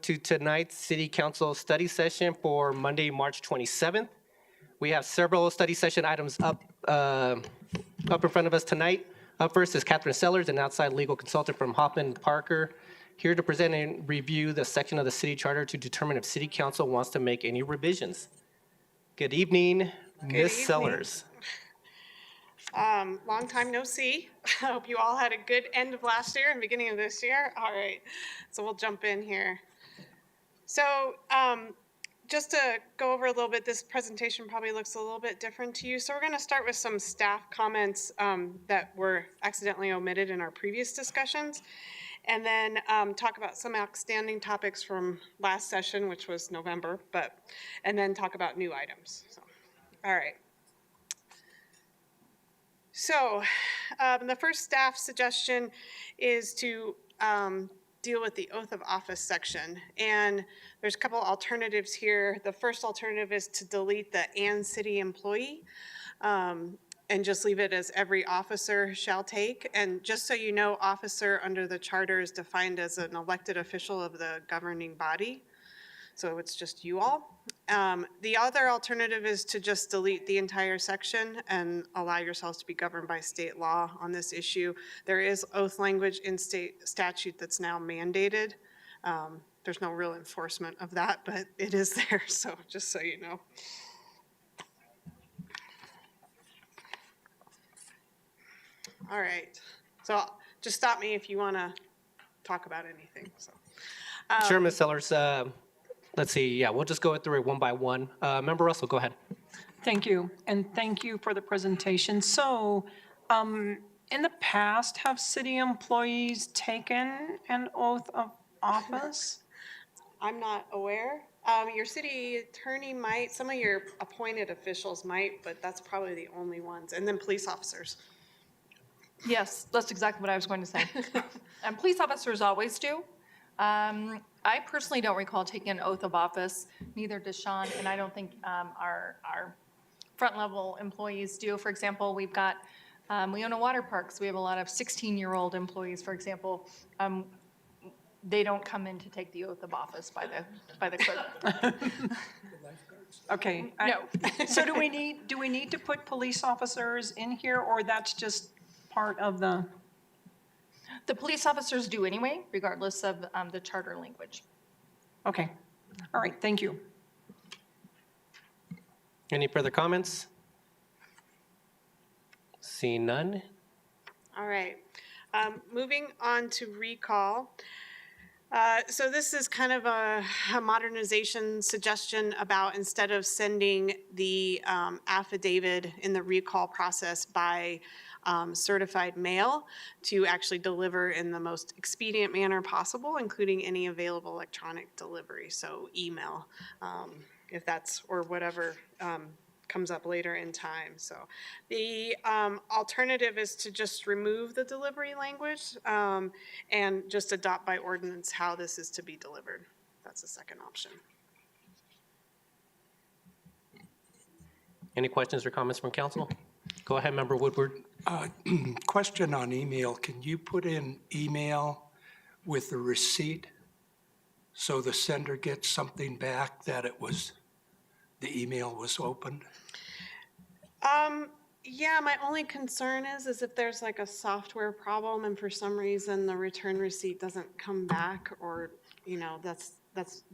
to tonight's City Council study session for Monday, March 27th. We have several study session items up in front of us tonight. Up first is Kathryn Sellers, an outside legal consultant from Hoffmann Parker, here to present and review the section of the city charter to determine if City Council wants to make any revisions. Good evening, Ms. Sellers. Long time no see. I hope you all had a good end of last year and beginning of this year. All right, so we'll jump in here. So just to go over a little bit, this presentation probably looks a little bit different to you. So we're going to start with some staff comments that were accidentally omitted in our previous discussions, and then talk about some outstanding topics from last session, which was November, and then talk about new items. So, all right. So the first staff suggestion is to deal with the oath of office section. And there's a couple alternatives here. The first alternative is to delete the "and city employee" and just leave it as "every officer shall take." And just so you know, officer under the charter is defined as an elected official of the governing body. So it's just you all. The other alternative is to just delete the entire section and allow yourselves to be governed by state law on this issue. There is oath language in state statute that's now mandated. There's no real enforcement of that, but it is there, so just so you know. All right, so just stop me if you want to talk about anything. So. Sure, Ms. Sellers. Let's see. Yeah, we'll just go through it one by one. Member Russell, go ahead. Thank you, and thank you for the presentation. So, in the past, have city employees taken an oath of office? I'm not aware. Your city attorney might, some of your appointed officials might, but that's probably the only ones. And then police officers. Yes, that's exactly what I was going to say. And police officers always do. I personally don't recall taking an oath of office, neither does Sean, and I don't think our front-level employees do. For example, we've got, we own a water park, so we have a lot of 16-year-old employees, for example. They don't come in to take the oath of office by the clerk. Okay. No. So do we need to put police officers in here, or that's just part of the? The police officers do anyway, regardless of the charter language. Okay. All right. Thank you. Any further comments? See none. All right. Moving on to recall. So this is kind of a modernization suggestion about, instead of sending the affidavit in the recall process by certified mail, to actually deliver in the most expedient manner possible, including any available electronic delivery, so email, if that's, or whatever comes up later in time. So the alternative is to just remove the delivery language and just adopt by ordinance how this is to be delivered. That's the second option. Any questions or comments from council? Go ahead, Member Woodward. Question on email. Can you put in email with the receipt so the sender gets something back that it was, the email was opened? Yeah, my only concern is if there's like a software problem and for some reason the return receipt doesn't come back, or, you know, that's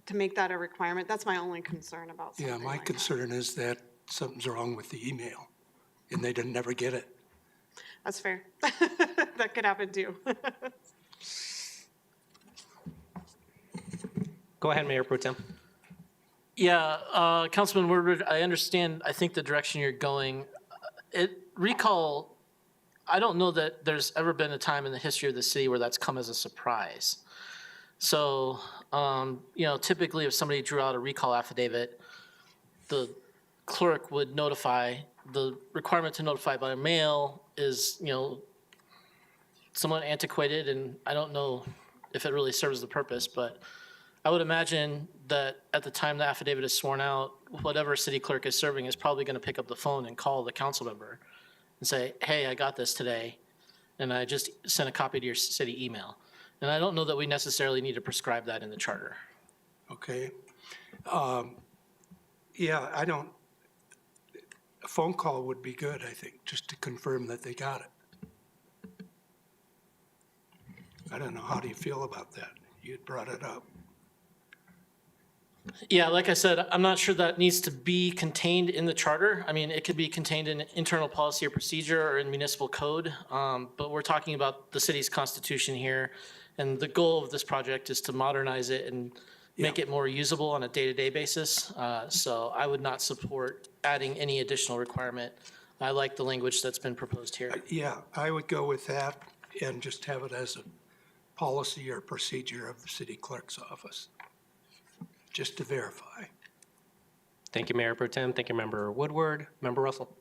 to make that a requirement. That's my only concern about something. Yeah, my concern is that something's wrong with the email and they didn't never get it. That's fair. That could happen too. Go ahead, Mayor Pro Tem. Yeah, Councilman Woodward, I understand, I think the direction you're going. Recall, I don't know that there's ever been a time in the history of the city where that's come as a surprise. So, you know, typically if somebody drew out a recall affidavit, the clerk would notify. The requirement to notify by mail is, you know, somewhat antiquated, and I don't know if it really serves the purpose, but I would imagine that at the time the affidavit is sworn out, whatever city clerk is serving is probably going to pick up the phone and call the council member and say, hey, I got this today, and I just sent a copy to your city email. And I don't know that we necessarily need to prescribe that in the charter. okay? Yeah, a phone call would be good, I think, just to confirm that they got it. I don't know, how do you feel about that? You had brought it up. Yeah, like I said, I'm not sure that needs to be contained in the charter. I mean, it could be contained in internal policy or procedure or in municipal code, but we're talking about the city's constitution here. And the goal of this project is to modernize it and make it more usable on a day-to-day basis. So I would not support adding any additional requirement. I like the language that's been proposed here. Yeah, I would go with that and just have it as a policy or procedure of the city clerk's office, just to verify. Thank you, Mayor Pro Tem. Thank you, Member Woodward. Member Russell.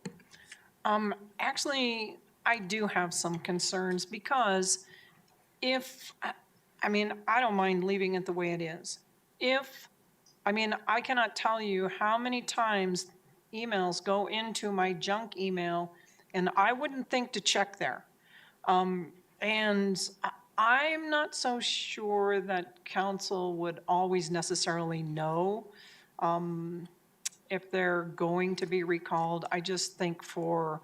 Actually, I do have some concerns because I don't mind leaving it the way it is. I cannot tell you how many times emails go into my junk email and I wouldn't think to check there. And I'm not so sure that council would always necessarily know if they're going to be recalled. I just think for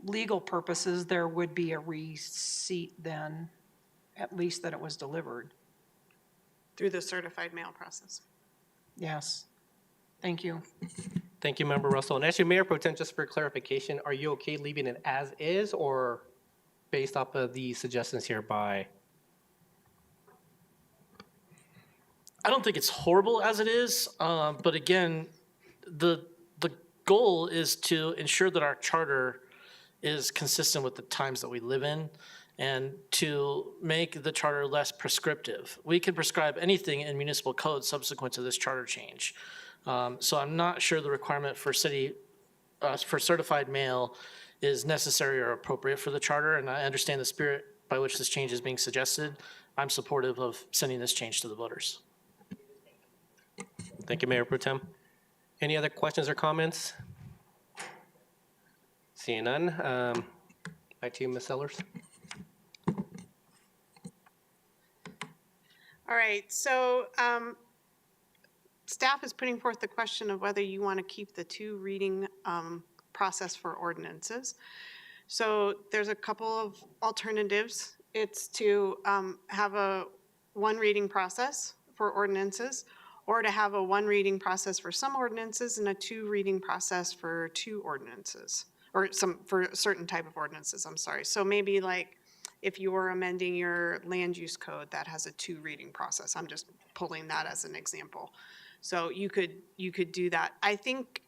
legal purposes, there would be a receipt then, at least that it was delivered. Through the certified mail process. Yes. Thank you. Thank you, Member Russell. And actually, Mayor Pro Tem, just for clarification, are you okay leaving it as is or based off of the suggestions here by? I don't think it's horrible as it is, but again, the goal is to ensure that our charter is consistent with the times that we live in and to make the charter less prescriptive. We can prescribe anything in municipal code subsequent to this charter change. So I'm not sure the requirement for for certified mail is necessary or appropriate for the charter, and I understand the spirit by which this change is being suggested. I'm supportive of sending this change to the voters. Thank you, Mayor Pro Tem. Any other questions or comments? Seeing none, back to you, Ms. Sellers. All right, so staff is putting forth the question of whether you want to keep the two reading process for ordinances. So there's a couple of alternatives. It's to have a one reading process for ordinances, or to have a one reading process for some ordinances and a two reading process for two ordinances, or for a certain type of ordinances, I'm sorry. So maybe like if you were amending your land use code, that has a two reading process. I'm just pulling that as an example. So you could do that. I think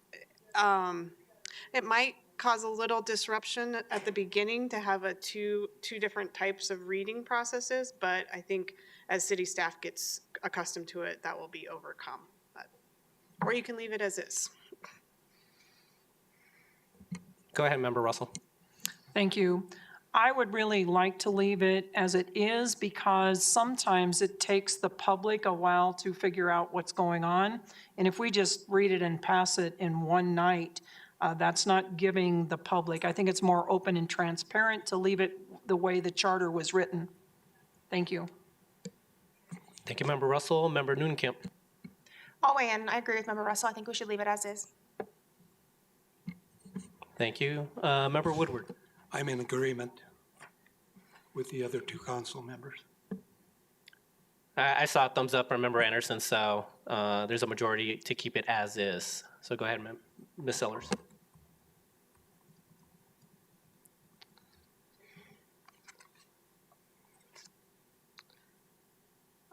it might cause a little disruption at the beginning to have a two different types of reading processes, but I think as city staff gets accustomed to it, that will be overcome. Or you can leave it as is. Go ahead, Member Russell. Thank you. I would really like to leave it as it is because sometimes it takes the public a while to figure out what's going on. And if we just read it and pass it in one night, that's not giving the public. I think it's more open and transparent to leave it the way the charter was written. Thank you. Thank you, Member Russell. Member Noonkemp. I'll weigh in. I agree with Member Russell. I think we should leave it as is. Thank you. Member Woodward. I'm in agreement with the other two council members. I saw a thumbs up from Member Anderson, so there's a majority to keep it as is. So go ahead, Ms. Sellers.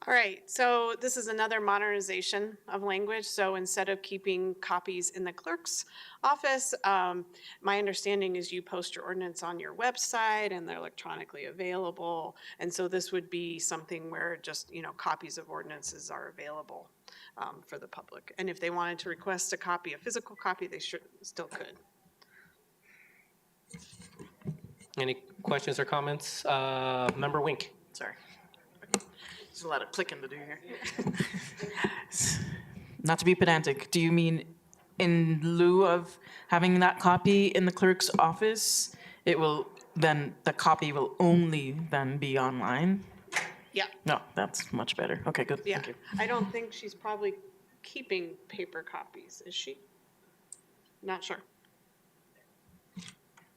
All right, so this is another modernization of language. So instead of keeping copies in the clerk's office, my understanding is you post your ordinance on your website and they're electronically available. And so this would be something where just, copies of ordinances are available for the public. And if they wanted to request a physical copy, they still could. Any questions or comments? Member Wink. Sorry. There's a lot of clicking to do here. Not to be pedantic, do you mean in lieu of having that copy in the clerk's office, the copy will only then be online? Yeah, No, that's much better. Okay, good. yeah. Thank you. I don't think she's probably keeping paper copies, is she? Not sure.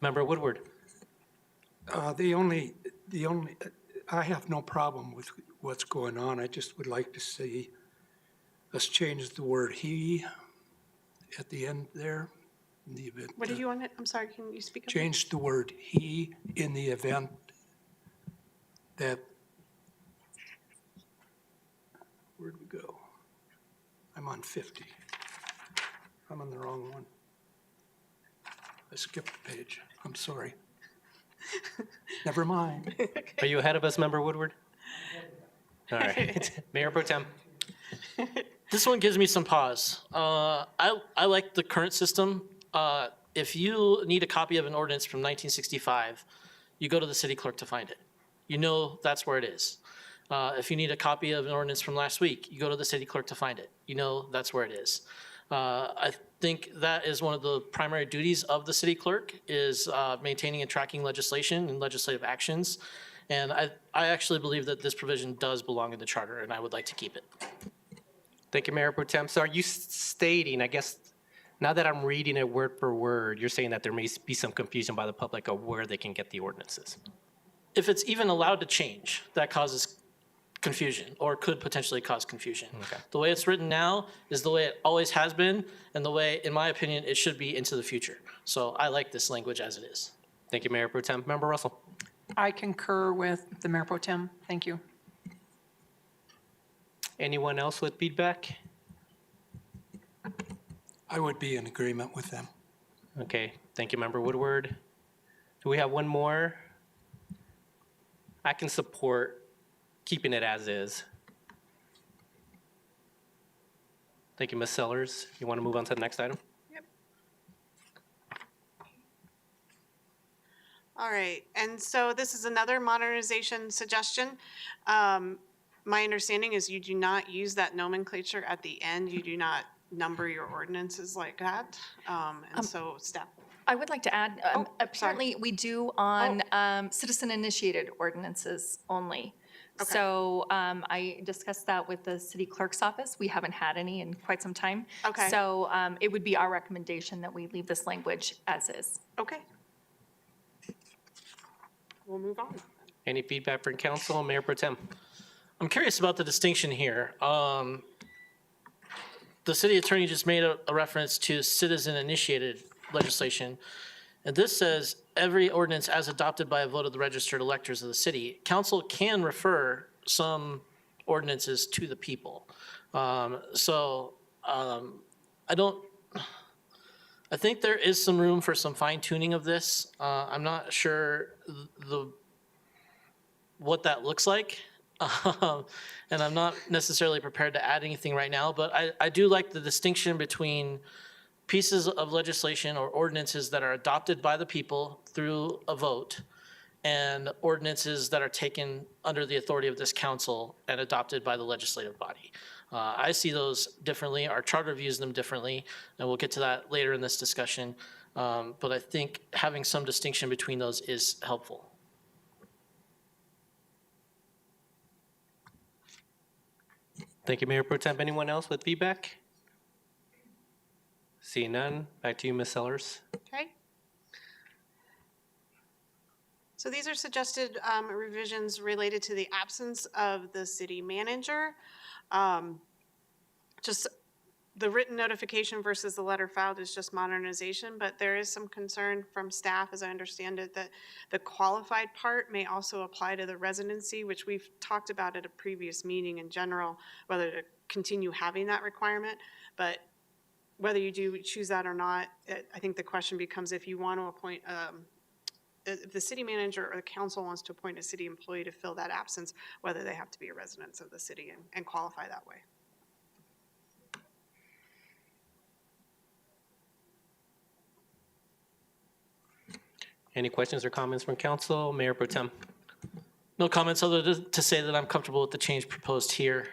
Member Woodward. The only, I have no problem with what's going on. I just would like to see us change the word "he" at the end there, in the event. What did you want to, I'm sorry, can you speak up? Change the word "he" in the event that, where'd we go? I'm on 50. I'm on the wrong one. I skipped a page. I'm sorry. Never mind. Are you ahead of us, Member Woodward? All right. Mayor Pro Tem. This one gives me some pause. I like the current system. If you need a copy of an ordinance from 1965, you go to the city clerk to find it. You know that's where it is. If you need a copy of an ordinance from last week, you go to the city clerk to find it. You know that's where it is. I think that is one of the primary duties of the city clerk is maintaining and tracking legislation and legislative actions. And I actually believe that this provision does belong in the charter, and I would like to keep it. Thank you, Mayor Pro Tem. So are you stating, I guess, now that I'm reading it word for word, you're saying that there may be some confusion by the public of where they can get the ordinances? If it's even allowed to change, that causes confusion or could potentially cause confusion. Okay. The way it's written now is the way it always has been and the way, in my opinion, it should be into the future. So I like this language as it is. Thank you, Mayor Pro Tem. Member Russell. I concur with the Mayor Pro Tem. Thank you. Anyone else with feedback? I would be in agreement with them. Okay, thank you, Member Woodward. Do we have one more? I can support keeping it as is. Thank you, Ms. Sellers. You want to move on to the next item? Yep. All right, and so this is another modernization suggestion. My understanding is you do not use that nomenclature at the end. You do not number your ordinances like that. And so staff. I would like to add, sorry. apparently we do on citizen-initiated ordinances only. Okay. So I discussed that with the city clerk's office. We haven't had any in quite some time. Okay. So it would be our recommendation that we leave this language as is. Okay. We'll move on. Any feedback from council? Mayor Pro Tem. I'm curious about the distinction here. The city attorney just made a reference to citizen-initiated legislation. And this says, every ordinance as adopted by a vote of the registered electors of the city. Council can refer some ordinances to the people. I think there is some room for some fine tuning of this. I'm not sure what that looks like. And I'm not necessarily prepared to add anything right now, but I do like the distinction between pieces of legislation or ordinances that are adopted by the people through a vote and ordinances that are taken under the authority of this council and adopted by the legislative body. I see those differently. Our charter views them differently, and we'll get to that later in this discussion. But I think having some distinction between those is helpful. Thank you, Mayor Pro Tem. Anyone else with feedback? Seeing none, back to you, Ms. Sellers. Okay. So these are suggested revisions related to the absence of the city manager. Just the written notification versus the letter filed is just modernization, but there is some concern from staff, as I understand it, that the qualified part may also apply to the residency, which we've talked about at a previous meeting in general, whether to continue having that requirement. But whether you do choose that or not, I think the question becomes if you want to appoint, if the city manager or the council wants to appoint a city employee to fill that absence, whether they have to be a resident of the city and qualify that way. Any questions or comments from council? Mayor Pro Tem. No comments other than to say that I'm comfortable with the change proposed here.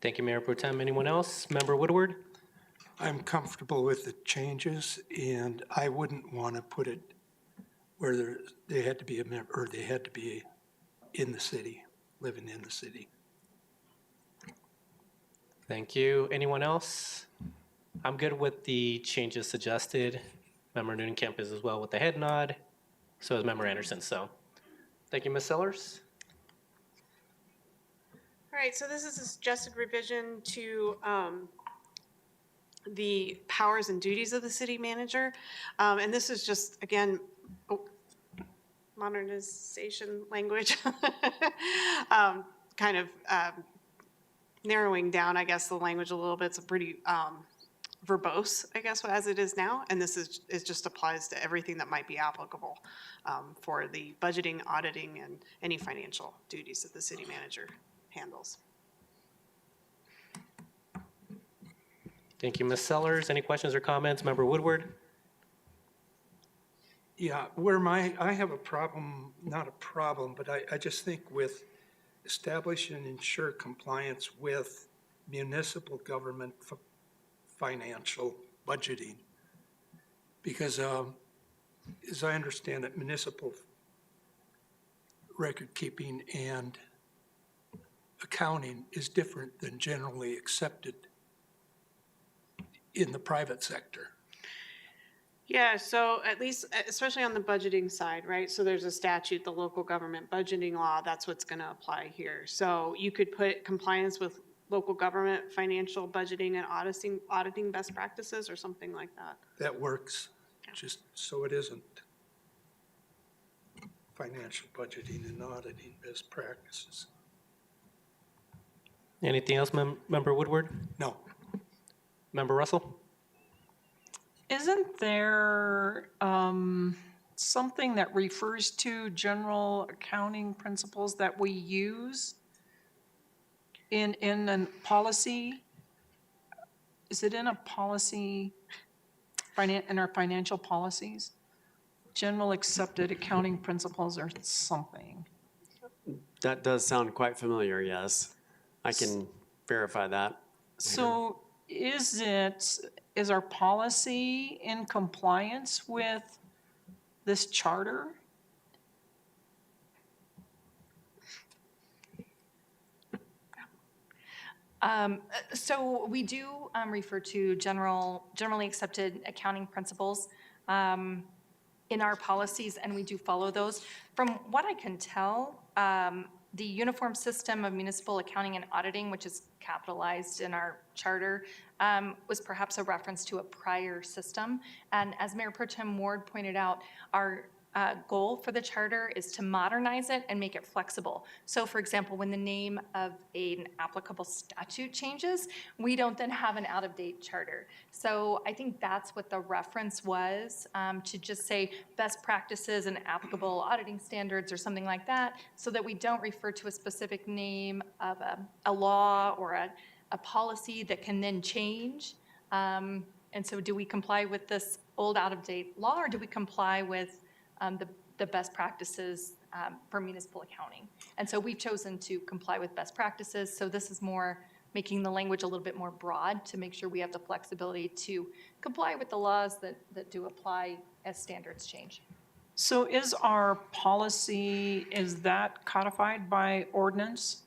Thank you, Mayor Pro Tem. Anyone else? Member Woodward? I'm comfortable with the changes, and I wouldn't want to put it where they had to be a member, or they had to be in the city, living in the city. Thank you. Anyone else? I'm good with the changes suggested. Member Noonan is as well with the head nod. So is Member Anderson. So thank you, Ms. Sellers. All right, so this is a suggested revision to the powers and duties of the city manager. And this is just, again, modernization language, kind of narrowing down, I guess, the language a little bit. It's a pretty verbose, I guess, as it is now. And this is just applies to everything that might be applicable for the budgeting, auditing, and any financial duties that the city manager handles. Thank you, Ms. Sellers. Any questions or comments? Member Woodward? Yeah, I have a problem, not a problem, but I just think with establish and ensure compliance with municipal government financial budgeting. Because as I understand it, municipal record keeping and accounting is different than generally accepted in the private sector. Yeah, so at least, especially on the budgeting side, right? So there's a statute, the local government budgeting law, that's what's going to apply here. So you could put compliance with local government financial budgeting and auditing best practices or something like that. That works, just so it isn't financial budgeting and auditing best practices. Anything else, Member Woodward? No. Member Russell? Isn't there something that refers to general accounting principles that we use in a policy? Is it in a policy, in our financial policies? General accepted accounting principles or something? That does sound quite familiar, yes. I can verify that. So is our policy in compliance with this charter? So we do refer to generally accepted accounting principles in our policies, and we do follow those. From what I can tell, the Uniform System of Municipal Accounting and Auditing, which is capitalized in our charter, was perhaps a reference to a prior system. And as Mayor Pro Tem Ward pointed out, our goal for the charter is to modernize it and make it flexible. So for example, when the name of an applicable statute changes, we don't then have an out-of-date charter. So I think that's what the reference was, to just say best practices and applicable auditing standards or something like that, so that we don't refer to a specific name of a law or a policy that can then change. And so do we comply with this old out-of-date law, or do we comply with the best practices for municipal accounting? And so we've chosen to comply with best practices. So this is more making the language a little bit more broad to make sure we have the flexibility to comply with the laws that do apply as standards change. So is our policy, is that codified by ordinance,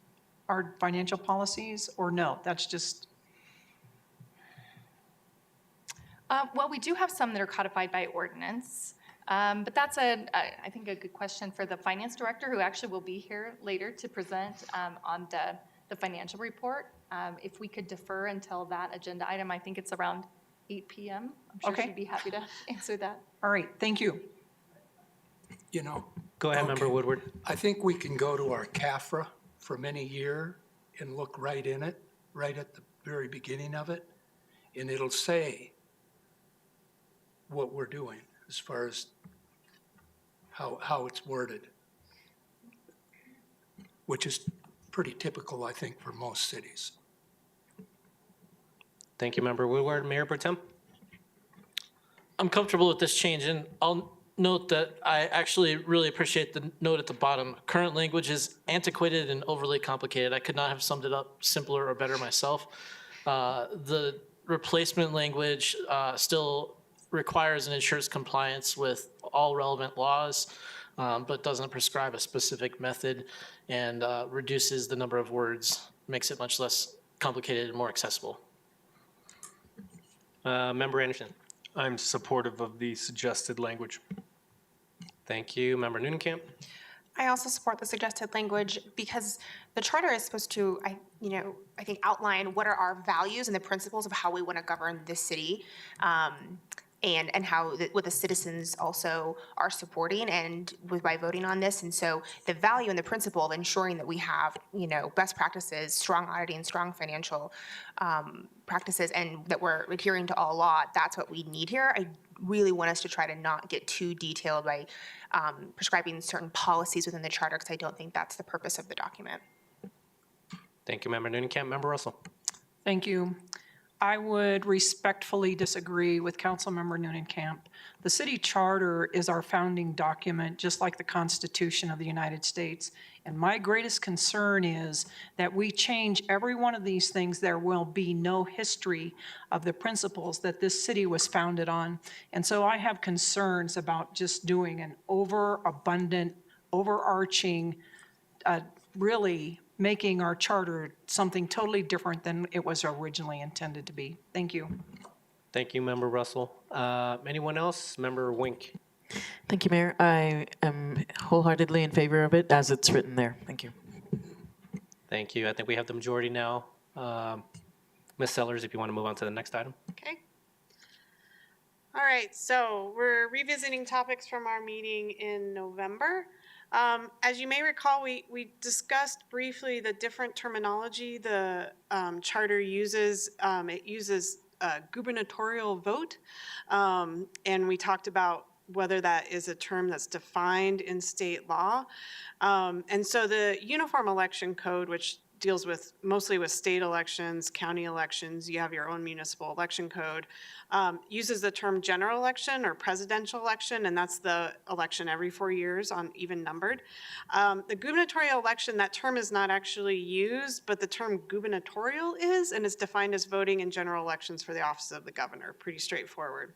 our financial policies, or no? That's just, Well, we do have some that are codified by ordinance. But that's I think a good question for the finance director, who actually will be here later to present on the financial report. If we could defer until that agenda item, I think it's around 8 p.m. I'm sure Okay. she'd be happy to answer that. all right, thank you. You know, Go ahead, Okay. Member Woodward. I think we can go to our CAFRA from any year and look right in it, right at the very beginning of it, and it'll say what we're doing as far as how it's worded, which is pretty typical, I think, for most cities. Thank you, Member Woodward. Mayor Pro Tem? I'm comfortable with this change, and I'll note that I actually really appreciate the note at the bottom. Current language is antiquated and overly complicated. I could not have summed it up simpler or better myself. The replacement language still requires and ensures compliance with all relevant laws. but doesn't prescribe a specific method and reduces the number of words, makes it much less complicated and more accessible. Member Anderson. I'm supportive of the suggested language. Thank you. Member Nunnenkamp. I also support the suggested language because the charter is supposed to, I think outline what are our values and the principles of how we want to govern this city, and how what the citizens also are supporting and by voting on this. And so the value and the principle of ensuring that we have, best practices, strong auditing, strong financial practices, and that we're adhering to all law, that's what we need here. I really want us to try to not get too detailed by prescribing certain policies within the charter, because I don't think that's the purpose of the document. Thank you, Member Nunnenkamp. Member Russell. Thank you. I would respectfully disagree with Councilmember Nunnenkamp. The city charter is our founding document, just like the Constitution of the United States. And my greatest concern is that we change every one of these things. There will be no history of the principles that this city was founded on. And so I have concerns about just doing an overabundant, overarching, really making our charter something totally different than it was originally intended to be. Thank you. Thank you, Member Russell. Anyone else? Member Wink. Thank you, Mayor. I am wholeheartedly in favor of it as it's written there. Thank you. Thank you. I think we have the majority now. Ms. Sellers, if you want to move on to the next item. Okay. All right, so we're revisiting topics from our meeting in November. As you may recall, we discussed briefly the different terminology the charter uses. It uses a gubernatorial vote, and we talked about whether that is a term that's defined in state law. And so the Uniform Election Code, which deals with mostly with state elections, county elections, you have your own municipal election code, uses the term general election or presidential election, and that's the election every 4 years on even numbered. The gubernatorial election, that term is not actually used, but the term gubernatorial is, and it's defined as voting in general elections for the office of the governor. Pretty straightforward.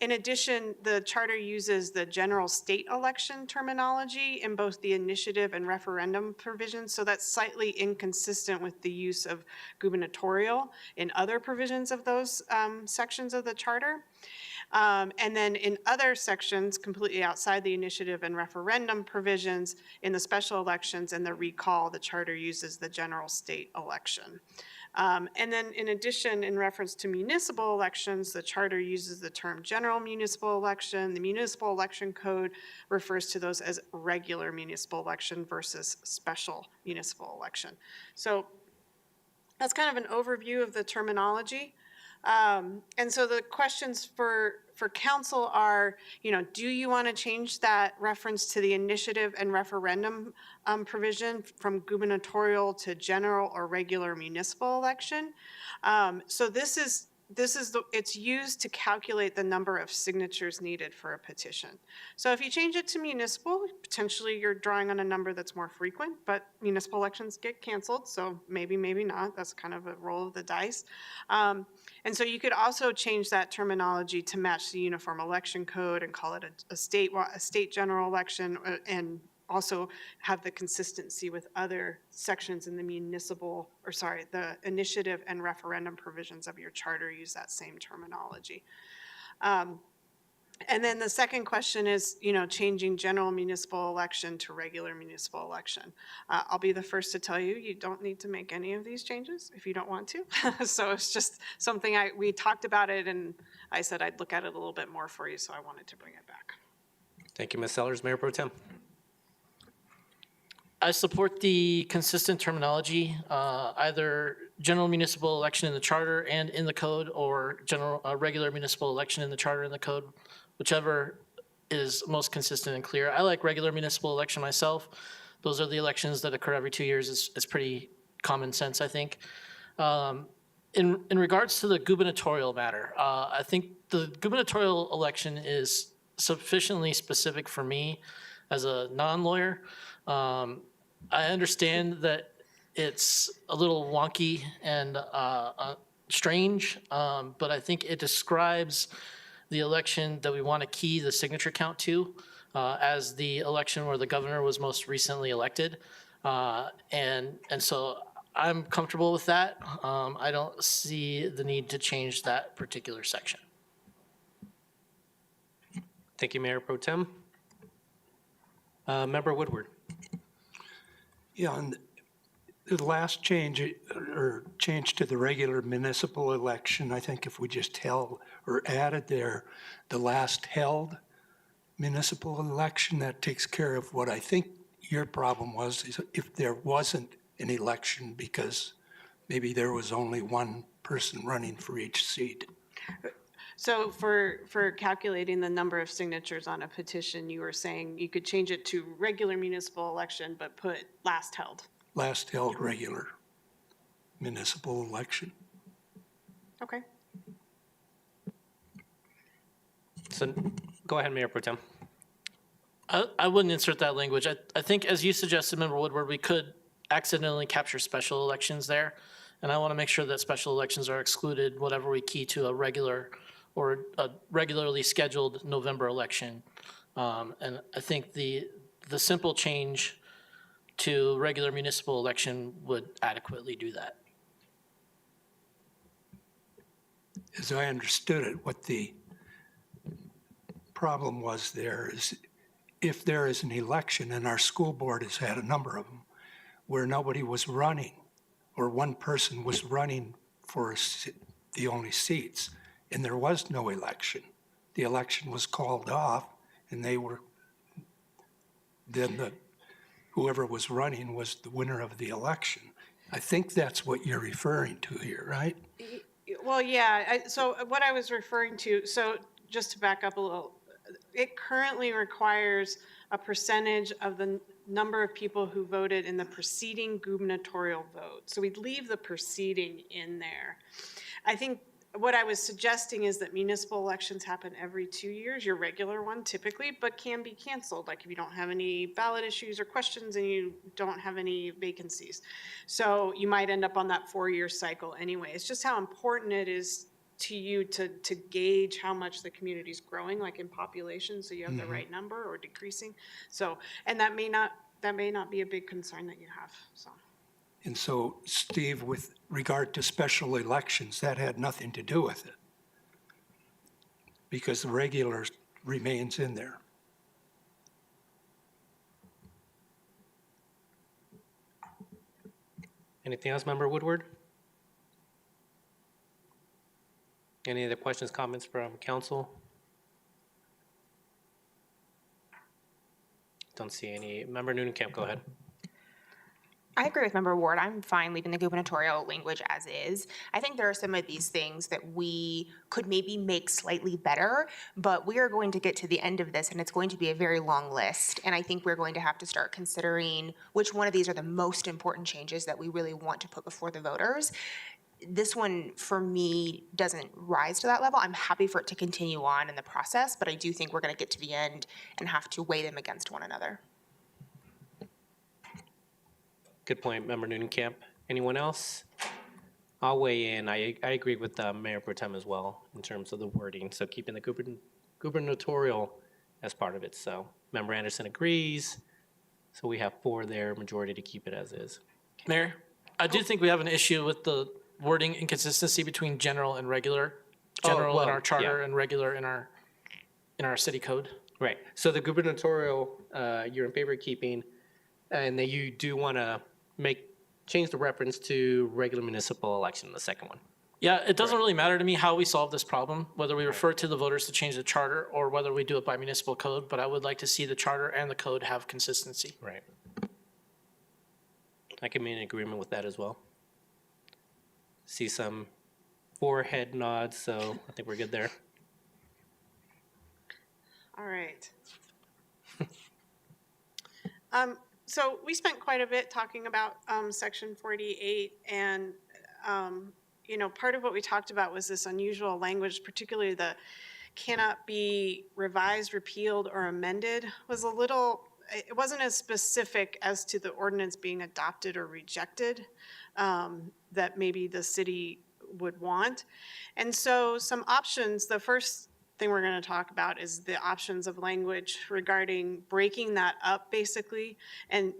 In addition, the charter uses the general state election terminology in both the initiative and referendum provisions, so that's slightly inconsistent with the use of gubernatorial in other provisions of those sections of the charter. And then in other sections, completely outside the initiative and referendum provisions, in the special elections and the recall, the charter uses the general state election. And then in addition, in reference to municipal elections, the charter uses the term general municipal election. The municipal election code refers to those as regular municipal election versus special municipal election. So that's kind of an overview of the terminology. And so the questions for council are, do you want to change that reference to the initiative and referendum provision from gubernatorial to general or regular municipal election? So it's used to calculate the number of signatures needed for a petition. So if you change it to municipal, potentially you're drawing on a number that's more frequent, but municipal elections get canceled, so maybe not. That's kind of a roll of the dice. And so you could also change that terminology to match the Uniform Election Code and call it a state general election, and also have the consistency with other sections in the the initiative and referendum provisions of your charter use that same terminology. And then the second question is, changing general municipal election to regular municipal election. I'll be the first to tell you, you don't need to make any of these changes if you don't want to. So it's just something we talked about it, and I said I'd look at it a little bit more for you, so I wanted to bring it back. Thank you, Ms. Sellers. Mayor Pro Tem. I support the consistent terminology, either general municipal election in the charter and in the code, or regular municipal election in the charter and the code, whichever is most consistent and clear. I like regular municipal election myself. Those are the elections that occur every 2 years. It's pretty common sense, I think. In regards to the gubernatorial matter, I think the gubernatorial election is sufficiently specific for me as a non-lawyer. I understand that it's a little wonky and strange, but I think it describes the election that we want to key the signature count to. as the election where the governor was most recently elected. And so I'm comfortable with that. I don't see the need to change that particular section. Thank you, Mayor Pro Tem. Member Woodward. Yeah, and the last change, or change to the regular municipal election, I think if we just held or added there, the last held municipal election, that takes care of what I think your problem was, is if there wasn't an election because maybe there was only one person running for each seat. So for calculating the number of signatures on a petition, you were saying you could change it to regular municipal election, but put last held. Last held regular municipal election. Okay. So go ahead, Mayor Pro Tem. I wouldn't insert that language. I think, as you suggested, Member Woodward, we could accidentally capture special elections there. And I want to make sure that special elections are excluded, whatever we key to a regular or a regularly scheduled November election. And I think the simple change to regular municipal election would adequately do that. As I understood it, what the problem was there is if there is an election, and our school board has had a number of them, where nobody was running, or one person was running for the only seats, and there was no election. The election was called off, and whoever was running was the winner of the election. I think that's what you're referring to here, right? Well, yeah, so what I was referring to, so just to back up a little, it currently requires a percentage of the number of people who voted in the preceding gubernatorial vote. So we'd leave the preceding in there. I think what I was suggesting is that municipal elections happen every 2 years, your regular one typically, but can be canceled, like if you don't have any ballot issues or questions and you don't have any vacancies. So you might end up on that 4-year cycle anyway. It's just how important it is to you to gauge how much the community's growing, like in population, so you have the right number, or decreasing. So, and that may not be a big concern that you have, so. And so, Steve, with regard to special elections, that had nothing to do with it, because the regular remains in there. Anything else, Member Woodward? Any other questions, comments from council? Don't see any. Member Noonan-Camp, go ahead. I agree with Member Ward. I'm fine leaving the gubernatorial language as is. I think there are some of these things that we could maybe make slightly better, but we are going to get to the end of this and it's going to be a very long list. And I think we're going to have to start considering which one of these are the most important changes that we really want to put before the voters. This one, for me, doesn't rise to that level. I'm happy for it to continue on in the process, but I do think we're going to get to the end and have to weigh them against one another. Good point, Member Noonan-Camp. Anyone else? I'll weigh in. I agree with Mayor Pro Tem as well in terms of the wording. So keeping the gubernatorial as part of it. So Member Anderson agrees. So we have 4 there, majority to keep it as is. Mayor, I do think we have an issue with the wording inconsistency between general and regular. General well, in our charter yeah. and regular in our city code. Right. So the gubernatorial, you're in favor of keeping, and then you do want to change the reference to regular municipal election, the second one. Yeah, it doesn't really matter to me how we solve this problem, whether we refer to the voters to change the charter or whether we do it by municipal code, but I would like to see the charter and the code have consistency. Right. I can be in agreement with that as well. See some forehead nods, so I think we're good there. All right. So we spent quite a bit talking about Section 48, and part of what we talked about was this unusual language, particularly the cannot be revised, repealed, or amended was a little, it wasn't as specific as to the ordinance being adopted or rejected that maybe the city would want. And so some options, the first thing we're going to talk about is the options of language regarding breaking that up, basically, and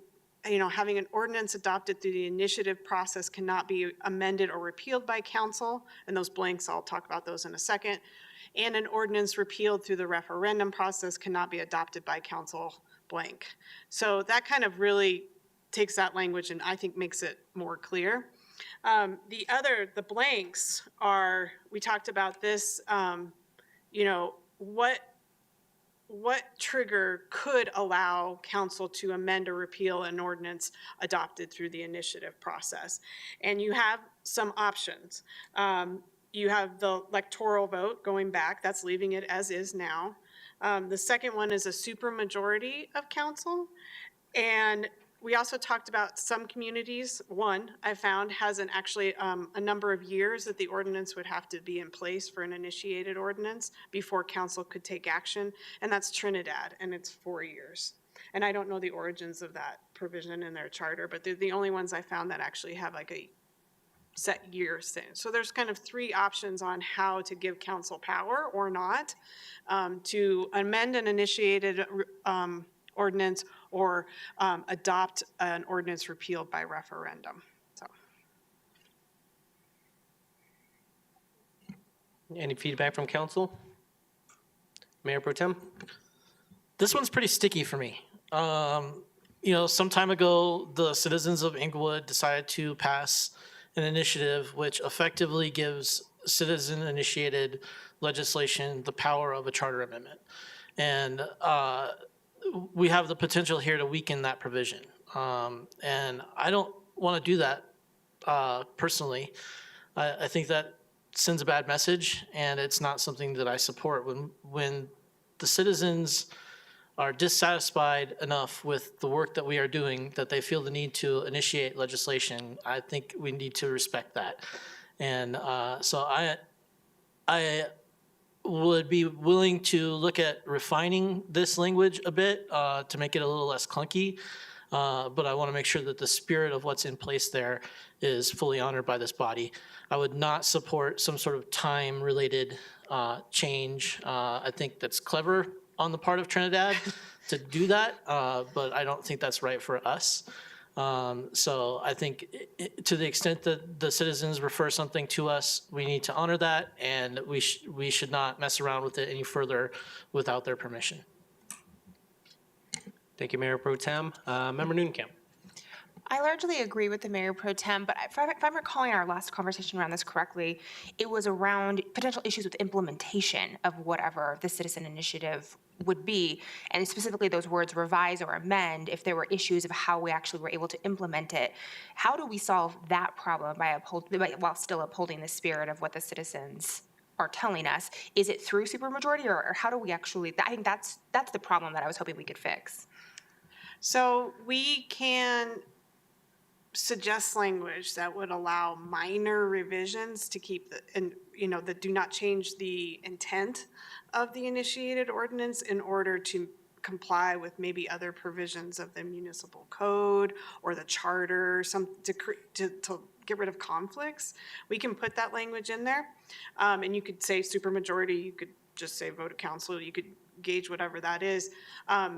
having an ordinance adopted through the initiative process cannot be amended or repealed by council, and those blanks, I'll talk about those in a second. And an ordinance repealed through the referendum process cannot be adopted by council blank. So that kind of really takes that language and I think makes it more clear. The blanks are, we talked about this, what trigger could allow council to amend or repeal an ordinance adopted through the initiative process? And you have some options. You have the electoral vote going back, that's leaving it as is now. The second one is a supermajority of council. And we also talked about some communities, one I found has actually a number of years that the ordinance would have to be in place for an initiated ordinance before council could take action, and that's Trinidad, and it's 4 years. And I don't know the origins of that provision in their charter, but they're the only ones I found that actually have like a set year thing. So there's kind of 3 options on how to give council power or not to amend an initiated ordinance or adopt an ordinance repealed by referendum. So. Any feedback from council? Mayor Pro Tem? This one's pretty sticky for me. Some time ago, the citizens of Inglewood decided to pass an initiative which effectively gives citizen-initiated legislation the power of a charter amendment. And we have the potential here to weaken that provision. And I don't want to do that personally. I think that sends a bad message, and it's not something that I support. When the citizens are dissatisfied enough with the work that we are doing that they feel the need to initiate legislation, I think we need to respect that. And so I would be willing to look at refining this language a bit to make it a little less clunky, but I want to make sure that the spirit of what's in place there is fully honored by this body. I would not support some sort of time-related change. I think that's clever on the part of Trinidad to do that, but I don't think that's right for us. So I think to the extent that the citizens refer something to us, we need to honor that, and we should not mess around with it any further without their permission. Thank you, Mayor Pro Tem. Member Nunekamp. I largely agree with the Mayor Pro Tem, but if I'm recalling our last conversation around this correctly, it was around potential issues with implementation of whatever the citizen initiative would be, and specifically those words revise or amend, if there were issues of how we actually were able to implement it. How do we solve that problem while still upholding the spirit of what the citizens are telling us? Is it through supermajority, or how do we actually, I think that's the problem that I was hoping we could fix. So we can suggest language that would allow minor revisions to keep that do not change the intent of the initiated ordinance in order to comply with maybe other provisions of the municipal code or the charter, to get rid of conflicts. We can put that language in there, and you could say supermajority, you could just say vote of council, you could gauge whatever that is. I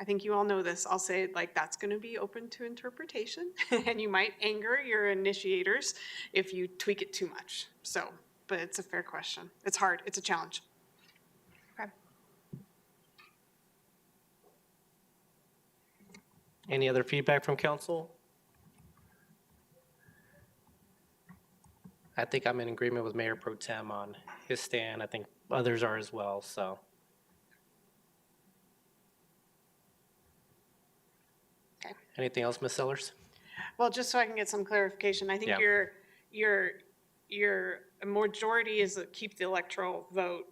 think you all know this. I'll say that's going to be open to interpretation, and you might anger your initiators if you tweak it too much. So, but it's a fair question. It's hard. It's a challenge. Okay. Any other feedback from council? I think I'm in agreement with Mayor Pro Tem on his stand. I think others are as well, so. Okay. Anything else, Ms. Sellers? Well, just so I can get some clarification, I think Yeah. your majority is keep the electoral vote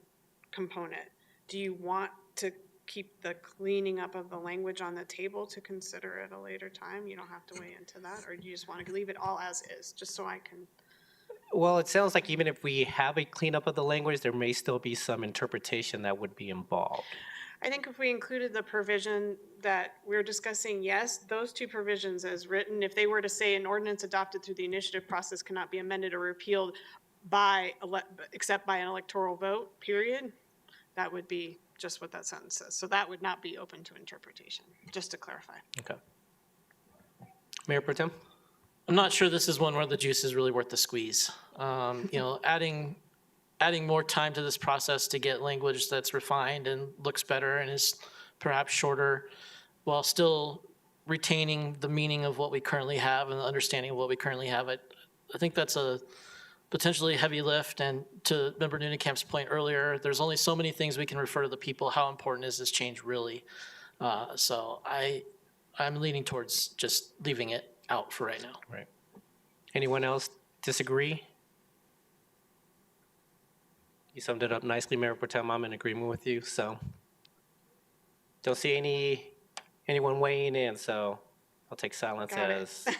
component. Do you want to keep the cleaning up of the language on the table to consider at a later time? You don't have to weigh into that, or do you just want to leave it all as is, just so I can? Well, it sounds like even if we have a cleanup of the language, there may still be some interpretation that would be involved. I think if we included the provision that we're discussing, yes, those 2 provisions as written, if they were to say an ordinance adopted through the initiative process cannot be amended or repealed except by an electoral vote, period. That would be just what that sentence says. So that would not be open to interpretation, just to clarify. Okay. Mayor Pro Tem? I'm not sure this is one where the juice is really worth the squeeze. Adding more time to this process to get language that's refined and looks better and is perhaps shorter, while still retaining the meaning of what we currently have and the understanding of what we currently have. I think that's a potentially heavy lift. And to Member Nunecamp's point earlier, there's only so many things we can refer to the people. How important is this change really? So I'm leaning towards just leaving it out for right now. Right. Anyone else disagree? You summed it up nicely, Mayor Pro Tem. I'm in agreement with you, so. Don't see anyone weighing in, so I'll take silence Got it. as All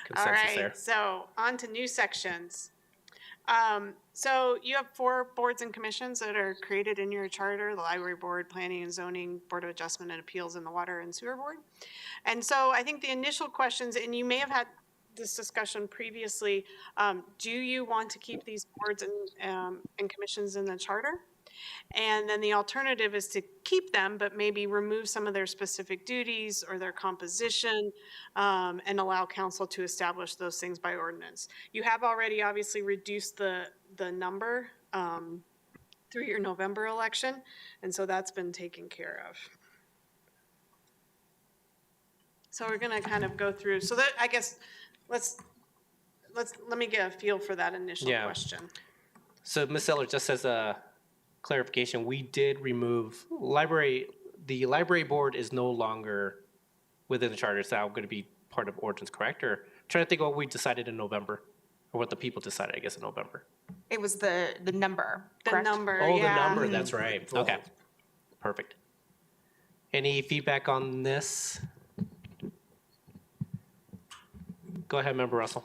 consensus there. right, so on to new sections. So you have 4 boards and commissions that are created in your charter: the Library Board, Planning and Zoning, Board of Adjustment and Appeals, and the Water and Sewer Board. And so I think the initial questions, and you may have had this discussion previously, do you want to keep these boards and commissions in the charter? And then the alternative is to keep them, but maybe remove some of their specific duties or their composition, and allow council to establish those things by ordinance. You have already obviously reduced the number through your November election, and so that's been taken care of. So we're gonna kind of go through, so that, I guess, let me get a feel for that initial Yeah. question. So Ms. Sellers, just as a clarification, we did remove the library board is no longer within the charter. It's now going to be part of ordinance, correct? Or trying to think of what we decided in November, or what the people decided, I guess, in November. It was the number, The correct? number, Oh, the yeah. number, that's right. Okay, perfect. Any feedback on this? Go ahead, Member Russell.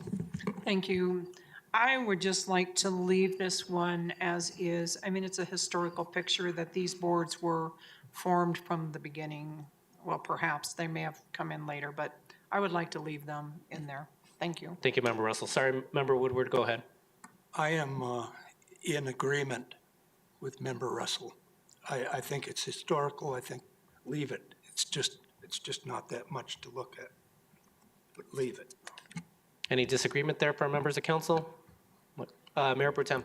Thank you. I would just like to leave this one as is. I mean, it's a historical picture that these boards were formed from the beginning. Well, perhaps they may have come in later, but I would like to leave them in there. Thank you. Thank you, Member Russell. Sorry, Member Woodward, go ahead. I am in agreement with Member Russell. I think it's historical. I think leave it. It's just not that much to look at, but leave it. Any disagreement there from members of council? Mayor Pro Tem.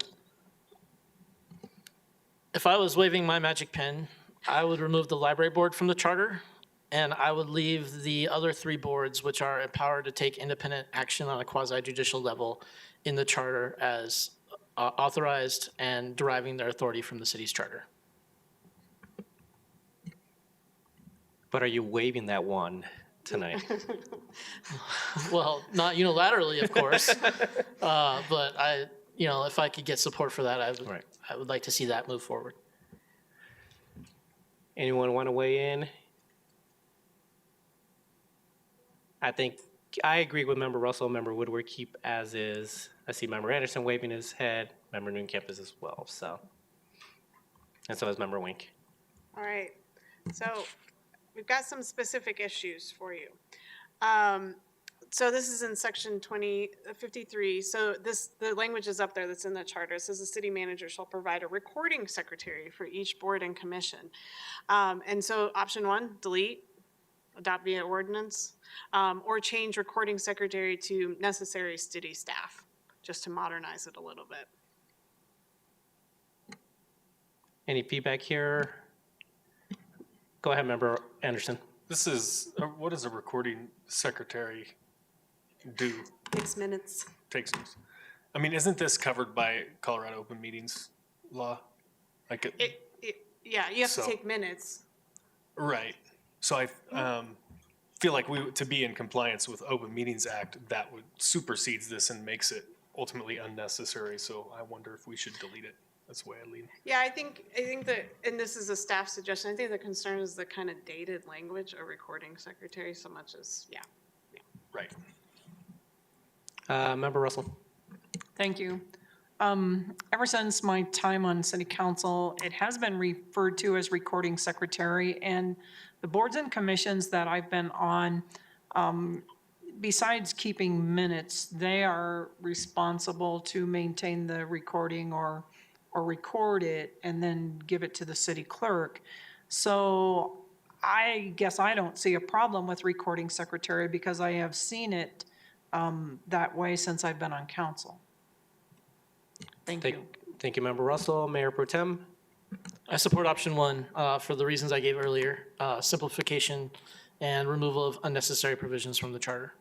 If I was waving my magic pen, I would remove the library board from the charter, and I would leave the other 3 boards, which are empowered to take independent action on a quasi-judicial level, in the charter as authorized and deriving their authority from the city's charter. But are you waiving that one tonight? Well, not unilaterally, of course, but if I could get support for that, Right. I would like to see that move forward. Anyone want to weigh in? I think I agree with Member Russell, Member Woodward, keep as is. I see Member Anderson waving his head, Member Nunekamp is as well, so. And so is Member Wink. All right, so we've got some specific issues for you. So this is in section 53. So the language is up there that's in the charter. It says the city manager shall provide a recording secretary for each board and commission. And so option 1, delete, adopt via ordinance, or change recording secretary to necessary city staff, just to modernize it a little bit. Any feedback here? Go ahead, Member Anderson. This is, what does a recording secretary do? Takes minutes. I mean, isn't this covered by Colorado open meetings law? Like, Yeah, you have to So- take minutes. right. So I feel like to be in compliance with Open Meetings Act, that would supersedes this and makes it ultimately unnecessary. So I wonder if we should delete it. That's the way I lean. Yeah, I think that, and this is a staff suggestion, I think the concern is the kind of dated language, a recording secretary, so much as, yeah. Right. Member Russell. Thank you. Ever since my time on city council, it has been referred to as recording secretary, and the boards and commissions that I've been on, besides keeping minutes, they are responsible to maintain the recording or record it and then give it to the city clerk. So I guess I don't see a problem with recording secretary because I have seen it that way since I've been on council. Thank you. Thank you, Member Russell. Mayor Pro Tem? I support option one for the reasons I gave earlier, simplification and removal of unnecessary provisions from the charter.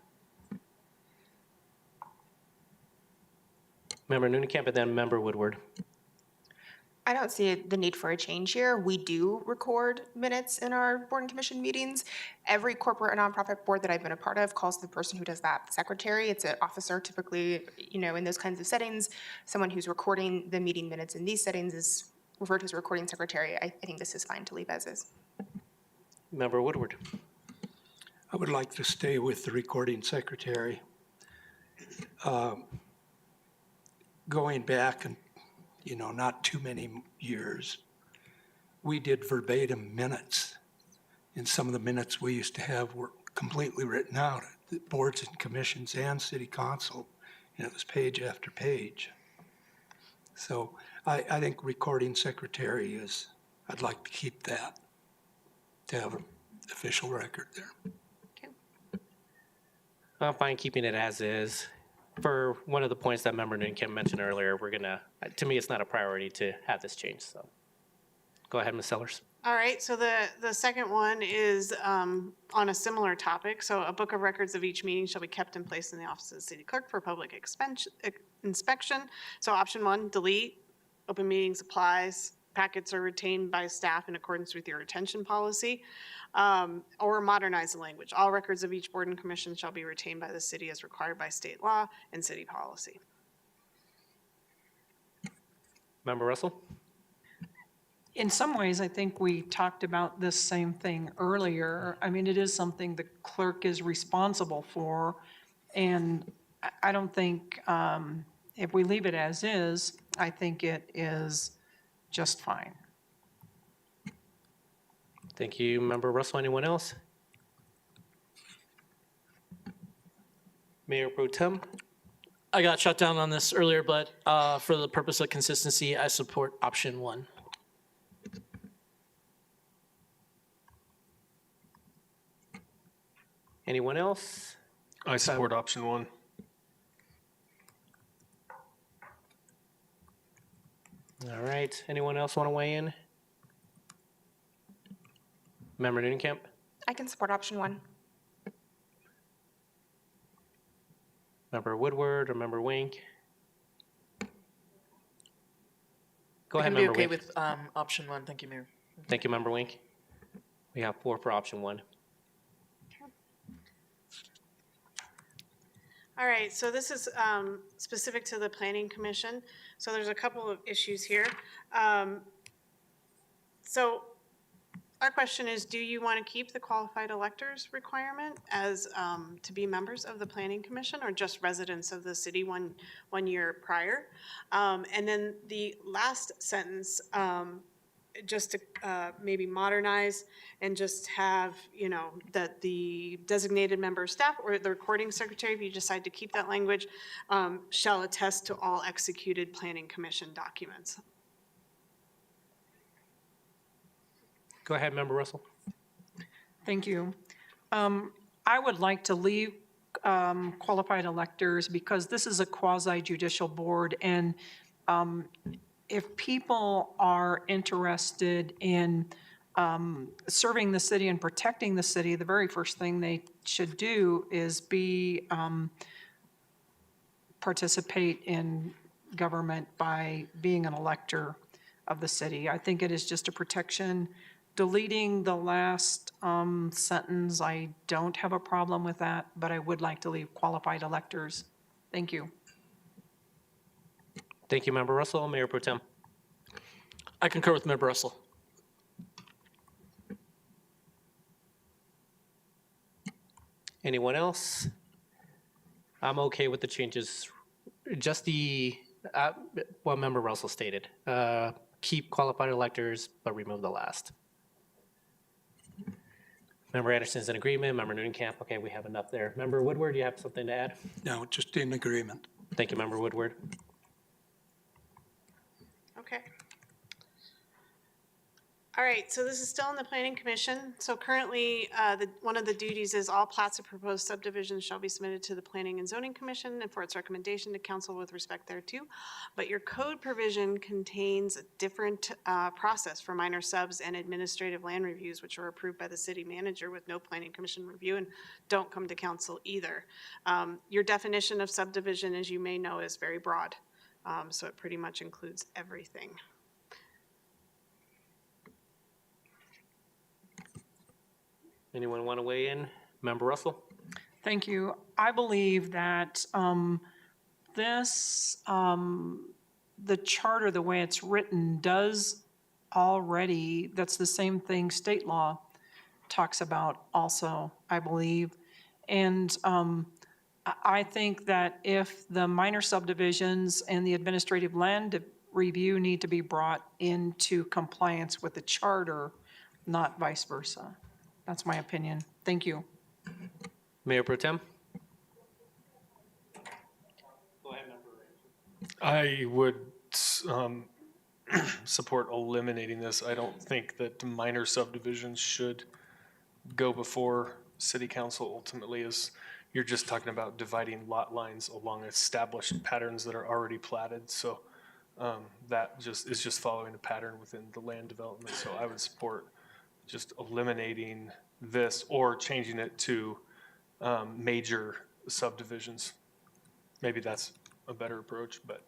Member Nunekamp and then Member Woodward. I don't see the need for a change here. We do record minutes in our board and commission meetings. Every corporate or nonprofit board that I've been a part of calls the person who does that secretary. It's an officer typically, in those kinds of settings. Someone who's recording the meeting minutes in these settings is referred to as a recording secretary. I think this is fine to leave as is. Member Woodward. I would like to stay with the recording secretary. Going back and, not too many years, we did verbatim minutes. And some of the minutes we used to have were completely written out at the boards and commissions and city council. And it was page after page. So I think recording secretary I'd like to keep that, to have an official record there. I'm fine keeping it as is. For one of the points that Member Nunekamp mentioned earlier, to me, it's not a priority to have this change, so. Go ahead, Ms. Sellers. All right, so the second one is on a similar topic. So a book of records of each meeting shall be kept in place in the office of the city clerk for public inspection. So option one, delete. Open meetings applies. Packets are retained by staff in accordance with your retention policy. Or modernize the language. All records of each board and commission shall be retained by the city as required by state law and city policy. Member Russell? In some ways, I think we talked about this same thing earlier. I mean, it is something the clerk is responsible for. And I don't think, if we leave it as is, I think it is just fine. Thank you, Member Russell. Anyone else? Mayor Pro Tem? I got shut down on this earlier, but for the purpose of consistency, I support option one. Anyone else? I support option one. All right. Anyone else want to weigh in? Member Nunekamp? I can support option one. Member Woodward or Member Wink? Go I ahead, can be Member okay Wink. with option one. Thank you, Mayor. Thank you, Member Wink. We have 4 for option 1. All right, so this is specific to the Planning Commission. So there's a couple of issues here. So our question is, do you want to keep the qualified electors requirement as to be members of the Planning Commission, or just residents of the city one year prior? And then the last sentence, just to maybe modernize and just have, that the designated member of staff or the recording secretary, if you decide to keep that language, shall attest to all executed Planning Commission documents. Go ahead, Member Russell. Thank you. I would like to leave qualified electors because this is a quasi judicial board, and if people are interested in serving the city and protecting the city, the very first thing they should do is participate in government by being an elector of the city. I think it is just a protection. Deleting the last sentence, I don't have a problem with that, but I would like to leave qualified electors. Thank you. Thank you, Member Russell. Mayor Pro Tem. I concur with Member Russell. Anyone else? I'm okay with the changes. Just what Member Russell stated. Keep qualified electors, but remove the last. Member Anderson's in agreement. Member Noonan-Camp, okay, we have enough there. Member Woodward, do you have something to add? No, just in agreement. Thank you, Member Woodward. Okay. All right, so this is still in the Planning Commission. So currently, one of the duties is all plats of proposed subdivisions shall be submitted to the Planning and Zoning Commission and for its recommendation to council with respect thereto. But your code provision contains a different process for minor subs and administrative land reviews, which are approved by the city manager with no Planning Commission review and don't come to council either. Your definition of subdivision, as you may know, is very broad. So it pretty much includes everything. Anyone want to weigh in? Member Russell? Thank you. I believe that this, the charter, the way it's written, does already, that's the same thing state law talks about also, I believe. And I think that if the minor subdivisions and the administrative land review need to be brought into compliance with the charter, not vice versa. That's my opinion. Thank you. Mayor Pro Tem? I would support eliminating this. I don't think that minor subdivisions should go before city council ultimately, as you're just talking about dividing lot lines along established patterns that are already platted. So that just is just following a pattern within the land development. So I would support just eliminating this or changing it to major subdivisions. Maybe that's a better approach, but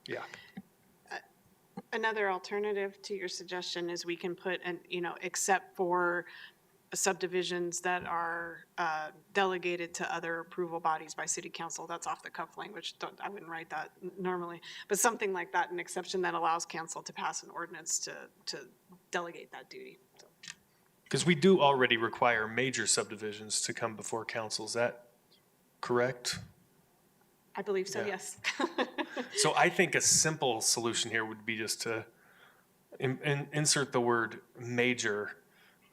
yeah. Another alternative to your suggestion is we can put, except for subdivisions that are delegated to other approval bodies by city council. That's off the cuff language. I wouldn't write that normally, but something like that, an exception that allows council to pass an ordinance to delegate that duty. Because we do already require major subdivisions to come before council. Is that correct? I believe so, Yeah. yes. So I think a simple solution here would be just to insert the word major.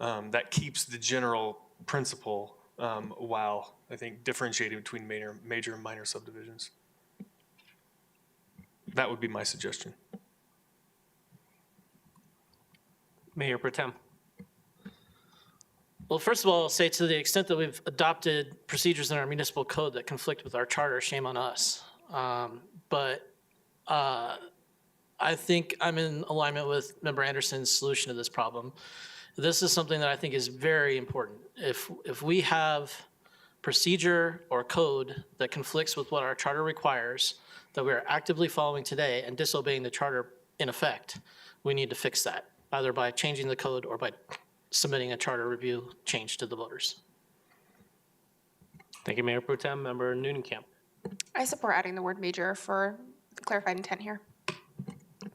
That keeps the general principle while I think differentiating between major and minor subdivisions. That would be my suggestion. Mayor Pro Tem? Well, first of all, I'll say to the extent that we've adopted procedures in our municipal code that conflict with our charter, shame on us. But I think I'm in alignment with Member Anderson's solution to this problem. This is something that I think is very important. If we have procedure or code that conflicts with what our charter requires, that we are actively following today and disobeying the charter in effect, we need to fix that, either by changing the code or by submitting a charter review change to the voters. Thank you, Mayor Pro Tem. Member Noonan-Camp? I support adding the word major for clarified intent here.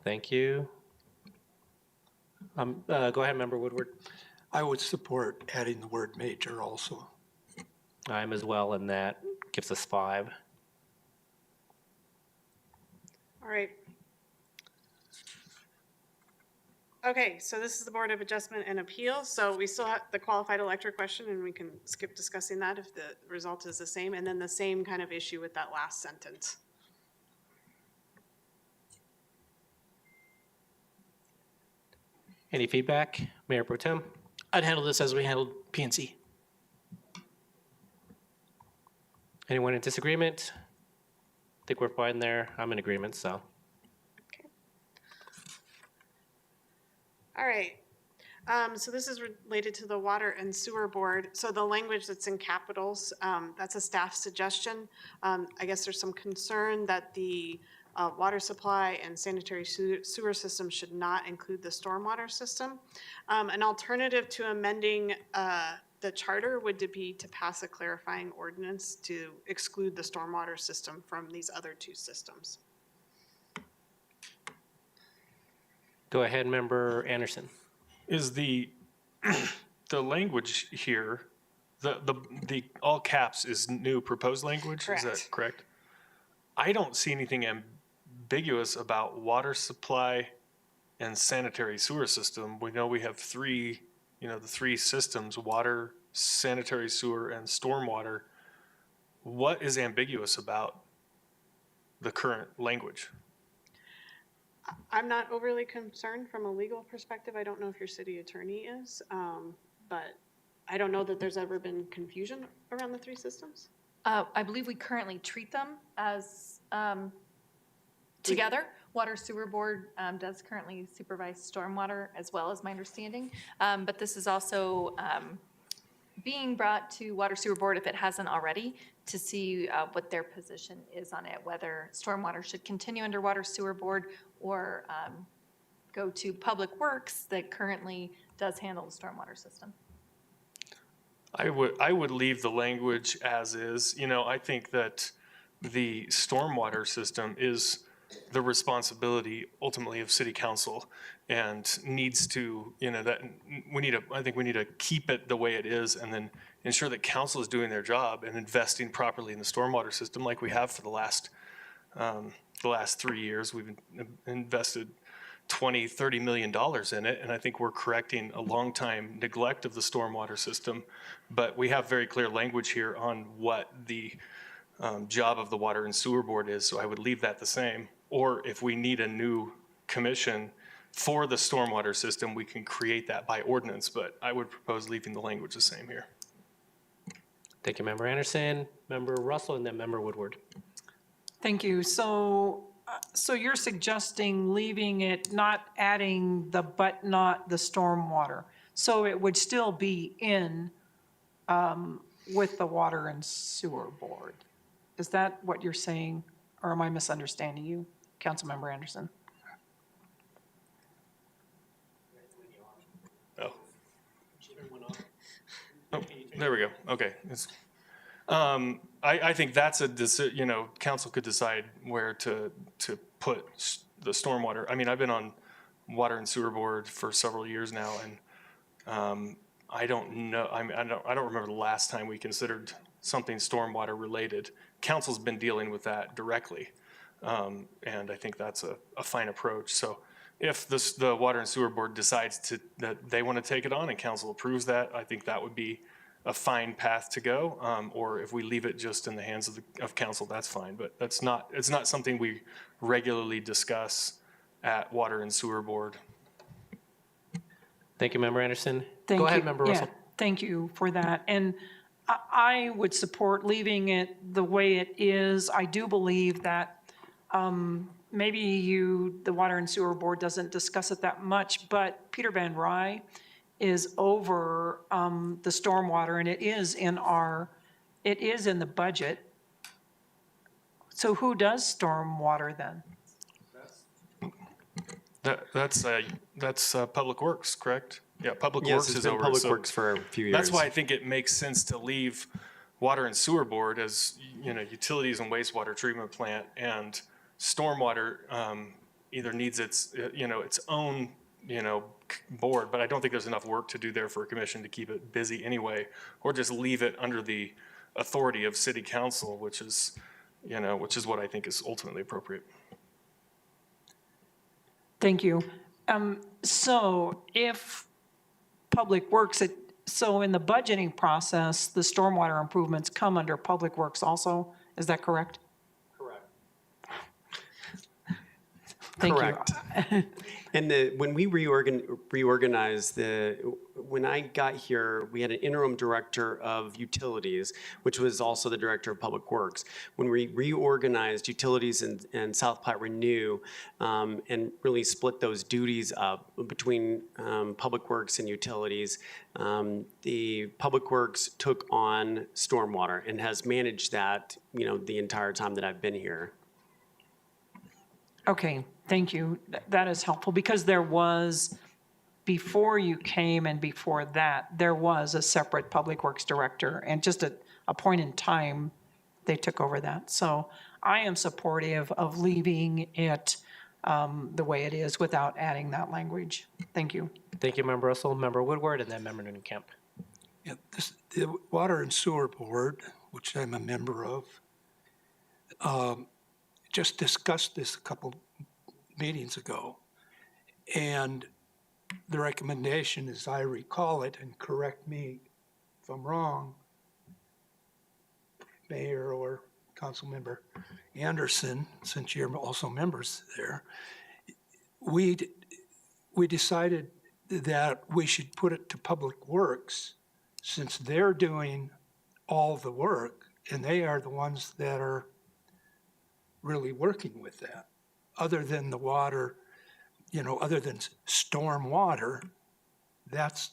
Thank you. Go ahead, Member Woodward. I would support adding the word major also. I'm as well, and that gives us 5. All right. Okay, so this is the Board of Adjustment and Appeal. So we still have the qualified elector question, and we can skip discussing that if the result is the same. And then the same kind of issue with that last sentence. Any feedback? Mayor Pro Tem? I'd handle this as we handled PNC. Anyone in disagreement? I think we're fine there. I'm in agreement, so. All right. So this is related to the Water and Sewer Board. So the language that's in capitals, that's a staff suggestion. I guess there's some concern that the water supply and sanitary sewer system should not include the stormwater system. An alternative to amending the charter would be to pass a clarifying ordinance to exclude the stormwater system from these other 2 systems. Go ahead, Member Anderson. Is the language here, the all caps is new proposed language? Is that Correct. correct? I don't see anything ambiguous about water supply and sanitary sewer system. We know we have 3 the three systems, water, sanitary sewer, and stormwater, what is ambiguous about the current language? I'm not overly concerned from a legal perspective. I don't know if your city attorney is, but I don't know that there's ever been confusion around the three systems. I believe we currently treat them as together. Water Sewer Board does currently supervise stormwater as well, as my understanding. But this is also being brought to Water Sewer Board, if it hasn't already, to see what their position is on it, whether stormwater should continue under Water Sewer Board or go to Public Works that currently does handle the stormwater system. I would leave the language as is. I think that the stormwater system is the responsibility ultimately of city council and needs to, I think we need to keep it the way it is and then ensure that council is doing their job and investing properly in the stormwater system like we have for the last 3 years. We've invested $20-30 million in it, and I think we're correcting a long time neglect of the stormwater system. But we have very clear language here on what the job of the Water and Sewer Board is, so I would leave that the same. Or if we need a new commission for the stormwater system, we can create that by ordinance, but I would propose leaving the language the same here. Thank you, Member Anderson, Member Russell, and then Member Woodward. Thank you. So you're suggesting leaving it, not adding the but not the stormwater. So it would still be in with the Water and Sewer Board. Is that what you're saying, or am I misunderstanding you, Councilmember Anderson? Oh, there we go. Okay. I think that's council could decide where to put the stormwater. I mean, I've been on Water and Sewer Board for several years now, and I don't know. I don't remember the last time we considered something stormwater related. Council's been dealing with that directly, and I think that's a fine approach. So if the Water and Sewer Board decides that they want to take it on and council approves that, I think that would be a fine path to go. Or if we leave it just in the hands of council, that's fine. But it's not something we regularly discuss at Water and Sewer Board. Thank you, Member Anderson. Thank Go ahead, you. Member Yeah, Russell. thank you for that. And I would support leaving it the way it is. I do believe that maybe the Water and Sewer Board doesn't discuss it that much, but Peter Van Rye is over the stormwater, and it is in the budget. So who does stormwater then? That's Public Works, correct? Yeah, Public Yes, Works it's is been over. Public so Works for a few years. That's why I think it makes sense to leave Water and Sewer Board as, utilities and wastewater treatment plant, and stormwater either needs its own, board, but I don't think there's enough work to do there for a commission to keep it busy anyway, or just leave it under the authority of city council, which is what I think is ultimately appropriate. Thank you. So if Public Works, so in the budgeting process, the stormwater improvements come under Public Works also, is that correct? Correct. Thank you. Correct. And when we reorganized when I got here, we had an interim director of utilities, which was also the director of Public Works. When we reorganized utilities and South Platte Renew, and really split those duties up between Public Works and utilities, the Public Works took on stormwater and has managed that, the entire time that I've been here. Okay, thank you. That is helpful, because there was, before you came and before that, there was a separate Public Works director, and just at a point in time, they took over that. So I am supportive of leaving it the way it is without adding that language. Thank you. Thank you, Member Russell, Member Woodward, and then Member Nuncamp. Yeah, the Water and Sewer Board, which I'm a member of, just discussed this a couple meetings ago. And the recommendation, as I recall it, and correct me if I'm wrong, Mayor or Councilmember Anderson, since you're also members there, we decided that we should put it to Public Works, since they're doing all the work, and they are the ones that are really working with that. Other than the water, other than storm water, that's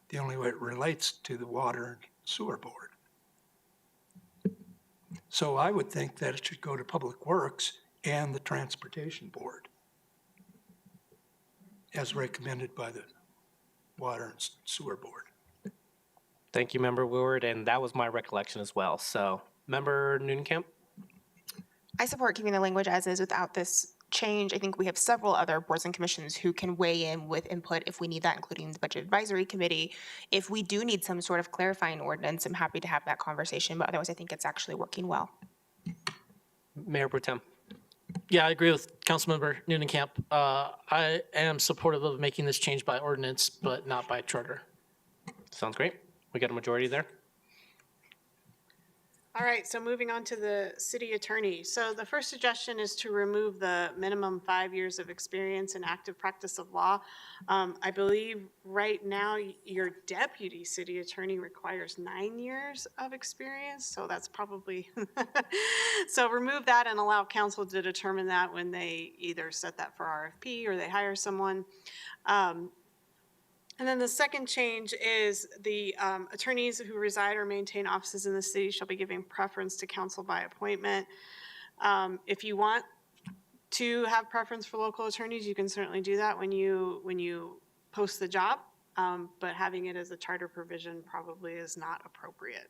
the only way it relates to the Water and Sewer Board. So I would think that it should go to Public Works and the Transportation Board, as recommended by the Water and Sewer Board. Thank you, Member Woodward, and that was my recollection as well. So, Member Nunekamp? I support keeping the language as is without this change. I think we have several other boards and commissions who can weigh in with input if we need that, including the Budget Advisory Committee. If we do need some sort of clarifying ordinance, I'm happy to have that conversation, but otherwise I think it's actually working well. Mayor Pro Tem? Yeah, I agree with Councilmember Nunekamp. I am supportive of making this change by ordinance, but not by charter. Sounds great. We got a majority there. All right, so moving on to the city attorney. So the first suggestion is to remove the minimum 5 years of experience in active practice of law. I believe right now your deputy city attorney requires 9 years of experience, so that's probably, so remove that and allow council to determine that when they either set that for RFP or they hire someone. And then the second change is the attorneys who reside or maintain offices in the city shall be giving preference to council by appointment. If you want to have preference for local attorneys, you can certainly do that when you post the job, but having it as a charter provision probably is not appropriate.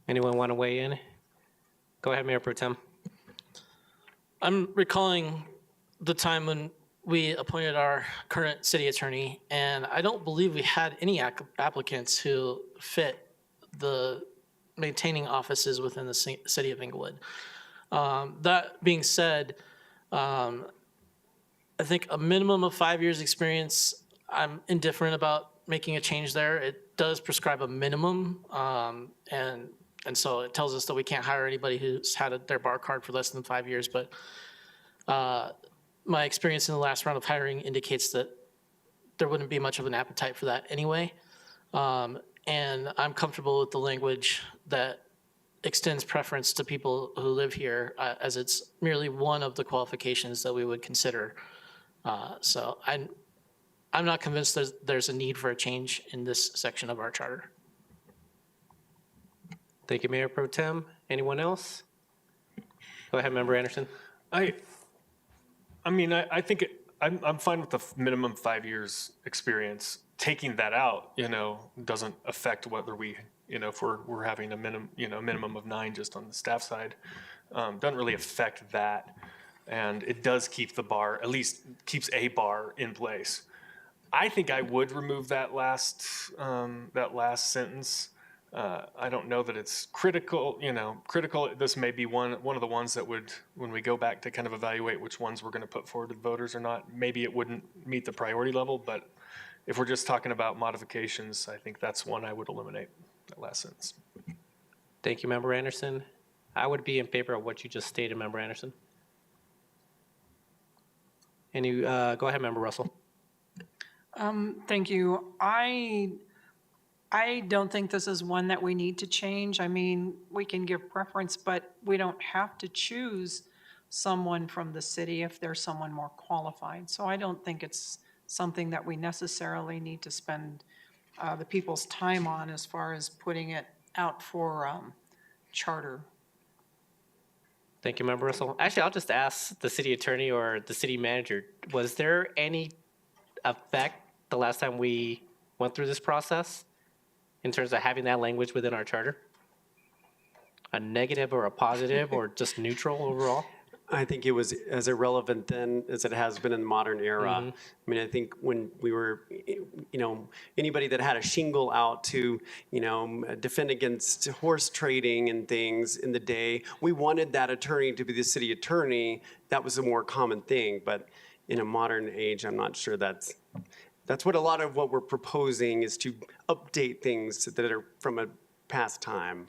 Anyone want to weigh in? Go ahead, Mayor Pro Tem. I'm recalling the time when we appointed our current city attorney, and I don't believe we had any applicants who fit the maintaining offices within the city of Inglewood. That being said, I think a minimum of 5 years experience, I'm indifferent about making a change there. It does prescribe a minimum, and so it tells us that we can't hire anybody who's had their bar card for less than 5 years, but my experience in the last round of hiring indicates that there wouldn't be much of an appetite for that anyway. And I'm comfortable with the language that extends preference to people who live here, as it's merely one of the qualifications that we would consider. So I'm not convinced there's a need for a change in this section of our charter. Thank you, Mayor Pro Tem. Anyone else? Go ahead, Member Anderson. I mean, I think I'm fine with the minimum 5 years experience. Taking that out, doesn't affect whether we, if we're having a minimum of 9 just on the staff side, doesn't really affect that. And it does keep the bar, at least keeps a bar in place. I think I would remove that last sentence. I don't know that it's critical, critical. This may be one of the ones that would, when we go back to kind of evaluate which ones we're going to put forward to voters or not, maybe it wouldn't meet the priority level, but if we're just talking about modifications, I think that's one I would eliminate, that last sentence. Thank you, Member Anderson. I would be in favor of what you just stated, Member Anderson. Go ahead, Member Russell. Thank you. I don't think this is one that we need to change. I mean, we can give preference, but we don't have to choose someone from the city if there's someone more qualified. So I don't think it's something that we necessarily need to spend the people's time on as far as putting it out for charter. Thank you, Member Russell. Actually, I'll just ask the city attorney or the city manager, was there any effect the last time we went through this process in terms of having that language within our charter? A negative or a positive or just neutral overall? I think it was as irrelevant then as it has been in the modern era. I mean, I think when we were, anybody that had a shingle out to, defend against horse trading and things in the day, we wanted that attorney to be the city attorney. That was a more common thing. But in a modern age, I'm not sure that's what a lot of what we're proposing is, to update things that are from a past time.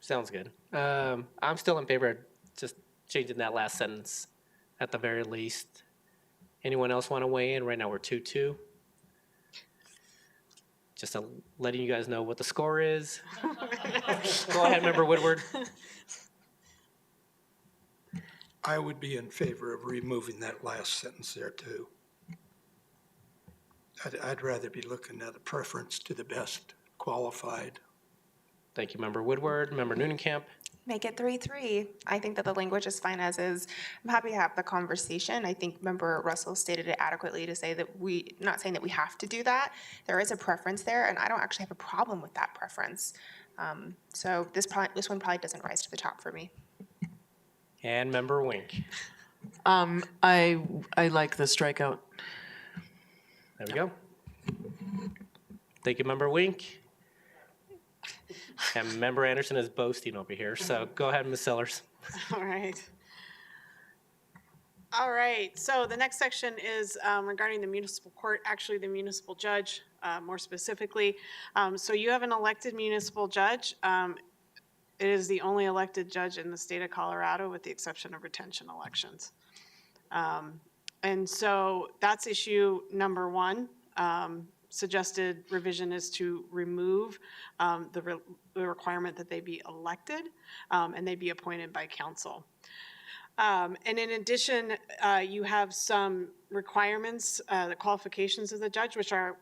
Sounds good. I'm still in favor of just changing that last sentence at the very least. Anyone else want to weigh in? Right now we're 2-2. Just letting you guys know what the score is. Go ahead, Member Woodward. I would be in favor of removing that last sentence there too. I'd rather be looking at a preference to the best qualified. Thank you, Member Woodward. Member Newnenkamp. Make it 3-3. I think that the language is fine as is. I'm happy to have the conversation. I think Member Russell stated it adequately to say that not saying that we have to do that. There is a preference there, and I don't actually have a problem with that preference. So this one probably doesn't rise to the top for me. And Member Wink. I like the strikeout. There we go. Thank you, Member Wink. And Member Anderson is boasting over here, so go ahead, Ms. Sellers. All right. All right, so the next section is regarding the municipal court, actually the municipal judge, more specifically. So you have an elected municipal judge. It is the only elected judge in the state of Colorado with the exception of retention elections. And so that's issue number one. Suggested revision is to remove the requirement that they be elected and they be appointed by council. And in addition, you have some requirements, the qualifications of the judge, which are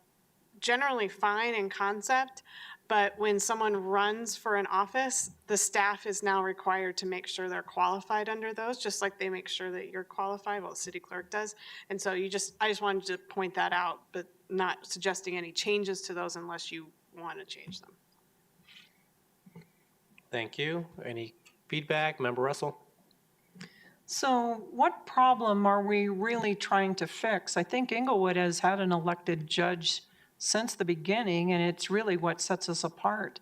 generally fine in concept, but when someone runs for an office, the staff is now required to make sure they're qualified under those, just like they make sure that you're qualified, well, the city clerk does. And so I just wanted to point that out, but not suggesting any changes to those unless you want to change them. Thank you. Any feedback? Member Russell? So what problem are we really trying to fix? I think Inglewood has had an elected judge since the beginning, and it's really what sets us apart.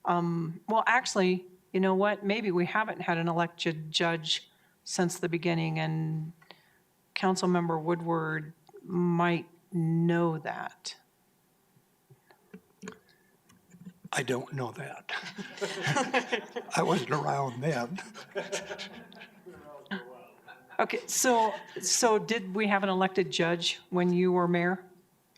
Well, actually, you know what? Maybe we haven't had an elected judge since the beginning, and Councilmember Woodward might know that. I don't know that. I wasn't around then. Okay, so did we have an elected judge when you were mayor?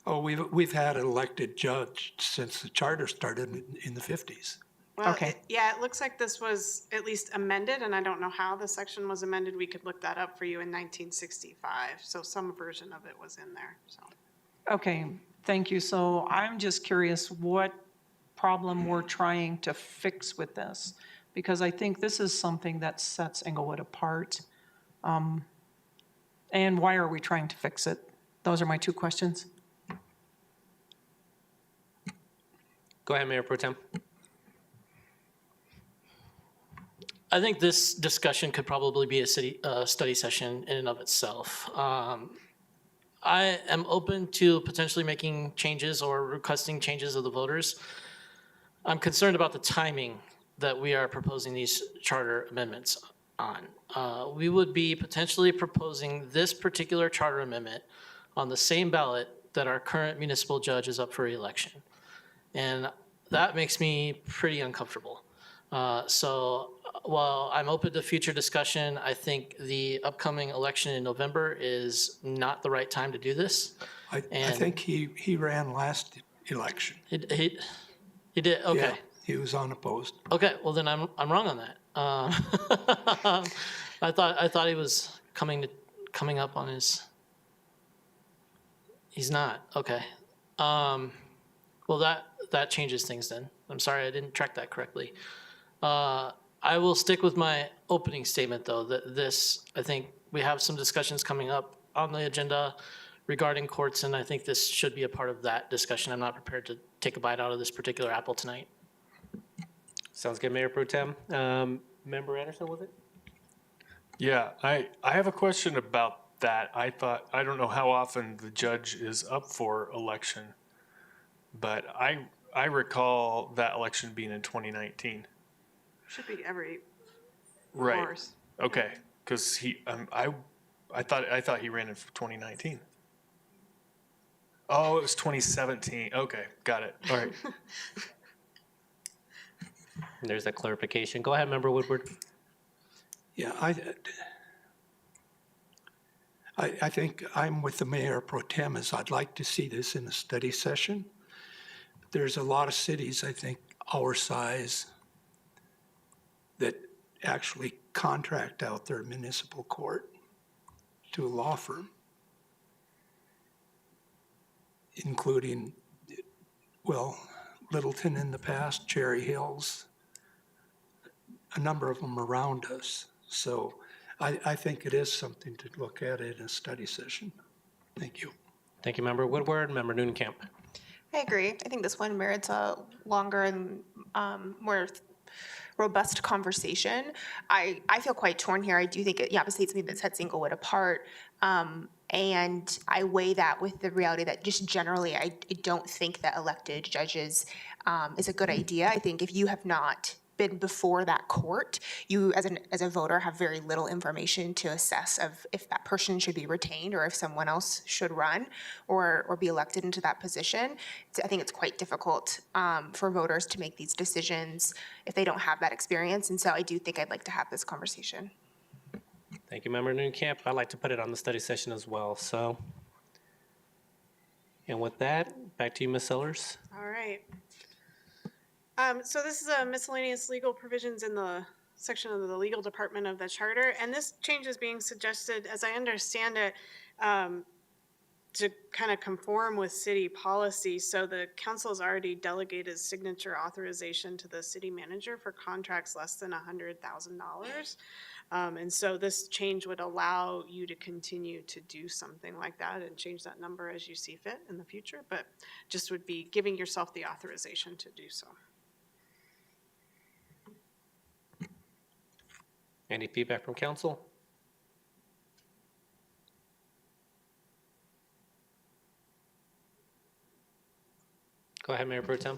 Oh, we've had an elected judge since the charter started in the 50s. Well, Okay. it looks like this was at least amended, and I don't know how the section was amended. We could look that up for you in 1965. So some version of it was in there, so. Okay, thank you. So I'm just curious what problem we're trying to fix with this, because I think this is something that sets Inglewood apart. And why are we trying to fix it? Those are my two questions. Go ahead, Mayor Pro Tem. I think this discussion could probably be a city study session in and of itself. I am open to potentially making changes or requesting changes of the voters. I'm concerned about the timing that we are proposing these charter amendments on. We would be potentially proposing this particular charter amendment on the same ballot that our current municipal judge is up for re-election. And that makes me pretty uncomfortable. So while I'm open to future discussion, I think the upcoming election in November is not the right time to do this. I think he ran last election. He did, okay. Yeah, he was unopposed. Okay, well then I'm wrong on that. I thought he was coming up on his. He's not. Okay. Well, that changes things then. I'm sorry I didn't track that correctly. I will stick with my opening statement though, that this, I think we have some discussions coming up on the agenda regarding courts, and I think this should be a part of that discussion. I'm not prepared to take a bite out of this particular apple tonight. Sounds good, Mayor Pro Tem. Member Anderson, was it? Yeah, I have a question about that. I don't know how often the judge is up for election, but I recall that election being in 2019. Should be every Right. course. Okay, because I thought he ran in 2019. Oh, it was 2017. Okay, got it. All right. There's that clarification. Go ahead, Member Woodward. Yeah, I think I'm with the Mayor Pro Tem, as I'd like to see this in a study session. There's a lot of cities, I think, our size, that actually contract out their municipal court to a law firm, including, well, Littleton in the past, Cherry Hills, a number of them around us. So I think it is something to look at in a study session. Thank you. Thank you, Member Woodward. Member Noonan-Camp. I agree. I think this one merits a longer and more robust conversation. I feel quite torn here. I do think, obviously it's something that sets Inglewood apart. And I weigh that with the reality that just generally, I don't think that elected judges is a good idea. I think if you have not been before that court, you as a voter have very little information to assess of if that person should be retained or if someone else should run or be elected into that position. I think it's quite difficult for voters to make these decisions if they don't have that experience. And so I do think I'd like to have this conversation. Thank you, Member Noonan-Camp. I'd like to put it on the study session as well, so. And with that, back to you, Ms. Sellers. All right. So this is a miscellaneous legal provisions in the section of the legal department of the charter, and this change is being suggested, as I understand it, to kind of conform with city policy. So the council has already delegated signature authorization to the city manager for contracts less than $100,000. And so this change would allow you to continue to do something like that and change that number as you see fit in the future, but just would be giving yourself the authorization to do so. Any feedback from council? Go ahead, Mayor Pro Tem.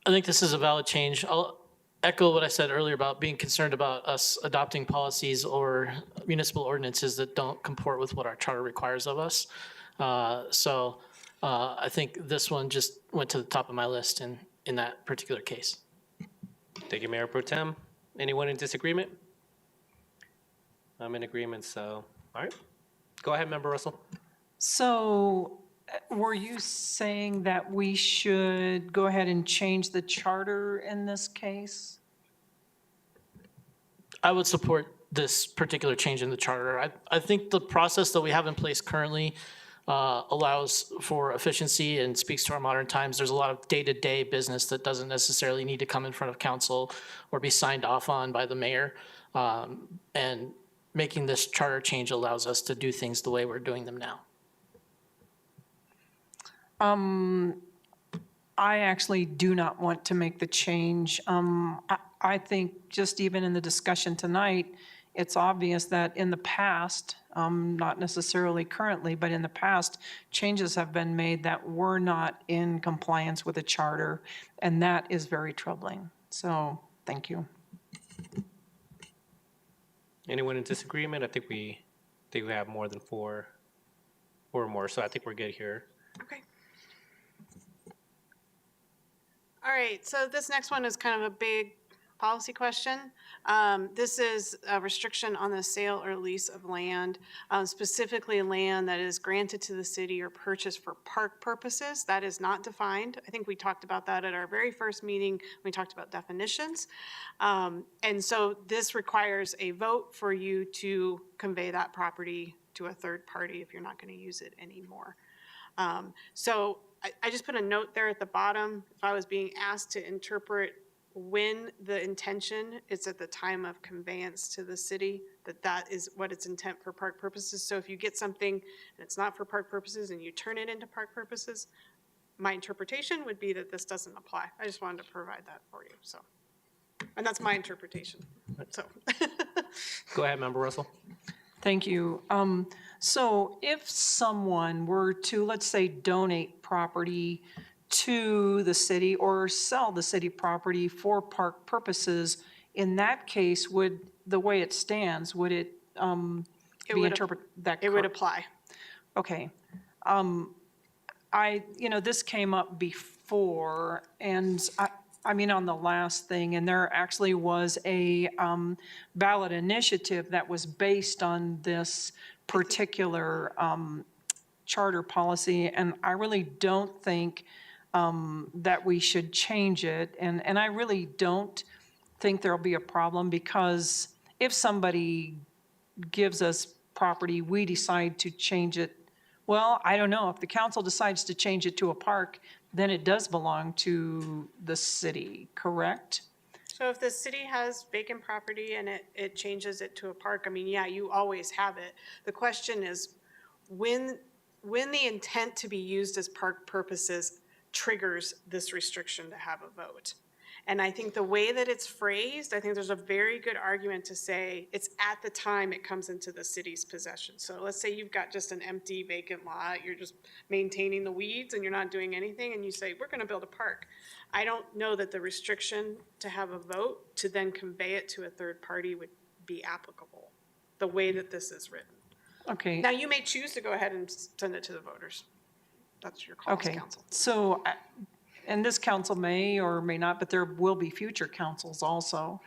I think this is a valid change. I'll echo what I said earlier about being concerned about us adopting policies or municipal ordinances that don't comport with what our charter requires of us. So I think this one just went to the top of my list in that particular case. Thank you, Mayor Pro Tem. Anyone in disagreement? I'm in agreement, so, all right. Go ahead, Member Russell. So were you saying that we should go ahead and change the charter in this case? I would support this particular change in the charter. I think the process that we have in place currently allows for efficiency and speaks to our modern times. There's a lot of day-to-day business that doesn't necessarily need to come in front of council or be signed off on by the mayor. And making this charter change allows us to do things the way we're doing them now. I actually do not want to make the change. I think just even in the discussion tonight, it's obvious that in the past, not necessarily currently, but in the past, changes have been made that were not in compliance with the charter, and that is very troubling. So, thank you. Anyone in disagreement? I think we have more than four or more, so I think we're good here. Okay. All right, so this next one is kind of a big policy question. This is a restriction on the sale or lease of land, specifically land that is granted to the city or purchased for park purposes. That is not defined. I think we talked about that at our very first meeting. We talked about definitions. And so this requires a vote for you to convey that property to a third party if you're not going to use it anymore. So I just put a note there at the bottom. If I was being asked to interpret when the intention is at the time of conveyance to the city, that is what its intent for park purposes. So if you get something and it's not for park purposes and you turn it into park purposes, my interpretation would be that this doesn't apply. I just wanted to provide that for you, so. And that's my interpretation, so. Go ahead, Member Russell. Thank you. So if someone were to, let's say, donate property to the city or sell the city property for park purposes, in that case, would, the way it stands, would it be would- interpreted that It would correct? apply. Okay. This came up before, and I mean, on the last thing, and there actually was a ballot initiative that was based on this particular charter policy, and I really don't think that we should change it, and I really don't think there'll be a problem, because if somebody gives us property, we decide to change it. Well, I don't know, if the council decides to change it to a park, then it does belong to the city, correct? So if the city has vacant property and it changes it to a park, I mean, yeah, you always have it. The question is, when the intent to be used as park purposes triggers this restriction to have a vote. And I think the way that it's phrased, I think there's a very good argument to say it's at the time it comes into the city's possession. So let's say you've got just an empty vacant lot, you're just maintaining the weeds and you're not doing anything, and you say, we're gonna build a park. I don't know that the restriction to have a vote to then convey it to a third party would be applicable, the way that this is written. Okay. Now, you may choose to go ahead and send it to the voters. That's your call as Okay, council. so, and this council may or may not, but there will be future councils also.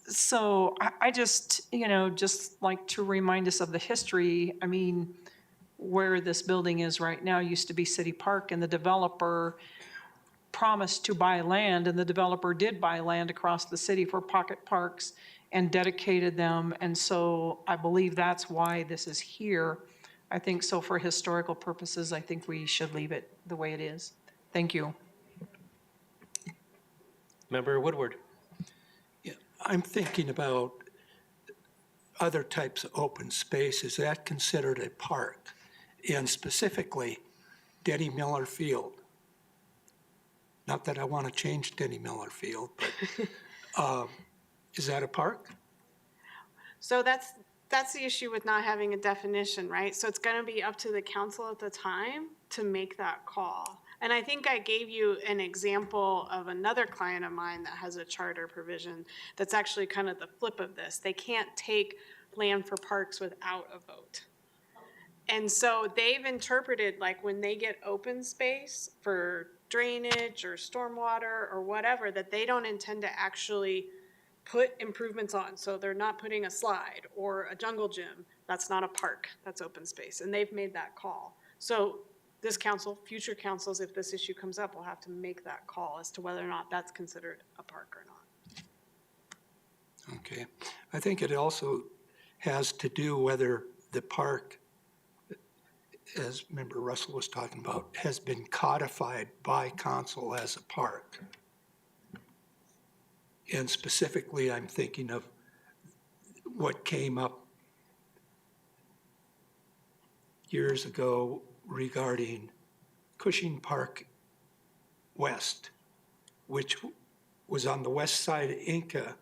So I just, just like to remind us of the history. I mean, where this building is right now used to be City Park, and the developer promised to buy land, and the developer did buy land across the city for pocket parks and dedicated them, and so I believe that's why this is here. I think so for historical purposes, I think we should leave it the way it is. Thank you. Member Woodward. Yeah, I'm thinking about other types of open space. Is that considered a park? And specifically, Denny Miller Field. Not that I want to change Denny Miller Field, but is that a park? So that's the issue with not having a definition, right? So it's gonna be up to the council at the time to make that call. And I think I gave you an example of another client of mine that has a charter provision that's actually kind of the flip of this. They can't take land for parks without a vote. And so they've interpreted, like, when they get open space for drainage or stormwater or whatever, that they don't intend to actually put improvements on. So they're not putting a slide or a jungle gym. That's not a park, that's open space. And they've made that call. So this council, future councils, if this issue comes up, will have to make that call as to whether or not that's considered a park or not. Okay. I think it also has to do whether the park, as Member Russell was talking about, has been codified by council as a park. And specifically, I'm thinking of what came up years ago regarding Cushing Park West, which was on the west side of Inca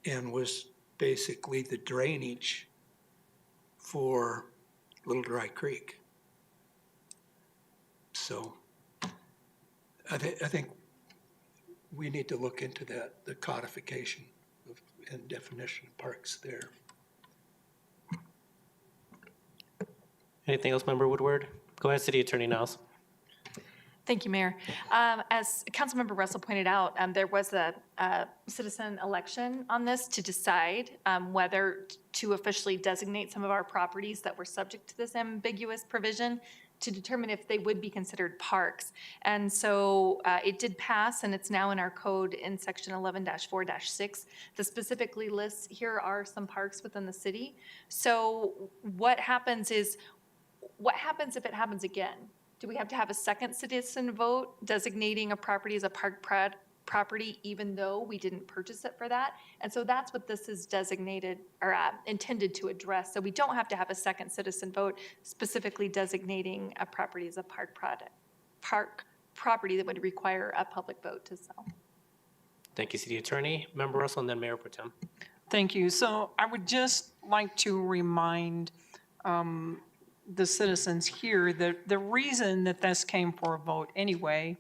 and was basically the drainage for Little Dry Creek. So I think we need to look into that, the codification of, and definition of parks there. Anything else, Member Woodward? Go ahead, City Attorney Niles. Thank you, Mayor. As Councilmember Russell pointed out, there was a citizen election on this to decide whether to officially designate some of our properties that were subject to this ambiguous provision to determine if they would be considered parks. And so it did pass, and it's now in our code in section 11-4-6 that specifically lists, here are some parks within the city. So what happens if it happens again? Do we have to have a second citizen vote designating a property as a park property even though we didn't purchase it for that? And so that's what this is designated or intended to address. So we don't have to have a second citizen vote specifically designating a property as a park property that would require a public vote to sell. Thank you, City Attorney. Member Russell and then Mayor Pro Tem. Thank you. So I would just like to remind the citizens here that the reason that this came for a vote anyway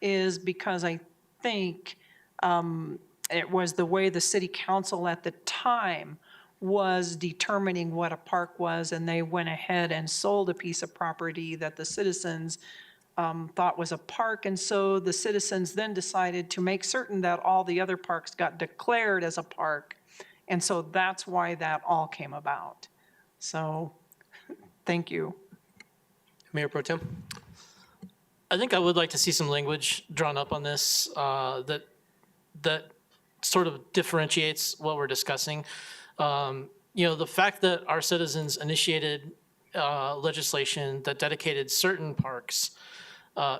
is because I think it was the way the city council at the time was determining what a park was, and they went ahead and sold a piece of property that the citizens thought was a park, and so the citizens then decided to make certain that all the other parks got declared as a park, and so that's why that all came about. So, thank you. Mayor Pro Tem. I think I would like to see some language drawn up on this that sort of differentiates what we're discussing. The fact that our citizens initiated legislation that dedicated certain parks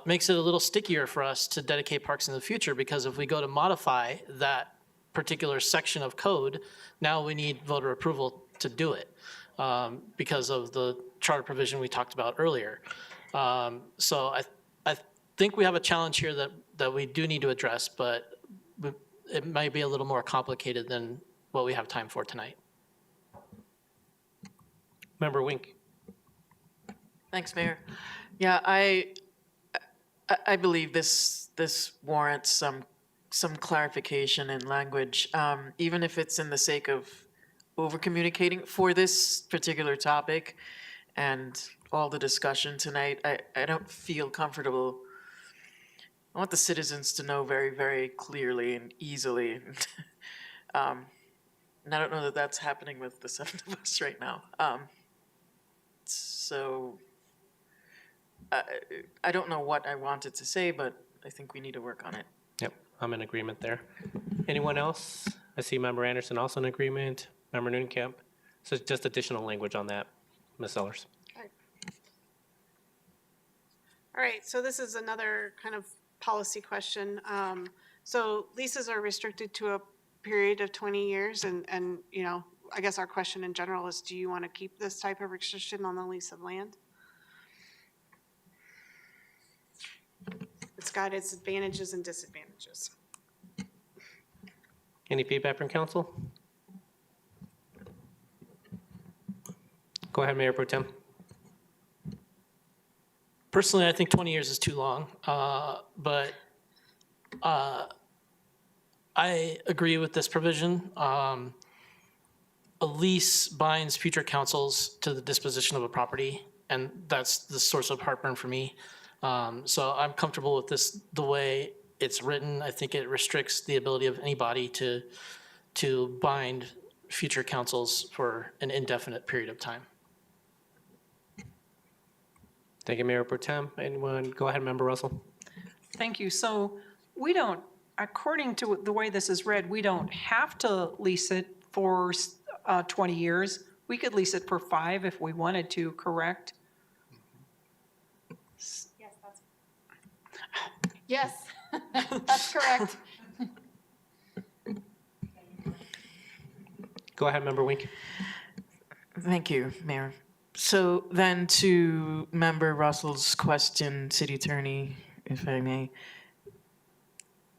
makes it a little stickier for us to dedicate parks in the future, because if we go to modify that particular section of code, now we need voter approval to do it because of the charter provision we talked about earlier. So I think we have a challenge here that we do need to address, but it might be a little more complicated than what we have time for tonight. Member Wink. Thanks, Mayor. Yeah, I believe this warrants some clarification in language, even if it's in the sake of over communicating for this particular topic and all the discussion tonight. I don't feel comfortable. I want the citizens to know very, very clearly and easily. And I don't know that that's happening with the 7 of us right now. So I don't know what I wanted to say, but I think we need to work on it. Yep, I'm in agreement there. Anyone else? I see Member Anderson also in agreement. Member Noonkemp. So just additional language on that, Ms. Sellers. All right, so this is another kind of policy question. So leases are restricted to a period of 20 years, and I guess our question in general is, do you want to keep this type of restriction on the lease of land? It's got its advantages and disadvantages. Any feedback from council? Go ahead, Mayor Pro Tem. Personally, I think 20 years is too long, but I agree with this provision. A lease binds future councils to the disposition of a property, and that's the source of heartburn for me. So I'm comfortable with this, the way it's written. I think it restricts the ability of anybody to bind future councils for an indefinite period of time. Thank you, Mayor Pro Tem. Anyone? Go ahead, Member Russell. Thank you. So we don't, according to the way this is read, we don't have to lease it for 20 years. We could lease it for 5 if we wanted to, correct? Yes, that's correct. Go ahead, Member Wink. Thank you, Mayor. So then to Member Russell's question, City Attorney, if I may,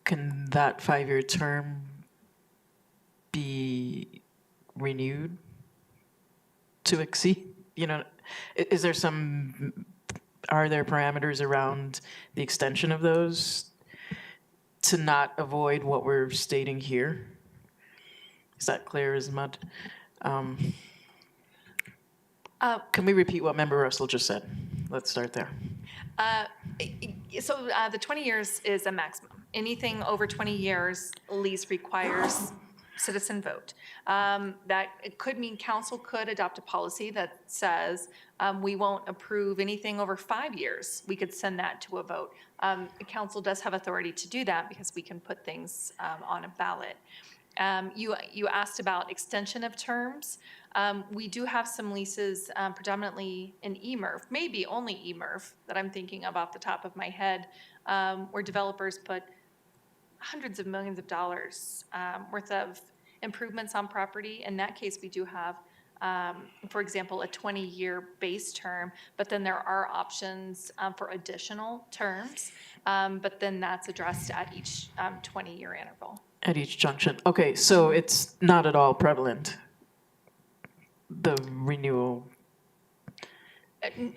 can that 5-year term be renewed to exceed, is there are there parameters around the extension of those to not avoid what we're stating here? Is that clear as mud? Can we repeat what Member Russell just said? Let's start there. So the 20 years is a maximum. Anything over 20 years, lease requires citizen vote. That it could mean council could adopt a policy that says we won't approve anything over 5 years. We could send that to a vote. The council does have authority to do that because we can put things on a ballot. You asked about extension of terms. We do have some leases predominantly in eMERV, maybe only eMERV, that I'm thinking of off the top of my head, where developers put hundreds of millions of dollars worth of improvements on property. In that case, we do have, for example, a 20-year base term, but then there are options for additional terms, but then that's addressed at each 20-year interval. At each junction. Okay, so it's not at all prevalent, the renewal.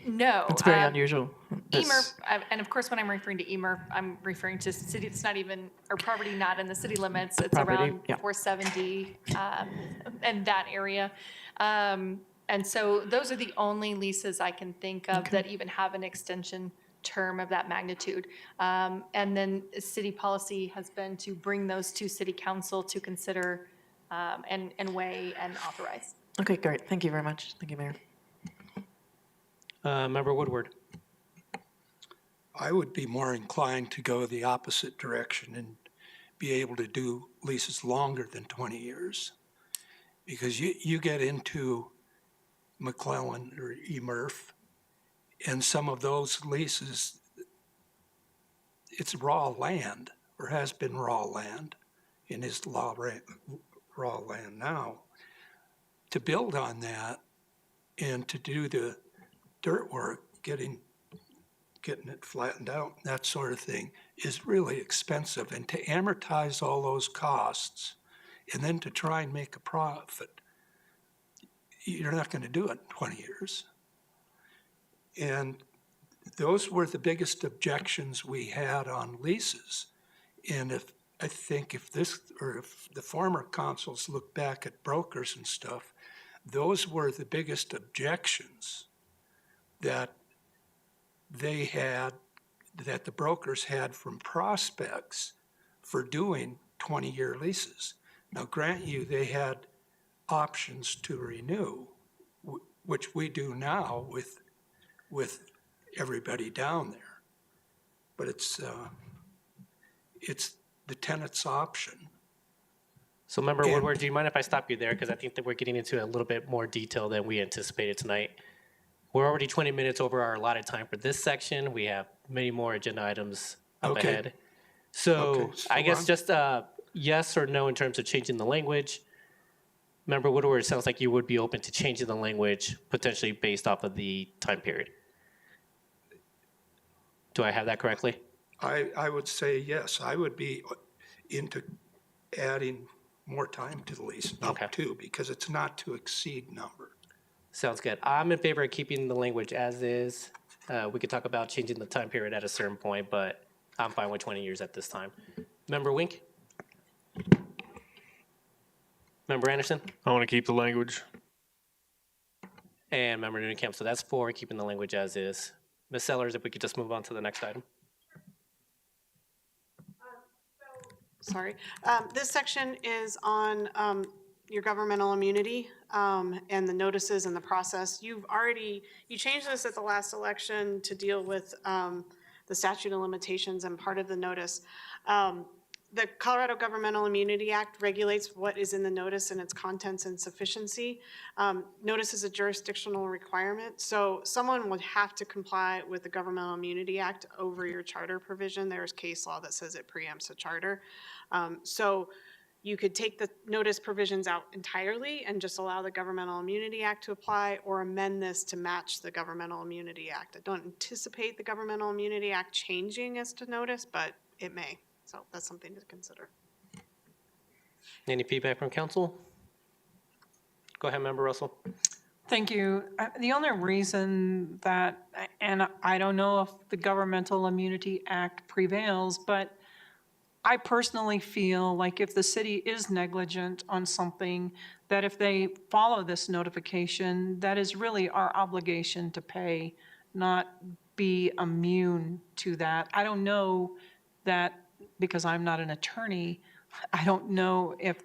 No. It's very unusual. this- EMERF, and of course, when I'm referring to EMERF, I'm referring to city, it's not even, or property not in the city limits. It's Property, around yeah. 470 and that area. And so those are the only leases I can think of that even have an extension term of that magnitude. And then city policy has been to bring those to city council to consider and weigh and authorize. Okay, great. Thank you very much. Thank you, Mayor. Member Woodward. I would be more inclined to go the opposite direction and be able to do leases longer than 20 years. Because you get into McClellan or EMERF, and some of those leases, it's raw land, or has been raw land, and is raw land now. To build on that and to do the dirt work, getting it flattened out, that sort of thing, is really expensive. And to amortize all those costs and then to try and make a profit, you're not going to do it in 20 years. And those were the biggest objections we had on leases. And I think if the former councils look back at brokers and stuff, those were the biggest objections that they had, that the brokers had from prospects for doing 20-year leases. Now, grant you, they had options to renew, which we do now with everybody down there. But it's the tenant's option. So Member And- Woodward, do you mind if I stop you there? Because I think that we're getting into a little bit more detail than we anticipated tonight. We're already 20 minutes over our allotted time for this section. We have many more agenda items up Okay. ahead. So Okay, so I guess I'm- just yes or no in terms of changing the language. Member Woodward, it sounds like you would be open to changing the language potentially based off of the time period. Do I have that correctly? I would say yes. I would be into adding more time to the lease, Okay. up to, because it's not to exceed number. Sounds good. I'm in favor of keeping the language as is. We could talk about changing the time period at a certain point, but I'm fine with 20 years at this time. Member Wink? Member Anderson? I want to keep the language. And Member Newcamp. So that's 4, keeping the language as is. Ms. Sellers, if we could just move on to the next item. Sorry. This section is on your governmental immunity and the notices and the process. You changed this at the last election to deal with the statute of limitations and part of the notice. The Colorado Governmental Immunity Act regulates what is in the notice and its contents and sufficiency. Notice is a jurisdictional requirement, so someone would have to comply with the Governmental Immunity Act over your charter provision. There's case law that says it preempts a charter. So you could take the notice provisions out entirely and just allow the Governmental Immunity Act to apply, or amend this to match the Governmental Immunity Act. I don't anticipate the Governmental Immunity Act changing as to notice, but it may. So that's something to consider. Any feedback from council? Go ahead, Member Russell. Thank you. The only reason that, and I don't know if the Governmental Immunity Act prevails, but I personally feel like if the city is negligent on something, that if they follow this notification, that is really our obligation to pay, not be immune to that. I don't know that, because I'm not an attorney, I don't know if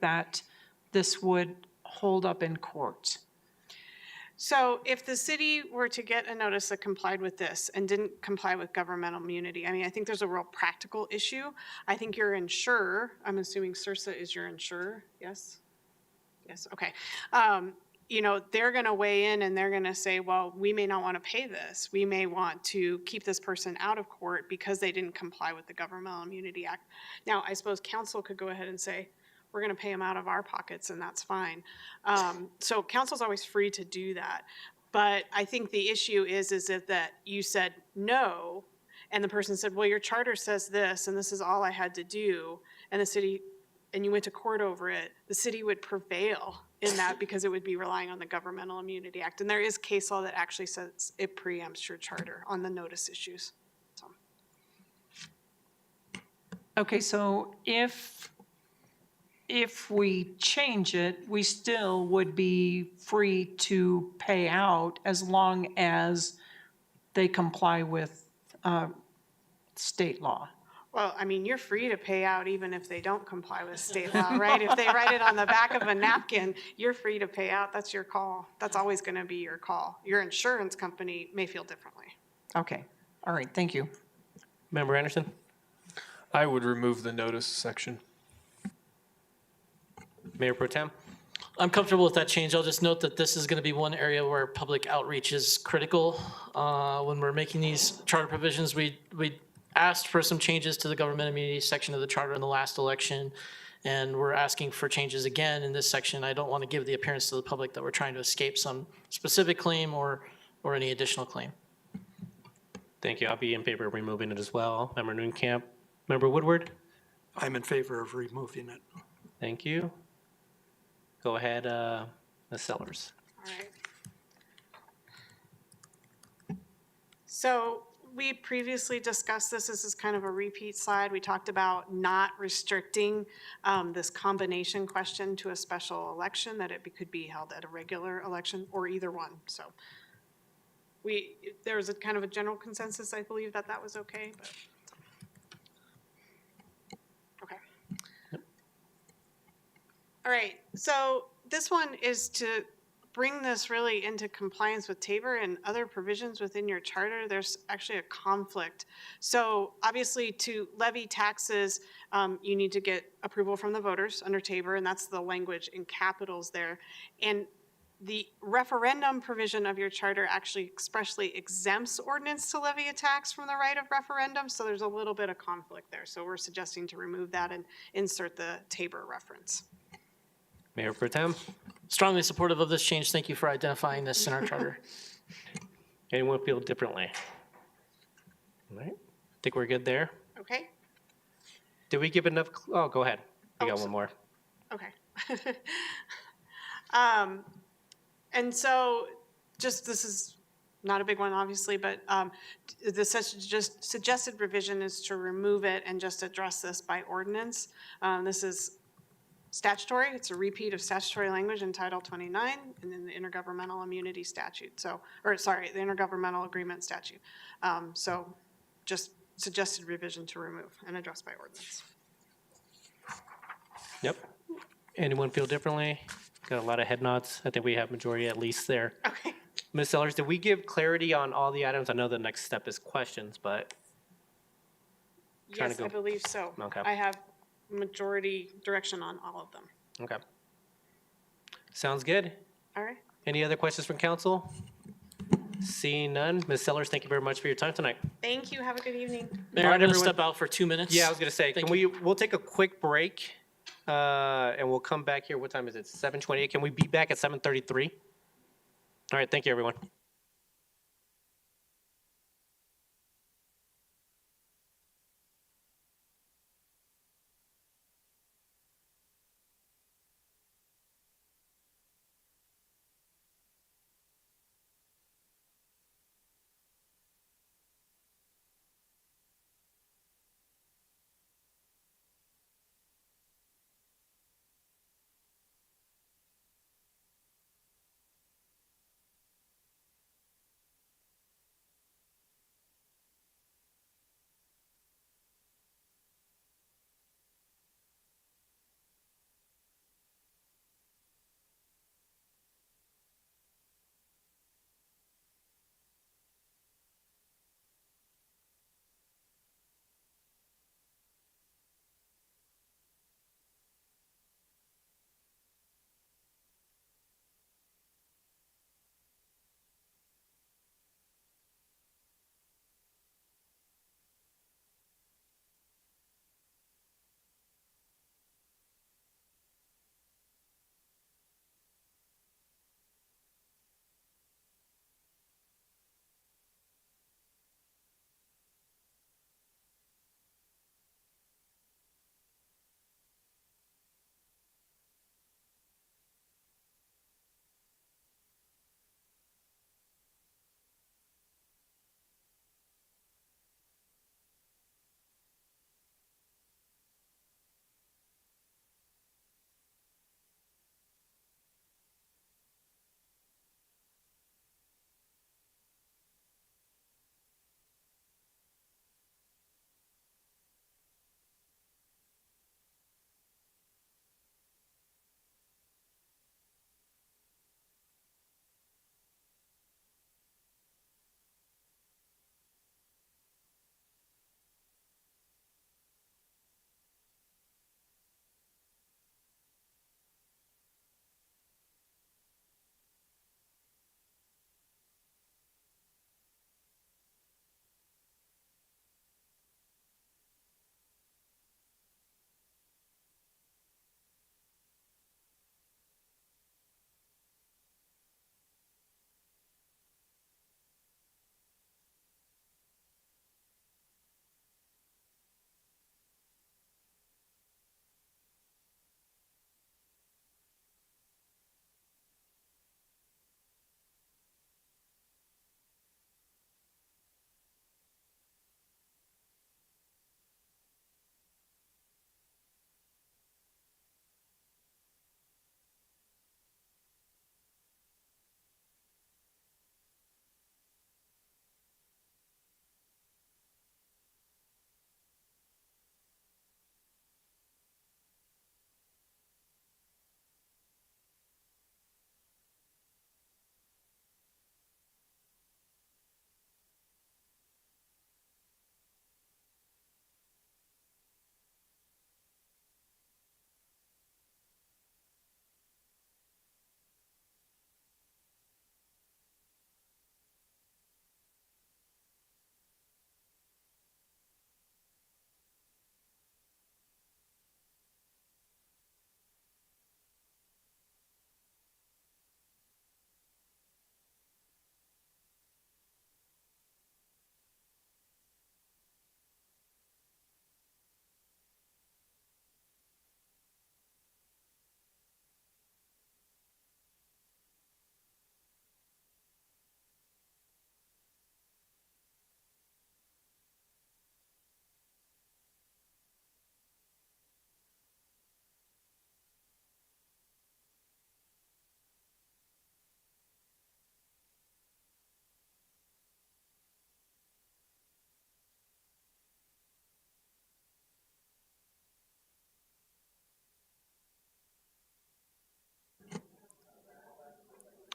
this would hold up in court. So if the city were to get a notice that complied with this and didn't comply with governmental immunity, I mean, I think there's a real practical issue. I think your insurer, I'm assuming CIRSA is your insurer, yes? Yes, okay. They're going to weigh in and they're going to say, well, we may not want to pay this. We may want to keep this person out of court because they didn't comply with the Governmental Immunity Act. Now, I suppose council could go ahead and say, we're going to pay them out of our pockets, and that's fine. So council's always free to do that. But I think the issue is that you said no, and the person said, well, your charter says this, and this is all I had to do, and the city and you went to court over it, the city would prevail in that because it would be relying on the Governmental Immunity Act. And there is case law that actually says it preempts your charter on the notice issues. So, Okay, so if we change it, we still would be free to pay out as long as they comply with state law. well, I mean, you're free to pay out even if they don't comply with state law, right? If they write it on the back of a napkin, you're free to pay out. That's your call. That's always going to be your call. Your insurance company may feel differently. Okay, all right, thank you. Member Anderson? I would remove the notice section. Mayor Pro Tem? I'm comfortable with that change. I'll just note that this is going to be one area where public outreach is critical. When we're making these charter provisions, we asked for some changes to the government immunity section of the charter in the last election, and we're asking for changes again in this section. I don't want to give the appearance to the public that we're trying to escape some specific claim or any additional claim. Thank you. I'll be in favor of removing it as well. Member Noonkamp? Member Woodward? I'm in favor of removing it. Thank you. Go ahead, Ms. Sellers. All right. So we previously discussed this. This is kind of a repeat slide. We talked about not restricting this combination question to a special election, that it could be held at a regular election or either one. So there was a kind of a general consensus, I believe, that that was okay, but. Okay. All right, so this one is to bring this really into compliance with Tabor and other provisions within your charter. There's actually a conflict. So obviously to levy taxes, you need to get approval from the voters under Tabor, and that's the language in capitals there. And the referendum provision of your charter actually expressly exempts ordinance to levy a tax from the right of referendum, so there's a little bit of conflict there. So we're suggesting to remove that and insert the Tabor reference. Mayor Pro Tem? Strongly supportive of this change. Thank you for identifying this in our charter. Anyone feel differently? All right. Think we're good there? Okay? Did we give enough? Oh, go ahead. We Oh, got so- one more. Okay. And so just, this is not a big one, obviously, but the just suggested revision is to remove it and just address this by ordinance. This is statutory. It's a repeat of statutory language in Title 29 and then the Intergovernmental Immunity Statute. So, or sorry, the Intergovernmental Agreement Statute. So just suggested revision to remove and address by ordinance. Yep. Anyone feel differently? Got a lot of head nods. I think we have majority at least there. Okay. Ms. Sellers, did we give clarity on all the items? I know the next step is questions, but Trying to Yes, I go- believe so. Okay. I have majority direction on all of them. okay. Sounds good. All right. Any other questions from council? Seeing none. Ms. Sellers, thank you very much for your time tonight. Thank you. Have a good evening. Mayor, All right, I'm going to everyone. step out for 2 minutes. Yeah, I was gonna say, Thank can we'll take a quick break, and we'll come back here. What time is it? 7:28. Can we be back at 7:33? All right, thank you, everyone.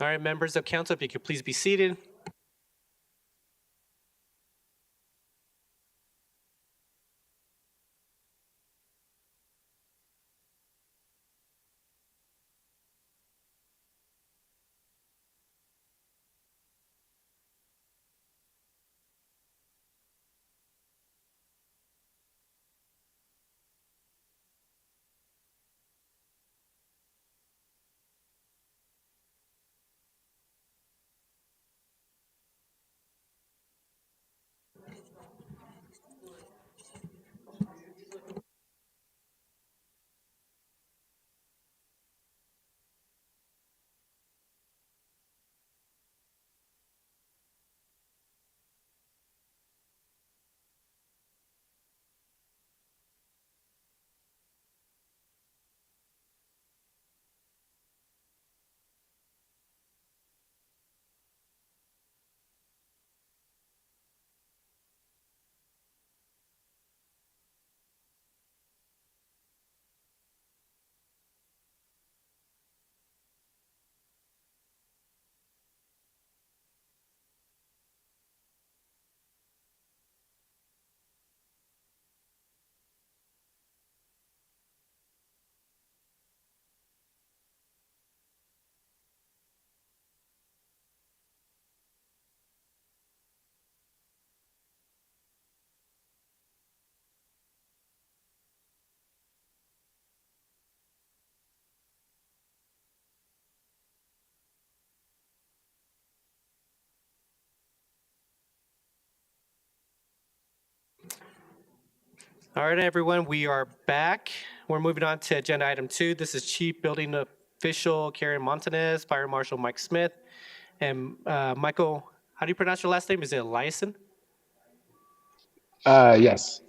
All right, members of council, if you could please be seated. All right, everyone, we are back. We're moving on to agenda item 2. This is Chief Building Official Karen Montanez, Fire Marshal Mike Smith, and Michael, how do you pronounce your last name? Is it Eliason? Yes.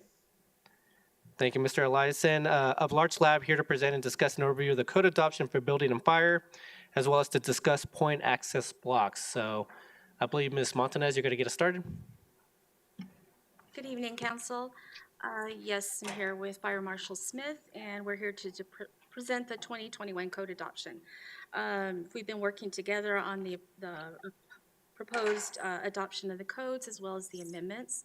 Thank you, Mr. Eliason. Of Larch Lab, here to present and discuss an overview of the code adoption for building and fire, as well as to discuss point access blocks. So I believe Ms. Montanez, you're going to get us started. Good evening, council. Yes, I'm here with Fire Marshal Smith, and we're here to present the 2021 code adoption. We've been working together on the proposed adoption of the codes as well as the amendments.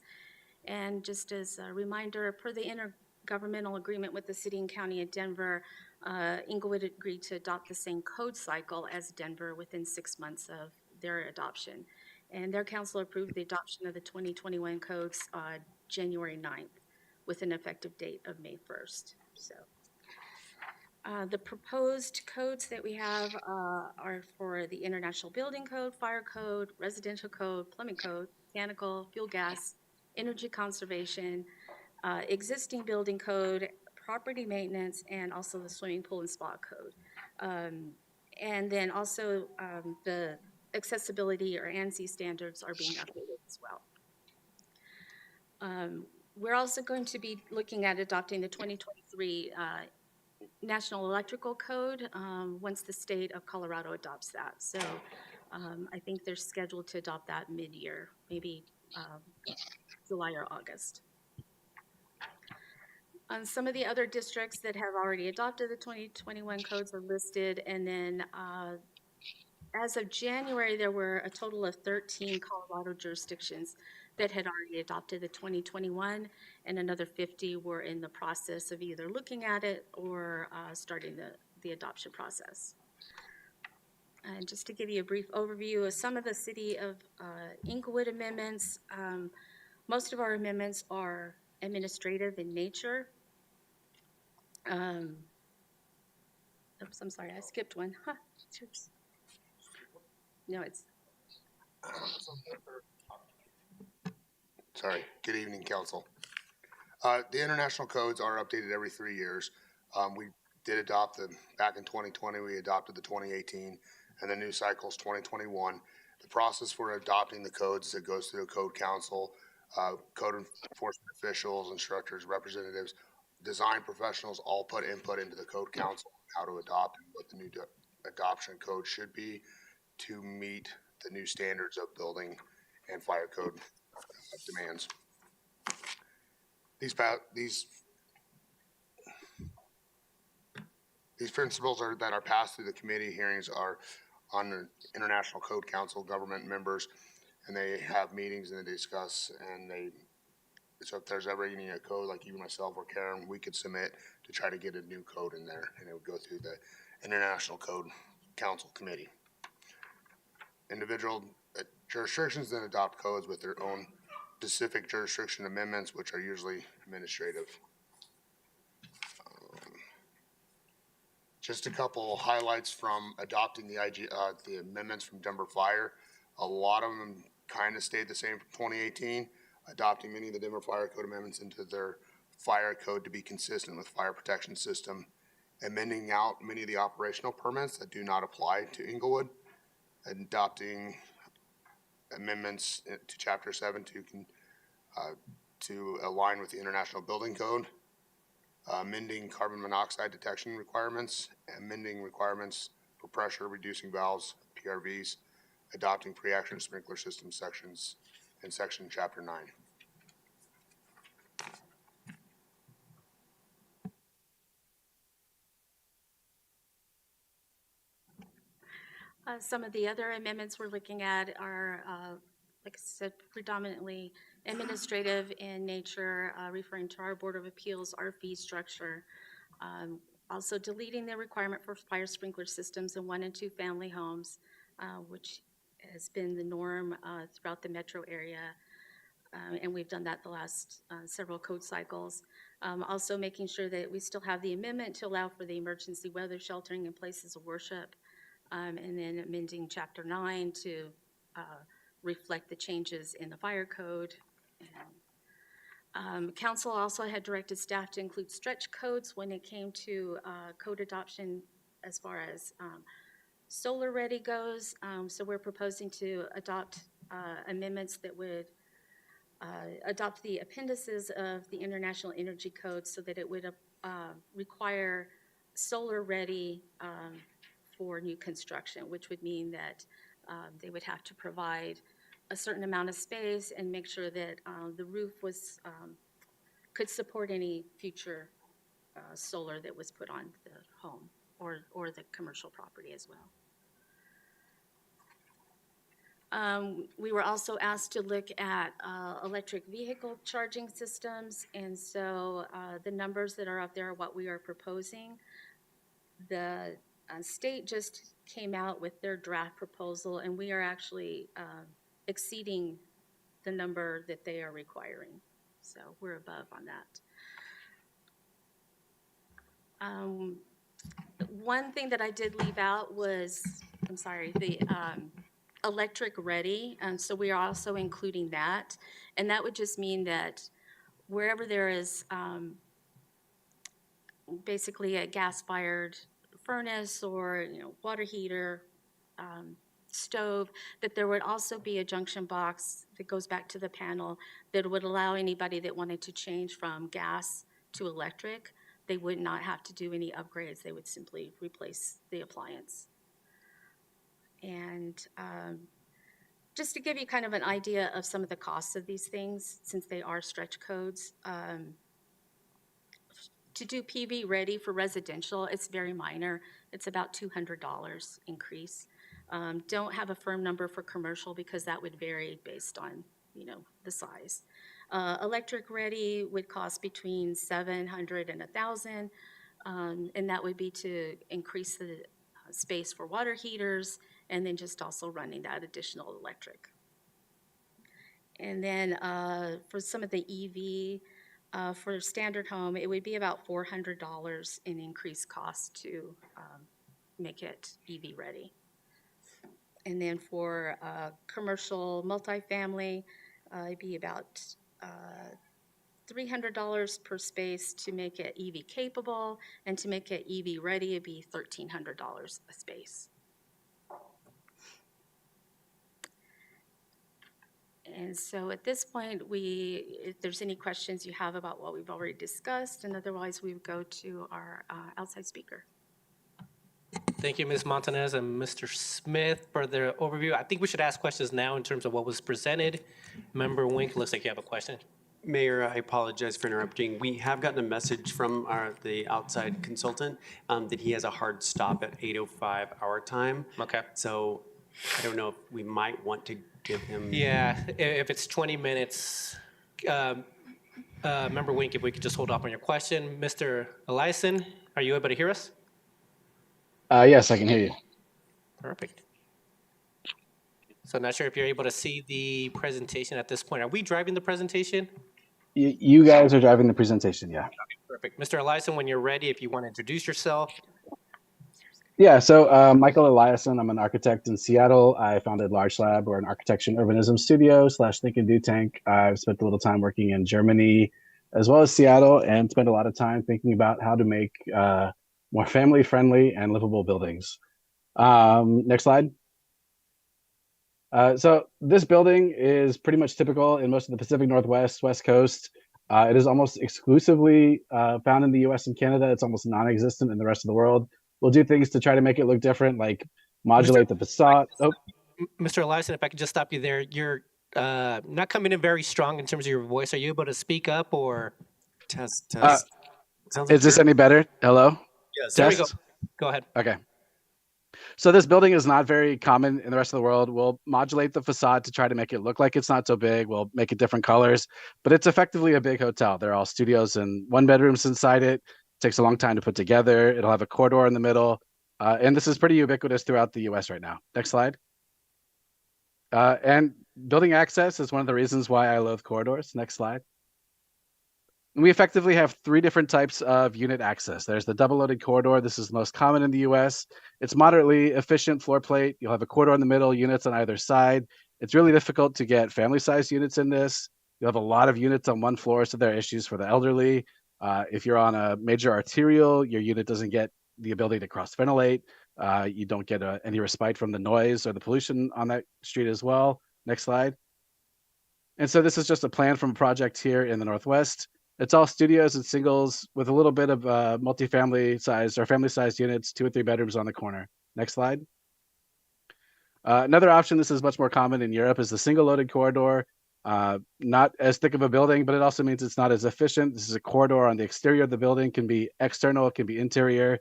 And just as a reminder, per the intergovernmental agreement with the city and county of Denver, Inglewood agreed to adopt the same code cycle as Denver within 6 months of their adoption. And their council approved the adoption of the 2021 codes January 9th with an effective date of May 1st. So the proposed codes that we have are for the International Building Code, Fire Code, Residential Code, Plumbing Code, Mechanical, Fuel Gas, Energy Conservation, existing building code, property maintenance, and also the swimming pool and spa code. And then also the accessibility or ANSI standards are being updated as well. We're also going to be looking at adopting the 2023 National Electrical Code once the state of Colorado adopts that. So I think they're scheduled to adopt that mid-year, maybe July or August. Some of the other districts that have already adopted the 2021 codes are listed, and then as of January, there were a total of 13 Colorado jurisdictions that had already adopted the 2021, and another 50 were in the process of either looking at it or starting the adoption process. And just to give you a brief overview of some of the City of Inglewood amendments, most of our amendments are administrative in nature. Oops, I'm sorry, I skipped one. Huh, oops. No, it's. Sorry. Good evening, council. The international codes are updated every 3 years. We did adopt them back in 2020. We adopted the 2018, and the new cycle is 2021. The process for adopting the codes is it goes through a code council, code enforcement officials, instructors, representatives, design professionals all put input into the code council, how to adopt and what the new adoption code should be to meet the new standards of building and fire code demands. These principles that are passed through the committee hearings are on the International Code Council, government members, and they have meetings and they discuss, and so if there's ever any code, like you, myself, or Karen, we could submit to try to get a new code in there, and it would go through the International Code Council Committee. Individual jurisdictions then adopt codes with their own specific jurisdiction amendments, which are usually administrative. Just a couple highlights from adopting the amendments from Denver Fire. A lot of them kind of stayed the same from 2018, adopting many of the Denver Fire Code amendments into their fire code to be consistent with fire protection system, amending out many of the operational permits that do not apply to Inglewood, adopting amendments to Chapter 7 to align with the International Building Code, amending carbon monoxide detection requirements, amending requirements for pressure reducing valves, PRVs, adopting pre-action sprinkler system sections in section Chapter 9. Some of the other amendments we're looking at are, like I said, predominantly administrative in nature, referring to our Board of Appeals, our fee structure. Also deleting the requirement for fire sprinkler systems in 1 and 2 family homes, which has been the norm throughout the metro area. And we've done that the last several code cycles. Also making sure that we still have the amendment to allow for the emergency weather sheltering in places of worship. And then amending Chapter 9 to reflect the changes in the fire code. Council also had directed staff to include stretch codes when it came to code adoption as far as solar ready goes. So we're proposing to adopt amendments that would adopt the appendices of the International Energy Code so that it would require solar ready for new construction, which would mean that they would have to provide a certain amount of space and make sure that the roof was could support any future solar that was put on the home or the commercial property as well. We were also asked to look at electric vehicle charging systems, and so the numbers that are up there are what we are proposing. The state just came out with their draft proposal, and we are actually exceeding the number that they are requiring. So we're above on that. One thing that I did leave out was, the electric ready. So we are also including that. And that would just mean that wherever there is basically a gas-fired furnace or water heater, stove, that there would also be a junction box that goes back to the panel that would allow anybody that wanted to change from gas to electric, they would not have to do any upgrades. They would simply replace the appliance. And just to give you kind of an idea of some of the costs of these things, since they are stretch codes, to do PV ready for residential, it's very minor. It's about $200 increase. Don't have a firm number for commercial because that would vary based on, the size. Electric ready would cost between $700 and $1,000, and that would be to increase the space for water heaters and then just also running that additional electric. And then for some of the EV, for a standard home, it would be about $400 in increased cost to make it EV ready. And then for commercial multifamily, it'd be about $300 per space to make it EV capable, and to make it EV ready, it'd be $1,300 a space. And so at this point, if there's any questions you have about what we've already discussed, and otherwise we would go to our outside speaker. Thank you, Ms. Montanez and Mr. Smith, for their overview. I think we should ask questions now in terms of what was presented. Member Wink, looks like you have a question. Mayor, I apologize for interrupting. We have gotten a message from the outside consultant that he has a hard stop at 8:05 our time. Okay. So I don't know if we might want to give him. Yeah, if it's 20 minutes, Member Wink, if we could just hold off on your question. Mr. Eliason, are you able to hear us? Yes, I can hear you. Perfect. So not sure if you're able to see the presentation at this point. Are we driving the presentation? You guys are driving the presentation, yeah. Perfect. Mr. Eliason, when you're ready, if you want to introduce yourself. Yeah, so Michael Eliason, I'm an architect in Seattle. I founded Larch Lab. We're an architecture and urbanism studio / think and do tank. I've spent a little time working in Germany as well as Seattle and spent a lot of time thinking about how to make more family friendly and livable buildings. Next slide. So this building is pretty much typical in most of the Pacific Northwest, West Coast. It is almost exclusively found in the US and Canada. It's almost non-existent in the rest of the world. We'll do things to try to make it look different, like modulate the facade. Oh, Mr. Eliason, if I could just stop you there. You're not coming in very strong in terms of your voice. Are you able to speak up or? Test. is Sounds this any better? Hello? Yes. There we go. Test? Go ahead. Okay. So this building is not very common in the rest of the world. We'll modulate the facade to try to make it look like it's not so big. We'll make it different colors, but it's effectively a big hotel. They're all studios and one bedrooms inside it. Takes a long time to put together. It'll have a corridor in the middle. And this is pretty ubiquitous throughout the US right now. Next slide. And building access is one of the reasons why I loathe corridors. Next slide. We effectively have 3 different types of unit access. There's the double loaded corridor. This is the most common in the US. It's moderately efficient floor plate. You'll have a corridor in the middle, units on either side. It's really difficult to get family size units in this. You'll have a lot of units on one floor, so there are issues for the elderly. If you're on a major arterial, your unit doesn't get the ability to cross ventilate. You don't get any respite from the noise or the pollution on that street as well. Next slide. And so this is just a plan from a project here in the Northwest. It's all studios and singles with a little bit of multifamily size or family sized units, 2 or 3 bedrooms on the corner. Next slide. Another option, this is much more common in Europe, is the single loaded corridor. Not as thick of a building, but it also means it's not as efficient. This is a corridor on the exterior of the building, can be external, it can be interior.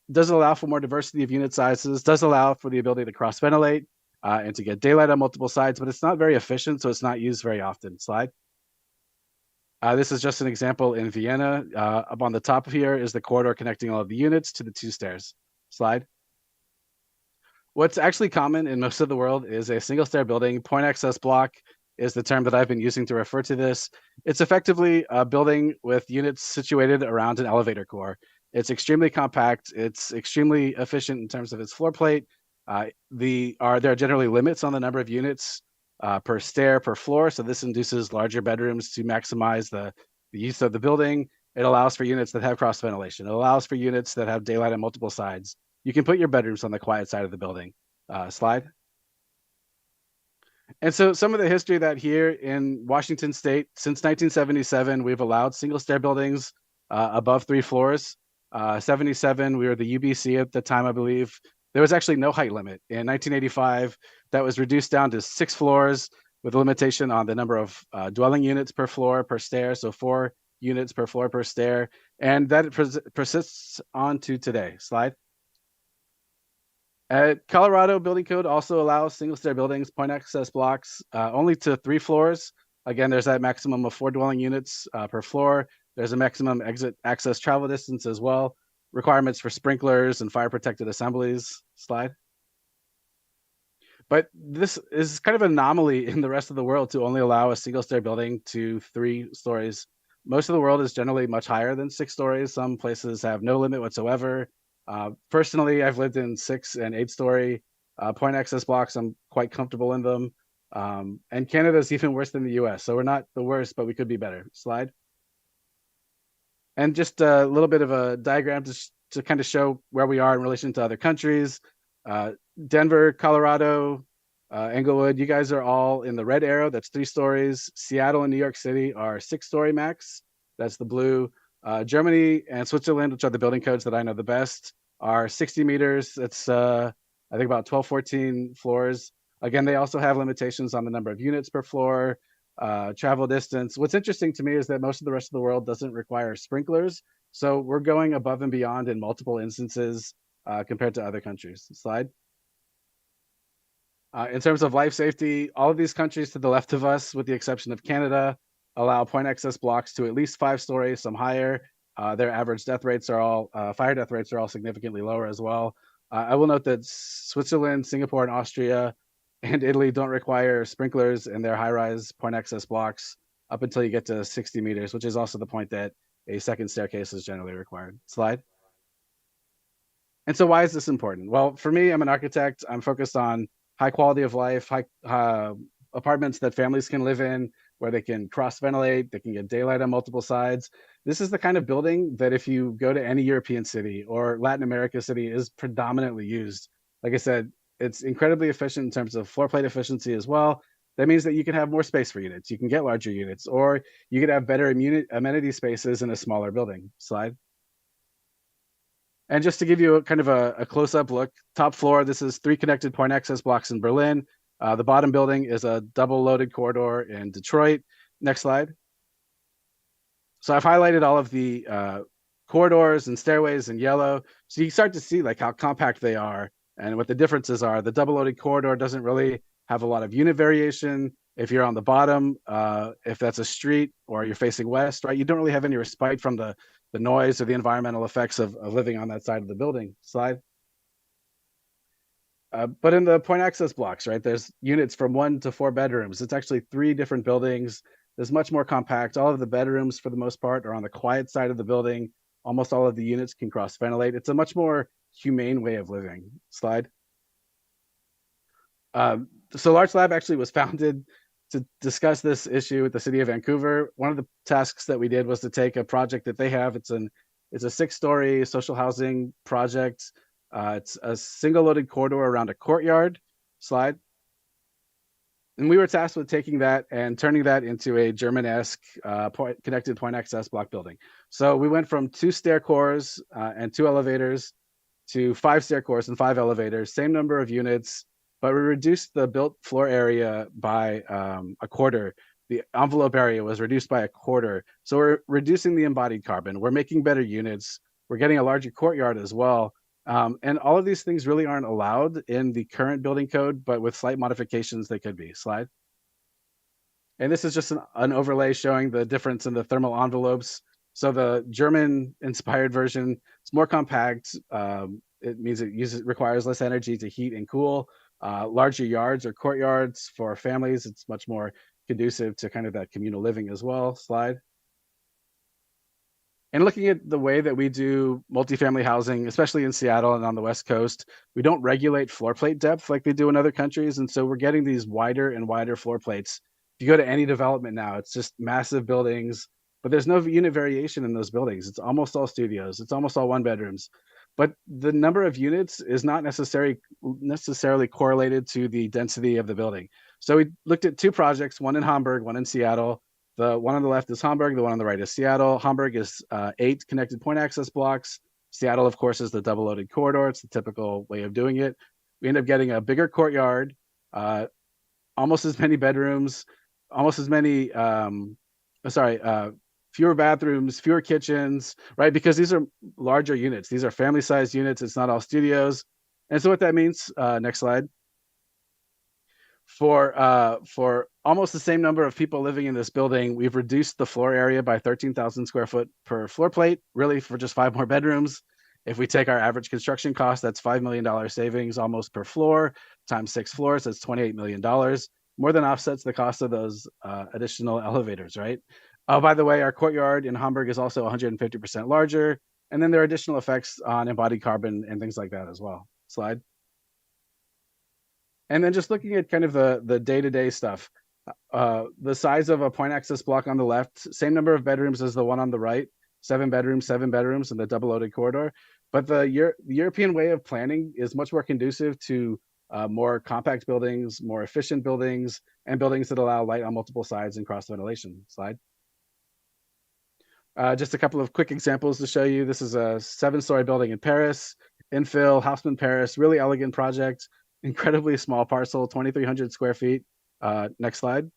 Does allow for more diversity of unit sizes, does allow for the ability to cross ventilate and to get daylight on multiple sides, but it's not very efficient, so it's not used very often. Slide. This is just an example in Vienna. Up on the top here is the corridor connecting all of the units to the 2 stairs. Slide. What's actually common in most of the world is a single stair building. Point access block is the term that I've been using to refer to this. It's effectively a building with units situated around an elevator core. It's extremely compact. It's extremely efficient in terms of its floor plate. There are generally limits on the number of units per stair per floor. So this induces larger bedrooms to maximize the use of the building. It allows for units that have cross ventilation. It allows for units that have daylight on multiple sides. You can put your bedrooms on the quiet side of the building. Slide. And so some of the history that here in Washington State, since 1977, we've allowed single stair buildings above 3 floors. 77, we were the UBC at the time, I believe. There was actually no height limit. In 1985, that was reduced down to 6 floors with a limitation on the number of dwelling units per floor per stair, so 4 units per floor per stair. And that persists on to today. Slide. Colorado Building Code also allows single stair buildings, point access blocks, only to 3 floors. Again, there's that maximum of 4 dwelling units per floor. There's a maximum exit access travel distance as well. Requirements for sprinklers and fire protected assemblies. Slide. But this is kind of an anomaly in the rest of the world to only allow a single stair building to 3 stories. Most of the world is generally much higher than 6 stories. Some places have no limit whatsoever. Personally, I've lived in 6 and 8 story point access blocks. I'm quite comfortable in them. And Canada is even worse than the US. So we're not the worst, but we could be better. Slide. And just a little bit of a diagram to kind of show where we are in relation to other countries. Denver, Colorado, Englewood, you guys are all in the red arrow. That's 3 stories. Seattle and New York City are 6-story max. That's the blue. Germany and Switzerland, which are the building codes that I know the best, are 60 meters. It's, I think, about 12, 14 floors. Again, they also have limitations on the number of units per floor. travel distance. What's interesting to me is that most of the rest of the world doesn't require sprinklers. So we're going above and beyond in multiple instances compared to other countries. Slide. In terms of life safety, all of these countries to the left of us, with the exception of Canada, allow point access blocks to at least 5 stories, some higher. Their average death rates are all, fire death rates are all significantly lower as well. I will note that Switzerland, Singapore, and Austria and Italy don't require sprinklers in their high-rise point access blocks up until you get to 60 meters, which is also the point that a second staircase is generally required. Slide. And so why is this important? Well, for me, I'm an architect. I'm focused on high quality of life, high apartments that families can live in, where they can cross ventilate, they can get daylight on multiple sides. This is the kind of building that if you go to any European city or Latin America city is predominantly used. Like I said, it's incredibly efficient in terms of floor plate efficiency as well. That means that you can have more space for units. You can get larger units, or you could have better amenity spaces in a smaller building. Slide. And just to give you a kind of a close-up look, top floor, this is 3 connected point access blocks in Berlin. The bottom building is a double loaded corridor in Detroit. Next slide. So I've highlighted all of the corridors and stairways in yellow. So you start to see like how compact they are and what the differences are. The double loaded corridor doesn't really have a lot of unit variation. If you're on the bottom, if that's a street or you're facing west, right, you don't really have any respite from the noise or the environmental effects of living on that side of the building. Slide. But in the point access blocks, right, there's units from 1 to 4 bedrooms. It's actually 3 different buildings. There's much more compact. All of the bedrooms, for the most part, are on the quiet side of the building. Almost all of the units can cross ventilate. It's a much more humane way of living. Slide. So Larch Lab actually was founded to discuss this issue with the city of Vancouver. One of the tasks that we did was to take a project that they have. It's a 6-story social housing project. It's a single loaded corridor around a courtyard. Slide. And we were tasked with taking that and turning that into a German-esque connected point access block building. So we went from 2 stair cores and 2 elevators to 5 stair cores and 5 elevators, same number of units, but we reduced the built floor area by a quarter. The envelope area was reduced by a quarter. So we're reducing the embodied carbon. We're making better units. We're getting a larger courtyard as well. And all of these things really aren't allowed in the current building code, but with slight modifications, they could be. Slide. And this is just an overlay showing the difference in the thermal envelopes. So the German-inspired version is more compact. It means it requires less energy to heat and cool. Larger yards or courtyards for families. It's much more conducive to kind of that communal living as well. Slide. And looking at the way that we do multifamily housing, especially in Seattle and on the West Coast, we don't regulate floor plate depth like they do in other countries. And so we're getting these wider and wider floor plates. If you go to any development now, it's just massive buildings, but there's no unit variation in those buildings. It's almost all studios. It's almost all 1 bedrooms. But the number of units is not necessarily correlated to the density of the building. So we looked at 2 projects, one in Hamburg, one in Seattle. The one on the left is Hamburg, the one on the right is Seattle. Hamburg is 8 connected point access blocks. Seattle, of course, is the double loaded corridor. It's the typical way of doing it. We end up getting a bigger courtyard, almost as many bedrooms, almost as many, fewer bathrooms, fewer kitchens, right? Because these are larger units. These are family-sized units. It's not all studios. And so what that means, next slide, for almost the same number of people living in this building, we've reduced the floor area by 13,000 square foot per floor plate, really for just 5 more bedrooms. If we take our average construction cost, that's $5 million savings almost per floor, times 6 floors, that's $28 million. More than offsets the cost of those additional elevators, right? Oh, by the way, our courtyard in Hamburg is also 150% larger. And then there are additional effects on embodied carbon and things like that as well. Slide. And then just looking at kind of the day-to-day stuff, the size of a point access block on the left, same number of bedrooms as the one on the right, 7 bedrooms in the double loaded corridor. But the European way of planning is much more conducive to more compact buildings, more efficient buildings, and buildings that allow light on multiple sides and cross ventilation. Slide. Just a couple of quick examples to show you. This is a 7-story building in Paris, infill, Hoffmann, Paris, really elegant project, incredibly small parcel, 2,300 square feet. Next slide.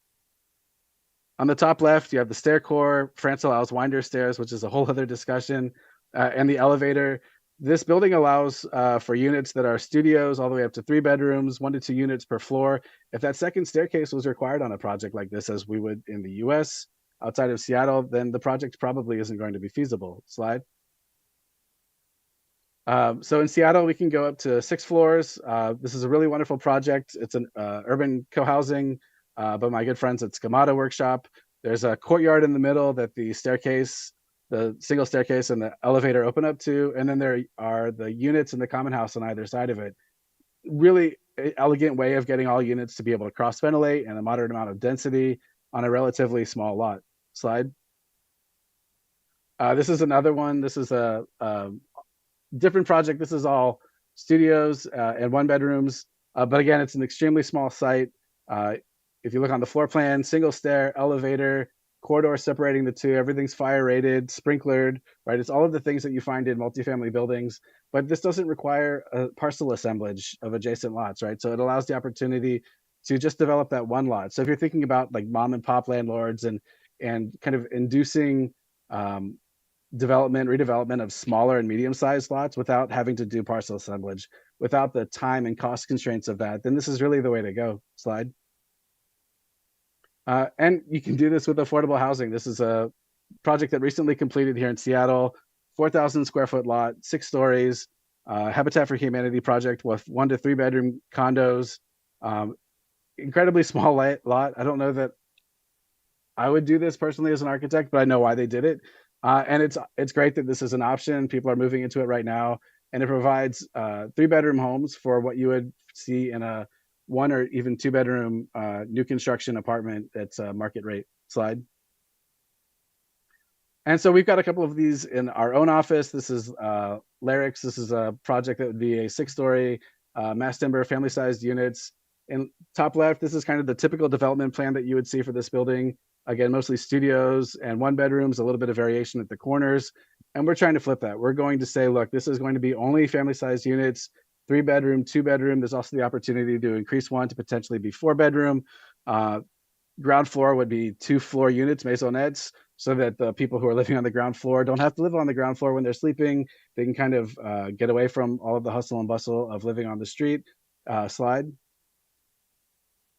On the top left, you have the stair core, Francis Winder stairs, which is a whole other discussion, and the elevator. This building allows for units that are studios all the way up to 3 bedrooms, 1 to 2 units per floor. If that second staircase was required on a project like this, as we would in the US, outside of Seattle, then the project probably isn't going to be feasible. Slide. So in Seattle, we can go up to 6 floors. This is a really wonderful project. It's an urban co-housing by my good friends at Schemata Workshop. There's a courtyard in the middle that the staircase, the single staircase and the elevator open up to, and then there are the units in the common house on either side of it. Really elegant way of getting all units to be able to cross-ventilate and a moderate amount of density on a relatively small lot. Slide. This is another one. This is a different project. This is all studios and 1 bedrooms. But again, it's an extremely small site. If you look on the floor plan, single stair, elevator, corridor separating the two, everything's fire rated, sprinklered, right? It's all of the things that you find in multifamily buildings, but this doesn't require a parcel assemblage of adjacent lots, right? So it allows the opportunity to just develop that one lot. So if you're thinking about like mom and pop landlords and kind of inducing redevelopment of smaller and medium-sized lots without having to do parcel assemblage, without the time and cost constraints of that, then this is really the way to go. Slide. And you can do this with affordable housing. This is a project that recently completed here in Seattle, 4,000 square foot lot, 6 stories, Habitat for Humanity project with 1 to 3 bedroom condos, incredibly small lot. I don't know that I would do this personally as an architect, but I know why they did it. And it's great that this is an option. People are moving into it right now, and it provides 3 bedroom homes for what you would see in a 1 or even 2 bedroom new construction apartment that's market rate. Slide. And so we've got a couple of these in our own office. This is Larch. This is a project that would be a 6-story mass timber, family-sized units. In top left, this is kind of the typical development plan that you would see for this building. Again, mostly studios and 1 bedrooms, a little bit of variation at the corners. And we're trying to flip that. We're going to say, look, this is going to be only family-sized units, 3 bedroom, 2 bedroom. There's also the opportunity to increase 1 to potentially be 4 bedroom. Ground floor would be 2 floor units, maisonettes, so that the people who are living on the ground floor don't have to live on the ground floor when they're sleeping. They can kind of get away from all of the hustle and bustle of living on the street. Slide.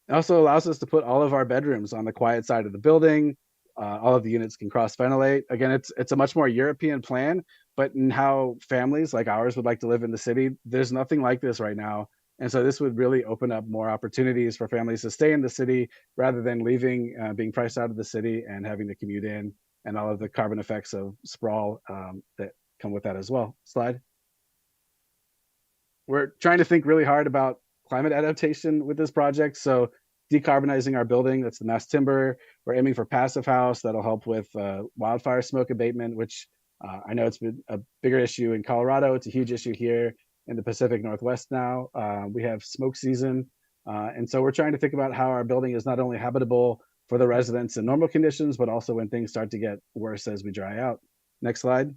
It also allows us to put all of our bedrooms on the quiet side of the building. All of the units can cross-ventilate. Again, it's a much more European plan, but in how families like ours would like to live in the city, there's nothing like this right now. And so this would really open up more opportunities for families to stay in the city rather than leaving, being priced out of the city and having to commute in, and all of the carbon effects of sprawl that come with that as well. Slide. We're trying to think really hard about climate adaptation with this project. So decarbonizing our building, that's the mass timber. We're aiming for passive house that'll help with wildfire smoke abatement, which I know it's been a bigger issue in Colorado. It's a huge issue here in the Pacific Northwest now. We have smoke season. And so we're trying to think about how our building is not only habitable for the residents in normal conditions, but also when things start to get worse as we dry out. Next slide.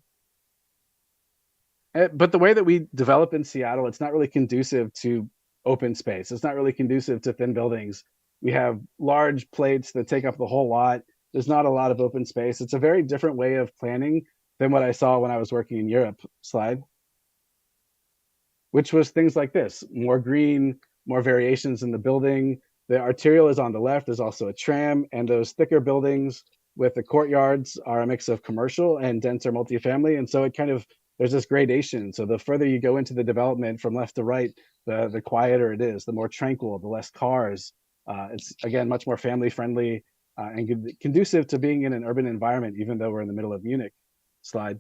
But the way that we develop in Seattle, it's not really conducive to open space. It's not really conducive to thin buildings. We have large plates that take up the whole lot. There's not a lot of open space. It's a very different way of planning than what I saw when I was working in Europe. Slide. Which was things like this: more green, more variations in the building. The arterial is on the left. There's also a tram, and those thicker buildings with the courtyards are a mix of commercial and denser multifamily. And so it kind of, there's this gradation. So the further you go into the development from left to right, the quieter it is, the more tranquil, the less cars. It's, again, much more family friendly and conducive to being in an urban environment, even though we're in the middle of Munich. Slide.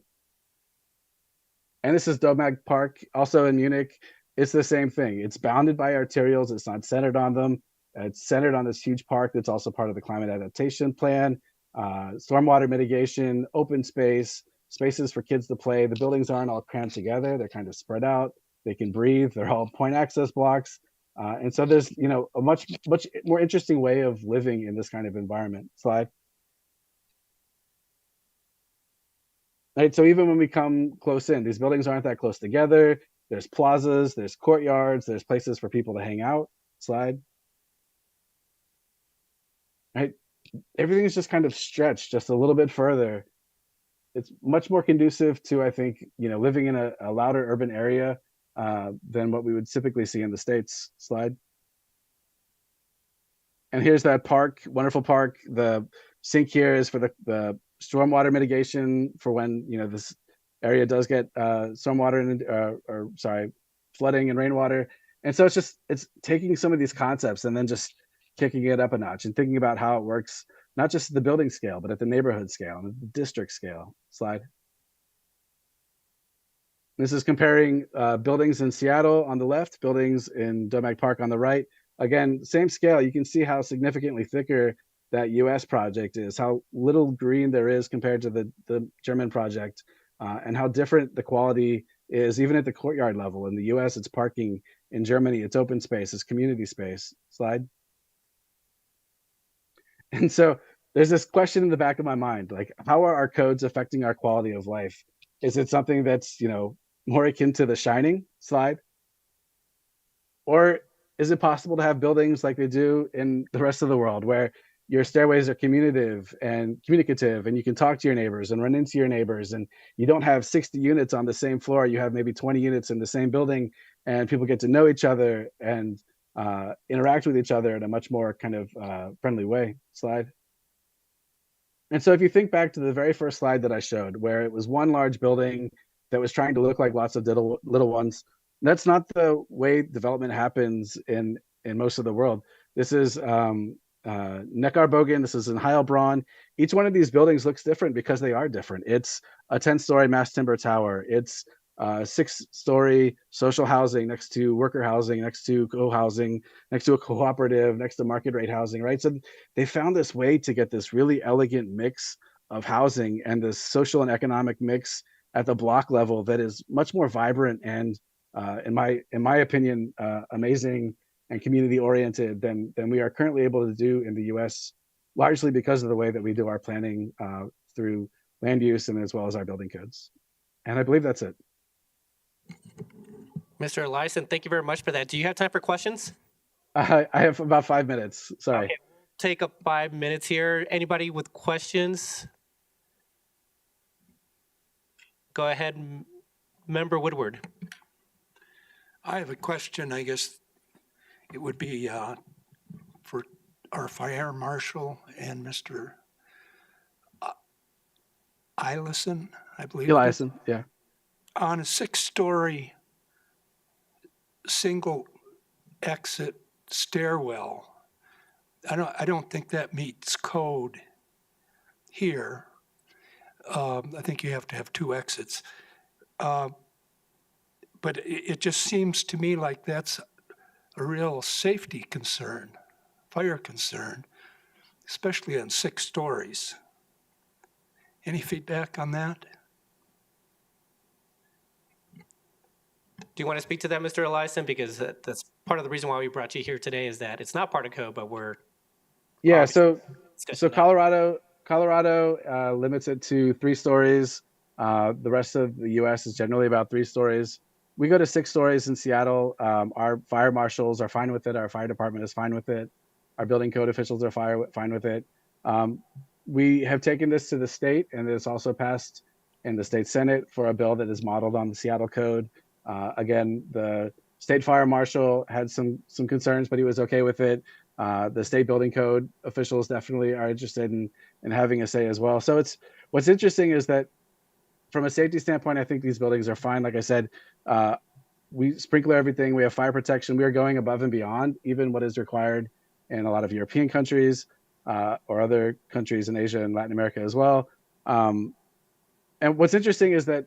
And this is Domag Park, also in Munich. It's the same thing. It's bounded by arterials. It's not centered on them. It's centered on this huge park that's also part of the climate adaptation plan. Stormwater mitigation, open space, spaces for kids to play. The buildings aren't all crammed together. They're kind of spread out. They can breathe. They're all point access blocks. And so there's, a much more interesting way of living in this kind of environment. Slide. Right, so even when we come close in, these buildings aren't that close together. There's plazas, there's courtyards, there's places for people to hang out. Slide. Right. everything is just kind of stretched just a little bit further. It's much more conducive to, I think, living in a louder urban area than what we would typically see in the States. Slide. And here's that park, wonderful park. The sink here is for the stormwater mitigation for when, this area does get stormwater and, flooding and rainwater. And so it's taking some of these concepts and then just kicking it up a notch and thinking about how it works, not just at the building scale, but at the neighborhood scale and the district scale. Slide. This is comparing buildings in Seattle on the left, buildings in Domac Park on the right. Again, same scale. You can see how significantly thicker that US project is, how little green there is compared to the German project, and how different the quality is even at the courtyard level. In the US, it's parking. In Germany, it's open space, it's community space. Slide. And so there's this question in the back of my mind, like, how are our codes affecting our quality of life? Is it something that's, more akin to The Shining? Slide. Or is it possible to have buildings like they do in the rest of the world, where your stairways are communicative and you can talk to your neighbors and run into your neighbors, and you don't have 60 units on the same floor, you have maybe 20 units in the same building, and people get to know each other and interact with each other in a much more kind of friendly way. Slide. And so if you think back to the very first slide that I showed, where it was one large building that was trying to look like lots of little ones, that's not the way development happens in most of the world. This is Neckarbogen, this is in Heilbronn. Each one of these buildings looks different because they are different. It's a 10-story mass timber tower. It's 6-story social housing next to worker housing, next to co-housing, next to a cooperative, next to market rate housing, right? So they found this way to get this really elegant mix of housing and this social and economic mix at the block level that is much more vibrant and, in my opinion, amazing and community oriented than we are currently able to do in the US, largely because of the way that we do our planning through land use and as well as our building codes. And I believe that's it. Mr. Eliason, thank you very much for that. Do you have time for questions? I have about 5 minutes. Sorry. Okay, take up 5 minutes here. Anybody with questions? Go ahead, Member Woodward. I have a question. I guess it would be for our fire marshal and Mr. Eliason, I believe. Eliason, yeah. On a 6-story single exit stairwell, I don't think that meets code here. I think you have to have 2 exits. But it just seems to me like that's a real safety concern, fire concern, especially on 6 stories. Any feedback on that? Do you want to speak to that, Mr. Eliason? Because that's part of the reason why we brought you here today, is that it's not part of code, but we're Yeah. So discussing Colorado limits it to 3 stories. The rest of the U.S. is generally about 3 stories. We go to 6 stories in Seattle. Our fire marshals are fine with it. Our fire department is fine with it. Our building code officials are fine with it. We have taken this to the state, and it's also passed in the state Senate for a bill that is modeled on the Seattle code. Again, the state fire marshal had some concerns, but he was okay with it. The state building code officials definitely are interested in having a say as well. So what's interesting is that from a safety standpoint, I think these buildings are fine. Like I said, we sprinkler everything. We have fire protection. We are going above and beyond even what is required in a lot of European countries or other countries in Asia and Latin America as well. And what's interesting is that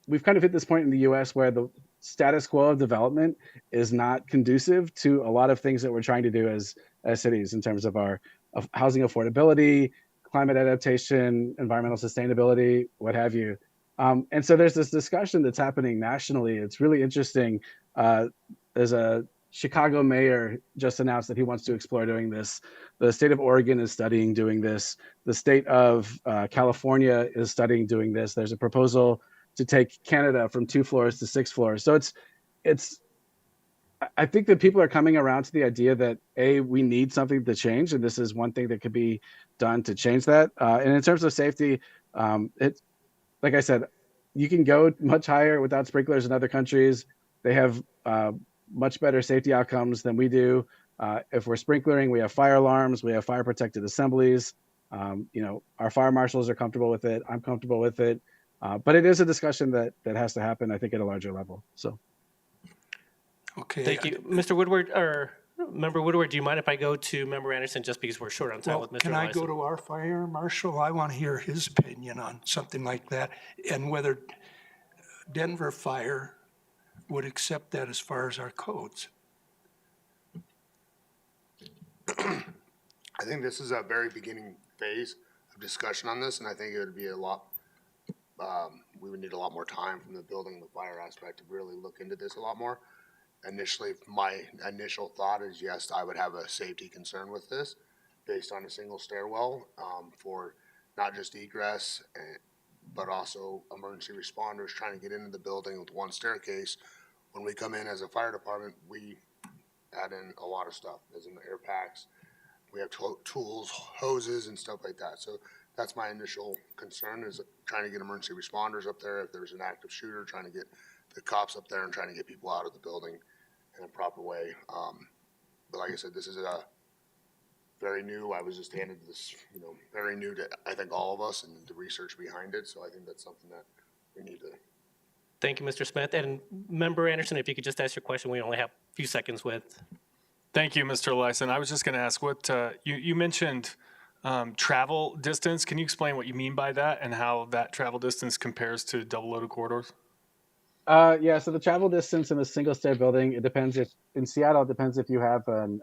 we've kind of hit this point in the US where the status quo of development is not conducive to a lot of things that we're trying to do as cities in terms of our housing affordability, climate adaptation, environmental sustainability, what have you. And so there's this discussion that's happening nationally. It's really interesting. There's a Chicago mayor just announced that he wants to explore doing this. The state of Oregon is studying doing this. The state of California is studying doing this. There's a proposal to take Canada from 2 floors to 6 floors. So it's I think that people are coming around to the idea that we need something to change, and this is one thing that could be done to change that. And in terms of safety, it's like I said, you can go much higher without sprinklers in other countries. They have much better safety outcomes than we do. If we're sprinklering, we have fire alarms, we have fire protected assemblies. Our fire marshals are comfortable with it. I'm comfortable with it. But it is a discussion that has to happen, I think, at a larger level. So. Okay. Thank you. Mr. Woodward, or Member Woodward, do you mind if I go to Member Anderson just because we're short on time Well, with Mr. can I go Eliason? to our fire marshal? I want to hear his opinion on something like that and whether Denver Fire would accept that as far as our codes. I think this is a very beginning phase of discussion on this, and I think it would be a lot, we would need a lot more time from the building and the fire aspect to really look into this a lot more. Initially, my initial thought is yes, I would have a safety concern with this based on a single stairwell for not just egress, but also emergency responders trying to get into the building with one staircase. When we come in as a fire department, we add in a lot of stuff, as in the air packs. We have tools, hoses, and stuff like that. So that's my initial concern, is trying to get emergency responders up there. If there's an active shooter, trying to get the cops up there and trying to get people out of the building in a proper way. But like I said, this is a very new. I was just handed this, very new to, I think, all of us, and the research behind it. So I think that's something that we need to. Thank you, Mr. Smith. And Member Anderson, if you could just ask your question, we only have a few seconds with. Thank you, Mr. Eliason. I was just going to ask what you mentioned travel distance. Can you explain what you mean by that and how that travel distance compares to double loaded corridors? Yeah, so the travel distance in a single stair building, it depends if, in Seattle, it depends if you have an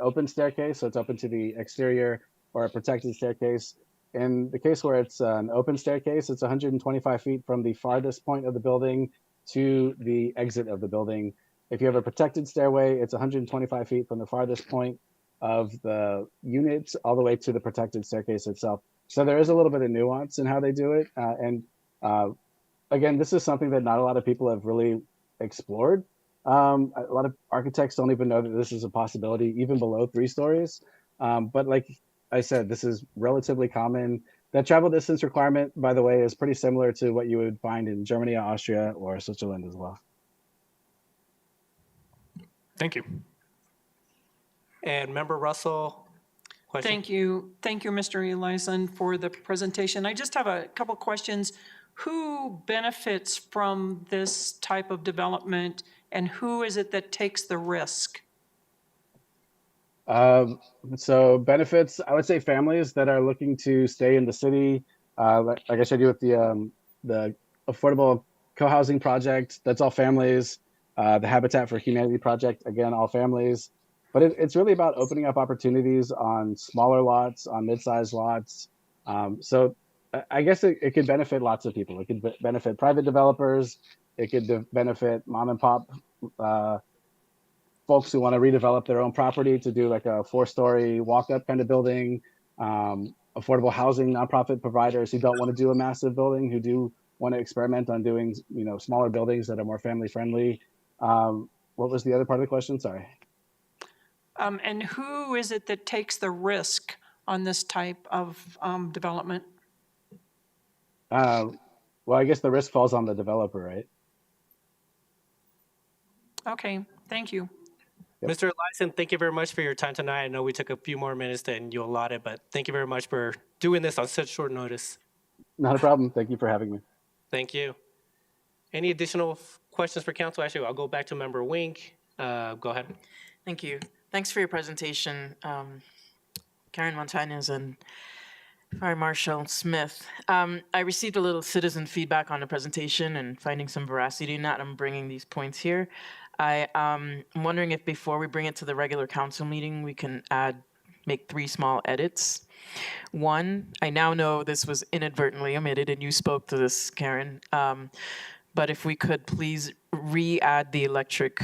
open staircase, so it's open to the exterior, or a protected staircase. In the case where it's an open staircase, it's 125 feet from the farthest point of the building to the exit of the building. If you have a protected stairway, it's 125 feet from the farthest point of the unit all the way to the protected staircase itself. So there is a little bit of nuance in how they do it. Again, this is something that not a lot of people have really explored. A lot of architects don't even know that this is a possibility, even below 3 stories. But like I said, this is relatively common. That travel distance requirement, by the way, is pretty similar to what you would find in Germany, Austria, or Switzerland as well. Thank you. And Member Russell, question? Thank you, Mr. Eliason, for the presentation. I just have a couple questions. Who benefits from this type of development, and who is it that takes the risk? So benefits, I would say families that are looking to stay in the city. Like I showed you with the affordable co-housing project, that's all families. The Habitat for Humanity project, again, all families. But it's really about opening up opportunities on smaller lots, on mid-sized lots. So I guess it could benefit lots of people. It could benefit private developers. It could benefit mom and pop folks who want to redevelop their own property to do like a 4-story walk-up kind of building. Affordable housing nonprofit providers who don't want to do a massive building, who do want to experiment on doing smaller buildings that are more family friendly. What was the other part of the question? Sorry. And who is it that takes the risk on this type of development? Well, I guess the risk falls on the developer, right? Okay, thank you. Yep. Mr. Eliason, thank you very much for your time tonight. I know we took a few more minutes than you allotted, but thank you very much for doing this on such short notice. Not a problem. Thank you for having me. Thank you. Any additional questions for council? Actually, I'll go back to Member Wink. Go ahead. Thank you. Thanks for your presentation, Karen Montanez and Fire Marshal Smith. I received a little citizen feedback on the presentation and finding some veracity in that. I'm bringing these points here. I'm wondering if before we bring it to the regular council meeting, we can make 3 small edits. 1, I now know this was inadvertently omitted, and you spoke to this, Karen. But if we could please add the electric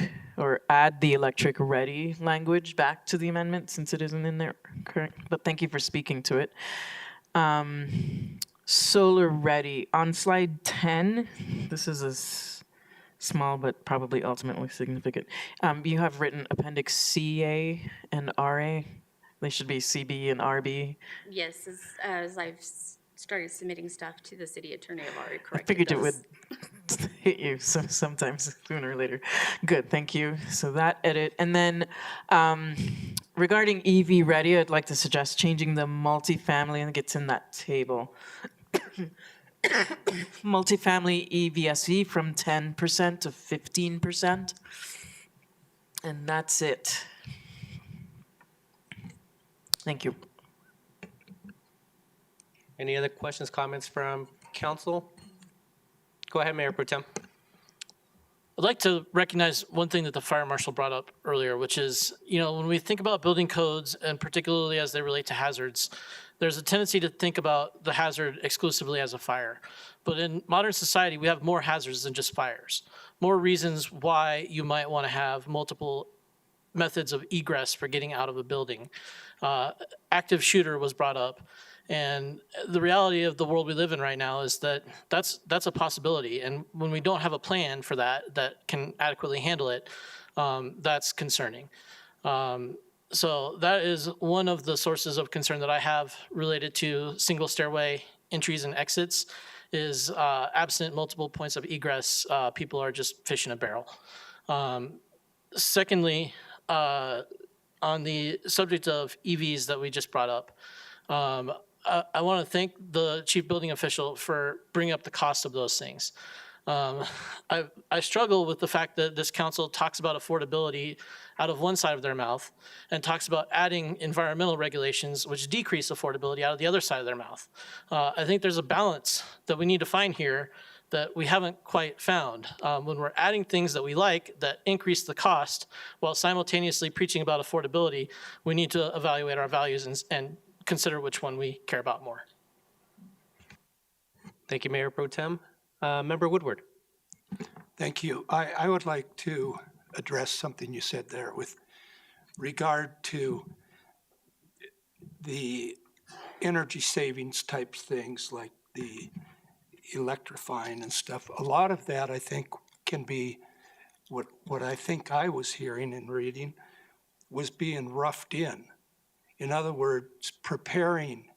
ready language back to the amendment, since it isn't in there current. But thank you for speaking to it. Solar ready on slide 10. This is small but probably ultimately significant. You have written Appendix CA and RA. They should be CB and RB. Yes, as I've started submitting stuff to the city attorney, I've already I corrected figured it would those. hit you sometimes sooner or later. Good, thank you. So that edit. And then regarding EV ready, I'd like to suggest changing the multifamily, and it gets in that table. Multifamily EVSE from 10% to 15%. And that's it. Thank you. Any other questions, comments from council? Go ahead, Mayor Pro Tem. I'd like to recognize one thing that the fire marshal brought up earlier, which is, when we think about building codes, and particularly as they relate to hazards, there's a tendency to think about the hazard exclusively as a fire. But in modern society, we have more hazards than just fires. More reasons why you might want to have multiple methods of egress for getting out of a building. Active shooter was brought up. And the reality of the world we live in right now is that that's a possibility. And when we don't have a plan for that can adequately handle it, that's concerning. So that is one of the sources of concern that I have related to single stairway entries and exits is absent multiple points of egress, people are just fish in a barrel. Secondly, on the subject of EVs that we just brought up, I want to thank the chief building official for bringing up the cost of those things. I struggle with the fact that this council talks about affordability out of one side of their mouth and talks about adding environmental regulations which decrease affordability out of the other side of their mouth. I think there's a balance that we need to find here that we haven't quite found. When we're adding things that we like that increase the cost while simultaneously preaching about affordability, we need to evaluate our values and consider which one we care about more. Thank you, Mayor Pro Tem. Member Woodward. Thank you. I would like to address something you said there with regard to the energy savings type things like the electrifying and stuff. A lot of that, I think, can be what I think I was hearing and reading was being roughed in. In other words, preparing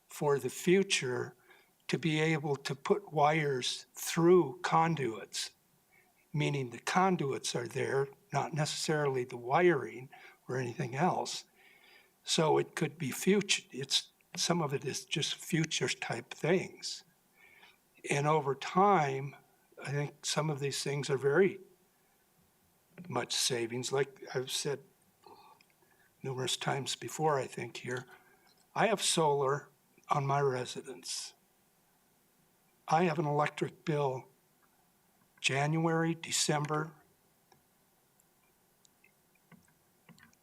for the future to be able to put wires through conduits, meaning the conduits are there, not necessarily the wiring or anything else. So it could be future, some of it is just future type things. And over time, I think some of these things are very much savings. Like I've said numerous times before, I think here, I have solar on my residence. I have an electric bill January, December,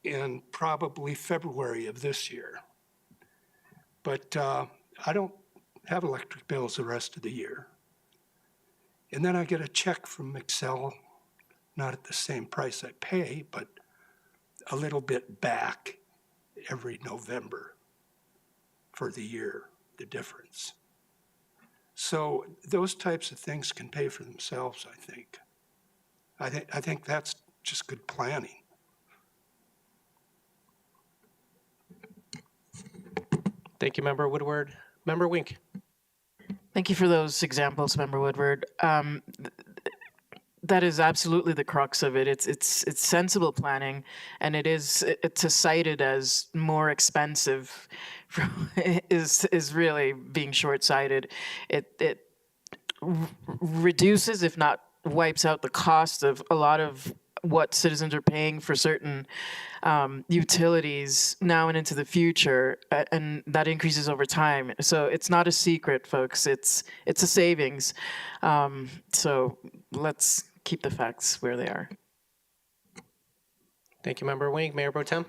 and probably February of this year. But I don't have electric bills the rest of the year. And then I get a check from Excel, not at the same price I pay, but a little bit back every November for the year, the difference. So those types of things can pay for themselves, I think. I think that's just good planning. Thank you, Member Woodward. Member Wink. Thank you for those examples, Member Woodward. That is absolutely the crux of it. It's sensible planning, and to cite it as more expensive is really being short-sighted. It reduces, if not wipes out, the cost of a lot of what citizens are paying for certain utilities now and into the future, and that increases over time. So it's not a secret, folks. It's a savings. So let's keep the facts where they are. Thank you, Member Wink. Mayor Pro Tem.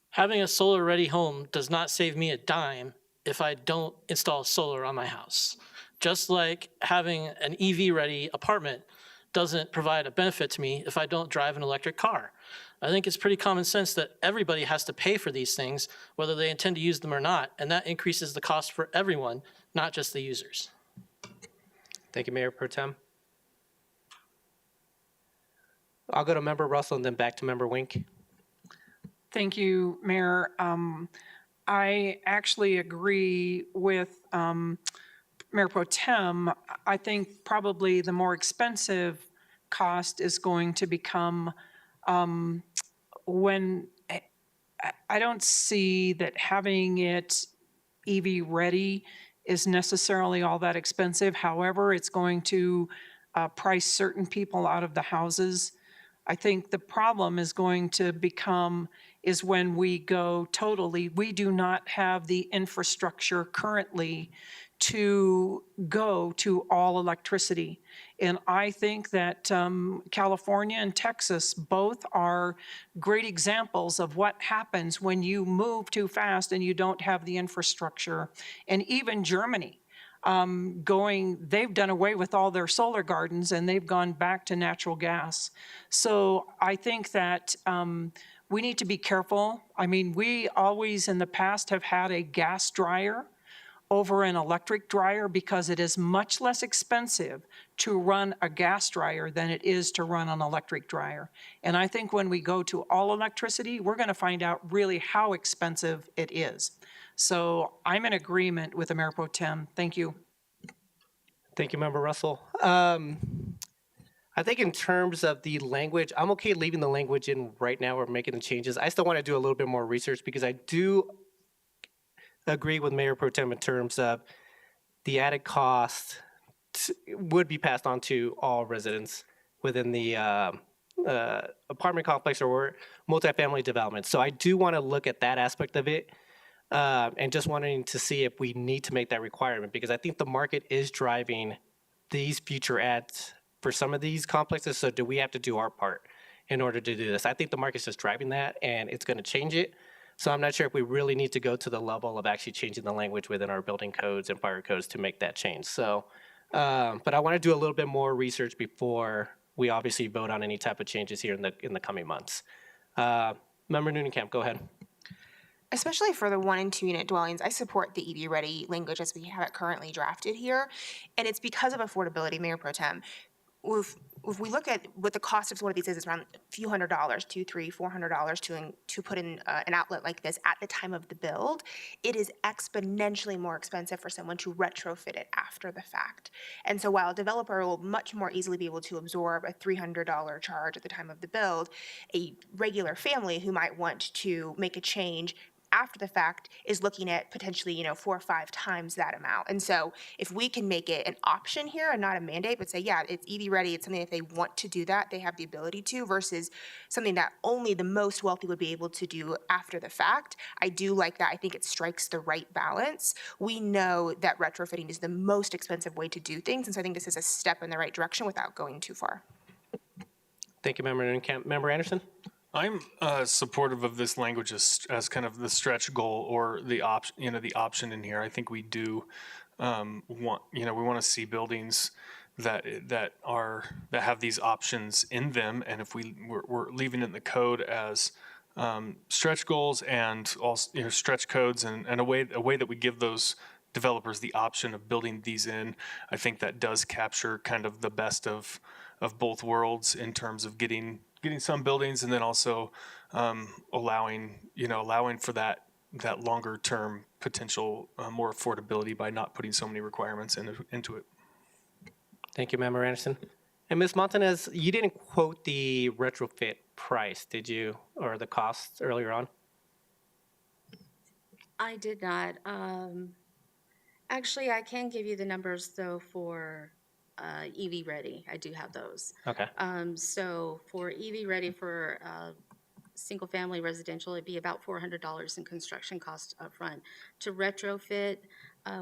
Having a solar-ready home does not save me a dime if I don't install solar on my house. Just like having an EV-ready apartment doesn't provide a benefit to me if I don't drive an electric car. I think it's pretty common sense that everybody has to pay for these things, whether they intend to use them or not, and that increases the cost for everyone, not just the users. Thank you, Mayor Pro Tem. I'll go to Member Russell and then back to Member Wink. Thank you, Mayor. I actually agree with Mayor Pro Tem. I think probably the more expensive cost is going to become when I don't see that having it EV ready is necessarily all that expensive. However, it's going to price certain people out of the houses. I think the problem is going to become is when we go totally, we do not have the infrastructure currently to go to all electricity. And I think that California and Texas both are great examples of what happens when you move too fast and you don't have the infrastructure. And even Germany, they've done away with all their solar gardens and they've gone back to natural gas. So I think that we need to be careful. I mean, we always in the past have had a gas dryer over an electric dryer because it is much less expensive to run a gas dryer than it is to run an electric dryer. And I think when we go to all electricity, we're going to find out really how expensive it is. So I'm in agreement with the Mayor Pro Tem. Thank you. Thank you, Member Russell. I think in terms of the language, I'm okay leaving the language in right now or making the changes. I still want to do a little bit more research because I do agree with Mayor Pro Tem in terms of the added cost would be passed on to all residents within the apartment complex or multifamily development. So I do want to look at that aspect of it and just wanting to see if we need to make that requirement because I think the market is driving these future ads for some of these complexes. So do we have to do our part in order to do this? I think the market's just driving that and it's going to change it. So I'm not sure if we really need to go to the level of actually changing the language within our building codes and fire codes to make that change. So, but I want to do a little bit more research before we obviously vote on any type of changes here in the coming months. Member Noonan-Camp, go ahead. Especially for the 1 and 2 unit dwellings, I support the EV ready language as we have it currently drafted here. And it's because of affordability, Mayor Pro Tem. If we look at what the cost of one of these is, it's around a few $100s, $200, $300, $400 to put in an outlet like this at the time of the build. It is exponentially more expensive for someone to retrofit it after the fact. And so while a developer will much more easily be able to absorb a $300 charge at the time of the build, a regular family who might want to make a change after the fact is looking at potentially, 4 or 5 times that amount. And so if we can make it an option here and not a mandate, but say, yeah, it's EV ready, it's something if they want to do that, they have the ability to, versus something that only the most wealthy would be able to do after the fact. I do like that. I think it strikes the right balance. We know that retrofitting is the most expensive way to do things. And so I think this is a step in the right direction without going too far. Thank you, Member Noonan-Camp. Member Anderson? I'm supportive of this language as kind of the stretch goal or the option in here. I think we do want we want to see buildings that have these options in them, and if we're leaving it in the code as stretch goals and also stretch codes and a way that we give those developers the option of building these in, I think that does capture kind of the best of both worlds in terms of getting some buildings and then also allowing for that longer term potential more affordability by not putting so many requirements into it. Thank you, Member Anderson. And Ms. Montanez, you didn't quote the retrofit price, did you, or the costs earlier on? I did not. Actually, I can give you the numbers though for EV ready. I do have those. Okay. So for EV ready for single family residential, it'd be about $400 in construction cost upfront. To retrofit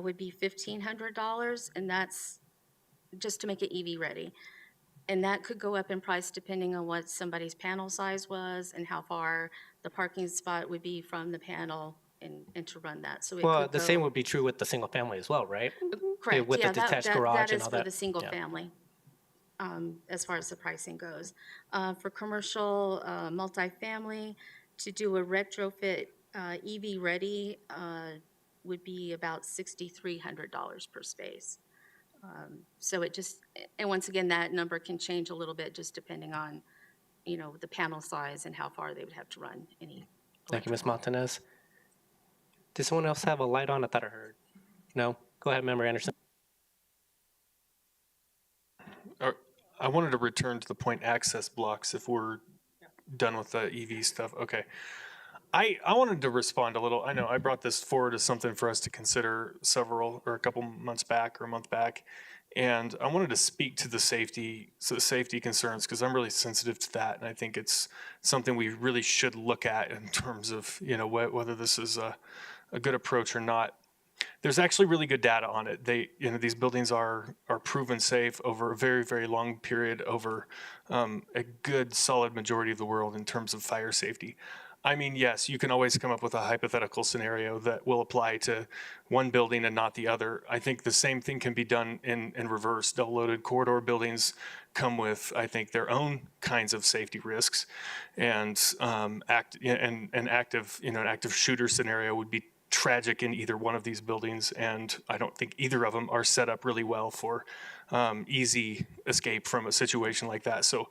would be $1,500, and that's just to make it EV ready. And that could go up in price depending on what somebody's panel size was and how far the parking spot would be from the panel and to run that. So Well, the same would be true with the single family as well, right? correct. With Yeah, the detached garage and all that is that. for the single Yeah. family, as far as the pricing goes. For commercial multifamily, to do a retrofit EV ready would be about $6,300 per space. So it just, and once again, that number can change a little bit just depending on you know, the panel size and how far they would have to run any. Thank you, Ms. Montanez. Did someone else have a light on? I thought I heard. No? Go ahead, Member Anderson. I wanted to return to the point access blocks if we're done with the EV stuff. Okay. I wanted to respond a little. I know I brought this forward as something for us to consider a couple months back or a month back. And I wanted to speak to the safety concerns because I'm really sensitive to that. And I think it's something we really should look at in terms of, you know, whether this is a good approach or not. There's actually really good data on it. These buildings are proven safe over a very, very long period over a good solid majority of the world in terms of fire safety. I mean, yes, you can always come up with a hypothetical scenario that will apply to one building and not the other. I think the same thing can be done in reverse. Double-loaded corridor buildings come with, I think, their own kinds of safety risks, and an active shooter scenario would be tragic in either one of these buildings, and I don't think either of them are set up really well for easy escape from a situation like that. So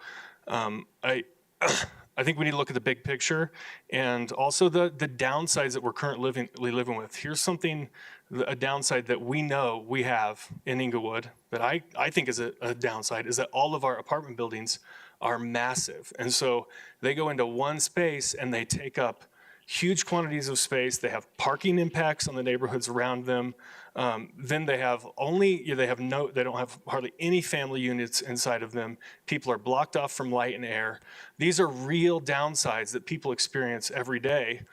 I think we need to look at the big picture and also the downsides that we're currently living with. Here's a downside that we know we have in Inglewood that I think is a downside, is that all of our apartment buildings are massive. And so they go into one space and they take up huge quantities of space. They have parking impacts on the neighborhoods around them. Then they don't have hardly any family units inside of them. People are blocked off from light and air. These are real downsides that people experience every day.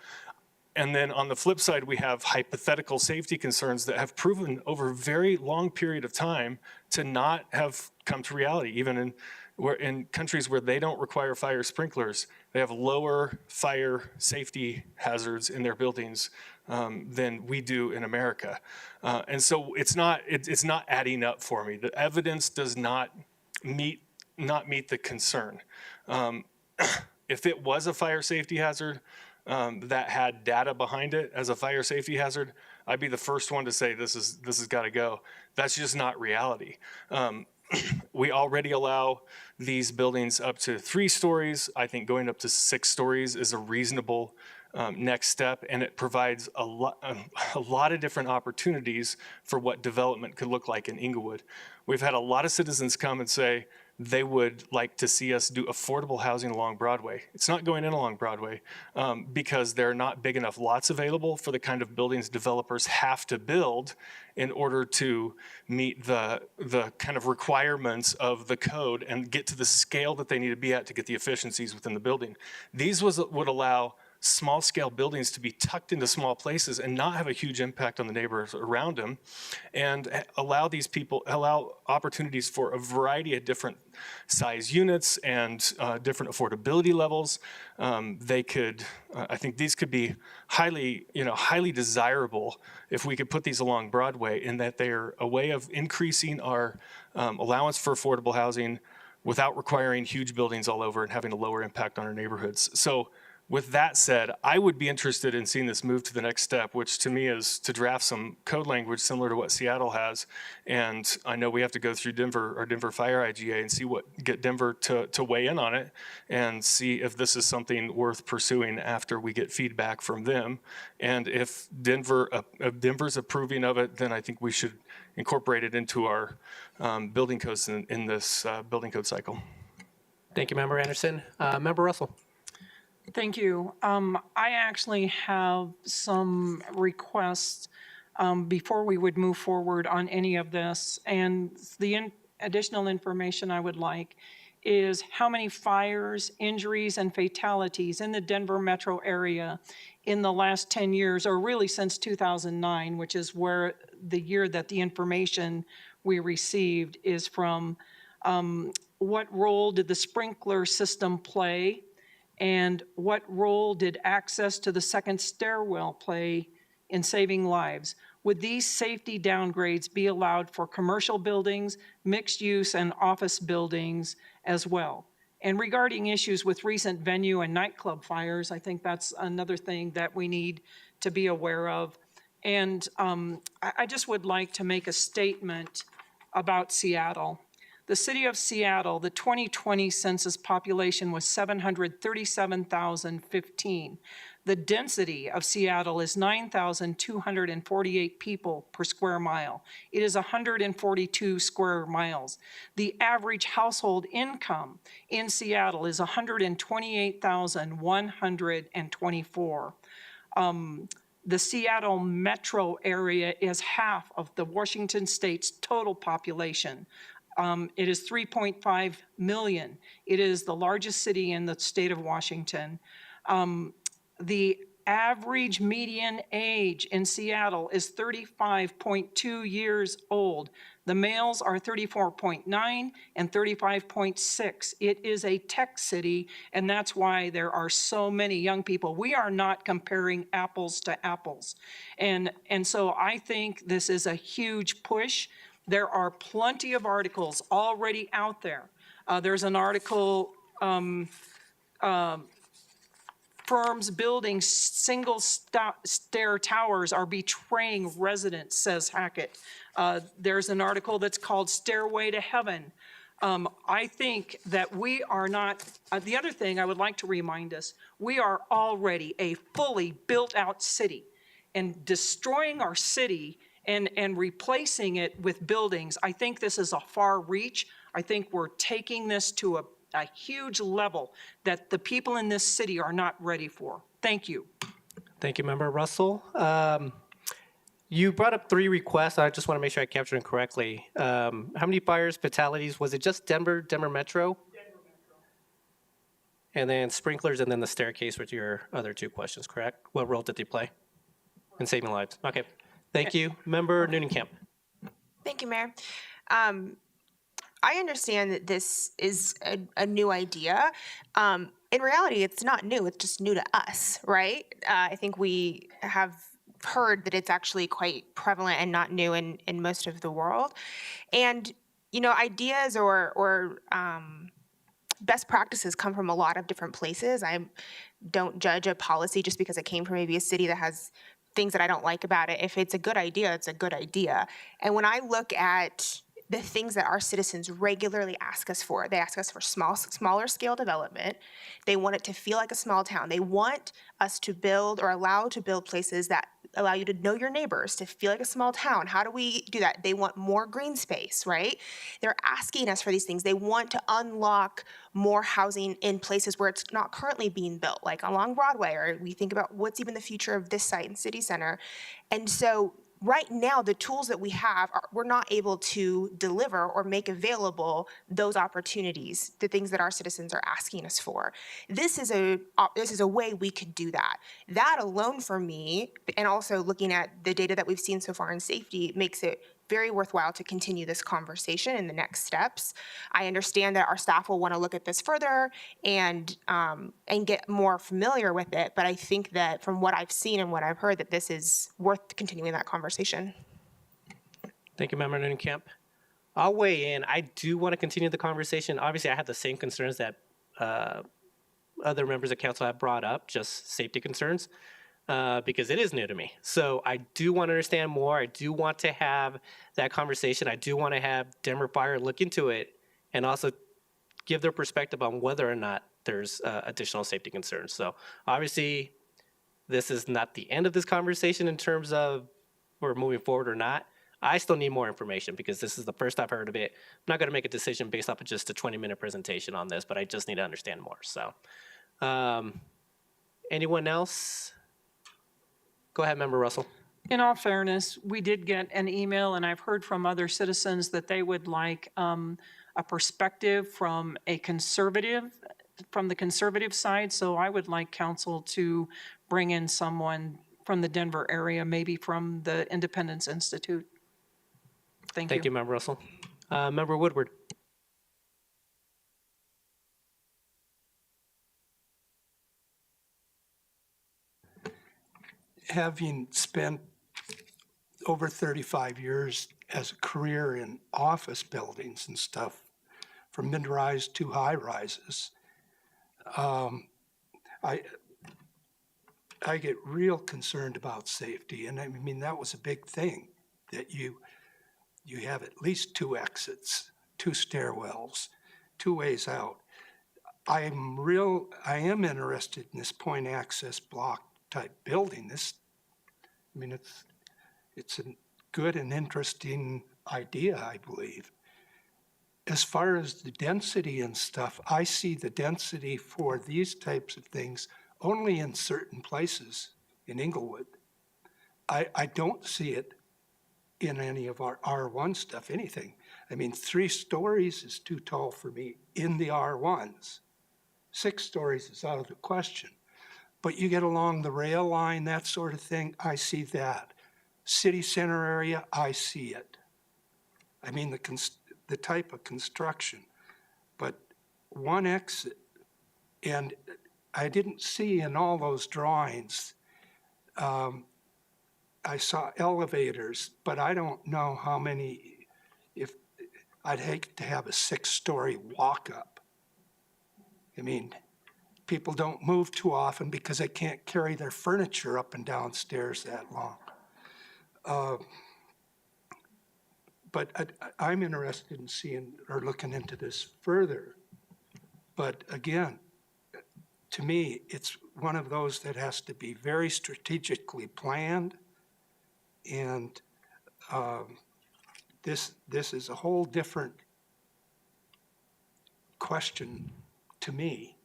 And then on the flip side, we have hypothetical safety concerns that have proven over a very long period of time to not have come to reality. Even in countries where they don't require fire sprinklers, they have lower fire safety hazards in their buildings than we do in America. And so it's not adding up for me. The evidence does not meet the concern. If it was a fire safety hazard that had data behind it as a fire safety hazard, I'd be the first one to say this has got to go. That's just not reality. We already allow these buildings up to 3 stories. I think going up to 6 stories is a reasonable next step, and it provides a lot of different opportunities for what development could look like in Inglewood. We've had a lot of citizens come and say they would like to see us do affordable housing along Broadway. It's not going in along Broadway because there are not big enough lots available for the kind of buildings developers have to build in order to meet the kind of requirements of the code and get to the scale that they need to be at to get the efficiencies within the building. These would allow small scale buildings to be tucked into small places and not have a huge impact on the neighbors around them, and allow opportunities for a variety of different size units and different affordability levels. I think these could be highly desirable if we could put these along Broadway, in that they're a way of increasing our allowance for affordable housing without requiring huge buildings all over and having a lower impact on our neighborhoods. So with that said, I would be interested in seeing this move to the next step, which to me is to draft some code language similar to what Seattle has. And I know we have to go through our Denver Fire IGA and get Denver to weigh in on it and see if this is something worth pursuing after we get feedback from them. And if Denver's approving of it, then I think we should incorporate it into our building codes in this building code cycle. Thank you, Member Anderson. Member Russell. Thank you. I actually have some requests before we would move forward on any of this. And the additional information I would like is how many fires, injuries, and fatalities in the Denver metro area in the last 10 years, or really since 2009, which is where the year that the information we received is from. What role did the sprinkler system play? And what role did access to the second stairwell play in saving lives? Would these safety downgrades be allowed for commercial buildings, mixed use, and office buildings as well? And regarding issues with recent venue and nightclub fires, I think that's another thing that we need to be aware of. And I just would like to make a statement about Seattle. The city of Seattle, the 2020 census population was 737,015. The density of Seattle is 9,248 people per square mile. It is 142 square miles. The average household income in Seattle is 128,124. The Seattle metro area is half of the Washington state's total population. It is 3.5 million. It is the largest city in the state of Washington. The average median age in Seattle is 35.2 years old. The males are 34.9 and 35.6. It is a tech city, and that's why there are so many young people. We are not comparing apples to apples. And so I think this is a huge push. There are plenty of articles already out there. There's an article, firms building single stair towers are betraying residents, says Hackett. There's an article that's called Stairway to Heaven. I think that we are not, the other thing I would like to remind us, we are already a fully built out city, and destroying our city and replacing it with buildings, I think this is a far reach. I think we're taking this to a huge level that the people in this city are not ready for. Thank you. Thank you, Member Russell. You brought up 3 requests. I just want to make sure I captured them correctly. How many fires, fatalities? Was it just Denver Metro? Denver Metro. And then sprinklers and then the staircase with your other 2 questions, correct? What role did they play in saving lives? Okay. Thank you. Member Noonan-Camp. Thank you, Mayor. I understand that this is a new idea. In reality, it's not new. It's just new to us, right? I think we have heard that it's actually quite prevalent and not new in most of the world. And, you know, ideas or best practices come from a lot of different places. I don't judge a policy just because it came from maybe a city that has things that I don't like about it. If it's a good idea, it's a good idea. And when I look at the things that our citizens regularly ask us for, they ask us for smaller scale development. They want it to feel like a small town. They want us to build or allow to build places that allow you to know your neighbors, to feel like a small town. How do we do that? They want more green space, right? They're asking us for these things. They want to unlock more housing in places where it's not currently being built, like along Broadway, or we think about what's even the future of this site in City Center. And so right now, the tools that we have, we're not able to deliver or make available those opportunities, the things that our citizens are asking us for. This is a way we could do that. That alone for me, and also looking at the data that we've seen so far in safety, makes it very worthwhile to continue this conversation in the next steps. I understand that our staff will want to look at this further and get more familiar with it, but I think that from what I've seen and what I've heard, that this is worth continuing that conversation. Thank you, Member Noonan-Camp. I'll weigh in. I do want to continue the conversation. Obviously, I have the same concerns that other members of council have brought up, just safety concerns. Because it is new to me. So I do want to understand more. I do want to have that conversation. I do want to have Denver Fire look into it and also give their perspective on whether or not there's additional safety concerns. So obviously, this is not the end of this conversation in terms of we're moving forward or not. I still need more information because this is the first I've heard of it. I'm not going to make a decision based off of just a 20-minute presentation on this, but I just need to understand more. So anyone else? Go ahead, Member Russell. In all fairness, we did get an email, and I've heard from other citizens that they would like a perspective from the conservative side. So I would like council to bring in someone from the Denver area, maybe from the Independence Institute. Thank you. Thank you, Member Russell. Member Woodward. Having spent over 35 years as a career in office buildings and stuff, from mid-rise to high-rises, I get real concerned about safety. And I mean, that was a big thing, that you have at least 2 exits 2 stairwells, 2 ways out. I am interested in this point access block type building. It's a good and interesting idea, I believe. As far as the density and stuff, I see the density for these types of things only in certain places in Inglewood. I don't see it in any of our R1 stuff, anything. I mean, 3 stories is too tall for me in the R1s. 6 stories is out of the question. But you get along the rail line, that sort of thing, I see that. City center area, I see it. I mean, the type of construction. But one exit, and I didn't see in all those drawings, I saw elevators, but I don't know how many, if, I'd hate to have a 6-story walk-up. I mean, people don't move too often because they can't carry their furniture up and down stairs that long. But I'm interested in seeing or looking into this further. But again, to me, it's one of those that has to be very strategically planned. And this is a whole different question to me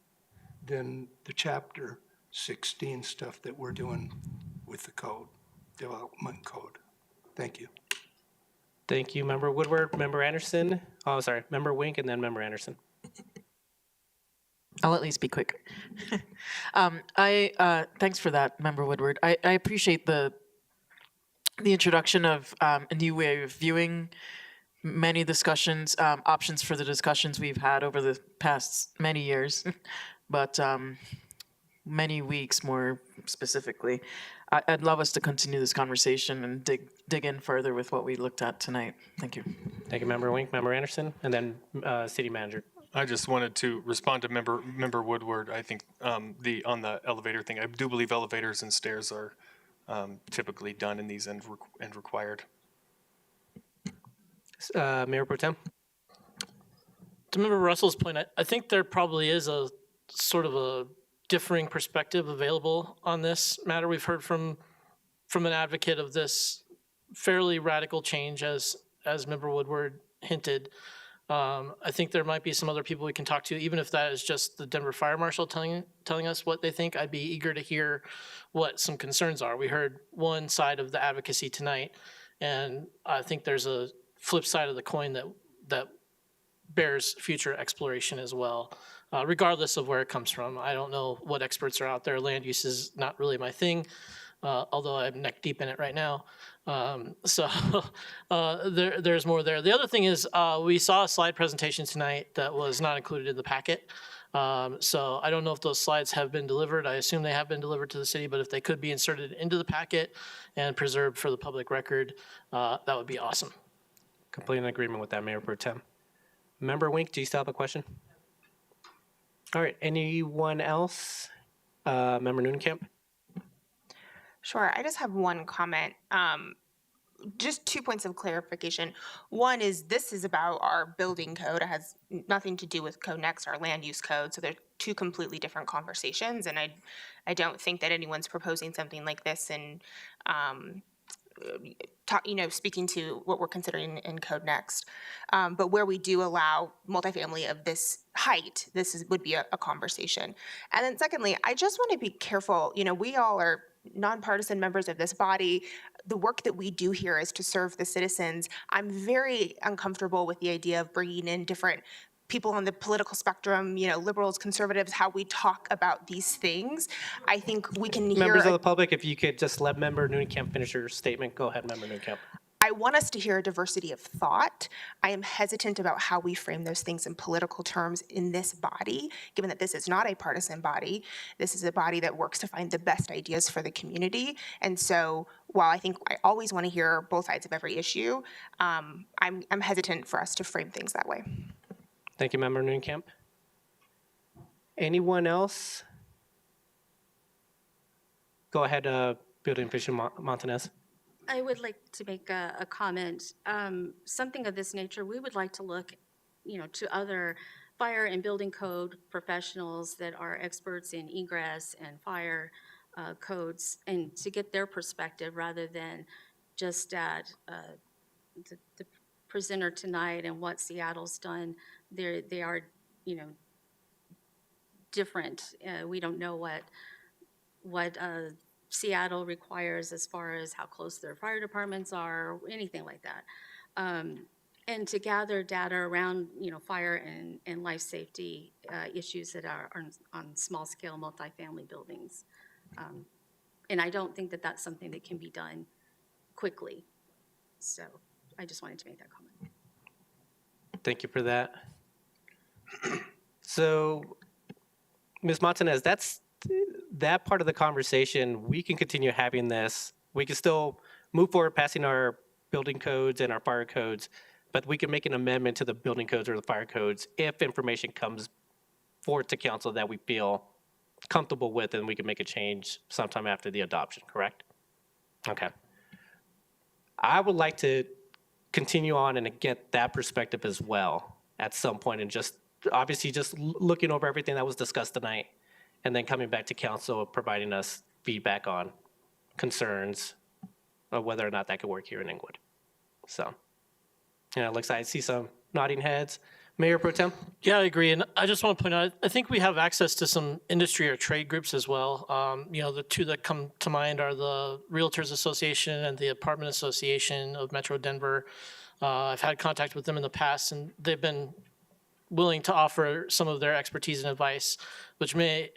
than the Chapter 16 stuff that we're doing with the code, development code. Thank you. Thank you, Member Woodward, Member Anderson. Oh, sorry, Member Wink, and then Member Anderson. I'll at least be quick. Thanks for that, Member Woodward. I appreciate the introduction of a new way of viewing many discussions, options for the discussions we've had over the past many years, but many weeks more specifically. I'd love us to continue this conversation and dig in further with what we looked at tonight. Thank you. Thank you, Member Wink, Member Anderson, and then City Manager. I just wanted to respond to Member Woodward. I think on the elevator thing, I do believe elevators and stairs are typically done in these and required. Mayor Pro Tem. To Member Russell's point, I think there probably is a sort of a differing perspective available on this matter. We've heard from an advocate of this fairly radical change, as Member Woodward hinted. I think there might be some other people we can talk to, even if that is just the Denver Fire Marshal telling us what they think. I'd be eager to hear what some concerns are. We heard one side of the advocacy tonight, and I think there's a flip side of the coin that bears future exploration as well, regardless of where it comes from. I don't know what experts are out there. Land use is not really my thing, although I'm neck deep in it right now. There's more there. The other thing is we saw a slide presentation tonight that was not included in the packet. So I don't know if those slides have been delivered. I assume they have been delivered to the city, but if they could be inserted into the packet and preserved for the public record, that would be awesome. Completely in agreement with that, Mayor Pro Tem. Member Wink, do you still have a question? All right, anyone else? Member Noonekamp? Sure, I just have one comment. Just 2 points of clarification. One is this is about our building code. It has nothing to do with Code Next, our land use code. So they're 2 completely different conversations. And I don't think that anyone's proposing something like this and speaking to what we're considering in Code Next. But where we do allow multifamily of this height, would be a conversation. And then secondly, I just want to be careful. We all are nonpartisan members of this body. The work that we do here is to serve the citizens. I'm very uncomfortable with the idea of bringing in different people on the political spectrum, liberals, conservatives, how we talk about these things. I think we can hear— Members of the public, if you could just let Member Noonekamp finish her statement. Go ahead, Member Noonekamp. I want us to hear a diversity of thought. I am hesitant about how we frame those things in political terms in this body, given that this is not a partisan body. This is a body that works to find the best ideas for the community. And so while I think I always want to hear both sides of every issue, I'm hesitant for us to frame things that way. Thank you, Member Noonekamp. Anyone else? Go ahead, Building Official Montanez. I would like to make a comment. Something of this nature, we would like to look to other fire and building code professionals that are experts in egress and fire codes, and to get their perspective rather than just at the presenter tonight and what Seattle's done. They are, different. We don't know what Seattle requires as far as how close their fire departments are, or anything like that. And to gather data around, fire and life safety issues that are on small-scale multifamily buildings. And I don't think that that's something that can be done quickly. So I just wanted to make that comment. Thank you for that. So, Ms. Montanez, that part of the conversation, we can continue having this. We can still move forward passing our building codes and our fire codes, but we can make an amendment to the building codes or the fire codes if information comes forward to council that we feel comfortable with, and we can make a change sometime after the adoption, correct? Okay. I would like to continue on and get that perspective as well at some point, and just obviously just looking over everything that was discussed tonight, and then coming back to council, providing us feedback on concerns of whether or not that could work here in Inglewood. So, looks like I see some nodding heads. Mayor Pro Tem? Yeah, I agree. And I just want to point out, I think we have access to some industry or trade groups as well. The two that come to mind are the Realtors Association and the Apartment Association of Metro Denver. I've had contact with them in the past, and they've been willing to offer some of their expertise and advice, which may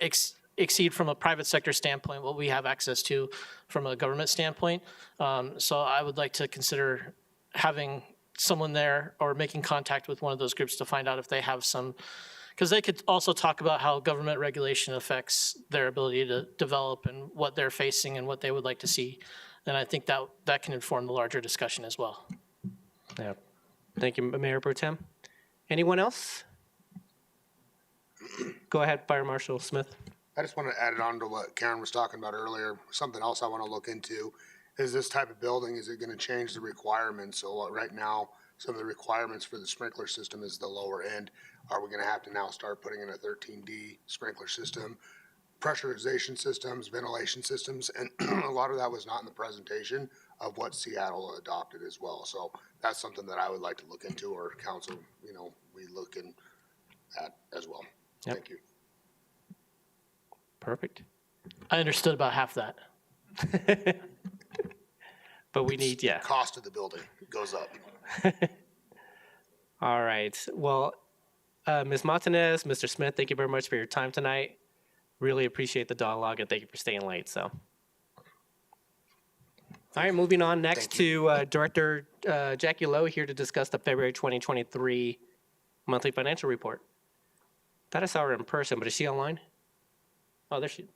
exceed from a private sector standpoint what we have access to from a government standpoint. So I would like to consider having someone there or making contact with one of those groups to find out if they have some, because they could also talk about how government regulation affects their ability to develop and what they're facing and what they would like to see. And I think that can inform the larger discussion as well. Yeah. Thank you, Mayor Pro Tem. Anyone else? Go ahead, Fire Marshal Smith. I just want to add it on to what Karen was talking about earlier. Something else I want to look into is this type of building, is it going to change the requirements? So right now, some of the requirements for the sprinkler system is the lower end. Are we going to have to now start putting in a 13D sprinkler system, pressurization systems, ventilation systems? And a lot of that was not in the presentation of what Seattle adopted as well. So that's something that I would like to look into, or council, we looking at as well. Yep. Thank you. Perfect. I understood about half that. But we need, yeah. Cost of the building goes up. All right. Well, Ms. Montanez, Mr. Smith, thank you very much for your time tonight. Really appreciate the dialogue, and thank you for staying late. So, all right, moving on next to Director Jackie Loh here to discuss the February 2023 monthly financial report. Thought I saw her in person, but is she online? Oh, there she is.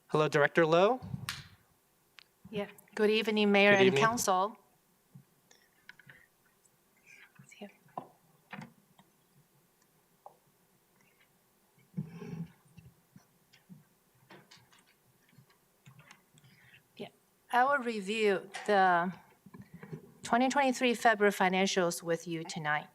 Hello, Director Loh. Yeah. Good evening, Mayor Good and evening. Council. Yeah, I will review the 2023 February financials with you tonight.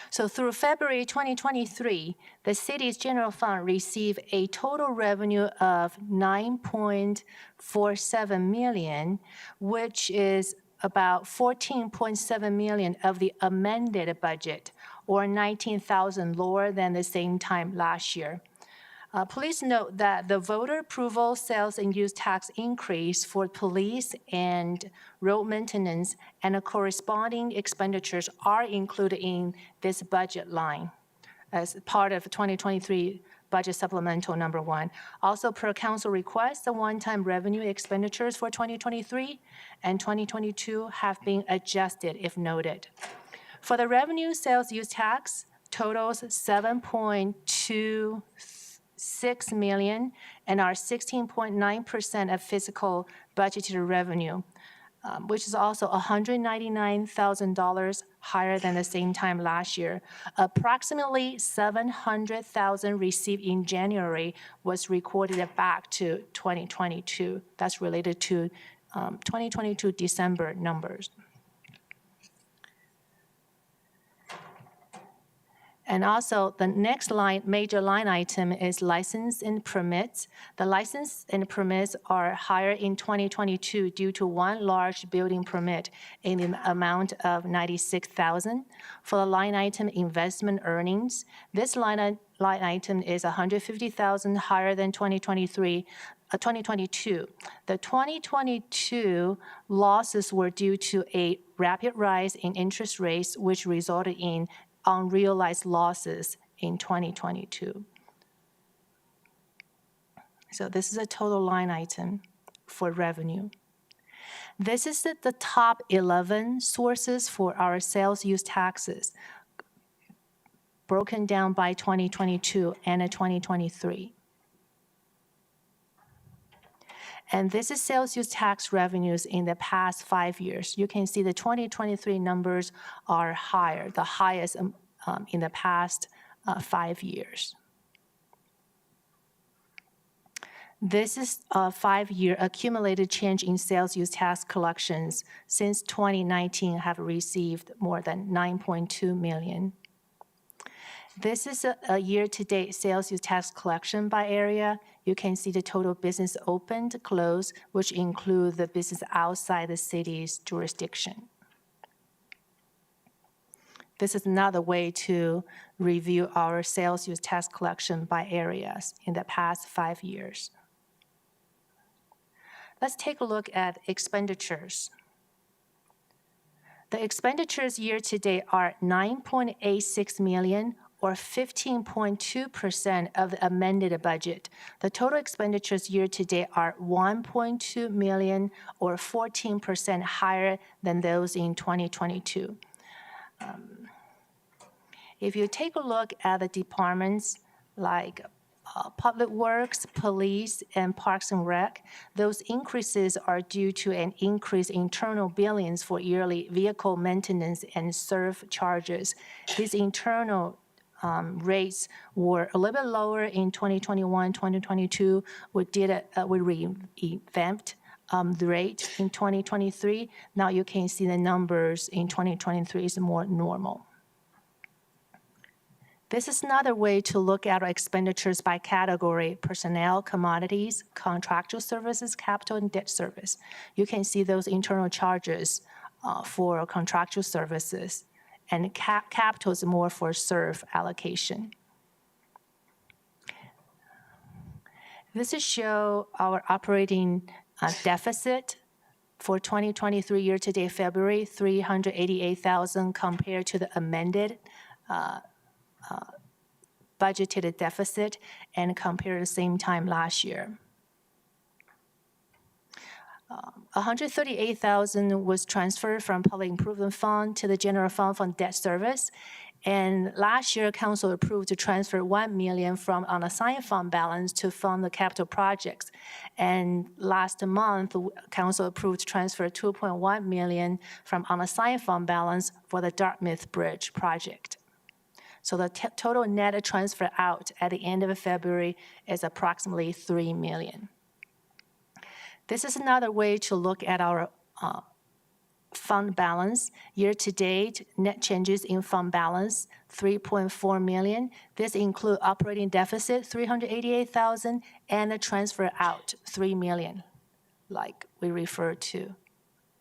So through February 2023, the city's general fund received a total revenue of $9.47 million, which is about $14.7 million of the amended budget, or $19,000 lower than the same time last year. Please note that the voter approval sales and use tax increase for police and road maintenance and the corresponding expenditures are included in this budget line as part of 2023 budget supplemental number 1. Also, per council request, the one-time revenue expenditures for 2023 and 2022 have been adjusted if noted. For the revenue sales use tax, totals $7.26 million and are 16.9% of fiscal budgeted revenue. which is also $199,000 higher than the same time last year. Approximately $700,000 received in January was recorded back to 2022. That's related to 2022 December numbers. And also, the next major line item is license and permits. The license and permits are higher in 2022 due to one large building permit in the amount of $96,000. For the line item investment earnings, this line item is $150,000 higher than 2022. The 2022 losses were due to a rapid rise in interest rates, which resulted in unrealized losses in 2022. So this is a total line item for revenue. This is the top 11 sources for our sales use taxes, broken down by 2022 and 2023. And this is sales use tax revenues in the past 5 years. You can see the 2023 numbers are higher, the highest in the past 5 years. This is a 5-year accumulated change in sales use tax collections since 2019 have received more than $9.2 million. This is a year-to-date sales use tax collection by area. You can see the total business opened, closed, which include the business outside the city's jurisdiction. This is another way to review our sales use tax collection by areas in the past 5 years. Let's take a look at expenditures. The expenditures year-to-date are $9.86 million, or 15.2% of the amended budget. The total expenditures year-to-date are $1.2 million, or 14% higher than those in 2022. If you take a look at the departments like Public Works, Police, and Parks and Rec, those increases are due to an increase in internal billings for yearly vehicle maintenance and serve charges. These internal rates were a little bit lower in 2021, 2022. We revamped the rate in 2023. Now you can see the numbers in 2023 is more normal. This is another way to look at our expenditures by category: personnel, commodities, contractual services, capital, and debt service. You can see those internal charges for contractual services, and capital is more for serve allocation. This is show our operating deficit for 2023 year-to-date February, $388,000 compared to the amended budgeted deficit and compared to the same time last year. $138,000 was transferred from Public Improvement Fund to the General Fund for debt service. And last year, Council approved to transfer $1 million from unassigned fund balance to fund the capital projects. And last month, Council approved to transfer $2.1 million from unassigned fund balance for the Dartmouth Bridge project. So the total net transfer out at the end of February is approximately $3 million. This is another way to look at our fund balance. Year-to-date, net changes in fund balance, $3.4 million. This includes operating deficit, $388,000, and a transfer out, $3 million, like we refer to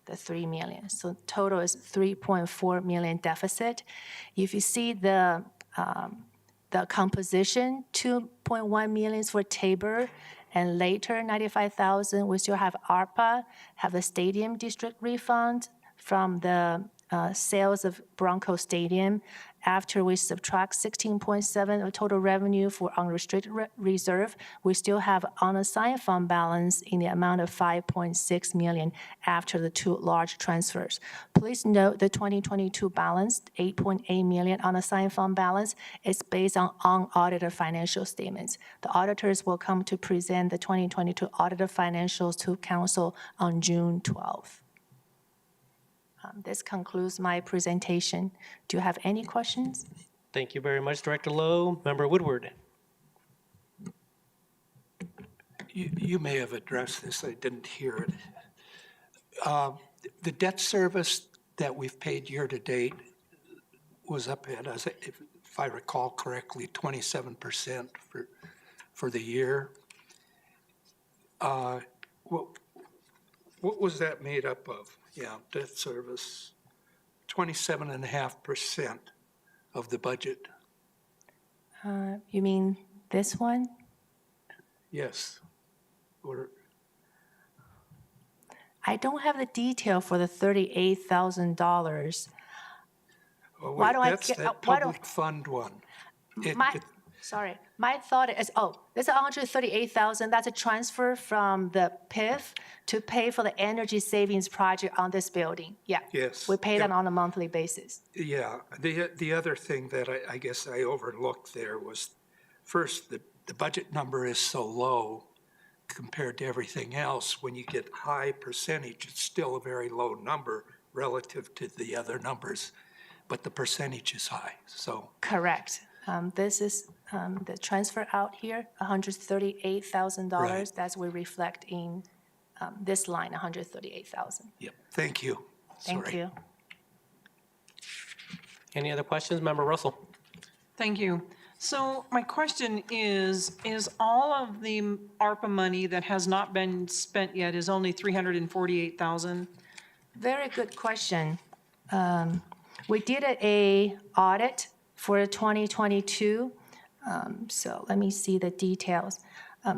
the $3 million. So total is $3.4 million deficit. If you see the composition, $2.1 million is for Tabor, and later $95,000 we still have ARPA, have the stadium district refund from the sales of Bronco Stadium. After we subtract 16.7 of total revenue for unrestricted reserve, we still have unassigned fund balance in the amount of $5.6 million after the two large transfers. Please note the 2022 balance, $8.8 million unassigned fund balance, is based on unaudited financial statements. The auditors will come to present the 2022 audited financials to Council on June 12th. This concludes my presentation. Do you have any questions? Thank you very much, Director Loh. Member Woodward. You may have addressed this, I didn't hear it. The debt service that we've paid year to date was up at, if I recall correctly, 27% for the year. What was that made up of? Yeah, debt service, 27.5% of the budget. You mean this one? Yes. Or, I don't have the detail for the $38,000. oh, Why wait, don't I that's get- that why don't- public fund one. Sorry, my thought is, this 138,000, that's a transfer from the PIF to pay for the energy savings project on this building. Yeah. Yes. We pay that Yeah. on a monthly basis. Yeah, the other thing that I guess I overlooked there was, first, the budget number is so low compared to everything else. When you get high percentage, it's still a very low number relative to the other numbers, but the percentage is high, so. Correct. This is the transfer out here, $138,000. Right. That's we reflect in this line, 138,000. Yep, thank you. Thank Sorry. you. Any other questions? Member Russell. Thank you. So my question is all of the ARPA money that has not been spent yet is only 348,000? Very good question. We did a audit for 2022. So let me see the details.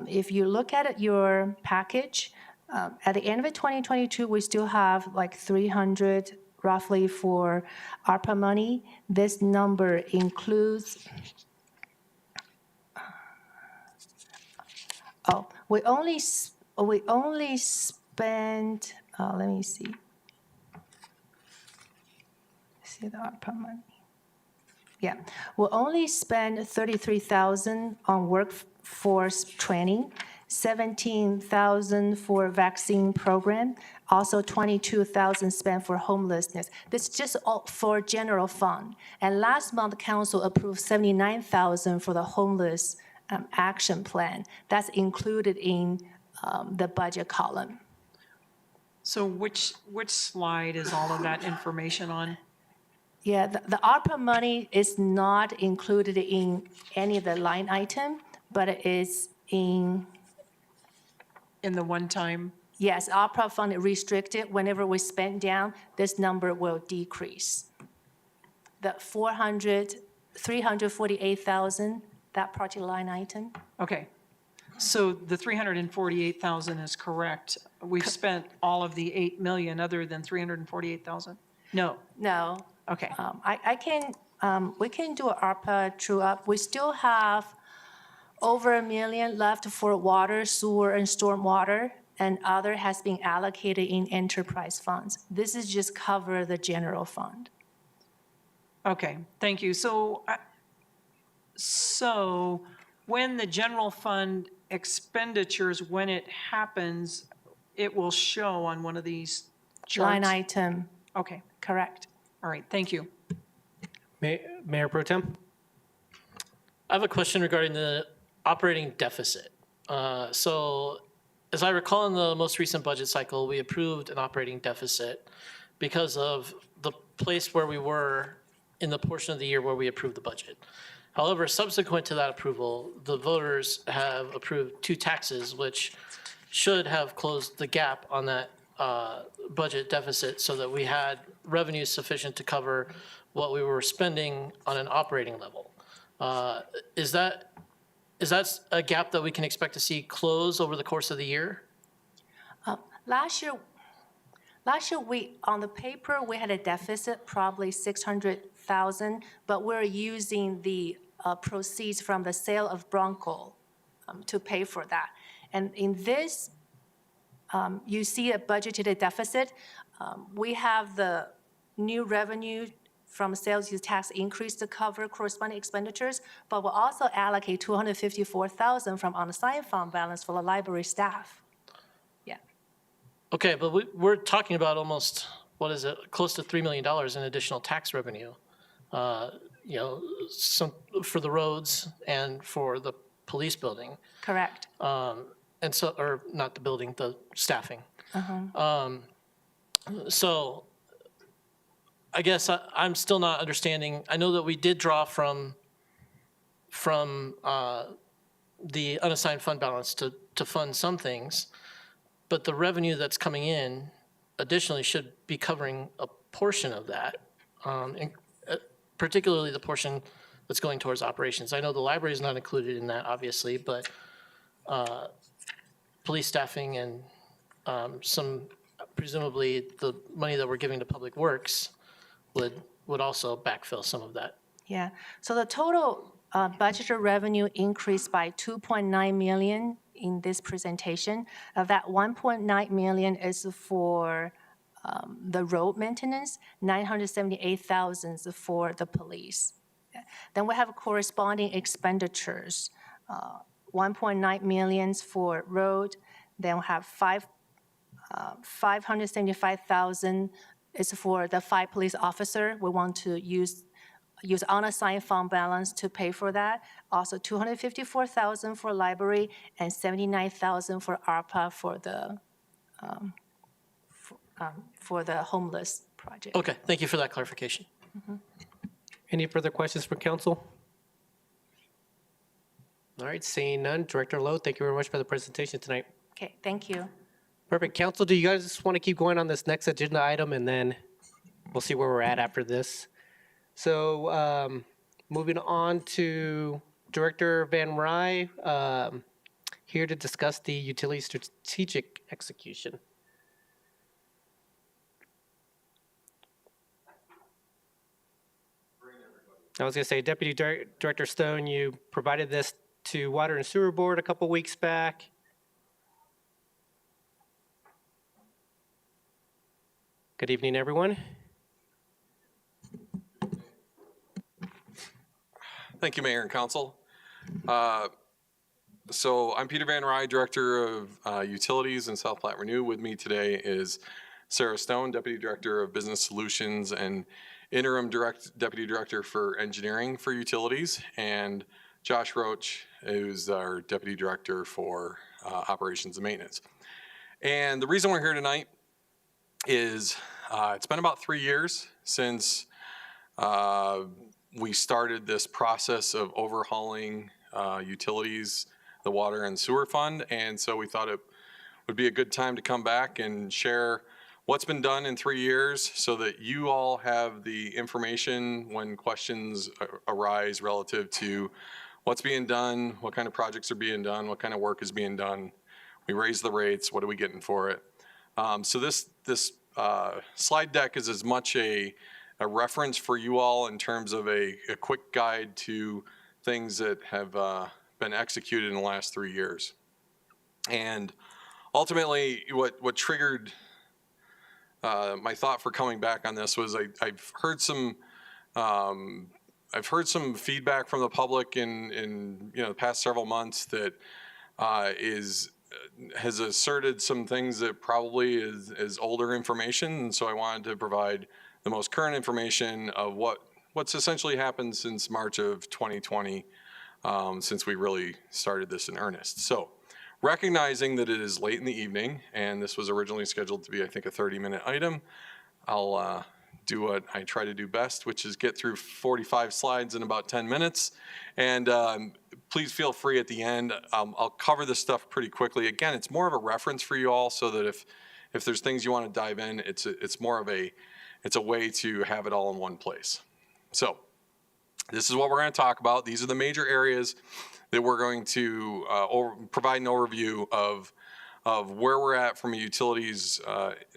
If you look at your package, at the end of 2022, we still have like 300 roughly for ARPA money. This number includes, we only spent, let me see. See the ARPA money. Yeah, we'll only spend 33,000 on workforce training, 17,000 for vaccine program, also 22,000 spent for homelessness. This is just all for general fund. And last month, council approved 79,000 for the homeless action plan. That's included in the budget column. So which slide is all of that information on? Yeah, the ARPA money is not included in any of the line item, but it is in, In the one-time? yes, ARPA fund restricted. Whenever we spend down, this number will decrease. The 348,000, that project line item. Okay. So the 348,000 is correct. We've spent all of the 8 million other than 348,000? No. No. Okay. We can do an ARPA true up. We still have over $1 million left for water, sewer, and stormwater, and other has been allocated in enterprise funds. This is just cover the general fund. Okay, thank you. So when the general fund expenditures, when it happens, it will show on one of these charts? Line item, Okay, correct. all right, thank you. Mayor Pro Tem. I have a question regarding the operating deficit. So as I recall, in the most recent budget cycle, we approved an operating deficit because of the place where we were in the portion of the year where we approved the budget. However, subsequent to that approval, the voters have approved 2 taxes, which should have closed the gap on that budget deficit so that we had revenue sufficient to cover what we were spending on an operating level. Is that a gap that we can expect to see close over the course of the year? Last year, on the paper, we had a deficit, probably 600,000, but we're using the proceeds from the sale of Bronco to pay for that. And in this, you see a budgeted deficit. We have the new revenue from sales use tax increase to cover corresponding expenditures, but we'll also allocate 254,000 from unassigned fund balance for the library staff. Yeah. Okay, but we're talking about almost what is it, close to $3 million in additional tax revenue. You know, some, for the roads and for the police building. Correct. And so, or not the building, the staffing. So I guess I'm still not understanding. I know that we did draw from the unassigned fund balance to fund some things, but the revenue that's coming in additionally should be covering a portion of that, and particularly the portion that's going towards operations. I know the library is not included in that, obviously, but police staffing and some, presumably the money that we're giving to Public Works would also backfill some of that. Yeah, so the total budgeted revenue increased by 2.9 million in this presentation. Of that, 1.9 million is for the road maintenance, 978,000 for the police. Then we have corresponding expenditures, 1.9 million for road, then we have 575,000 is for the 5 police officer. We want to use unassigned fund balance to pay for that. Also 254,000 for library and 79,000 for ARPA for the homeless project. Okay, thank you for that clarification. Any further questions for council? All right, seeing none, Director Loh, thank you very much for the presentation tonight. Okay, thank you. Perfect. Council, do you guys want to keep going on this next agenda item, and then we'll see where we're at after this? So moving on to Director Van Rye, here to discuss the utility strategic execution. I was going to say, Deputy Director Stone, you provided this to Water and Sewer Board a couple weeks back. Good evening, everyone. Thank you, Mayor and Council. So I'm Peter Van Rye, Director of Utilities in South Platte Renew. With me today is Sarah Stone, Deputy Director of Business Solutions and Interim Deputy Director for Engineering for Utilities, and Josh Roach, who's our Deputy Director for Operations and Maintenance. And the reason we're here tonight is it's been about 3 years since we started this process of overhauling utilities, the water and sewer fund. And so we thought it would be a good time to come back and share what's been done in 3 years so that you all have the information when questions arise relative to what's being done, what kind of projects are being done, what kind of work is being done. We raise the rates, what are we getting for it? So this slide deck is as much a reference for you all in terms of a quick guide to things that have been executed in the last 3 years. And ultimately, what triggered my thought for coming back on this was I've heard some feedback from the public in the past several months that has asserted some things that probably is older information, and so I wanted to provide the most current information of what's essentially happened since March of 2020, since we really started this in earnest. So, recognizing that it is late in the evening, and this was originally scheduled to be, I think, a 30-minute item, I'll do what I try to do best, which is get through 45 slides in about 10 minutes. And please feel free at the end. I'll cover this stuff pretty quickly. Again, it's more of a reference for you all, so that if there's things you want to dive in, it's more of a way to have it all in one place. So this is what we're going to talk about. These are the major areas that we're going to provide an overview of where we're at from a utilities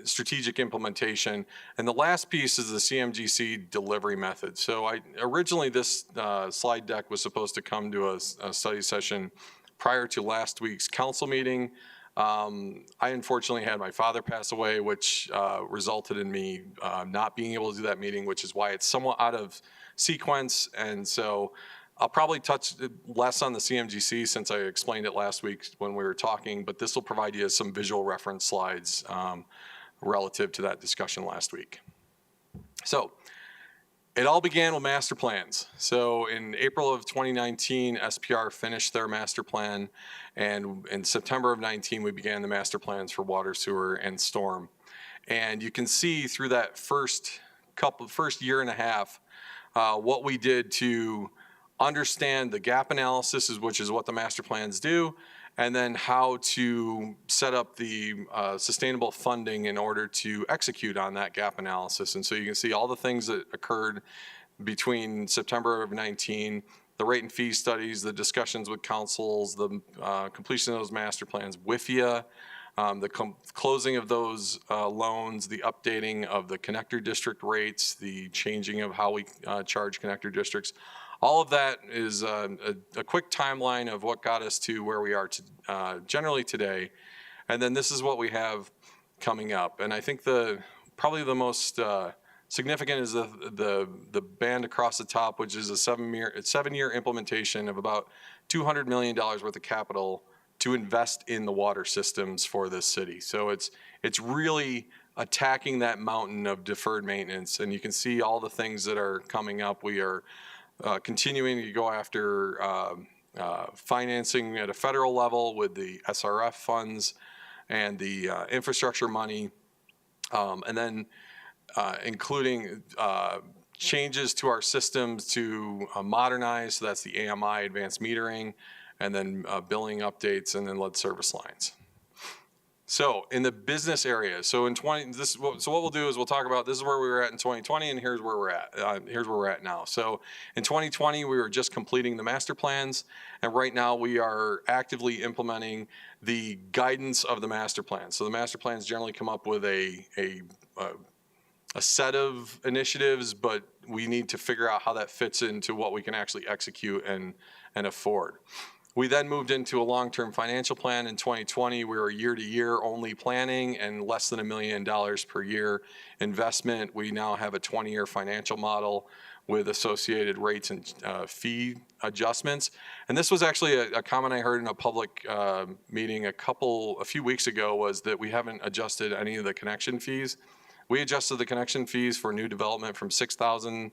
strategic implementation. And the last piece is the CMGC delivery method. So originally this slide deck was supposed to come to a study session prior to last week's council meeting. I unfortunately had my father pass away, which resulted in me not being able to do that meeting, which is why it's somewhat out of sequence. And so I'll probably touch less on the CMGC since I explained it last week when we were talking, but this will provide you some visual reference slides relative to that discussion last week. So it all began with master plans. So in April of 2019, SPR finished their master plan, and in September of 19, we began the master plans for water, sewer, and storm. And you can see through that first year and a half, what we did to understand the gap analysis, which is what the master plans do, and then how to set up the sustainable funding in order to execute on that gap analysis. And so you can see all the things that occurred between September of 19, the rate and fee studies, the discussions with councils, the completion of those master plans, WIFIA, the closing of those loans, the updating of the connector district rates, the changing of how we charge connector districts. All of that is a quick timeline of what got us to where we are generally today. And then this is what we have coming up. And I think probably the most significant is the band across the top, which is a seven-year implementation of about $200 million worth of capital to invest in the water systems for this city. So it's really attacking that mountain of deferred maintenance. And you can see all the things that are coming up. We are continuing to go after financing at a federal level with the SRF funds and the infrastructure money, and then including changes to our systems to modernize. So that's the AMI, advanced metering, and then billing updates, and then lead service lines. So in the business area, so what we'll do is we'll talk about this is where we were at in 2020, and here's where we're at. Here's where we're at now. So in 2020, we were just completing the master plans, and right now we are actively implementing the guidance of the master plan. So the master plans generally come up with a set of initiatives, but we need to figure out how that fits into what we can actually execute and afford. We then moved into a long-term financial plan in 2020. We were year-to-year only planning and less than $1 million per year investment. We now have a 20-year financial model with associated rates and fee adjustments. And this was actually a comment I heard in a public meeting a few weeks ago, was that we haven't adjusted any of the connection fees. We adjusted the connection fees for new development from $6,000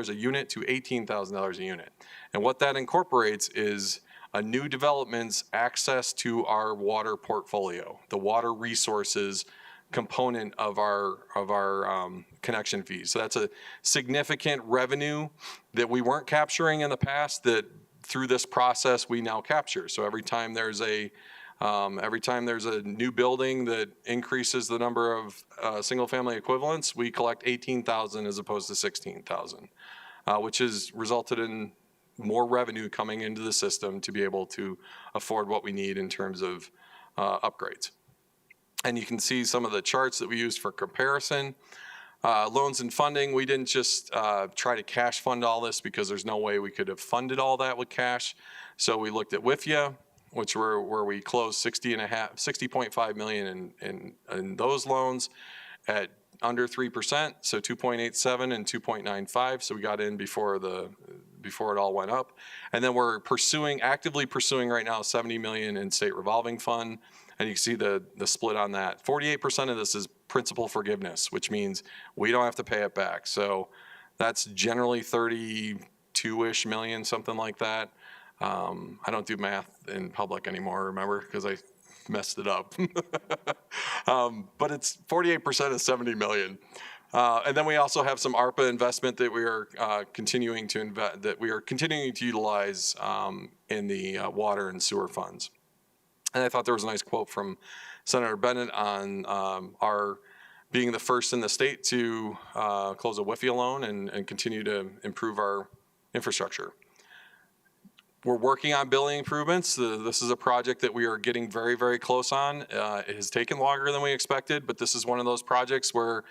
a unit to $18,000 a unit. And what that incorporates is a new development's access to our water portfolio, the water resources component of our connection fees. So that's a significant revenue that we weren't capturing in the past that through this process we now capture. So every time there's a new building that increases the number of single-family equivalents, we collect 18,000 as opposed to 16,000, which has resulted in more revenue coming into the system to be able to afford what we need in terms of upgrades. And you can see some of the charts that we used for comparison. Loans and funding, we didn't just try to cash fund all this because there's no way we could have funded all that with cash. So we looked at WIFIA, where we closed $60.5 million in those loans at under 3%, so 2.87 and 2.95. So we got in before it all went up. And then we're actively pursuing right now $70 million in state revolving fund. And you can see the split on that. 48% of this is principal forgiveness, which means we don't have to pay it back. So that's generally 32-ish million, something like that. I don't do math in public anymore, remember, because I messed it up. But it's 48% of 70 million. And then we also have some ARPA investment that we are continuing to utilize in the water and sewer funds. And I thought there was a nice quote from Senator Bennett on our being the first in the state to close a WIFIA loan and continue to improve our infrastructure. We're working on building improvements. This is a project that we are getting very, very close on. It has taken longer than we expected, but this is one of those projects where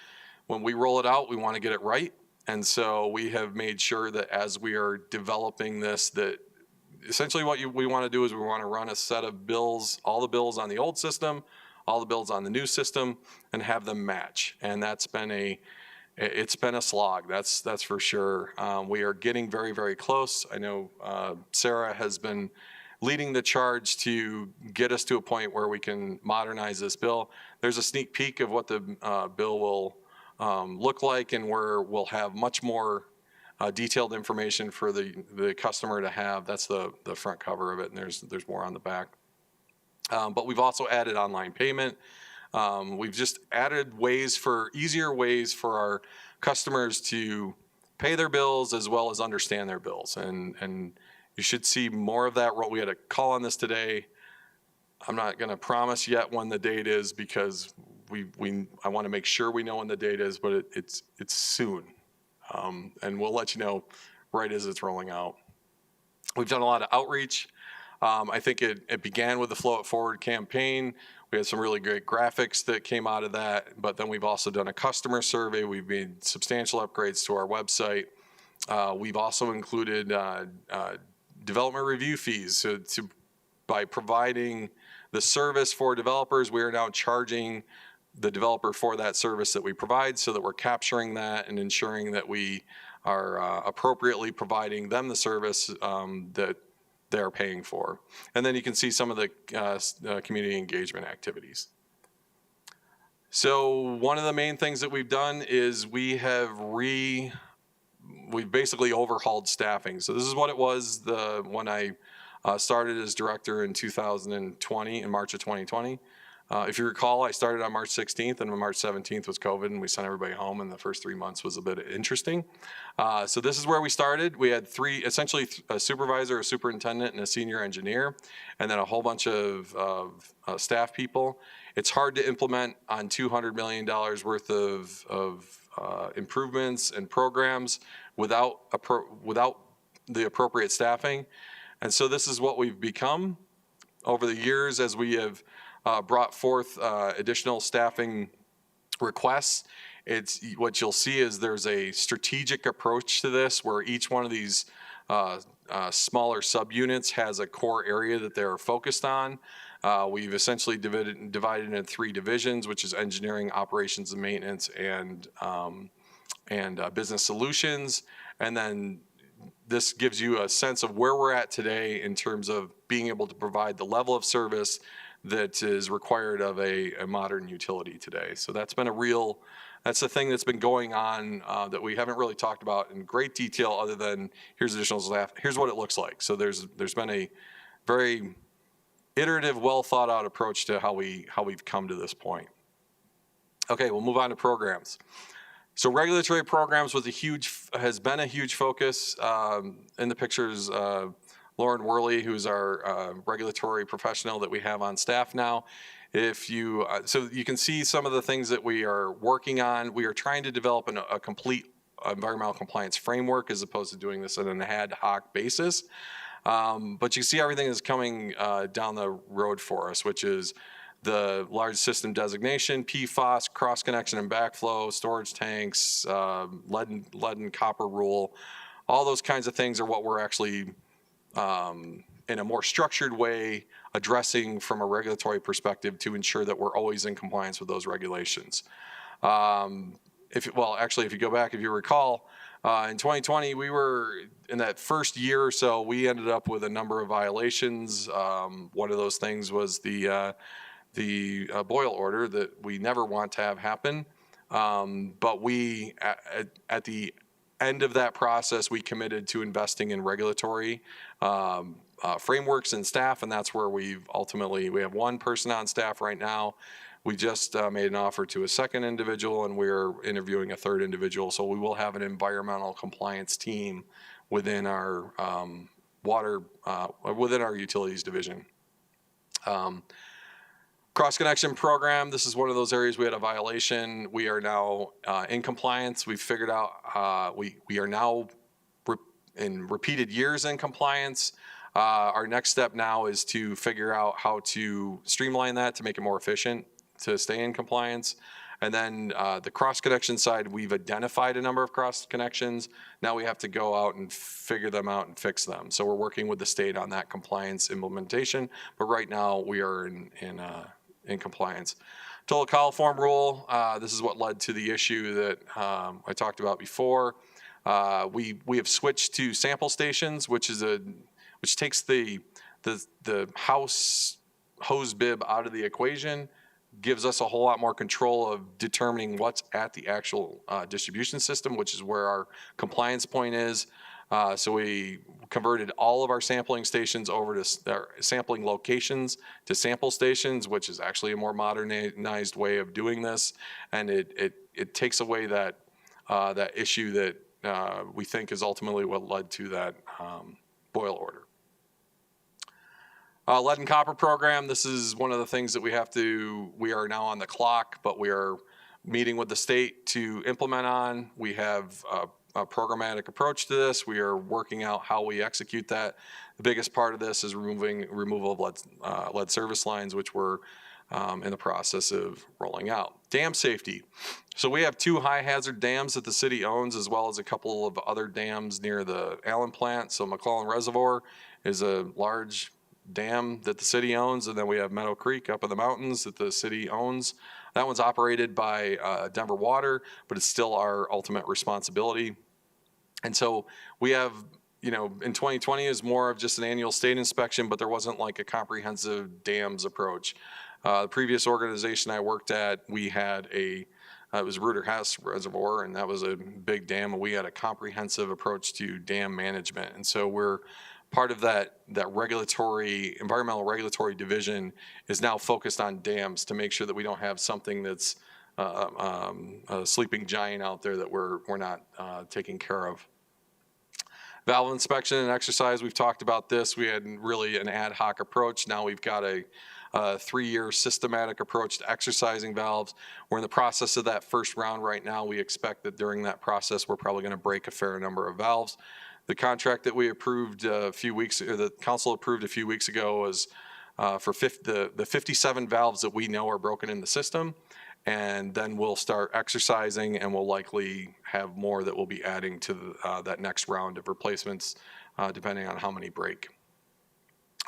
when we roll it out, we want to get it right. And so we have made sure that as we are developing this, that essentially what we want to do is we want to run a set of bills, all the bills on the old system, all the bills on the new system, and have them match. And it's been a slog, that's for sure. We are getting very, very close. I know Sarah has been leading the charge to get us to a point where we can modernize this bill. There's a sneak peek of what the bill will look like, and where we'll have much more detailed information for the customer to have. That's the front cover of it, and there's more on the back. But we've also added online payment. We've just added easier ways for our customers to pay their bills as well as understand their bills. And you should see more of that. We had a call on this today. I'm not going to promise yet when the date is, because I want to make sure we know when the date is, but it's soon. And we'll let you know right as it's rolling out. We've done a lot of outreach. I think it began with the Flow It Forward campaign. We had some really great graphics that came out of that, but then we've also done a customer survey. We've made substantial upgrades to our website. We've also included development review fees. So by providing the service for developers, we are now charging the developer for that service that we provide, so that we're capturing that and ensuring that we are appropriately providing them the service that they're paying for. And then you can see some of the community engagement activities. So one of the main things that we've done is we've basically overhauled staffing. So this is what it was when I started as director in 2020, in March of 2020. If you recall, I started on March 16th, and on March 17th was COVID, and we sent everybody home, and the first 3 months was a bit interesting. So this is where we started. We had essentially a supervisor, a superintendent, and a senior engineer, and then a whole bunch of staff people. It's hard to implement on $200 million worth of improvements and programs without the appropriate staffing. And so this is what we've become over the years as we have brought forth additional staffing requests. What you'll see is there's a strategic approach to this, where each one of these smaller subunits has a core area that they're focused on. We've essentially divided into 3 divisions, which is engineering, operations and maintenance, and business solutions. And then this gives you a sense of where we're at today in terms of being able to provide the level of service that is required of a modern utility today. So that's been that's the thing that's been going on that we haven't really talked about in great detail, other than here's additional staff, here's what it looks like. So there's been a very iterative, well thought out approach to how we've come to this point. Okay, we'll move on to programs. So regulatory programs has been a huge focus. In the pictures, Lauren Worley, who's our regulatory professional that we have on staff now. So you can see some of the things that we are working on. We are trying to develop a complete environmental compliance framework, as opposed to doing this on an ad hoc basis. But you see everything is coming down the road for us, which is the large system designation, PFAS, cross connection and backflow, storage tanks, lead and copper rule. All those kinds of things are what we're actually in a more structured way addressing from a regulatory perspective to ensure that we're always in compliance with those regulations. If you go back, if you recall, in 2020, we were in that first year or so, we ended up with a number of violations. One of those things was the boil order that we never want to have happen. But we, at the end of that process, we committed to investing in regulatory frameworks and staff, and that's where we have one person on staff right now. We just made an offer to a second individual, and we're interviewing a third individual. So we will have an environmental compliance team within our within our utilities division. Cross connection program. This is one of those areas we had a violation. We are now in compliance. We've figured out we are now in repeated years in compliance. Our next step now is to figure out how to streamline that to make it more efficient to stay in compliance. And then the cross connection side, we've identified a number of cross connections. Now we have to go out and figure them out and fix them. So we're working with the state on that compliance implementation. But right now we are in compliance. Total coliform rule. This is what led to the issue that I talked about before. We have switched to sample stations, which takes the the house hose bib out of the equation gives us a whole lot more control of determining what's at the actual distribution system, which is where our compliance point is. So we converted all of our sampling stations over to our sampling locations to sample stations, which is actually a more modernized way of doing this. And it takes away that issue that we think is ultimately what led to that boil order. Lead and copper program, this is one of the things that we are now on the clock, but we are meeting with the state to implement on. We have a programmatic approach to this. We are working out how we execute that. The biggest part of this is removal of lead service lines, which we're in the process of rolling out. Dam safety. So we have 2 high hazard dams that the city owns, as well as a couple of other dams near the Allen plant. So McClellan Reservoir is a large dam that the city owns, and then we have Meadow Creek up in the mountains that the city owns. That one's operated by Denver Water, but it's still our ultimate responsibility. And so we have, in 2020 is more of just an annual state inspection, but there wasn't like a comprehensive dams approach. The previous organization I worked at, we had it was Reuter Hess Reservoir, and that was a big dam, and we had a comprehensive approach to dam management. And so we're part of that environmental regulatory division is now focused on dams to make sure that we don't have something that's a sleeping giant out there that we're not taking care of. Valve inspection and exercise, we've talked about this. We had really an ad hoc approach. Now we've got a 3-year systematic approach to exercising valves. We're in the process of that first round right now. We expect that during that process, we're probably going to break a fair number of valves. The contract that we approved the council approved a few weeks ago was for the 57 valves that we know are broken in the system. And then we'll start exercising, and we'll likely have more that we'll be adding to that next round of replacements, depending on how many break.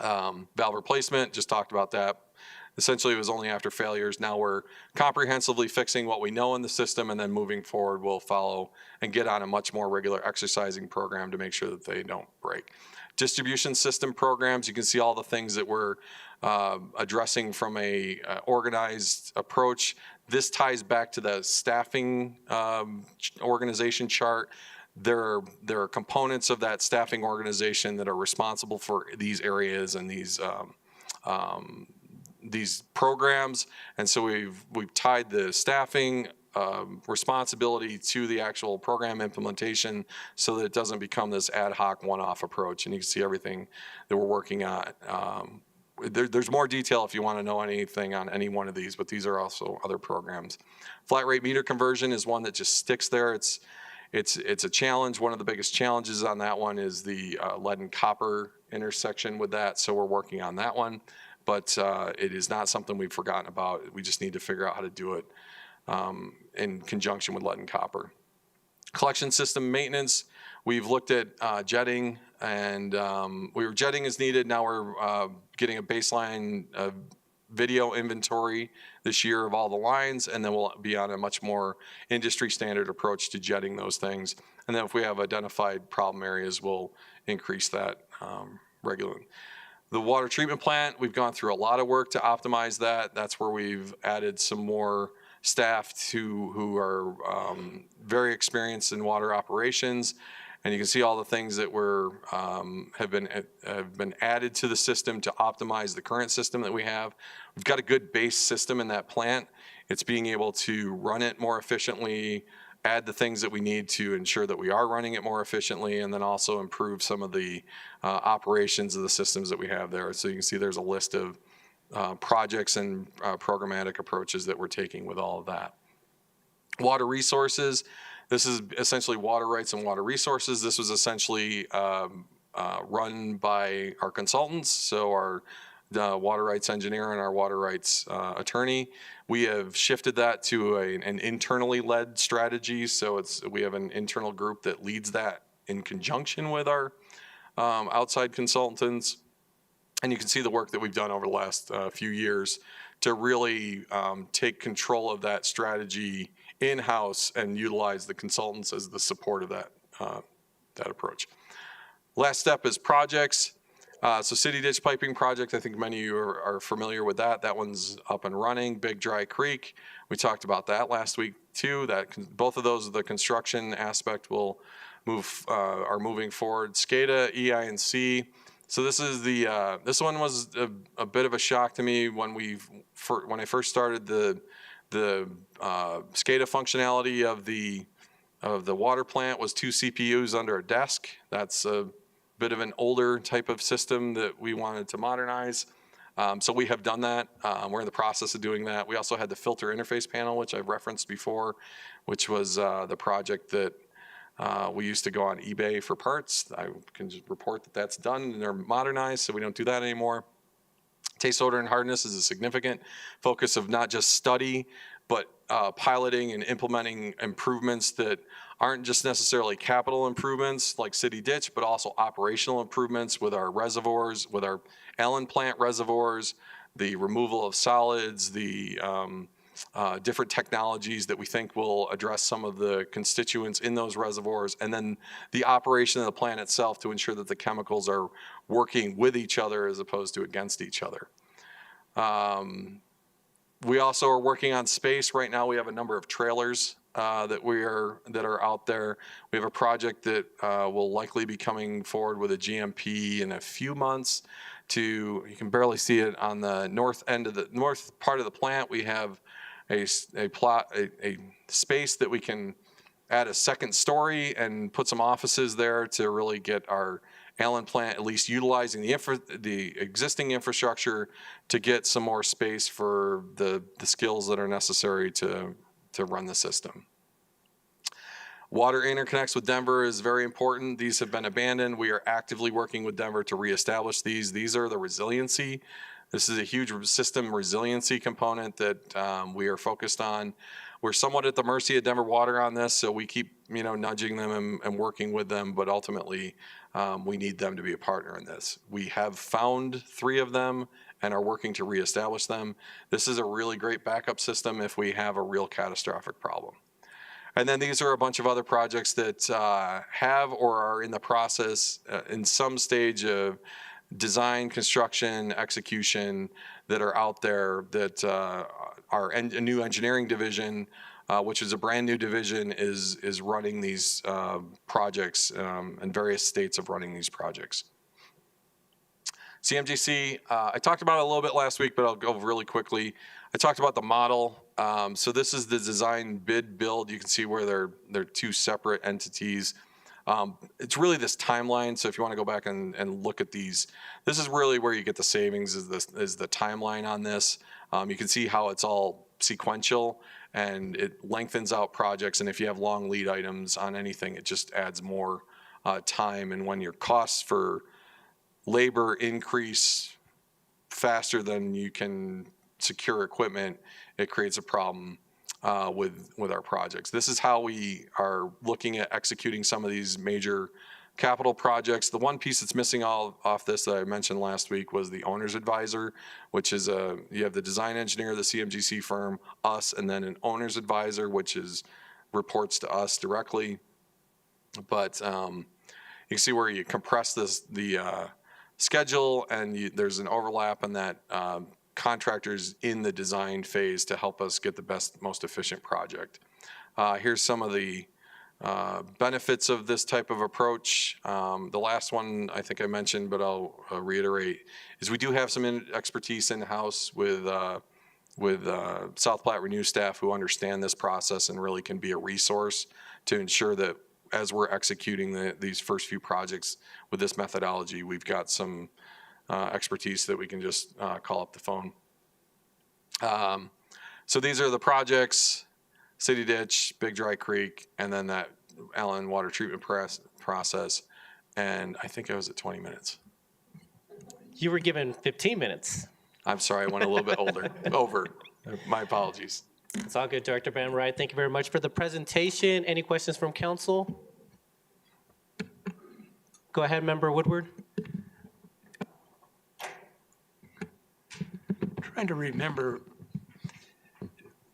Valve replacement, just talked about that. Essentially, it was only after failures. Now we're comprehensively fixing what we know in the system, and then moving forward, we'll follow and get on a much more regular exercising program to make sure that they don't break. Distribution system programs, you can see all the things that we're addressing from a organized approach. This ties back to the staffing organization chart. There are components of that staffing organization that are responsible for these areas and these programs, and so we've tied the staffing responsibility to the actual program implementation so that it doesn't become this ad hoc one-off approach. And you can see everything that we're working on. There's more detail if you want to know anything on any one of these, but these are also other programs. Flat rate meter conversion is one that just sticks there. It's a challenge. One of the biggest challenges on that one is the lead and copper intersection with that, so we're working on that one. But it is not something we've forgotten about. We just need to figure out how to do it in conjunction with lead and copper. Collection system maintenance, we've looked at jetting, and jetting is needed. Now we're getting a baseline video inventory this year of all the lines, and then we'll be on a much more industry standard approach to jetting those things. And then if we have identified problem areas, we'll increase that regularly. The water treatment plant, we've gone through a lot of work to optimize that. That's where we've added some more staff who are very experienced in water operations. And you can see all the things that have been added to the system to optimize the current system that we have. We've got a good base system in that plant. It's being able to run it more efficiently, add the things that we need to ensure that we are running it more efficiently, and then also improve some of the operations of the systems that we have there. So you can see there's a list of projects and programmatic approaches that we're taking with all of that. Water resources. This is essentially water rights and water resources. This was essentially run by our consultants, so our water rights engineer and our water rights attorney. We have shifted that to an internally led strategy, so we have an internal group that leads that in conjunction with our outside consultants. And you can see the work that we've done over the last few years to really take control of that strategy in-house and utilize the consultants as the support of that approach. Last step is projects. So City Ditch Piping Project, I think many of you are familiar with that. That one's up and running. Big Dry Creek, we talked about that last week too. Both of those, the construction aspect will are moving forward. SCADA, EI&C. So this is this one was a bit of a shock to me when I first started the SCADA functionality of the water plant was 2 CPUs under a desk. That's a bit of an older type of system that we wanted to modernize. So we have done that. We're in the process of doing that. We also had the filter interface panel, which I've referenced before, which was the project that we used to go on eBay for parts. I can just report that that's done and they're modernized, so we don't do that anymore. Taste, odor, and hardness is a significant focus of not just study, but piloting and implementing improvements that aren't just necessarily capital improvements like City Ditch, but also operational improvements with our reservoirs, with our Allen plant reservoirs, the removal of solids, the different technologies that we think will address some of the constituents in those reservoirs, and then the operation of the plant itself to ensure that the chemicals are working with each other as opposed to against each other. We also are working on space. Right now we have a number of trailers that are out there. We have a project that will likely be coming forward with a GMP in a few months. You can barely see it on the north part of the plant. We have a space that we can add a second story and put some offices there to really get our Allen plant at least utilizing the existing infrastructure to get some more space for the skills that are necessary to run the system. Water interconnects with Denver is very important. These have been abandoned. We are actively working with Denver to reestablish these. These are the resiliency. This is a huge system resiliency component that we are focused on. We're somewhat at the mercy of Denver Water on this, so we keep nudging them and working with them, but ultimately we need them to be a partner in this. We have found 3 of them and are working to reestablish them. This is a really great backup system if we have a real catastrophic problem. And then these are a bunch of other projects that have or are in the process in some stage of design, construction, execution that are out there that a new engineering division, which is a brand new division, is running these projects in various states of running these projects. CMGC, I talked about it a little bit last week, but I'll go really quickly. I talked about the model. So this is the design bid build. You can see where they're 2 separate entities. It's really this timeline. So if you want to go back and look at these, this is really where you get the savings is the timeline on this. You can see how it's all sequential and it lengthens out projects. And if you have long lead items on anything, it just adds more time. And when your costs for labor increase faster than you can secure equipment, it creates a problem with our projects. This is how we are looking at executing some of these major capital projects. The one piece that's missing off this that I mentioned last week was the owner's advisor, which is you have the design engineer, the CMGC firm, us, and then an owner's advisor, which reports to us directly. But you can see where you compress the schedule and there's an overlap in that contractors in the design phase to help us get the most efficient project. Here's some of the benefits of this type of approach. The last one I think I mentioned, but I'll reiterate, is we do have some expertise in-house with South Platte Renew staff who understand this process and really can be a resource to ensure that as we're executing these first few projects with this methodology, we've got some expertise that we can just call up the phone. So these are the projects: City Ditch, Big Dry Creek, and then that Allen water treatment process. And I think I was at 20 minutes. You were given 15 minutes. I'm sorry, I went a little bit over. My apologies. It's all good, Director Van Wright. Thank you very much for the presentation. Any questions from council? Go ahead, Member Woodward. Trying to remember,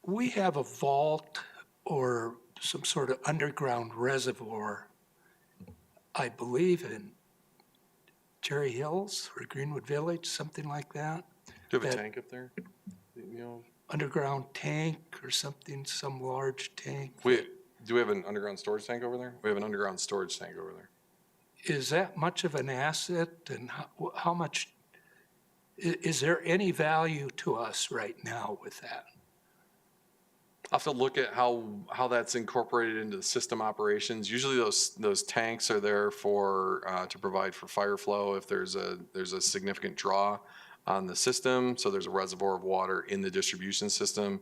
we have a vault or some sort of underground reservoir, I believe in Cherry Hills or Greenwood Village, something like that. Do you have a That- tank up there? You know, Underground tank or something, some large tank. do we have an underground storage tank over there? We have an underground storage tank over there. Is that much of an asset, and how much, is there any value to us right now with that? I'll have to look at how that's incorporated into the system operations. Usually those tanks are there for, to provide for fire flow if there's a significant draw on the system. So there's a reservoir of water in the distribution system.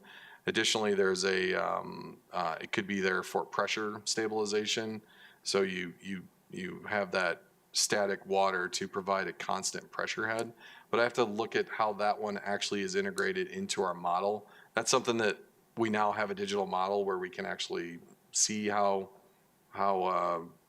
Additionally, there's it could be there for pressure stabilization. So you have that static water to provide a constant pressure head. But I have to look at how that one actually is integrated into our model. That's something that we now have a digital model where we can actually see how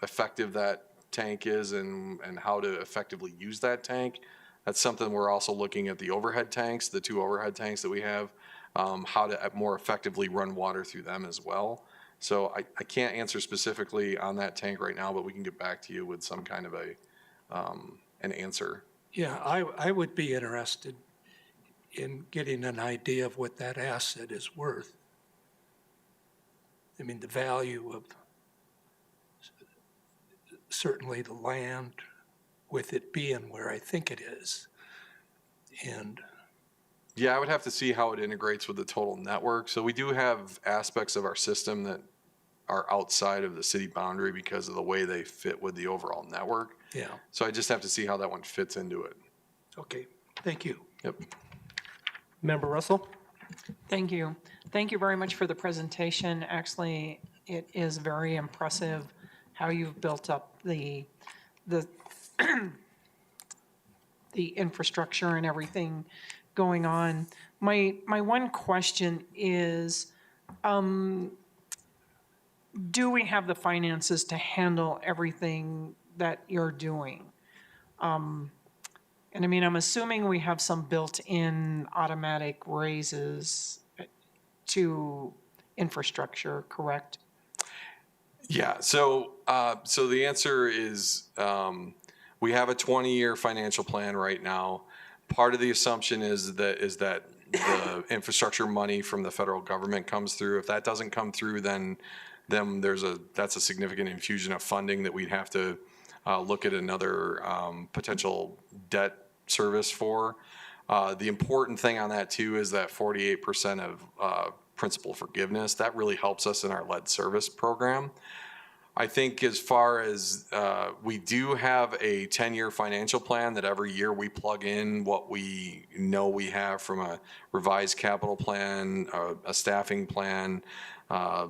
effective that tank is and how to effectively use that tank. That's something we're also looking at the overhead tanks, the 2 overhead tanks that we have, how to more effectively run water through them as well. So I can't answer specifically on that tank right now, but we can get back to you with some kind of an answer. Yeah, I would be interested in getting an idea of what that asset is worth. I mean, the value of certainly the land with it being where I think it is. And Yeah, I would have to see how it integrates with the total network. So we do have aspects of our system that are outside of the city boundary because of the way they fit with the overall network. yeah, So I just have to see how that one fits into it. okay, thank you. Yep. Member Russell? Thank you. Thank you very much for the presentation. Actually, it is very impressive how you've built up the infrastructure and everything going on. My one question is, do we have the finances to handle everything that you're doing? And I mean, I'm assuming we have some built-in automatic raises to infrastructure, correct? Yeah, so the answer is we have a 20-year financial plan right now. Part of the assumption is that the infrastructure money from the federal government comes through. If that doesn't come through, then that's a significant infusion of funding that we'd have to look at another potential debt service for. The important thing on that too is that 48% of principal forgiveness. That really helps us in our lead service program. I think as far as we do have a 10-year financial plan that every year we plug in what we know we have from a revised capital plan, a staffing plan,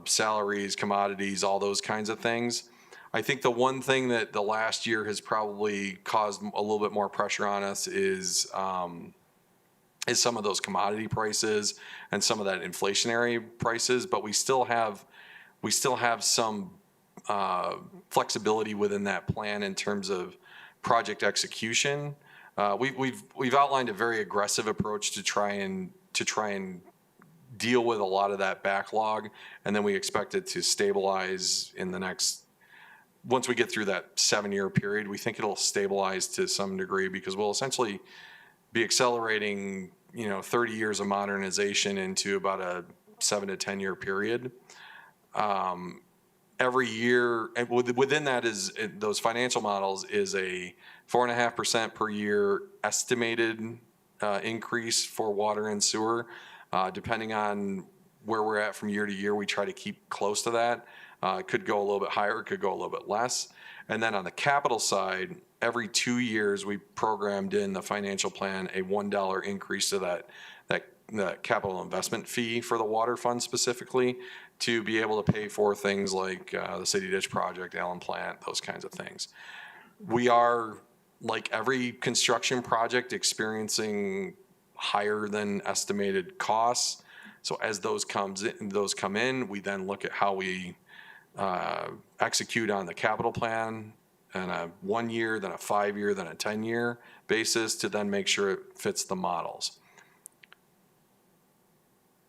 salaries, commodities, all those kinds of things. I think the one thing that the last year has probably caused a little bit more pressure on us is some of those commodity prices and some of that inflationary prices, but we still have some flexibility within that plan in terms of project execution. We've outlined a very aggressive approach to try and deal with a lot of that backlog, and then we expect it to stabilize in the next. Once we get through that 7-year period, we think it'll stabilize to some degree because we'll essentially be accelerating 30 years of modernization into about a 7 to 10 year period. Every year, and within that is those financial models is a 4.5% per year estimated increase for water and sewer. Depending on where we're at from year to year, we try to keep close to that. It could go a little bit higher, it could go a little bit less. And then on the capital side, every 2 years, we programmed in the financial plan a $1 increase to that capital investment fee for the water fund specifically to be able to pay for things like the City Ditch Project, Allen Plant, those kinds of things. We are, like every construction project, experiencing higher than estimated costs. So as those come in, we then look at how we execute on the capital plan on a 1 year, then a 5 year, then a 10-year basis to then make sure it fits the models.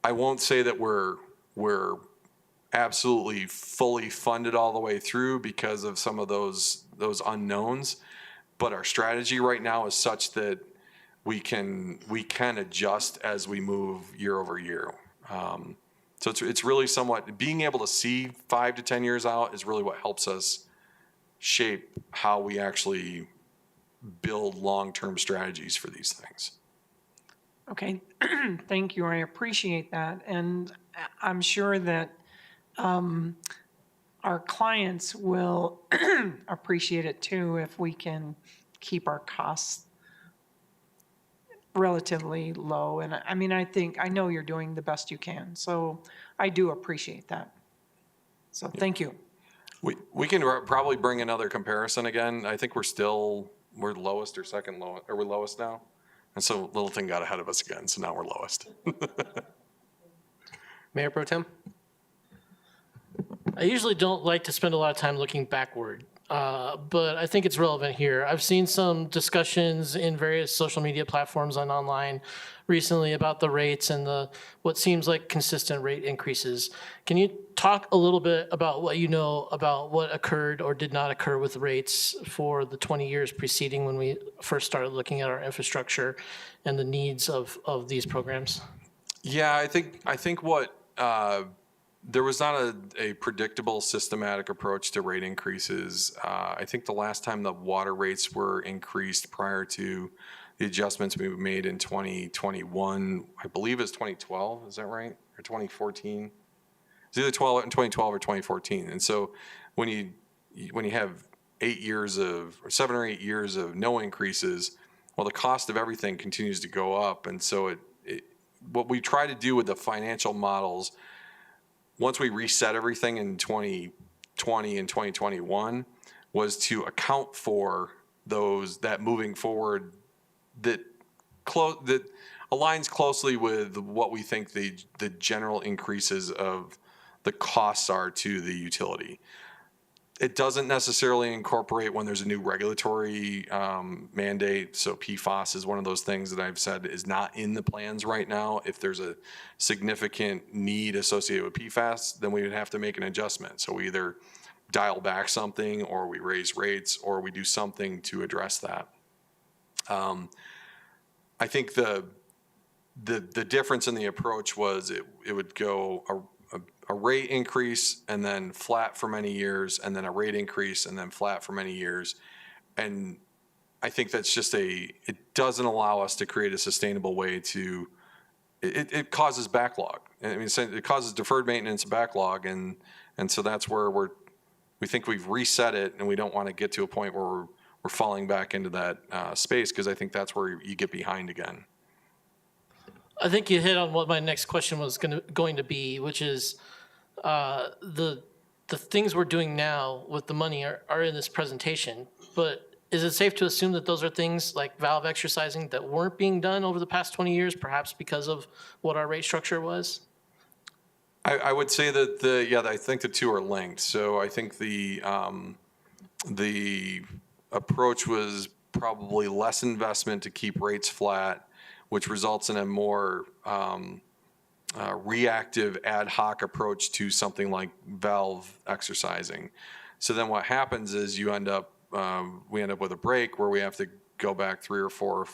I won't say that we're absolutely fully funded all the way through because of some of those unknowns. But our strategy right now is such that we can adjust as we move year over year. So it's really somewhat, being able to see 5 to 10 years out is really what helps us shape how we actually build long-term strategies for these things. Okay, thank you, I appreciate that, and I'm sure that our clients will appreciate it too if we can keep our costs relatively low. And I mean, I know you're doing the best you can, so I do appreciate that. So thank you. We can probably bring another comparison again. I think we're lowest or second lowest, or we're lowest now. And so Littleton got ahead of us again, so now we're lowest. Mayor Pro Tem? I usually don't like to spend a lot of time looking backward, but I think it's relevant here. I've seen some discussions in various social media platforms and online recently about the rates and what seems like consistent rate increases. Can you talk a little bit about what you know about what occurred or did not occur with rates for the 20 years preceding when we first started looking at our infrastructure and the needs of these programs? Yeah, I think what there was not a predictable, systematic approach to rate increases. I think the last time the water rates were increased prior to the adjustments we made in 2021, I believe it's 2012, is that right? Or 2014? It's either 2012 or 2014. And so when you have 7 or 8 years of no increases, well, the cost of everything continues to go up. And so what we try to do with the financial models, once we reset everything in 2020 and 2021, was to account for that moving forward that aligns closely with what we think the general increases of the costs are to the utility. It doesn't necessarily incorporate when there's a new regulatory mandate. So PFAS is one of those things that I've said is not in the plans right now. If there's a significant need associated with PFAS, then we would have to make an adjustment. So we either dial back something, or we raise rates, or we do something to address that. I think the difference in the approach was it would go a rate increase and then flat for many years, and then a rate increase and then flat for many years. And I think that's just it doesn't allow us to create a sustainable way to, it causes backlog. I mean, it causes deferred maintenance backlog. And so that's where we think we've reset it, and we don't want to get to a point where we're falling back into that space, because I think that's where you get behind again. I think you hit on what my next question was going to be, which is the things we're doing now with the money are in this presentation. But is it safe to assume that those are things like valve exercising that weren't being done over the past 20 years, perhaps because of what our rate structure was? I would say that I think the two are linked. So I think the approach was probably less investment to keep rates flat, which results in a more reactive ad hoc approach to something like valve exercising. So then what happens is we end up with a break where we have to go back 3 or 4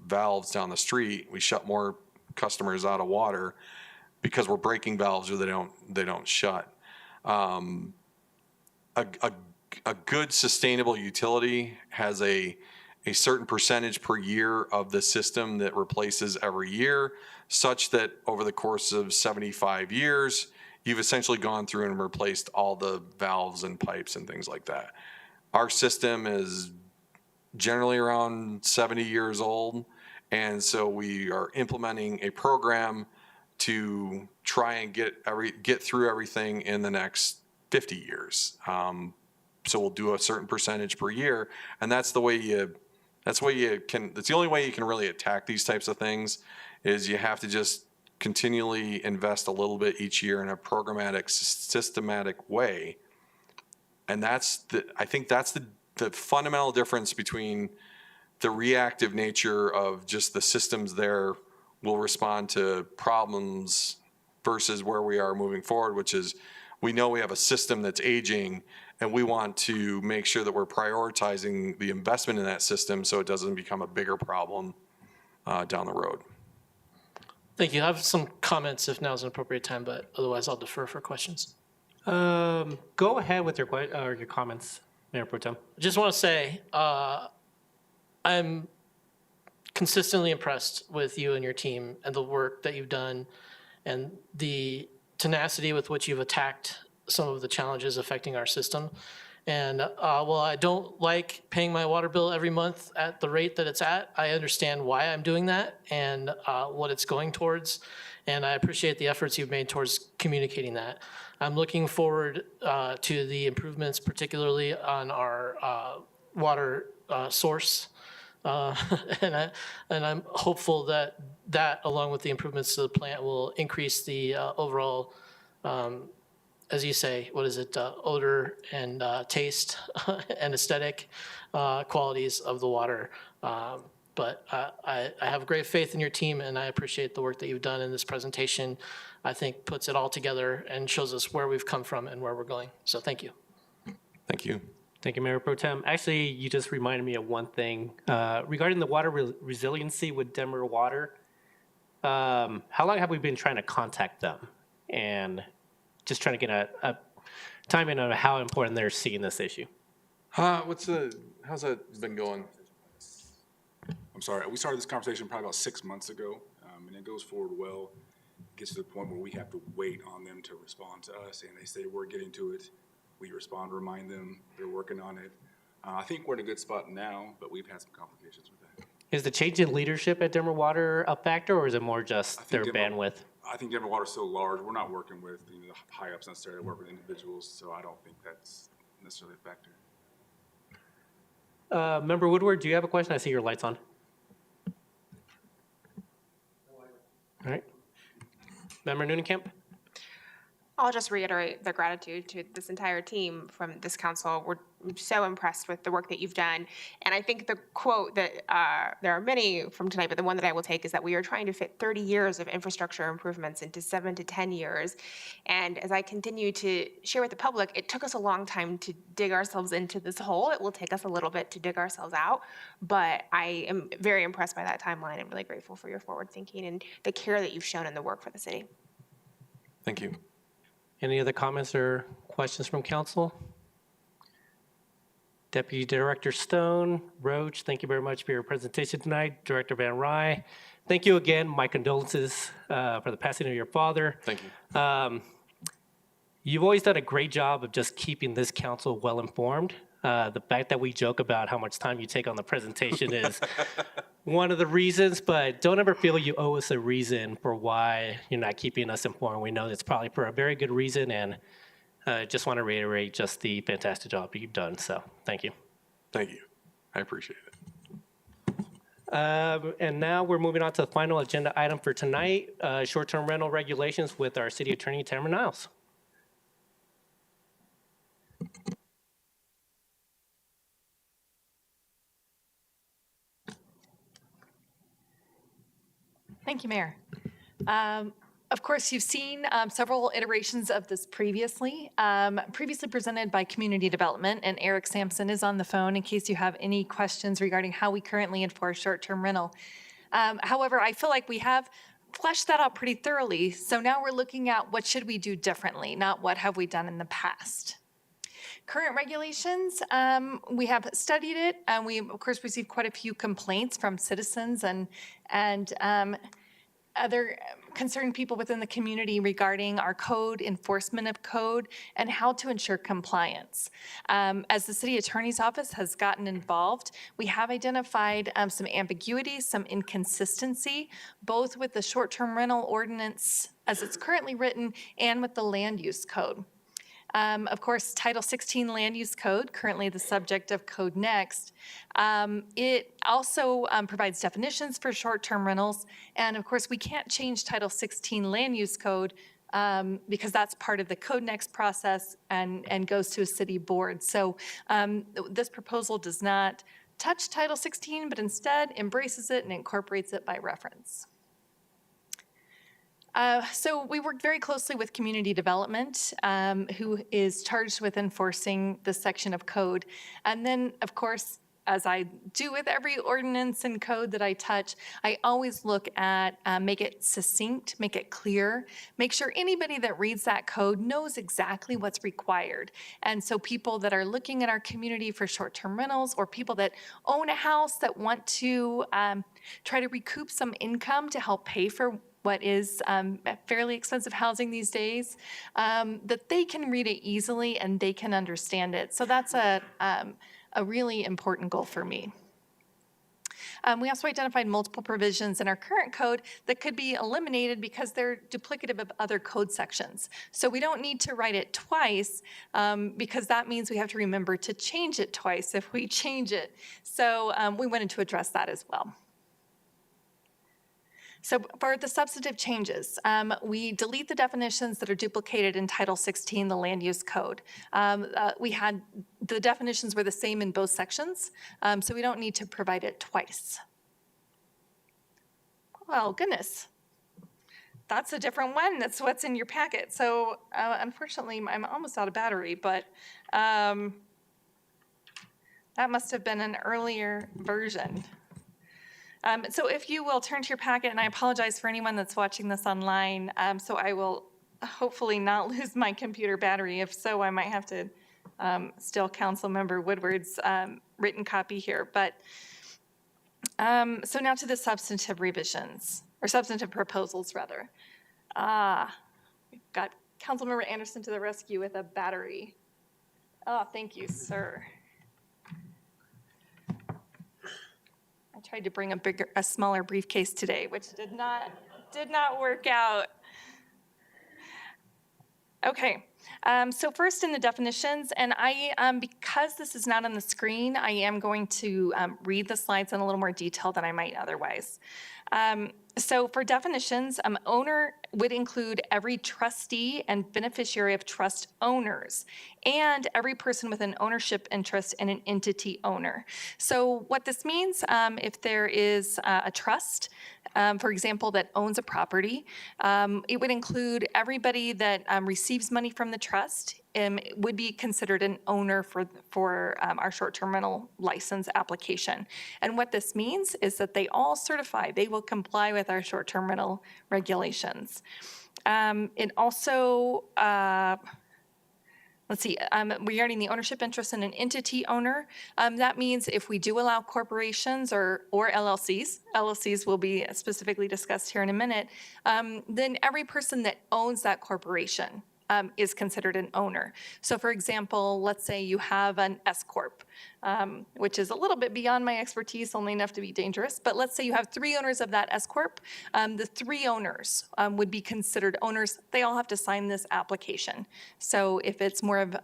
valves down the street. We shut more customers out of water because we're breaking valves, or they don't shut. A good sustainable utility has a certain percentage per year of the system that replaces every year, such that over the course of 75 years, you've essentially gone through and replaced all the valves and pipes and things like that. Our system is generally around 70 years old, and so we are implementing a program to try and get through everything in the next 50 years. So we'll do a certain percentage per year, and that's the only way you can really attack these types of things, is you have to just continually invest a little bit each year in a programmatic, systematic way. And I think that's the fundamental difference between the reactive nature of just the systems there will respond to problems versus where we are moving forward, which is we know we have a system that's aging, And we want to make sure that we're prioritizing the investment in that system so it doesn't become a bigger problem down the road. Thank you. I have some comments if now is an appropriate time, but otherwise I'll defer for questions. Go ahead with your your comments, Mayor Pro Tem. Just want to say, I'm consistently impressed with you and your team and the work that you've done and the tenacity with which you've attacked some of the challenges affecting our system. And while I don't like paying my water bill every month at the rate that it's at, I understand why I'm doing that and what it's going towards. And I appreciate the efforts you've made towards communicating that. I'm looking forward to the improvements, particularly on our water source. And I'm hopeful that along with the improvements to the plant will increase the overall, as you say, what is it, odor and taste and aesthetic qualities of the water. But I have great faith in your team, and I appreciate the work that you've done in this presentation. I think puts it all together and shows us where we've come from and where we're going. So thank you. Thank you. Thank you, Mayor Pro Tem. Actually, you just reminded me of one thing. Regarding the water resiliency with Denver Water, how long have we been trying to contact them? And just trying to get a timing on how important they're seeing this issue. How's that been going? I'm sorry, we started this conversation probably about 6 months ago, and it goes forward well. It gets to the point where we have to wait on them to respond to us, and they say we're getting to it. We respond, remind them they're working on it. I think we're in a good spot now, but we've had some complications with that. Is the change in leadership at Denver Water a factor, or is it more just their bandwidth? I think Denver Water is so large, we're not working with the high-ups necessarily, work with individuals, so I don't think that's necessarily a factor. Member Woodward, do you have a question? I see your light's on. All right. Member Newnenkamp? I'll just reiterate the gratitude to this entire team from this council. We're so impressed with the work that you've done. And I think the quote that there are many from tonight, but the one that I will take is that we are trying to fit 30 years of infrastructure improvements into 7 to 10 years. And as I continue to share with the public, it took us a long time to dig ourselves into this hole. It will take us a little bit to dig ourselves out. But I am very impressed by that timeline and really grateful for your forward thinking and the care that you've shown in the work for the city. Thank you. Any other comments or questions from council? Deputy Director Stone, Roach, thank you very much for your presentation tonight. Director Van Rye, thank you again. My condolences for the passing of your father. Thank you. You've always done a great job of just keeping this council well informed. The fact that we joke about how much time you take on the presentation is one of the reasons, but don't ever feel you owe us a reason for why you're not keeping us informed. We know it's probably for a very good reason, and just want to reiterate just the fantastic job you've done. So thank you. Thank you. I appreciate it. And now we're moving on to the final agenda item for tonight, short-term rental regulations with our city attorney, Tamara Niles. Thank you, Mayor. Of course, you've seen several iterations of this previously, previously presented by Community Development, and Eric Sampson is on the phone in case you have any questions regarding how we currently enforce short-term rental. However, I feel like we have fleshed that out pretty thoroughly, so now we're looking at what should we do differently, not what have we done in the past. Current regulations, we have studied it, and we, of course, received quite a few complaints from citizens and other concerned people within the community regarding our code, enforcement of code, and how to ensure compliance. As the city attorney's office has gotten involved, we have identified some ambiguity, some inconsistency, both with the short-term rental ordinance as it's currently written and with the land use code. Of course, Title 16 Land Use Code, currently the subject of Code Next, it also provides definitions for short-term rentals. And of course, we can't change Title 16 Land Use Code because that's part of the Code Next process and goes to a city board. So this proposal does not touch Title 16, but instead embraces it and incorporates it by reference. So we work very closely with community development, who is charged with enforcing this section of code. And then, of course, as I do with every ordinance and code that I touch, I always look at make it succinct, make it clear, make sure anybody that reads that code knows exactly what's required. And so people that are looking at our community for short-term rentals, or people that own a house that want to try to recoup some income to help pay for what is fairly expensive housing these days, that they can read it easily and they can understand it. So that's a really important goal for me. We also identified multiple provisions in our current code that could be eliminated because they're duplicative of other code sections. So we don't need to write it twice because that means we have to remember to change it twice if we change it. So we wanted to address that as well. So for the substantive changes, we delete the definitions that are duplicated in Title 16, the Land Use Code. We had, the definitions were the same in both sections, so we don't need to provide it twice. Well, goodness. That's a different one. That's what's in your packet. So unfortunately, I'm almost out of battery, but that must have been an earlier version. So if you will turn to your packet, and I apologize for anyone that's watching this online, so I will hopefully not lose my computer battery. If so, I might have to steal Councilmember Woodward's written copy here. But so now to the substantive revisions, or substantive proposals, rather. We've got Councilmember Anderson to the rescue with a battery. Oh, thank you, sir. I tried to bring a smaller briefcase today, which did not work out. Okay, so first in the definitions, and because this is not on the screen, I am going to read the slides in a little more detail than I might otherwise. So for definitions, owner would include every trustee and beneficiary of trust owners, and every person with an ownership interest in an entity owner. So what this means, if there is a trust, for example, that owns a property, it would include everybody that receives money from the trust. Would be considered an owner for our short-term rental license application. And what this means is that they all certify, they will comply with our short-term rental regulations. It also, let's see, regarding the ownership interest in an entity owner, that means if we do allow corporations or LLCs will be specifically discussed here in a minute, then every person that owns that corporation is considered an owner. So for example, let's say you have an S-Corp, which is a little bit beyond my expertise, only enough to be dangerous, but let's say you have 3 owners of that S-Corp. The 3 owners would be considered owners. They all have to sign this application. So if it's more of,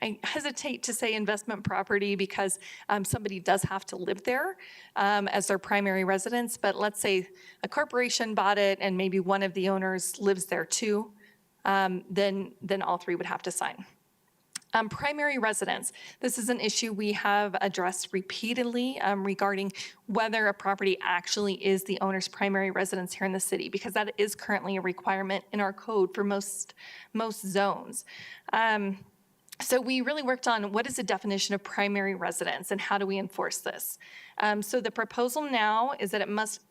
I hesitate to say investment property because somebody does have to live there as their primary residence, but let's say a corporation bought it and maybe one of the owners lives there too, then all 3 would have to sign. Primary residence. This is an issue we have addressed repeatedly regarding whether a property actually is the owner's primary residence here in the city, because that is currently a requirement in our code for most zones. So we really worked on what is the definition of primary residence and how do we enforce this. So the proposal now is that it must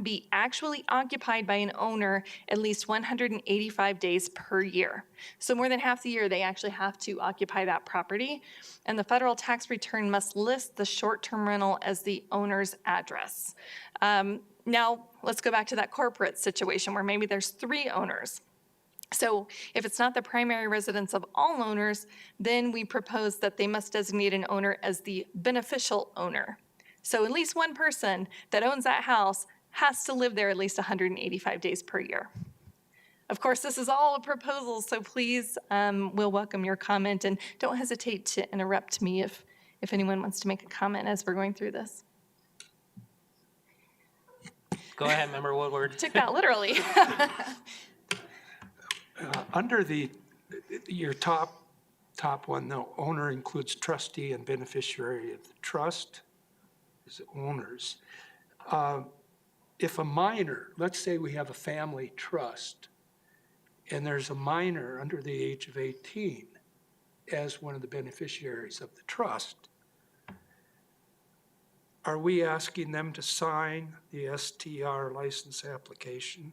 be actually occupied by an owner at least 185 days per year. So more than half the year, they actually have to occupy that property. And the federal tax return must list the short-term rental as the owner's address. Now, let's go back to that corporate situation where maybe there's 3 owners. So if it's not the primary residence of all owners, then we propose that they must designate an owner as the beneficial owner. So at least one person that owns that house has to live there at least 185 days per year. Of course, this is all a proposal, so please, we'll welcome your comment, and don't hesitate to interrupt me if anyone wants to make a comment as we're going through this. Go ahead, Member Woodward. Took that literally. Under your top one, the owner includes trustee and beneficiary of the trust, is owners. if a minor, let's say we have a family trust, and there's a minor under the age of 18 as one of the beneficiaries of the trust, are we asking them to sign the STR license application?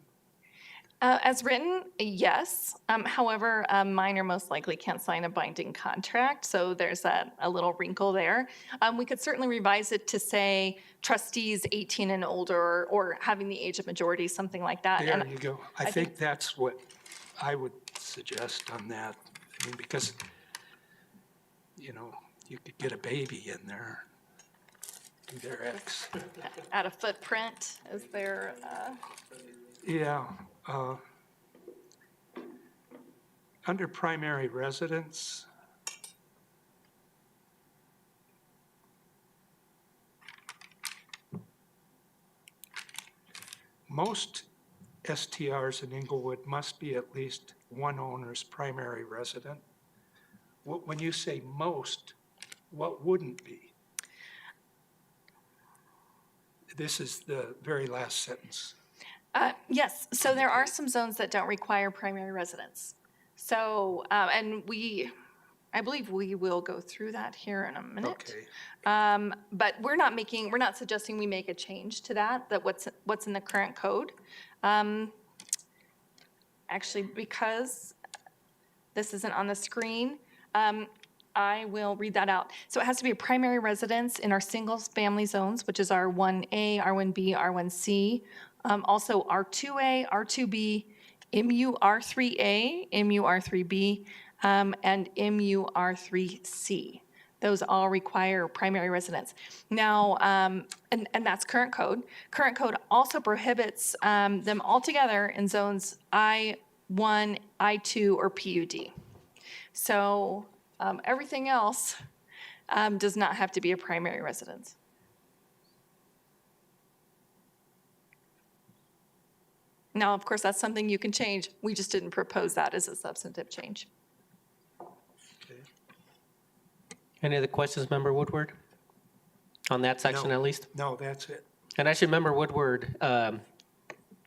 As written, yes. However, a minor most likely can't sign a binding contract, so there's a little wrinkle there. We could certainly revise it to say trustees 18 and older, or having the age of majority, something like that. There And you go. I think that's what I would suggest on that. I mean, because, you know, you could get a baby in there, do their X. add a footprint, is there, Yeah. Under primary residence, most STRs in Inglewood must be at least one owner's primary resident. When you say most, what wouldn't be? This is the very last sentence. Yes, so there are some zones that don't require primary residence. So, and I believe we will go through that here in a minute. Okay. But we're not suggesting we make a change to that what's in the current code. Actually, because this isn't on the screen, I will read that out. So it has to be a primary residence in our single-family zones, which is R1A, R1B, R1C, also R2A, R2B, MUR3A, MUR3B, and MUR3C. Those all require primary residence. Now, and that's current code. Current code also prohibits them altogether in zones I1, I2, or PUD. So everything else does not have to be a primary residence. Now, of course, that's something you can change. We just didn't propose that as a substantive change. Okay. Any other questions, Member Woodward? On that section No. at least? No, that's it. And actually, Member Woodward,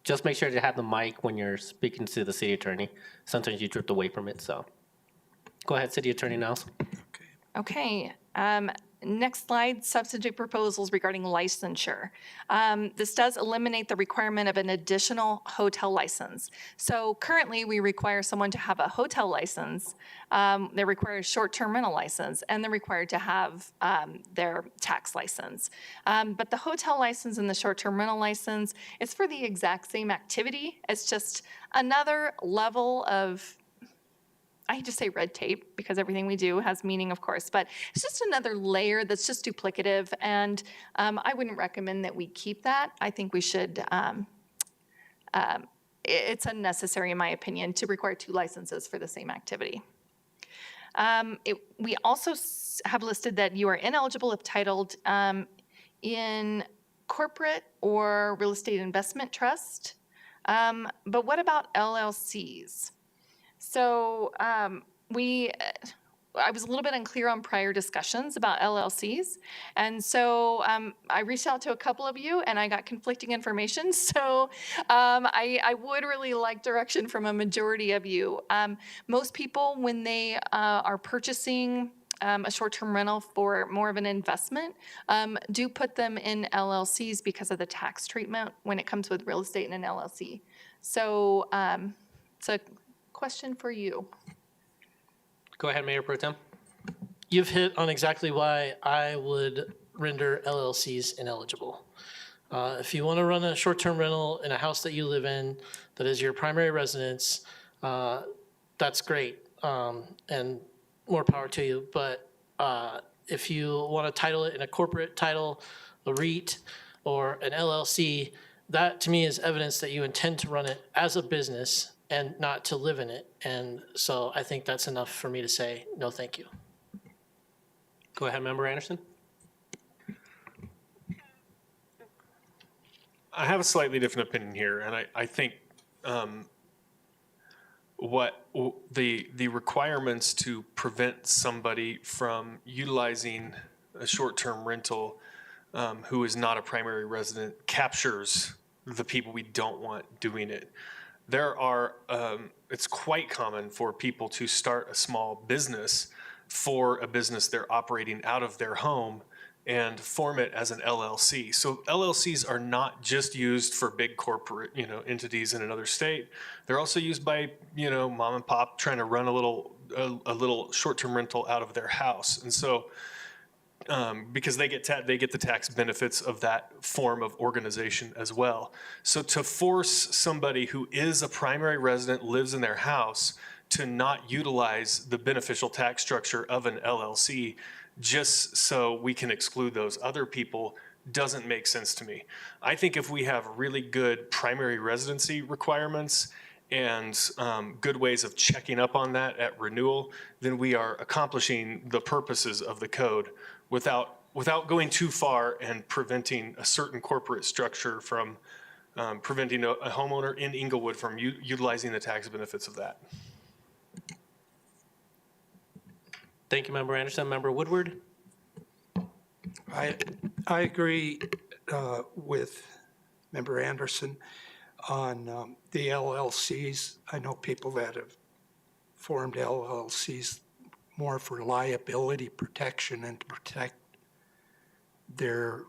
just make sure to have the mic when you're speaking to the city attorney. Sometimes you drift away from it, so. Go ahead, City Attorney Niles. Okay, next slide, substantive proposals regarding licensure. This does eliminate the requirement of an additional hotel license. So currently, we require someone to have a hotel license, they require a short-term rental license, and they're required to have their tax license. But the hotel license and the short-term rental license, it's for the exact same activity. It's just another level of, I hate to say red tape because everything we do has meaning, of course, but it's just another layer that's just duplicative, and I wouldn't recommend that we keep that. I think we should, it's unnecessary, in my opinion, to require two licenses for the same activity. We also have listed that you are ineligible if titled in corporate or real estate investment trust, but what about LLCs? So I was a little bit unclear on prior discussions about LLCs. And so I reached out to a couple of you and I got conflicting information. So I would really like direction from a majority of you. Most people, when they are purchasing a short-term rental for more of an investment, do put them in LLCs because of the tax treatment when it comes with real estate in an LLC. So it's a question for you. Go ahead, Mayor Pro Tem. You've hit on exactly why I would render LLCs ineligible. If you want to run a short-term rental in a house that you live in that is your primary residence, that's great, and more power to you. But if you want to title it in a corporate title, a REIT, or an LLC, that to me is evidence that you intend to run it as a business and not to live in it. And so I think that's enough for me to say, no, thank you. Go ahead, Member Anderson. I have a slightly different opinion here, and I think the requirements to prevent somebody from utilizing a short-term rental who is not a primary resident captures the people we don't want doing it. There are, it's quite common for people to start a small business for a business they're operating out of their home and form it as an LLC. So LLCs are not just used for big corporate, entities in another state. They're also used by, mom and pop trying to run a little short-term rental out of their house. And so, because they get the tax benefits of that form of organization as well. So to force somebody who is a primary resident, lives in their house, to not utilize the beneficial tax structure of an LLC just so we can exclude those other people doesn't make sense to me. I think if we have really good primary residency requirements and good ways of checking up on that at renewal, then we are accomplishing the purposes of the code without going too far and preventing a certain corporate structure from preventing a homeowner in Inglewood from utilizing the tax benefits of that. Thank you, Member Anderson. Member Woodward? I agree with Member Anderson on the LLCs. I know people that have formed LLCs more for liability protection and to protect their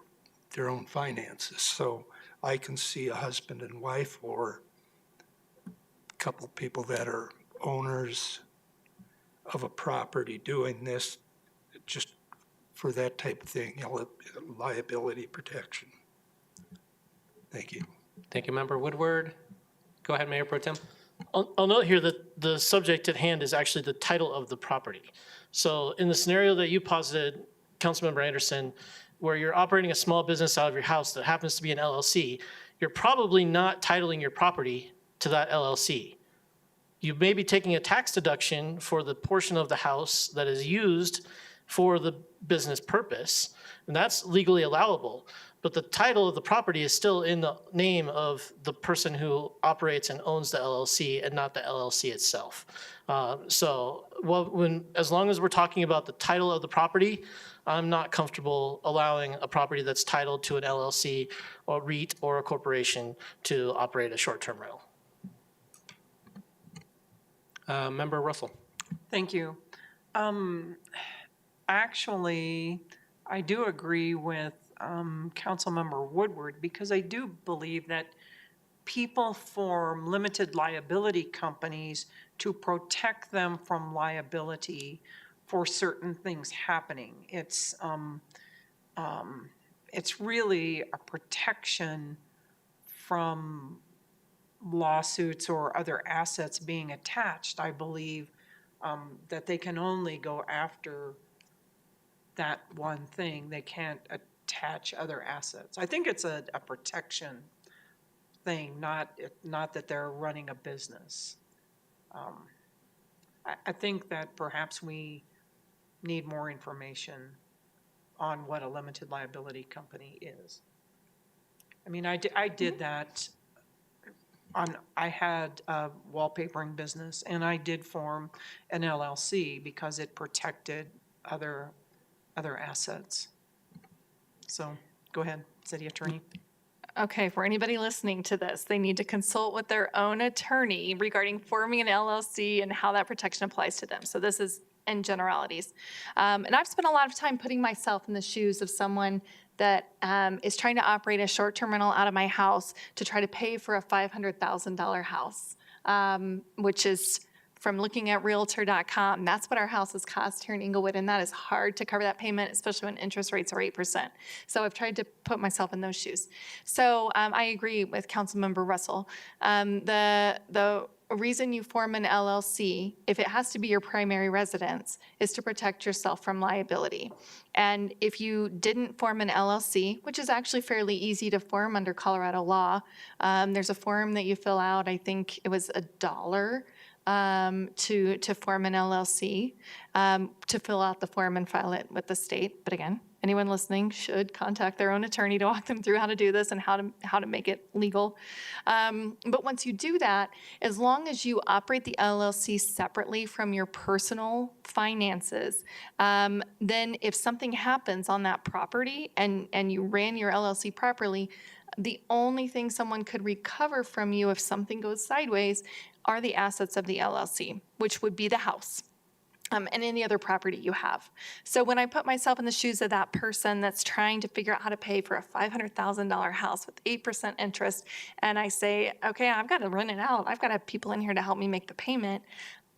own finances. So I can see a husband and wife or a couple people that are owners of a property doing this just for that type of thing, liability protection. Thank you. Thank you, Member Woodward. Go ahead, Mayor Pro Tem. I'll note here that the subject at hand is actually the title of the property. So in the scenario that you posited, Councilmember Anderson, where you're operating a small business out of your house that happens to be an LLC, you're probably not titling your property to that LLC. You may be taking a tax deduction for the portion of the house that is used for the business purpose, and that's legally allowable. But the title of the property is still in the name of the person who operates and owns the LLC and not the LLC itself. As long as we're talking about the title of the property, I'm not comfortable allowing a property that's titled to an LLC or REIT or a corporation to operate a short-term rental. Member Russell. Thank you. Actually, I do agree with Councilmember Woodward, because I do believe that people form limited liability companies to protect them from liability for certain things happening. It's really a protection from lawsuits or other assets being attached. I believe that they can only go after that one thing. They can't attach other assets. I think it's a protection thing, not that they're running a business. I think that perhaps we need more information on what a limited liability company is. I mean, I did that. I had a wallpapering business, and I did form an LLC because it protected other assets. So go ahead, City Attorney. Okay, for anybody listening to this, they need to consult with their own attorney regarding forming an LLC and how that protection applies to them. So this is in generalities. And I've spent a lot of time putting myself in the shoes of someone that is trying to operate a short-term rental out of my house to try to pay for a $500,000 house, which is, from looking at Realtor.com, that's what our houses cost here in Inglewood, and that is hard to cover that payment, especially when interest rates are 8%. So I've tried to put myself in those shoes. So I agree with Councilmember Russell. The reason you form an LLC, if it has to be your primary residence, is to protect yourself from liability. And if you didn't form an LLC, which is actually fairly easy to form under Colorado law, there's a form that you fill out, I think it was $1 to form an LLC, to fill out the form and file it with the state. But again, anyone listening should contact their own attorney to walk them through how to do this and how to make it legal. But once you do that, as long as you operate the LLC separately from your personal finances, then if something happens on that property and you ran your LLC properly, The only thing someone could recover from you if something goes sideways are the assets of the LLC, which would be the house. And any other property you have. So when I put myself in the shoes of that person that's trying to figure out how to pay for a $500,000 house with 8% interest, and I say, okay, I've got to rent it out. I've got to have people in here to help me make the payment.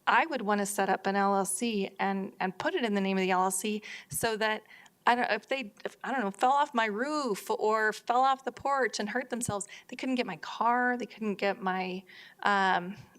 I would want to set up an LLC and put it in the name of the LLC so that I don't know, fell off my roof or fell off the porch and hurt themselves, they couldn't get my car, they couldn't get my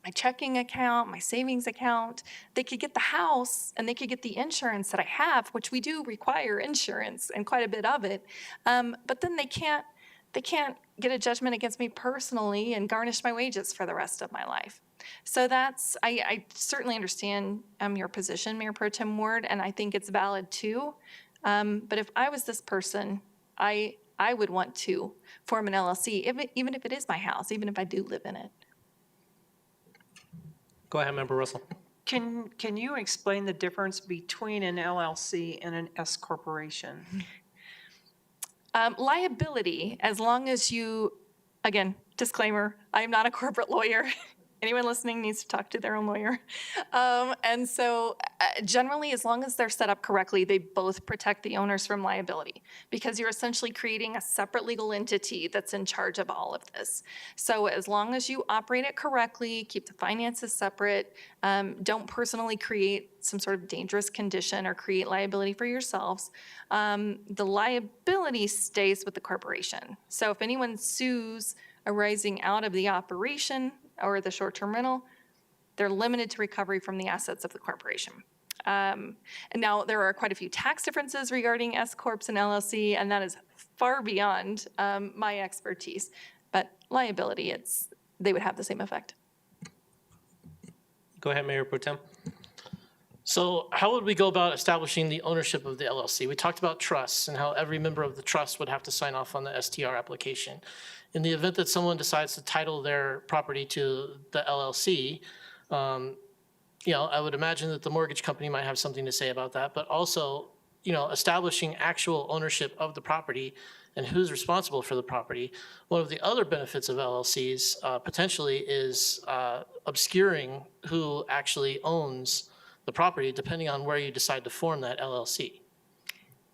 my checking account, my savings account. They could get the house and they could get the insurance that I have, which we do require insurance and quite a bit of it. But then they can't get a judgment against me personally and garnish my wages for the rest of my life. So that's, I certainly understand your position, Mayor Pro Tem Ward, and I think it's valid too. But if I was this person, I would want to form an LLC, even if it is my house, even if I do live in it. Go ahead, Member Russell. Can you explain the difference between an LLC and an S corporation? Liability, as long as you, again, disclaimer, I'm not a corporate lawyer. Anyone listening needs to talk to their own lawyer. And so generally, as long as they're set up correctly, they both protect the owners from liability because you're essentially creating a separate legal entity that's in charge of all of this. So as long as you operate it correctly, keep the finances separate, don't personally create some sort of dangerous condition or create liability for yourselves, the liability stays with the corporation. So if anyone sues arising out of the operation or the short-term rental, they're limited to recovery from the assets of the corporation. And now there are quite a few tax differences regarding S Corps and LLC, and that is far beyond my expertise. But liability, they would have the same effect. Go ahead, Mayor Pro Tem. So how would we go about establishing the ownership of the LLC? We talked about trusts and how every member of the trust would have to sign off on the STR application. In the event that someone decides to title their property to the LLC, I would imagine that the mortgage company might have something to say about that, but also, establishing actual ownership of the property and who's responsible for the property. One of the other benefits of LLCs potentially is obscuring who actually owns the property, depending on where you decide to form that LLC.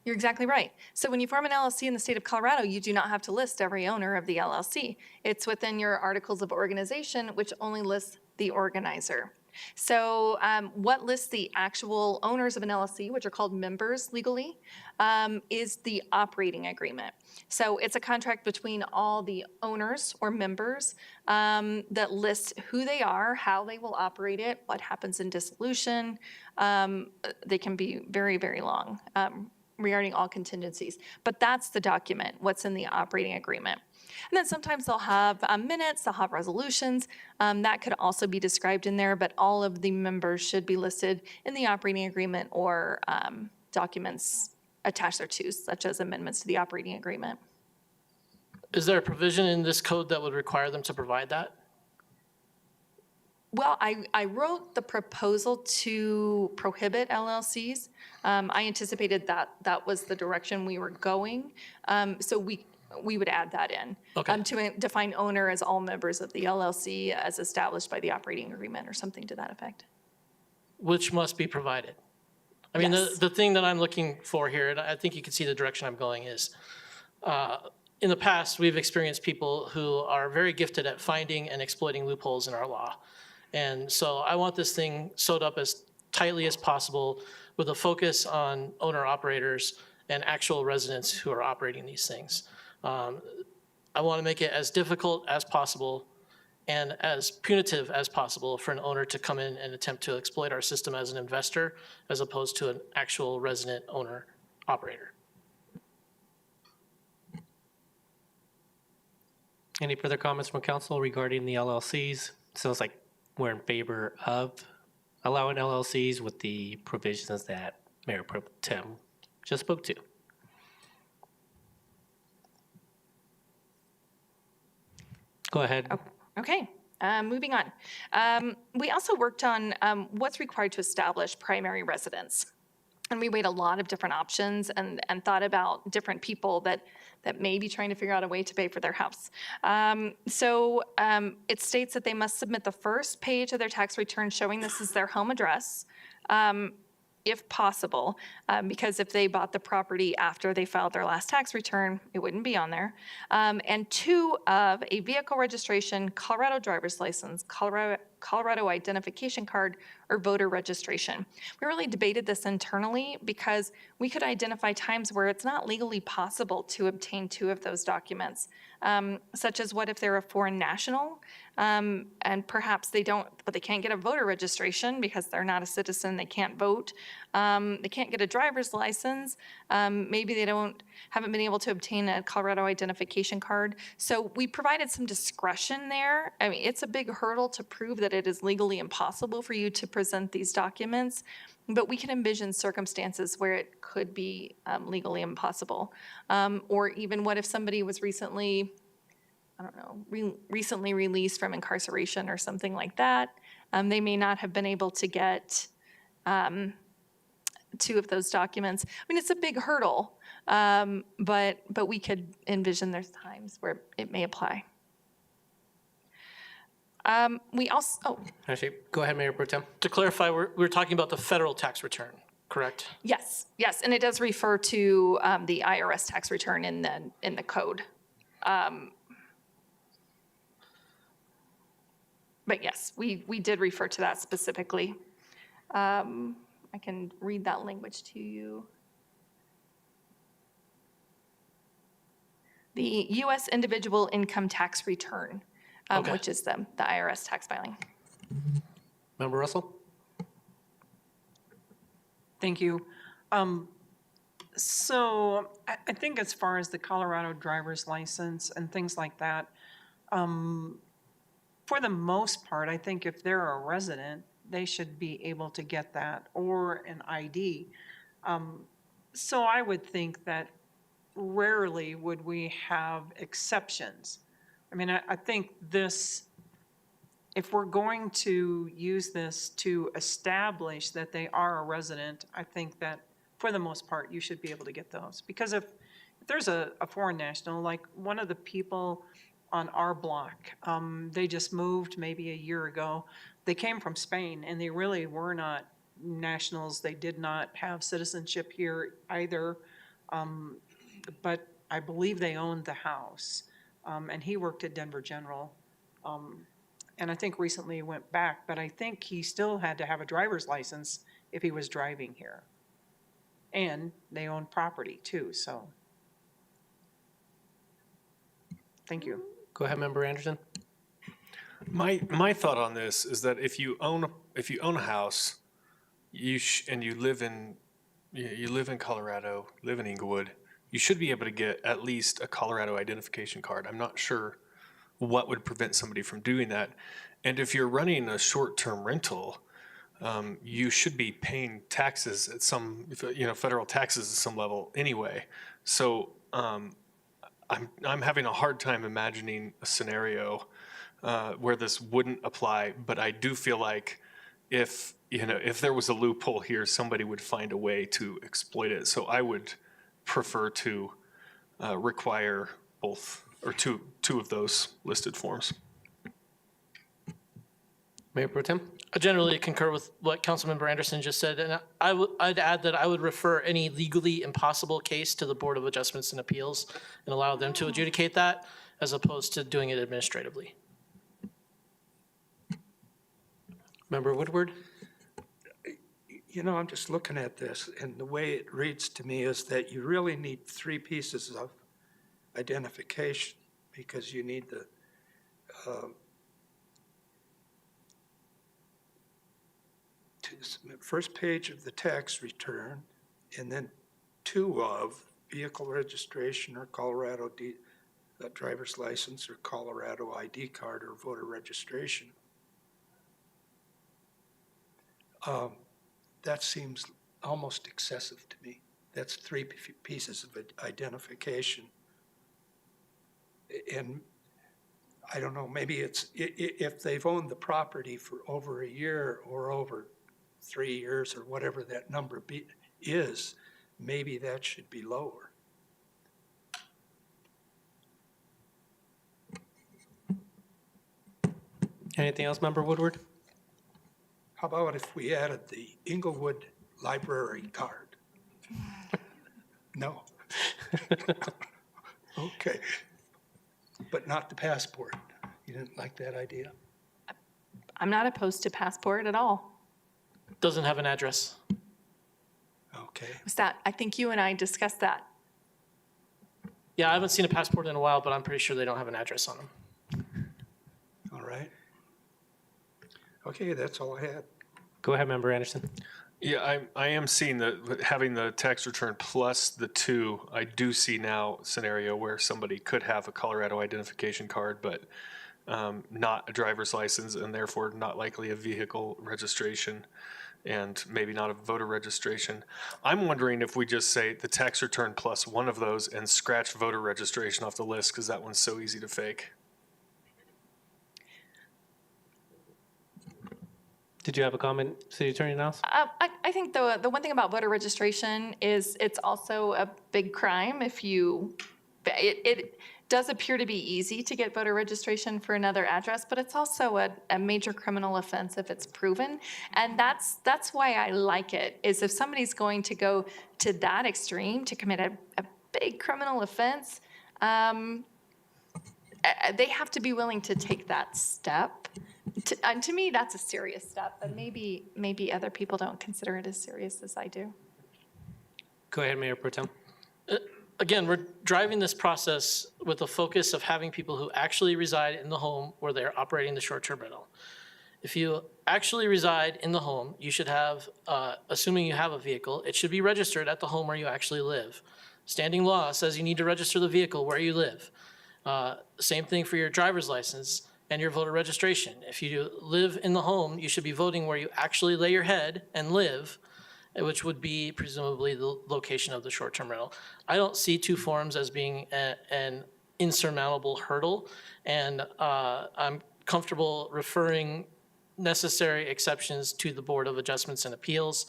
You're exactly right. So when you form an LLC in the state of Colorado, you do not have to list every owner of the LLC. It's within your articles of organization, which only lists the organizer. So what lists the actual owners of an LLC, which are called members legally, is the operating agreement. So it's a contract between all the owners or members that lists who they are, how they will operate it, what happens in dissolution. They can be very, very long regarding all contingencies. But that's the document, what's in the operating agreement. And then sometimes they'll have minutes, they'll have resolutions. That could also be described in there, but all of the members should be listed in the operating agreement or documents attached thereto, such as amendments to the operating agreement. Is there a provision in this code that would require them to provide that? Well, I wrote the proposal to prohibit LLCs. I anticipated that was the direction we were going. So we would add that in. Okay. To define owner as all members of the LLC as established by the operating agreement or something to that effect. Which must be provided. I mean, Yes. the thing that I'm looking for here, and I think you can see the direction I'm going is, in the past, we've experienced people who are very gifted at finding and exploiting loopholes in our law. And so I want this thing sewed up as tightly as possible with a focus on owner-operators and actual residents who are operating these things. I want to make it as difficult as possible and as punitive as possible for an owner to come in and attempt to exploit our system as an investor as opposed to an actual resident owner-operator. Any further comments from council regarding the LLCs? Sounds like we're in favor of allowing LLCs with the provisions that Mayor Pro Tem just spoke to. Go ahead. Okay, moving on. We also worked on what's required to establish primary residence. And we weighed a lot of different options and thought about different people that may be trying to figure out a way to pay for their house. It states that they must submit the first page of their tax return showing this is their home address, if possible, because if they bought the property after they filed their last tax return, it wouldn't be on there. And 2 of a vehicle registration, Colorado driver's license, Colorado identification card, or voter registration. We really debated this internally because we could identify times where it's not legally possible to obtain 2 of those documents, such as what if they're a foreign national, and perhaps they can't get a voter registration because they're not a citizen, they can't vote. They can't get a driver's license. Maybe they haven't been able to obtain a Colorado identification card. So we provided some discretion there. I mean, it's a big hurdle to prove that it is legally impossible for you to present these documents, but we can envision circumstances where it could be legally impossible. Or even what if somebody was recently, recently released from incarceration or something like that. They may not have been able to get 2 of those documents. I mean, it's a big hurdle, but we could envision there's times where it may apply. We also, Actually, go ahead, Mayor Pro Tem. To clarify, we're talking about the federal tax return, correct? yes, and it does refer to the IRS tax return in the code. But yes, we did refer to that specifically. I can read that language to you. The U.S. individual income tax return, Okay. which is the IRS tax filing. Member Russell? Thank you. So I think as far as the Colorado driver's license and things like that, for the most part, I think if they're a resident, they should be able to get that, or an ID. So I would think that rarely would we have exceptions. I mean, I think this, if we're going to use this to establish that they are a resident, I think that for the most part, you should be able to get those. Because if there's a foreign national, like one of the people on our block, they just moved maybe a year ago. They came from Spain and they really were not nationals. They did not have citizenship here either. But I believe they owned the house. And he worked at Denver General. And I think recently he went back, but I think he still had to have a driver's license if he was driving here. And they own property too, so. Thank you. Go ahead, Member Anderson. My thought on this is that if you own a house, and you live in Colorado, live in Inglewood, you should be able to get at least a Colorado identification card. I'm not sure what would prevent somebody from doing that. And if you're running a short-term rental, you should be paying taxes at some, federal taxes at some level anyway. So I'm having a hard time imagining a scenario where this wouldn't apply. But I do feel like if there was a loophole here, somebody would find a way to exploit it. So I would prefer to require both, or two of those listed forms. Mayor Pro Tem? I generally concur with what Councilmember Anderson just said, and I'd add that I would refer any legally impossible case to the Board of Adjustments and Appeals and allow them to adjudicate that, as opposed to doing it administratively. Member Woodward? I'm just looking at this, and the way it reads to me is that you really need 3 pieces of identification, because you need the first page of the tax return, and then 2 of vehicle registration or Colorado driver's license or Colorado ID card or voter registration. That seems almost excessive to me. That's 3 pieces of identification. And I don't know, maybe it's, if they've owned the property for over a year or over 3 years or whatever that number is, maybe that should be lower. Anything else, Member Woodward? How about if we added the Inglewood Library card? No. Okay. But not the passport. You didn't like that idea? I'm not opposed to passport at all. Doesn't have an address. Okay. Was that, I think you and I discussed that. Yeah, I haven't seen a passport in a while, but I'm pretty sure they don't have an address on them. All right. Okay, that's all I had. Go ahead, Member Anderson. Yeah, I am seeing that having the tax return plus the 2, I do see now a scenario where somebody could have a Colorado identification card, but not a driver's license and therefore not likely a vehicle registration and maybe not a voter registration. I'm wondering if we just say the tax return plus one of those and scratch voter registration off the list because that one's so easy to fake. Did you have a comment, City Attorney Niles? I think the one thing about voter registration is it's also a big crime if you, it does appear to be easy to get voter registration for another address, but it's also a major criminal offense if it's proven. And that's why I like it, is if somebody's going to go to that extreme to commit a big criminal offense, they have to be willing to take that step. To me, that's a serious step, but maybe other people don't consider it as serious as I do. Go ahead, Mayor Pro Tem. Again, we're driving this process with the focus of having people who actually reside in the home where they're operating the short-term rental. If you actually reside in the home, you should have, assuming you have a vehicle, it should be registered at the home where you actually live. Standing law says you need to register the vehicle where you live. Same thing for your driver's license and your voter registration. If you live in the home, you should be voting where you actually lay your head and live, which would be presumably the location of the short-term rental. I don't see 2 forms as being an insurmountable hurdle, and I'm comfortable referring necessary exceptions to the Board of Adjustments and Appeals.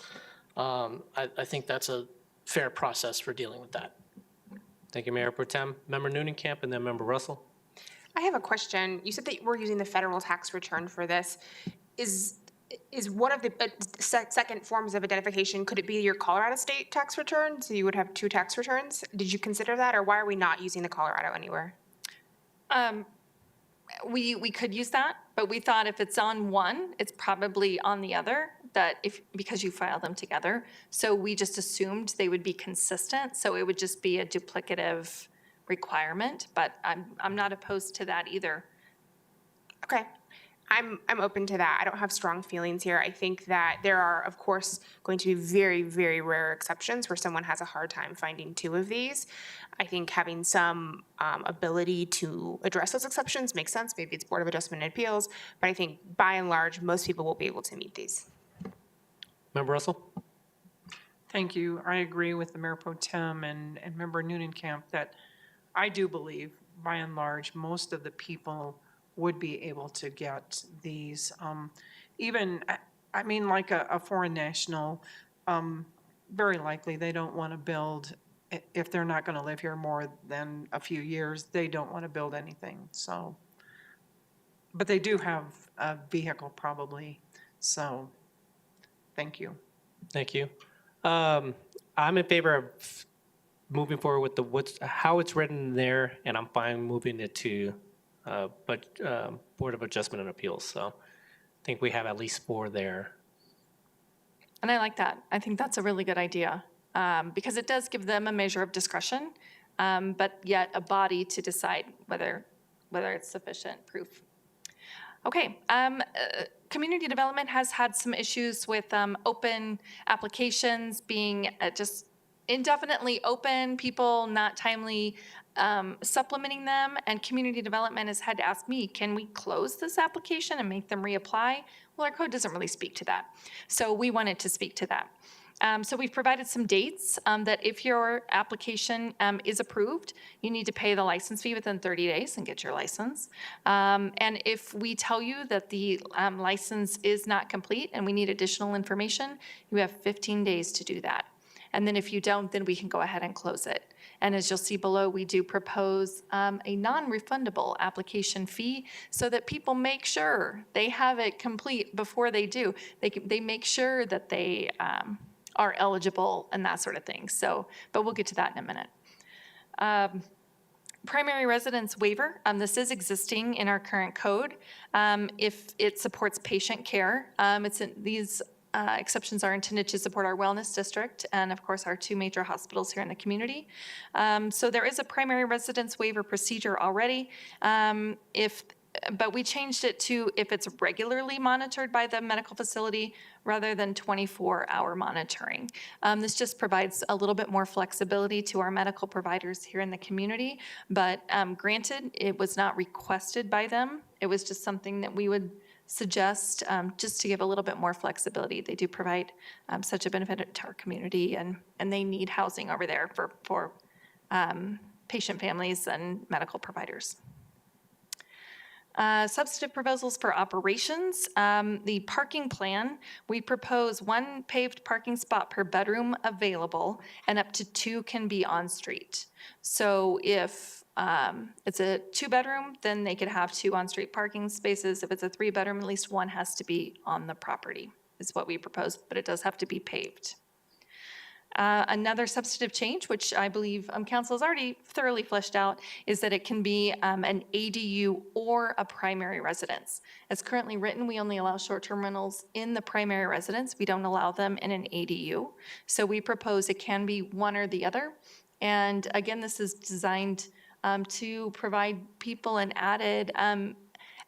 I think that's a fair process for dealing with that. Thank you, Mayor Pro Tem. Member Noonan-Camp and then Member Russell. I have a question. You said that we're using the federal tax return for this. Is one of the second forms of identification, could it be your Colorado state tax return? So you would have 2 tax returns? Did you consider that, or why are we not using the Colorado anywhere? We could use that, but we thought if it's on one, it's probably on the other, because you file them together. So we just assumed they would be consistent, so it would just be a duplicative requirement, but I'm not opposed to that either. Okay. I'm open to that. I don't have strong feelings here. I think that there are, of course, going to be very, very rare exceptions where someone has a hard time finding 2 of these. I think having some ability to address those exceptions makes sense. Maybe it's Board of Adjustment and Appeals, but I think by and large, most people will be able to meet these. Member Russell? Thank you. I agree with the Mayor Pro Tem and Member Noonan-Camp that I do believe, by and large, most of the people would be able to get these. Even, I mean, like a foreign national, very likely they don't want to build, if they're not going to live here more than a few years, they don't want to build anything. So, but they do have a vehicle probably. So, thank you. Thank you. I'm in favor of moving forward with how it's written there, and I'm fine moving it to Board of Adjustment and Appeals. So I think we have at least 4 there. And I like that. I think that's a really good idea, because it does give them a measure of discretion, but yet a body to decide whether it's sufficient proof. Okay, community development has had some issues with open applications being just indefinitely open, people not timely supplementing them, and community development has had to ask me, can we close this application and make them reapply? Well, our code doesn't really speak to that. So we wanted to speak to that. So we've provided some dates that if your application is approved, you need to pay the license fee within 30 days and get your license. And if we tell you that the license is not complete and we need additional information, you have 15 days to do that. And then if you don't, then we can go ahead and close it. And as you'll see below, we do propose a non-refundable application fee so that people make sure they have it complete before they do. They make sure that they are eligible and that sort of thing. So, but we'll get to that in a minute. Primary residence waiver, this is existing in our current code. If it supports patient care, these exceptions are intended to support our wellness district and, of course, our two major hospitals here in the community. So there is a primary residence waiver procedure already. But we changed it to if it's regularly monitored by the medical facility rather than 24-hour monitoring. This just provides a little bit more flexibility to our medical providers here in the community. But granted, it was not requested by them. It was just something that we would suggest just to give a little bit more flexibility. They do provide such a benefit to our community, and they need housing over there for patient families and medical providers. Substantive proposals for operations. The parking plan, we propose 1 paved parking spot per bedroom available, and up to 2 can be on street. So if it's a 2-bedroom, then they could have 2 on-street parking spaces. If it's a 3-bedroom, at least 1 has to be on the property, is what we propose, but it does have to be paved. Another substantive change, which I believe council has already thoroughly fleshed out, is that it can be an ADU or a primary residence. As currently written, we only allow short-term rentals in the primary residence. We don't allow them in an ADU. So we propose it can be one or the other. And again, this is designed to provide people an added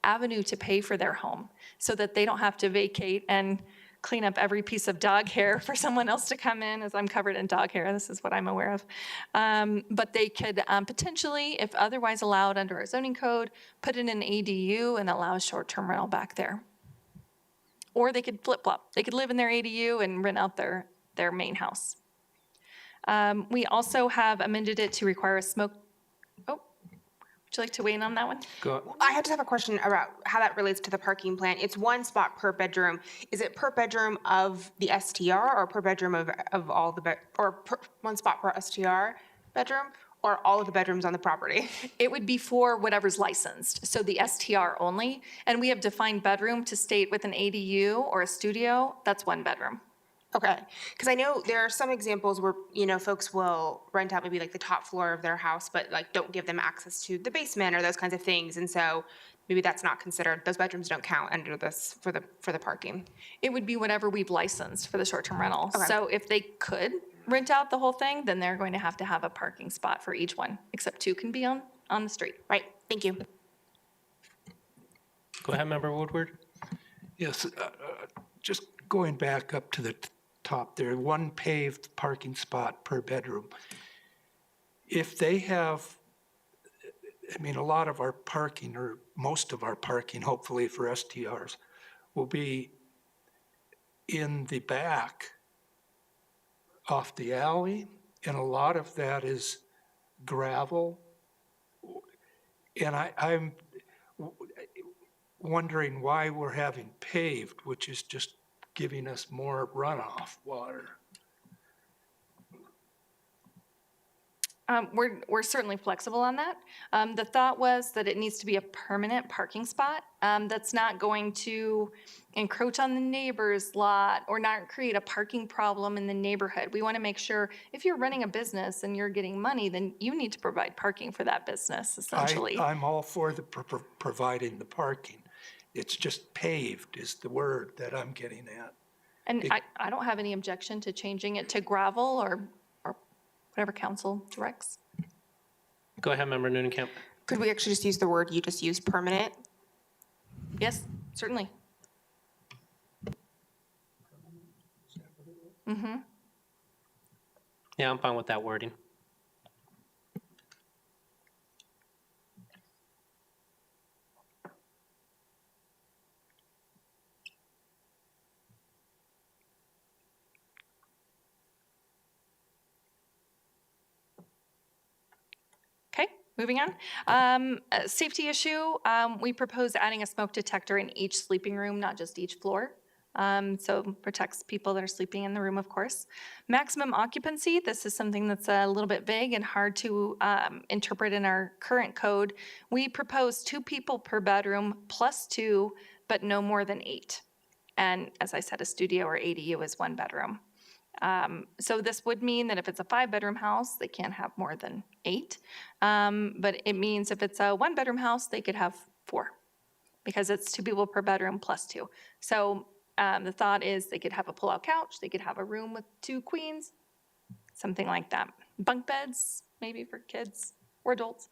avenue to pay for their home so that they don't have to vacate and clean up every piece of dog hair for someone else to come in, as I'm covered in dog hair. This is what I'm aware of. But they could potentially, if otherwise allowed under our zoning code, put in an ADU and allow short-term rental back there. Or they could flip-flop. They could live in their ADU and rent out their main house. We also have amended it to require a smoke. Oh, would you like to weigh in on that one? Go. I just have a question about how that relates to the parking plan. It's 1 spot per bedroom. Is it per bedroom of the STR or per bedroom of all the, 1 spot per STR bedroom? Or all of the bedrooms on the property? It would be for whatever's licensed, so the STR only. And we have defined bedroom to state with an ADU or a studio, that's 1 bedroom. Okay, because I know there are some examples where, folks will rent out maybe like the top floor of their house, but like don't give them access to the basement or those kinds of things. And so maybe that's not considered, those bedrooms don't count under this for the parking. It would be whatever we've licensed for the short-term rental. Okay. So if they could rent out the whole thing, then they're going to have a parking spot for each one, except 2 can be on the street. Right, thank you. Go ahead, Member Woodward. Yes, just going back up to the top there, 1 paved parking spot per bedroom. If they have, a lot of our parking, or most of our parking, hopefully for STRs, will be in the back off the alley, and a lot of that is gravel. And I'm wondering why we're having paved, which is just giving us more runoff water. We're certainly flexible on that. The thought was that it needs to be a permanent parking spot that's not going to encroach on the neighbor's lot or not create a parking problem in the neighborhood. We want to make sure if you're running a business and you're getting money, then you need to provide parking for that business, essentially. I'm all for the providing the parking. It's just paved is the word that I'm getting at. And I don't have any objection to changing it to gravel or whatever council directs. Go ahead, Member Noonenkamp. Could we actually just use the word you just used, permanent? Yes, certainly. Mm-hmm. Yeah, I'm fine with that wording. Okay, moving on. A safety issue, we propose adding a smoke detector in each sleeping room, not just each floor. So protects people that are sleeping in the room, of course. Maximum occupancy, this is something that's a little bit vague and hard to interpret in our current code. We propose 2 people per bedroom plus 2, but no more than 8. And as I said, a studio or ADU is 1 bedroom. So this would mean that if it's a 5-bedroom house, they can't have more than 8. But it means if it's a 1-bedroom house, they could have 4 because it's 2 people per bedroom plus 2. So the thought is they could have a pull-out couch, they could have a room with 2 queens, something like that. Bunk beds, maybe for kids or adults.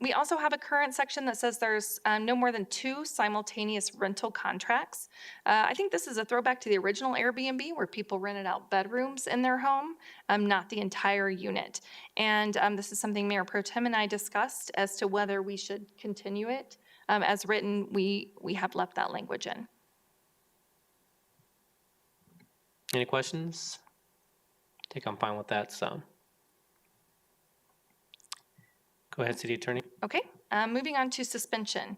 We also have a current section that says there's no more than 2 simultaneous rental contracts. I think this is a throwback to the original Airbnb where people rented out bedrooms in their home, not the entire unit. And this is something Mayor Pro Tem and I discussed as to whether we should continue it. As written, we have left that language in. Any questions? I think I'm fine with that, so. Go ahead, City Attorney. Okay, moving on to suspension.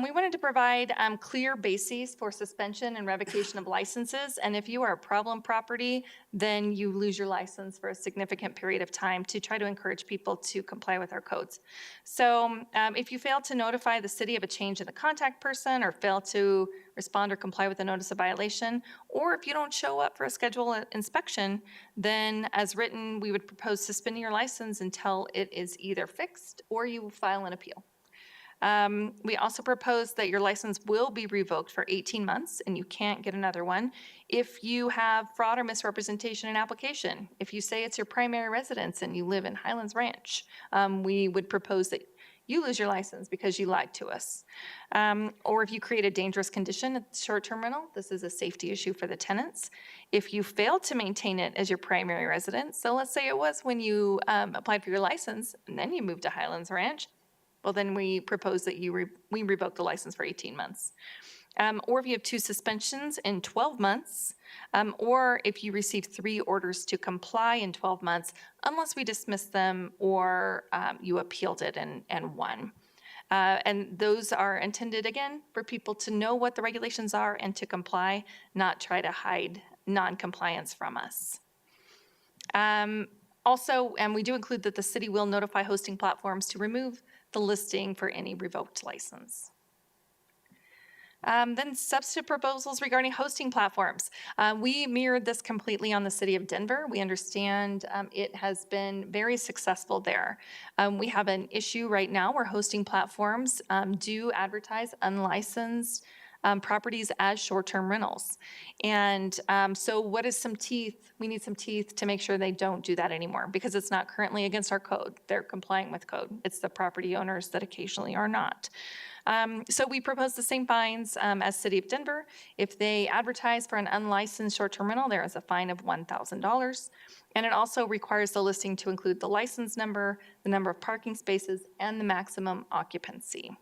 We wanted to provide clear bases for suspension and revocation of licenses. And if you are a problem property, then you lose your license for a significant period of time to try to encourage people to comply with our codes. So if you fail to notify the city of a change in the contact person or fail to respond or comply with a notice of violation, or if you don't show up for a scheduled inspection, then as written, we would propose suspending your license until it is either fixed or you file an appeal. We also propose that your license will be revoked for 18 months and you can't get another one if you have fraud or misrepresentation in application. If you say it's your primary residence and you live in Highlands Ranch, we would propose that you lose your license because you lied to us. Or if you create a dangerous condition at short-term rental, this is a safety issue for the tenants. If you fail to maintain it as your primary residence, so let's say it was when you applied for your license and then you moved to Highlands Ranch, well, then we propose that we revoke the license for 18 months. Or if you have 2 suspensions in 12 months, or if you receive 3 orders to comply in 12 months, unless we dismiss them or you appealed it and won. And those are intended, again, for people to know what the regulations are and to comply, not try to hide non-compliance from us. Also, and we do include that the city will notify hosting platforms to remove the listing for any revoked license. Then substantive proposals regarding hosting platforms. We mirrored this completely on the city of Denver. We understand it has been very successful there. We have an issue right now where hosting platforms do advertise unlicensed properties as short-term rentals. And so what is some teeth? We need some teeth to make sure they don't do that anymore because it's not currently against our code. They're complying with code. It's the property owners that occasionally are not. So we propose the same fines as City of Denver. If they advertise for an unlicensed short-term rental, there is a fine of $1,000. And it also requires the listing to include the license number, the number of parking spaces, and the maximum occupancy.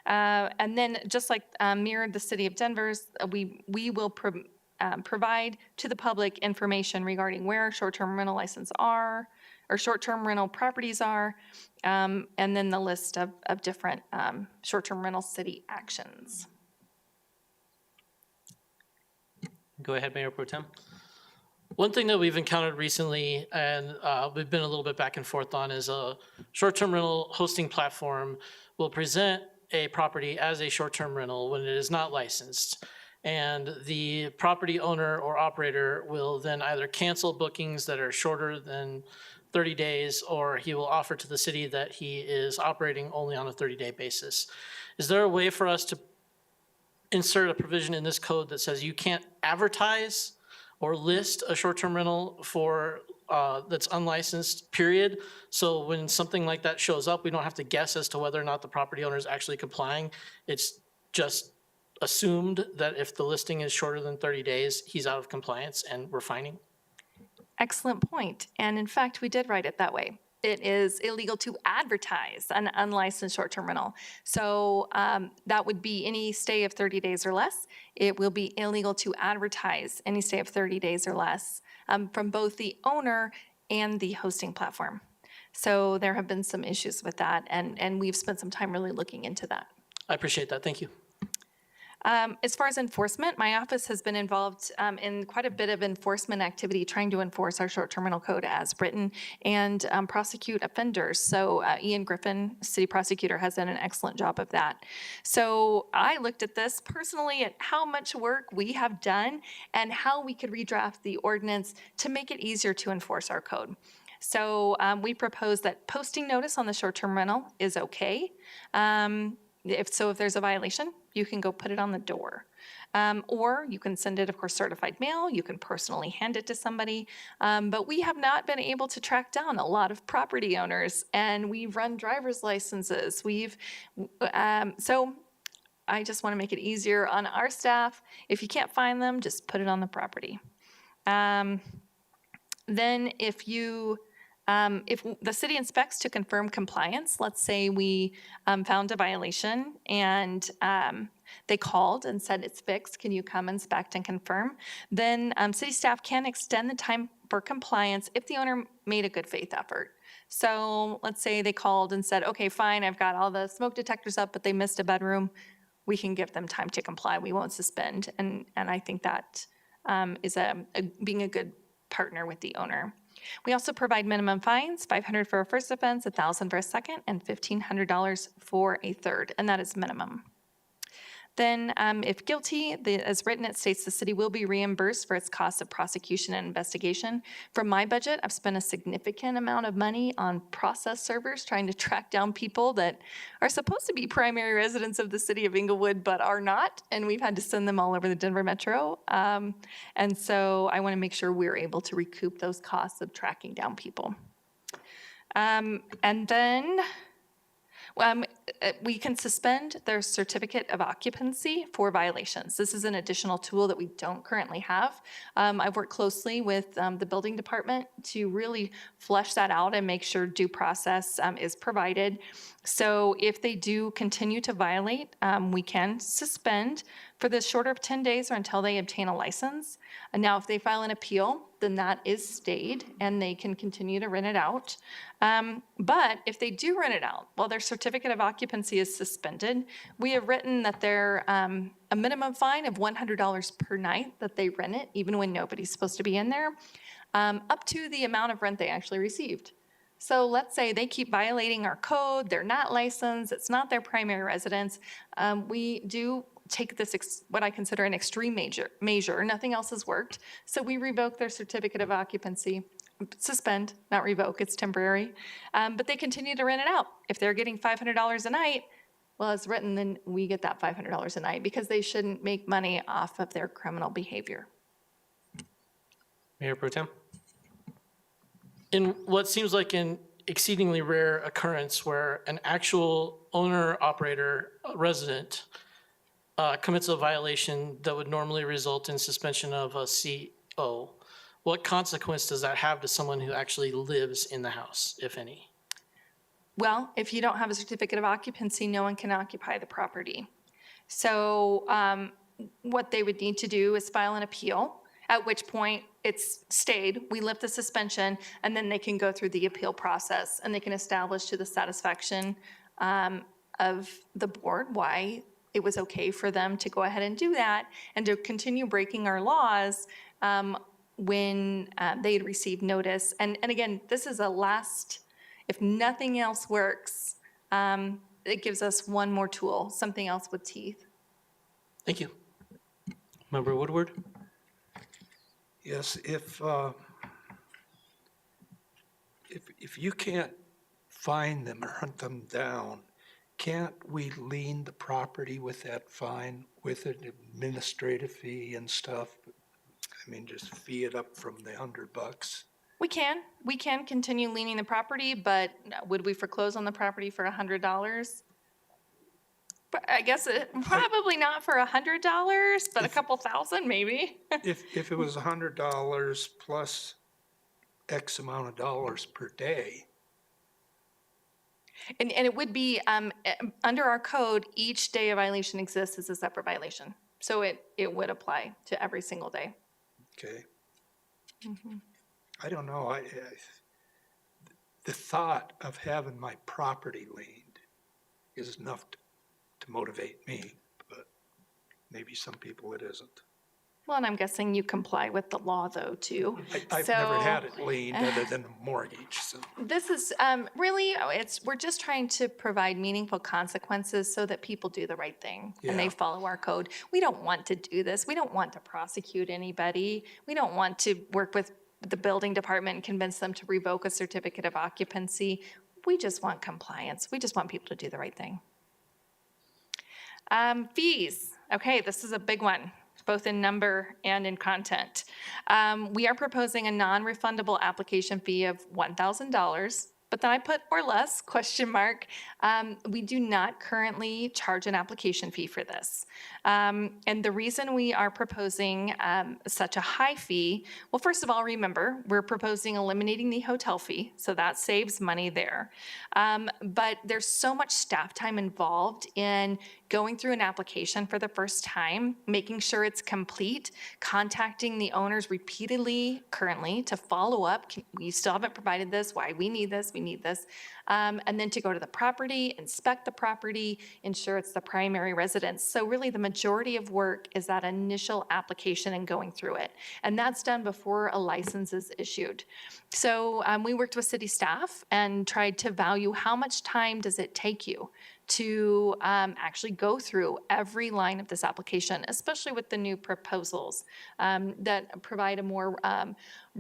And then just like mirrored the City of Denver's, we will provide to the public information regarding where short-term rental licenses are, or short-term rental properties are, and then the list of different short-term rental city actions. Go ahead, Mayor Pro Tem. One thing that we've encountered recently, and we've been a little bit back and forth on, is a short-term rental hosting platform will present a property as a short-term rental when it is not licensed. And the property owner or operator will then either cancel bookings that are shorter than 30 days, or he will offer to the city that he is operating only on a 30-day basis. Is there a way for us to insert a provision in this code that says you can't advertise or list a short-term rental for that's unlicensed, period? So when something like that shows up, we don't have to guess as to whether or not the property owner is actually complying. It's just assumed that if the listing is shorter than 30 days, he's out of compliance and we're fining. Excellent point. And in fact, we did write it that way. It is illegal to advertise an unlicensed short-term rental. So that would be any stay of 30 days or less. It will be illegal to advertise any stay of 30 days or less from both the owner and the hosting platform. So there have been some issues with that, and we've spent some time really looking into that. I appreciate that. Thank you. As far as enforcement, my office has been involved in quite a bit of enforcement activity, trying to enforce our short-term rental code as written and prosecute offenders. So Ian Griffin, city prosecutor, has done an excellent job of that. So I looked at this personally at how much work we have done and how we could redraft the ordinance to make it easier to enforce our code. So we propose that posting notice on the short-term rental is okay. If there's a violation, you can go put it on the door. Or you can send it, of course, certified mail. You can personally hand it to somebody. But we have not been able to track down a lot of property owners, and we've run driver's licenses. So I just want to make it easier on our staff. If you can't find them, just put it on the property. Then if the city inspects to confirm compliance, let's say we found a violation and they called and said it's fixed, can you come inspect and confirm? Then city staff can extend the time for compliance if the owner made a good faith effort. So let's say they called and said, okay, fine, I've got all the smoke detectors up, but they missed a bedroom. We can give them time to comply. We won't suspend. And I think that is being a good partner with the owner. We also provide minimum fines, $500 for a first offense, $1,000 for a second, and $1,500 for a third, and that is minimum. Then, if guilty, as written, it states the city will be reimbursed for its costs of prosecution and investigation. From my budget, I've spent a significant amount of money on process servers trying to track down people that are supposed to be primary residents of the city of Inglewood but are not, and we've had to send them all over the Denver metro. And so I want to make sure we're able to recoup those costs of tracking down people. And then we can suspend their certificate of occupancy for violations. This is an additional tool that we don't currently have. I've worked closely with the building department to really flesh that out and make sure due process is provided. So if they do continue to violate, we can suspend for the shorter of 10 days or until they obtain a license. And now if they file an appeal, then that is stayed and they can continue to rent it out. But if they do rent it out, while their certificate of occupancy is suspended, we have written that they're a minimum fine of $100 per night that they rent it, even when nobody's supposed to be in there, up to the amount of rent they actually received. So let's say they keep violating our code, they're not licensed, it's not their primary residence. We do take this, what I consider an extreme measure. Nothing else has worked. So we revoke their certificate of occupancy, suspend, not revoke, it's temporary. But they continue to rent it out. If they're getting $500 a night, well, as written, then we get that $500 a night because they shouldn't make money off of their criminal behavior. Mayor Pro Tem? In what seems like an exceedingly rare occurrence where an actual owner, operator, resident commits a violation that would normally result in suspension of a CO, what consequence does that have to someone who actually lives in the house, if any? Well, if you don't have a certificate of occupancy, no one can occupy the property. So what they would need to do is file an appeal, at which point it's stayed, we lift the suspension, and then they can go through the appeal process and they can establish to the satisfaction of the board why it was okay for them to go ahead and do that and to continue breaking our laws when they had received notice. And again, this is a last, if nothing else works, it gives us one more tool, something else with teeth. Thank you. Member Woodward? Yes, if you can't find them or hunt them down, can't we lien the property with that fine, with an administrative fee and stuff? I mean, just fee it up from the $100. We can continue leaning the property, but would we foreclose on the property for $100? But I guess probably not for $100, but a couple thousand maybe. If it was $100 plus X amount of dollars per day. And it would be, under our code, each day a violation exists as a separate violation. So it would apply to every single day. Okay. I don't know. The thought of having my property liened is enough to motivate me, but Maybe some people it isn't. Well, and I'm guessing you comply with the law, though, too. I've never had it liened other than a mortgage, so. This is really, we're just trying to provide meaningful consequences so that people do the right thing and they Yeah. follow our code. We don't want to do this. We don't want to prosecute anybody. We don't want to work with the building department and convince them to revoke a certificate of occupancy. We just want compliance. We just want people to do the right thing. Fees. Okay, this is a big one, both in number and in content. We are proposing a non-refundable application fee of $1,000, but then I put or less, question mark. We do not currently charge an application fee for this. And the reason we are proposing such a high fee, well, first of all, remember, we're proposing eliminating the hotel fee, so that saves money there. But there's so much staff time involved in going through an application for the first time, making sure it's complete, contacting the owners repeatedly currently to follow up. We still haven't provided this, why we need this, and then to go to the property, inspect the property, ensure it's the primary residence. So really the majority of work is that initial application and going through it. And that's done before a license is issued. So we worked with city staff and tried to value how much time does it take you to actually go through every line of this application, especially with the new proposals that provide a more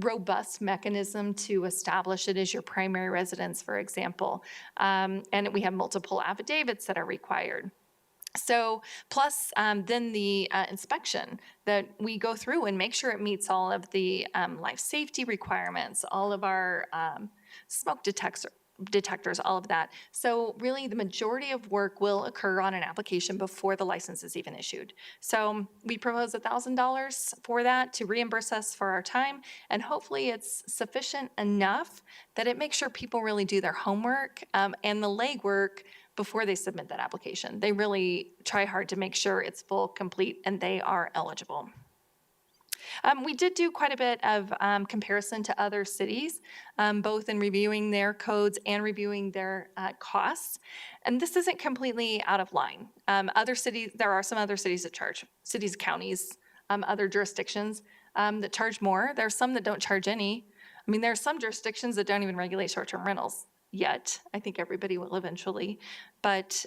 robust mechanism to establish it as your primary residence, for example. And we have multiple affidavits that are required. So plus then the inspection that we go through and make sure it meets all of the life safety requirements, all of our smoke detectors, all of that. So really the majority of work will occur on an application before the license is even issued. So we propose $1,000 for that to reimburse us for our time, and hopefully it's sufficient enough that it makes sure people really do their homework and the legwork before they submit that application. They really try hard to make sure it's full, complete, and they are eligible. We did do quite a bit of comparison to other cities, both in reviewing their codes and reviewing their costs. And this isn't completely out of line. Other cities, there are some other cities that charge, cities, counties, other jurisdictions that charge more. There are some that don't charge any. I mean, there are some jurisdictions that don't even regulate short-term rentals yet. I think everybody will eventually. But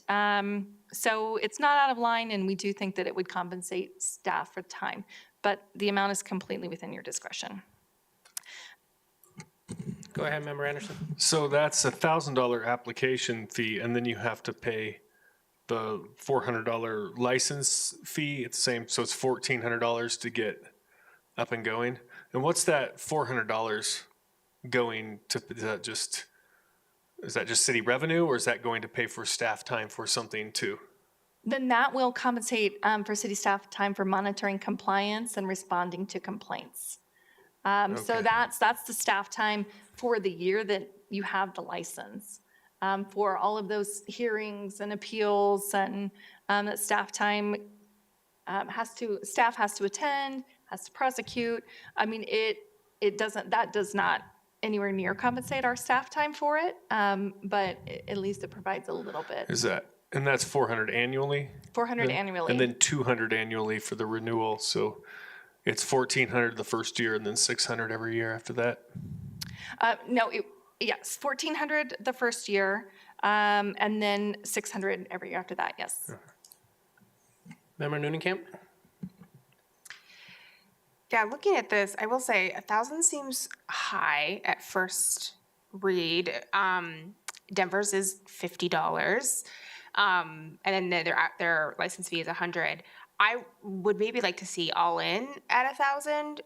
so it's not out of line, and we do think that it would compensate staff for time. But the amount is completely within your discretion. Go ahead, Member Anderson. So that's $1,000 application fee, and then you have to pay the $400 license fee. It's the same, so it's $1,400 to get up and going. And what's that $400 going to? Is that just city revenue, or is that going to pay for staff time for something too? Then that will compensate for city staff time for monitoring compliance and responding to complaints. So that's the staff time for the year that you have the license. For all of those hearings and appeals, and that staff time staff has to attend, has to prosecute. I mean, that does not anywhere near compensate our staff time for it, but at least it provides a little bit. And that's 400 annually? 400 annually. And then 200 annually for the renewal, so it's 1,400 the first year and then 600 every year after that? Yes, 1,400 the first year, and then 600 every year after that, yes. Member Noonenkamp? Yeah, looking at this, I will say 1,000 seems high at first read. Denver's is $50. And then their license fee is $100. I would maybe like to see all in at 1,000,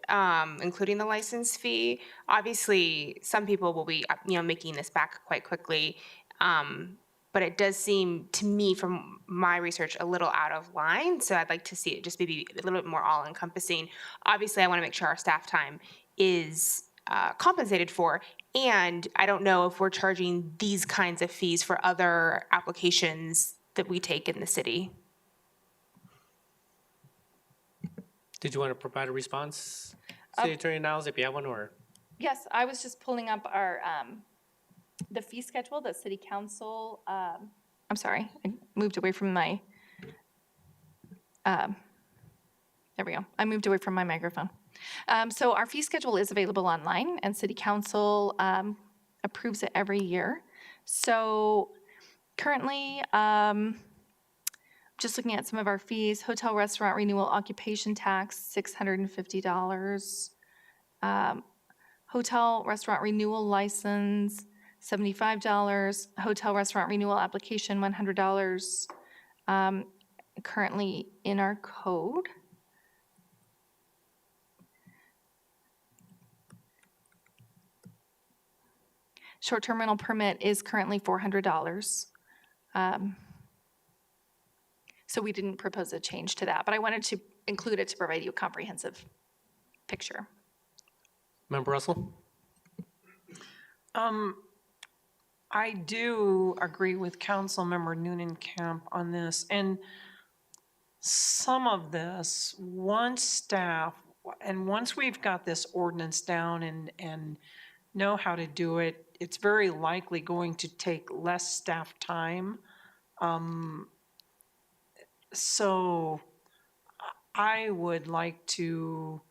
including the license fee. Obviously, some people will be, making this back quite quickly. But it does seem to me, from my research, a little out of line. So I'd like to see it just maybe a little bit more all-encompassing. Obviously, I want to make sure our staff time is compensated for. And I don't know if we're charging these kinds of fees for other applications that we take in the city. Did you want to provide a response, City Attorney Niles, if you have one, or? Yes, I was just pulling up our, the fee schedule that City Council, I'm sorry, I moved away from my There we go. I moved away from my microphone. So our fee schedule is available online, and City Council approves it every year. So currently, just looking at some of our fees, hotel restaurant renewal occupation tax, $650. Hotel restaurant renewal license, $75. Hotel restaurant renewal application, $100. Currently in our code. Short-term rental permit is currently $400. So we didn't propose a change to that, but I wanted to include it to provide you a comprehensive picture. Member Russell? I do agree with Councilmember Noonan Camp on this, and some of this, once we've got this ordinance down and know how to do it, it's very likely going to take less staff time. So I would like to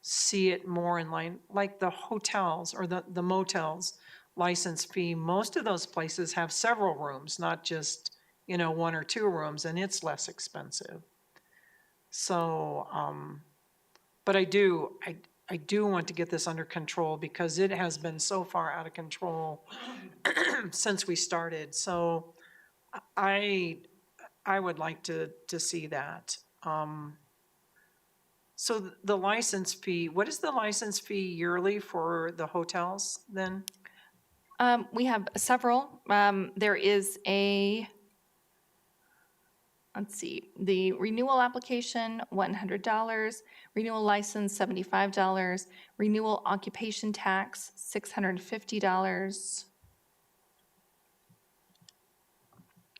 see it more in line, like the hotels or the motels license fee. Most of those places have several rooms, not just, 1 or 2 rooms, and it's less expensive. So, but I do want to get this under control because it has been so far out of control since we started. So I would like to see that. So the license fee, what is the license fee yearly for the hotels then? We have several. There is let's see, the renewal application, $100, renewal license, $75, renewal occupation tax, $650.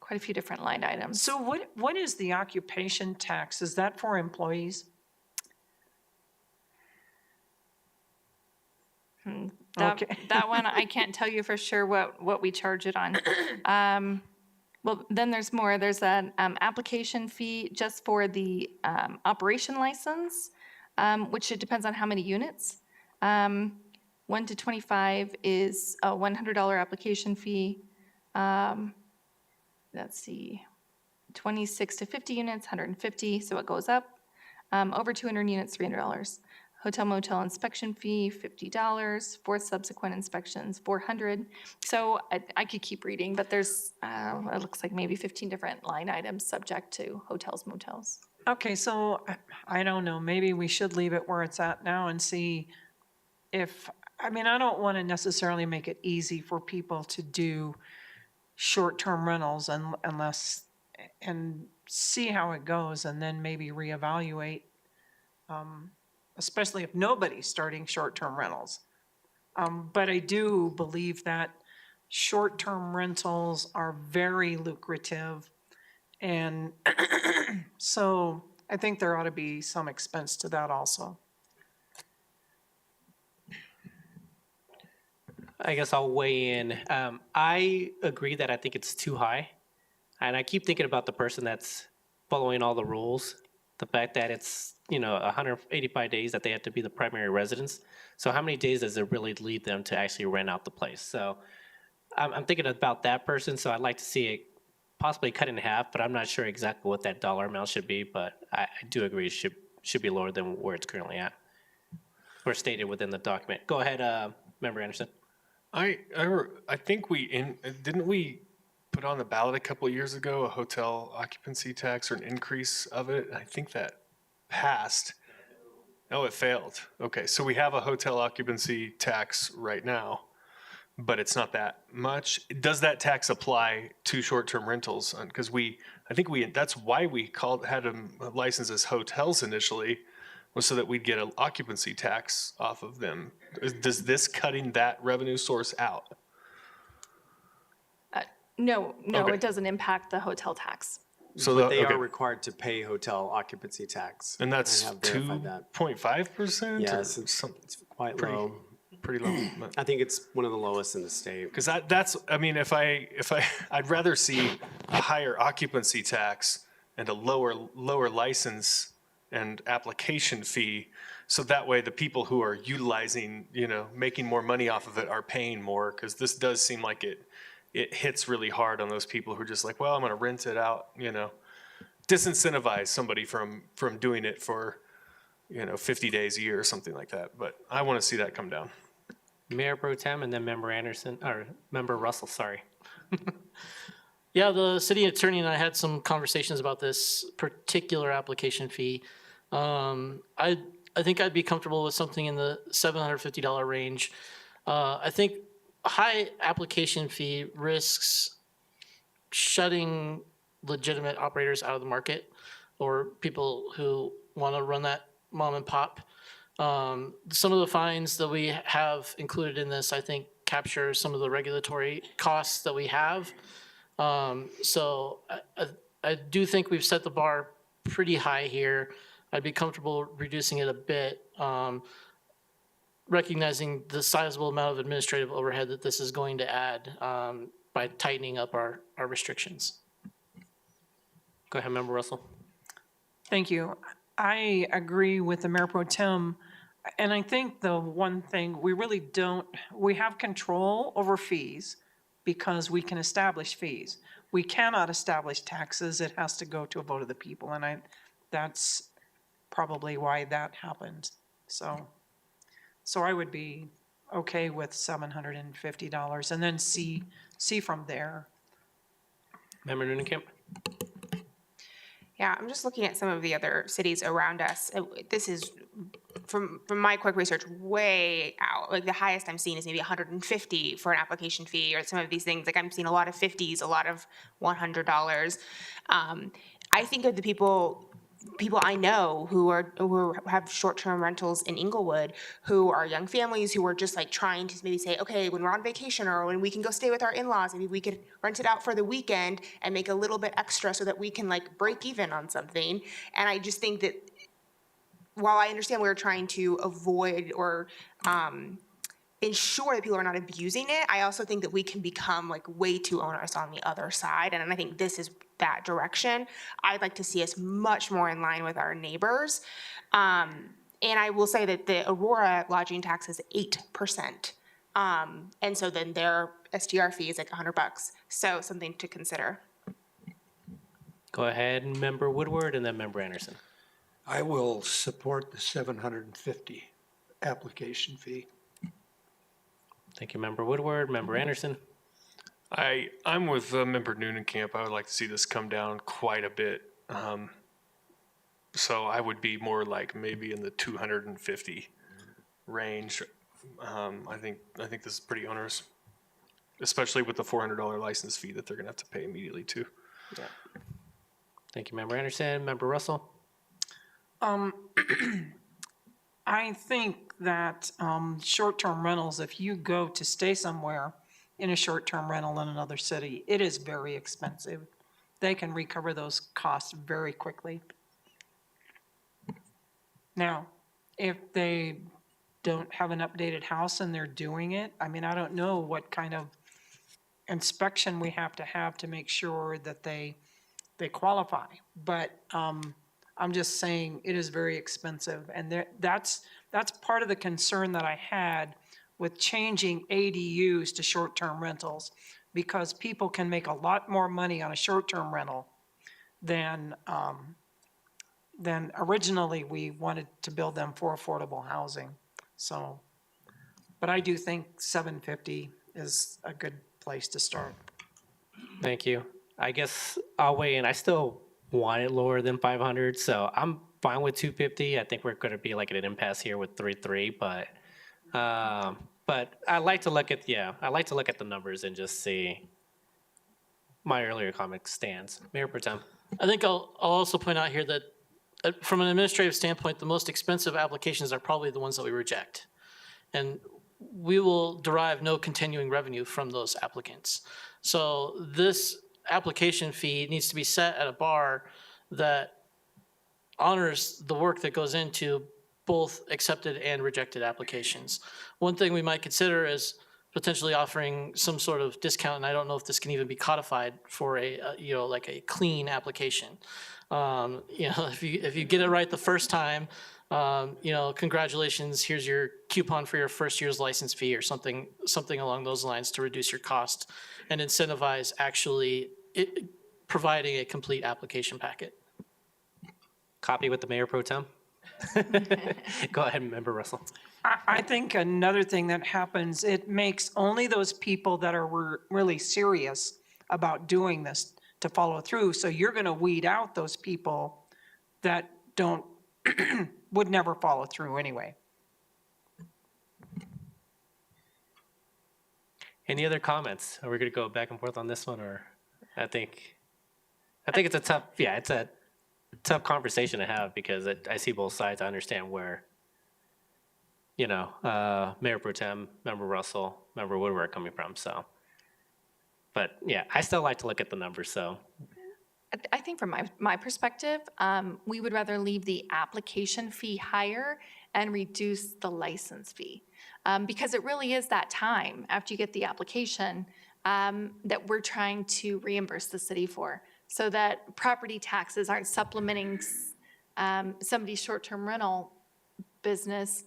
Quite a few different line items. So what is the occupation tax? Is that for employees? That one, I can't tell you for sure what we charge it on. Well, then there's more. There's an application fee just for the operation license, which it depends on how many units. 1 to 25 is a $100 application fee. Let's see, 26 to 50 units, $150, so it goes up. Over 200 units, $300. Hotel motel inspection fee, $50. For subsequent inspections, $400. So I could keep reading, but there's, it looks like maybe 15 different line items subject to hotels, motels. Okay, so I don't know, maybe we should leave it where it's at now and see if, I don't want to necessarily make it easy for people to do short-term rentals unless, and see how it goes and then maybe reevaluate, especially if nobody's starting short-term rentals. But I do believe that short-term rentals are very lucrative. And so I think there ought to be some expense to that also. I guess I'll weigh in. I agree that I think it's too high. And I keep thinking about the person that's following all the rules. The fact that it's, 185 days that they have to be the primary residence. So how many days does it really lead them to actually rent out the place? So I'm thinking about that person. So I'd like to see it possibly cut in half, but I'm not sure exactly what that dollar amount should be. But I do agree it should be lower than where it's currently at, or stated within the document. Go ahead, Member Anderson. I think didn't we put on the ballot a couple of years ago a hotel occupancy tax or an increase of it? I think that passed. Oh, it failed. Okay, so we have a hotel occupancy tax right now, but it's not that much. Does that tax apply to short-term rentals? Because that's why we had them licensed as hotels initially, was so that we'd get an occupancy tax off of them. Does this cutting that revenue source out? No, Okay. it doesn't impact the hotel tax. So but they are required to pay hotel occupancy tax. And that's I have verified that. 2.5%? Yes, it's quite low. Pretty low. I think it's one of the lowest in the state. Because I'd rather see a higher occupancy tax and a lower license and application fee. So that way the people who are utilizing, making more money off of it are paying more, because this does seem like it hits really hard on those people who are just like, well, I'm gonna rent it out, disincentivize somebody from doing it for, 50 days a year or something like that. But I want to see that come down. Mayor Pro Tem and then Member Anderson, or Member Russell, sorry. Yeah, the city attorney and I had some conversations about this particular application fee. I think I'd be comfortable with something in the $750 range. I think a high application fee risks shutting legitimate operators out of the market, or people who want to run that mom and pop. Some of the fines that we have included in this, I think, capture some of the regulatory costs that we have. So I do think we've set the bar pretty high here. I'd be comfortable reducing it a bit, recognizing the sizable amount of administrative overhead that this is going to add by tightening up our restrictions. Go ahead, Member Russell. Thank you. I agree with the Mayor Pro Tem. And I think the one thing we have control over fees because we can establish fees. We cannot establish taxes. It has to go to a vote of the people. And that's probably why that happened. So I would be okay with $750 and then see from there. Member Noonan-Kemp. Yeah, I'm just looking at some of the other cities around us. This is, from my quick research, way out. Like the highest I'm seeing is maybe 150 for an application fee, or some of these things. Like I'm seeing a lot of 50s, a lot of $100. I think of the people I know who have short-term rentals in Inglewood, who are young families who are just like trying to maybe say, okay, when we're on vacation or when we can go stay with our in-laws, maybe we could rent it out for the weekend and make a little bit extra so that we can like break even on something. And I just think that while I understand we're trying to avoid or ensure that people are not abusing it, I also think that we can become like way too onerous on the other side. And I think this is that direction. I'd like to see us much more in line with our neighbors. And I will say that the Aurora lodging tax is 8%. And so then their STR fee is like $100. So something to consider. Go ahead, Member Woodward, and then Member Anderson. I will support the 750 application fee. Thank you, Member Woodward. Member Anderson. I'm with Member Noonan-Camp. I would like to see this come down quite a bit. So I would be more like maybe in the 250 range. I think this is pretty onerous, especially with the $400 license fee that they're going to have to pay immediately too. Yeah. Thank you, Member Anderson. Member Russell. I think that short-term rentals, if you go to stay somewhere in a short-term rental in another city, it is very expensive. They can recover those costs very quickly. Now, if they don't have an updated house and they're doing it, I mean, I don't know what kind of inspection we have to make sure that they qualify. But I'm just saying it is very expensive. And that's part of the concern that I had with changing ADUs to short-term rentals, because people can make a lot more money on a short-term rental than originally we wanted to build them for affordable housing. So, but I do think 750 is a good place to start. Thank you. I guess I'll weigh in. I still want it lower than 500, so I'm fine with 250. I think we're going to be like at an impasse here with 3.3, but I like to look at the numbers and just see my earlier comment stands. Mayor Pro Tem. I think I'll also point out here that from an administrative standpoint, the most expensive applications are probably the ones that we reject. And we will derive no continuing revenue from those applicants. So this application fee needs to be set at a bar that honors the work that goes into both accepted and rejected applications. One thing we might consider is potentially offering some sort of discount, and I don't know if this can even be codified for like a clean application. If you get it right the first time, congratulations, here's your coupon for your first year's license fee or something along those lines to reduce your cost and incentivize actually providing a complete application packet. Copy with the mayor pro tem. Go ahead, Member Russell. I think another thing that happens, it makes only those people that are really serious about doing this to follow through. So you're going to weed out those people that don't, would never follow through anyway. Any other comments? Are we going to go back and forth on this one, or I think it's a tough conversation to have because I see both sides. I understand where, Mayor Pro Tem, Member Russell, Member Woodward are coming from. So, but yeah, I still like to look at the numbers. So, I think from my perspective, we would rather leave the application fee higher and reduce the license fee. Because it really is that time after you get the application that we're trying to reimburse the city for, so that property taxes aren't supplementing somebody's short-term rental business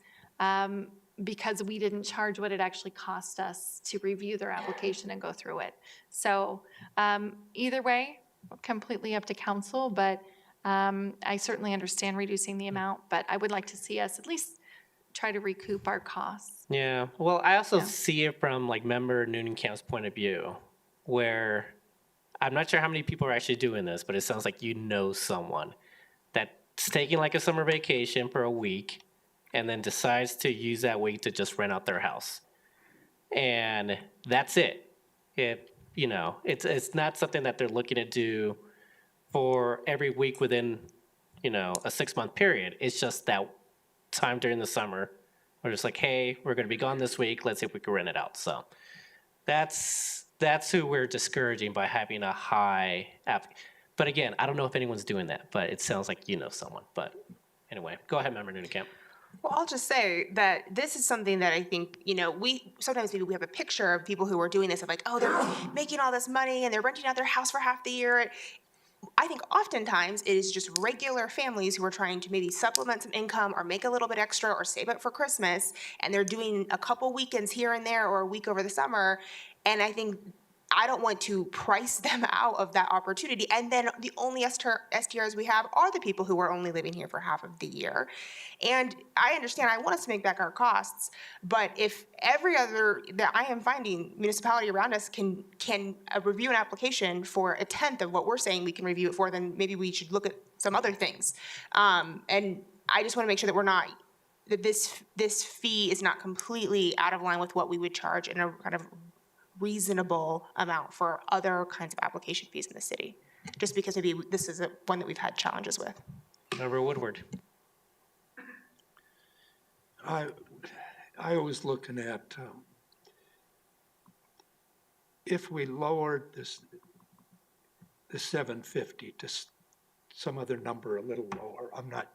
because we didn't charge what it actually cost us to review their application and go through it. So either way, completely up to council, but I certainly understand reducing the amount, but I would like to see us at least try to recoup our costs. yeah. Well, I also see it from like Member Noonenkamp's point of view, where I'm not sure how many people are actually doing this, but it sounds like someone that's taking like a summer vacation for a week and then decides to use that week to just rent out their house. And that's it. It's not something that they're looking to do for every week within, a 6-month period. It's just that time during the summer. We're just like, hey, we're going to be gone this week. Let's see if we can rent it out. So that's who we're discouraging by having a high app. But again, I don't know if anyone's doing that, but it sounds like someone. But anyway, go ahead, Member Noonenkamp. Well, I'll just say that this is something that I think, we sometimes maybe we have a picture of people who are doing this of like, oh, they're making all this money and they're renting out their house for half the year. I think oftentimes it is just regular families who are trying to maybe supplement some income or make a little bit extra or save up for Christmas, and they're doing a couple weekends here and there or a week over the summer. And I think I don't want to price them out of that opportunity. And then the only STRs we have are the people who are only living here for half of the year. And I understand, I want us to make back our costs, but if every other, that I am finding municipality around us can review an application for 1/10 of what we're saying we can review it for, then maybe we should look at some other things. And I just want to make sure that that this fee is not completely out of line with what we would charge in a kind of reasonable amount for other kinds of application fees in the city, just because maybe this is one that we've had challenges with. Member Woodward. I was looking at, if we lowered the 750 to some other number a little lower, I'm not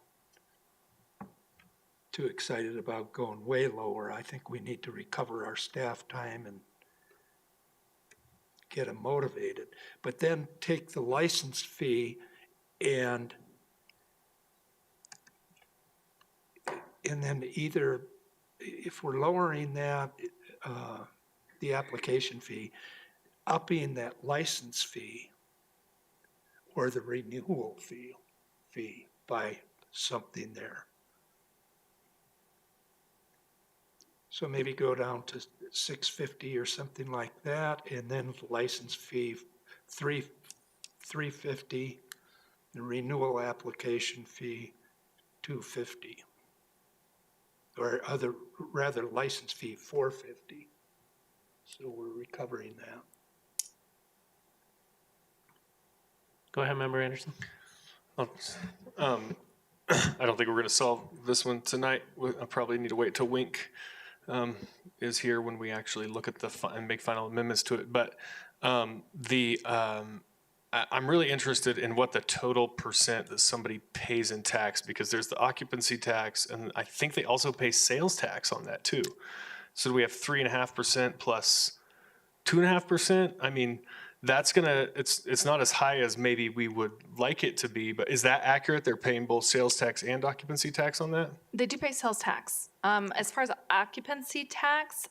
too excited about going way lower. I think we need to recover our staff time and get them motivated. But then take the license fee and then either, if we're lowering that, the application fee, upping that license fee or the renewal fee by something there. So maybe go down to $650 or something like that, and then the license fee $350, the renewal application fee $250. Or rather license fee $450. So we're recovering that. Go ahead, Member Anderson. I don't think we're going to solve this one tonight. I probably need to wait till Wink is here when we actually look at and make final amendments to it. But I'm really interested in what the total percent that somebody pays in tax, because there's the occupancy tax, and I think they also pay sales tax on that too. So do we have 3.5% plus 2.5%? I mean, that's gonna, it's not as high as maybe we would like it to be, but is that accurate? They're paying both sales tax and occupancy tax on that? They do pay sales tax. As far as occupancy tax,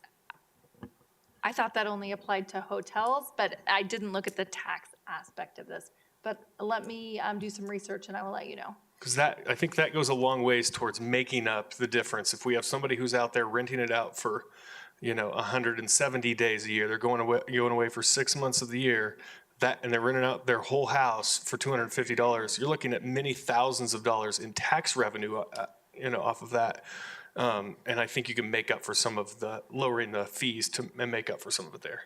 I thought that only applied to hotels, but I didn't look at the tax aspect of this. But let me do some research and I will let you know. Because that, I think that goes a long ways towards making up the difference. If we have somebody who's out there renting it out for, 170 days a year, they're going away for 6 months of the year, and they're renting out their whole house for $250, you're looking at many thousands of dollars in tax revenue, off of that. And I think you can make up for some of the, lowering the fees and make up for some of it there.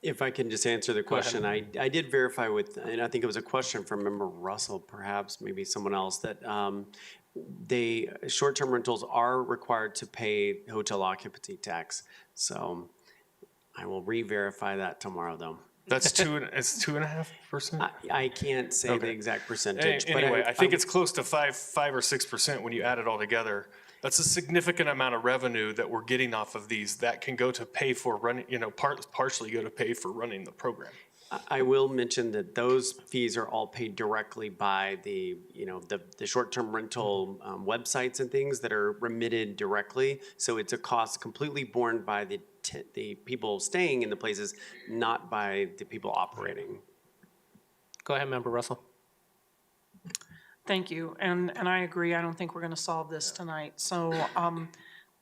If I can just answer the question, I did verify with, and I think it was a question from Member Russell, perhaps, maybe someone else, that short-term rentals are required to pay hotel occupancy tax. So I will re-verify that tomorrow, though. It's 2.5%? I can't say the exact percentage. but Anyway, I think it's close to 5 or 6% when you add it all together. That's a significant amount of revenue that we're getting off of these that can go to pay for running, partially go to pay for running the program. I will mention that those fees are all paid directly by the short-term rental websites and things that are remitted directly. So it's a cost completely borne by the people staying in the places, not by the people operating. Go ahead, Member Russell. Thank you, and I agree, I don't think we're gonna solve this tonight. So,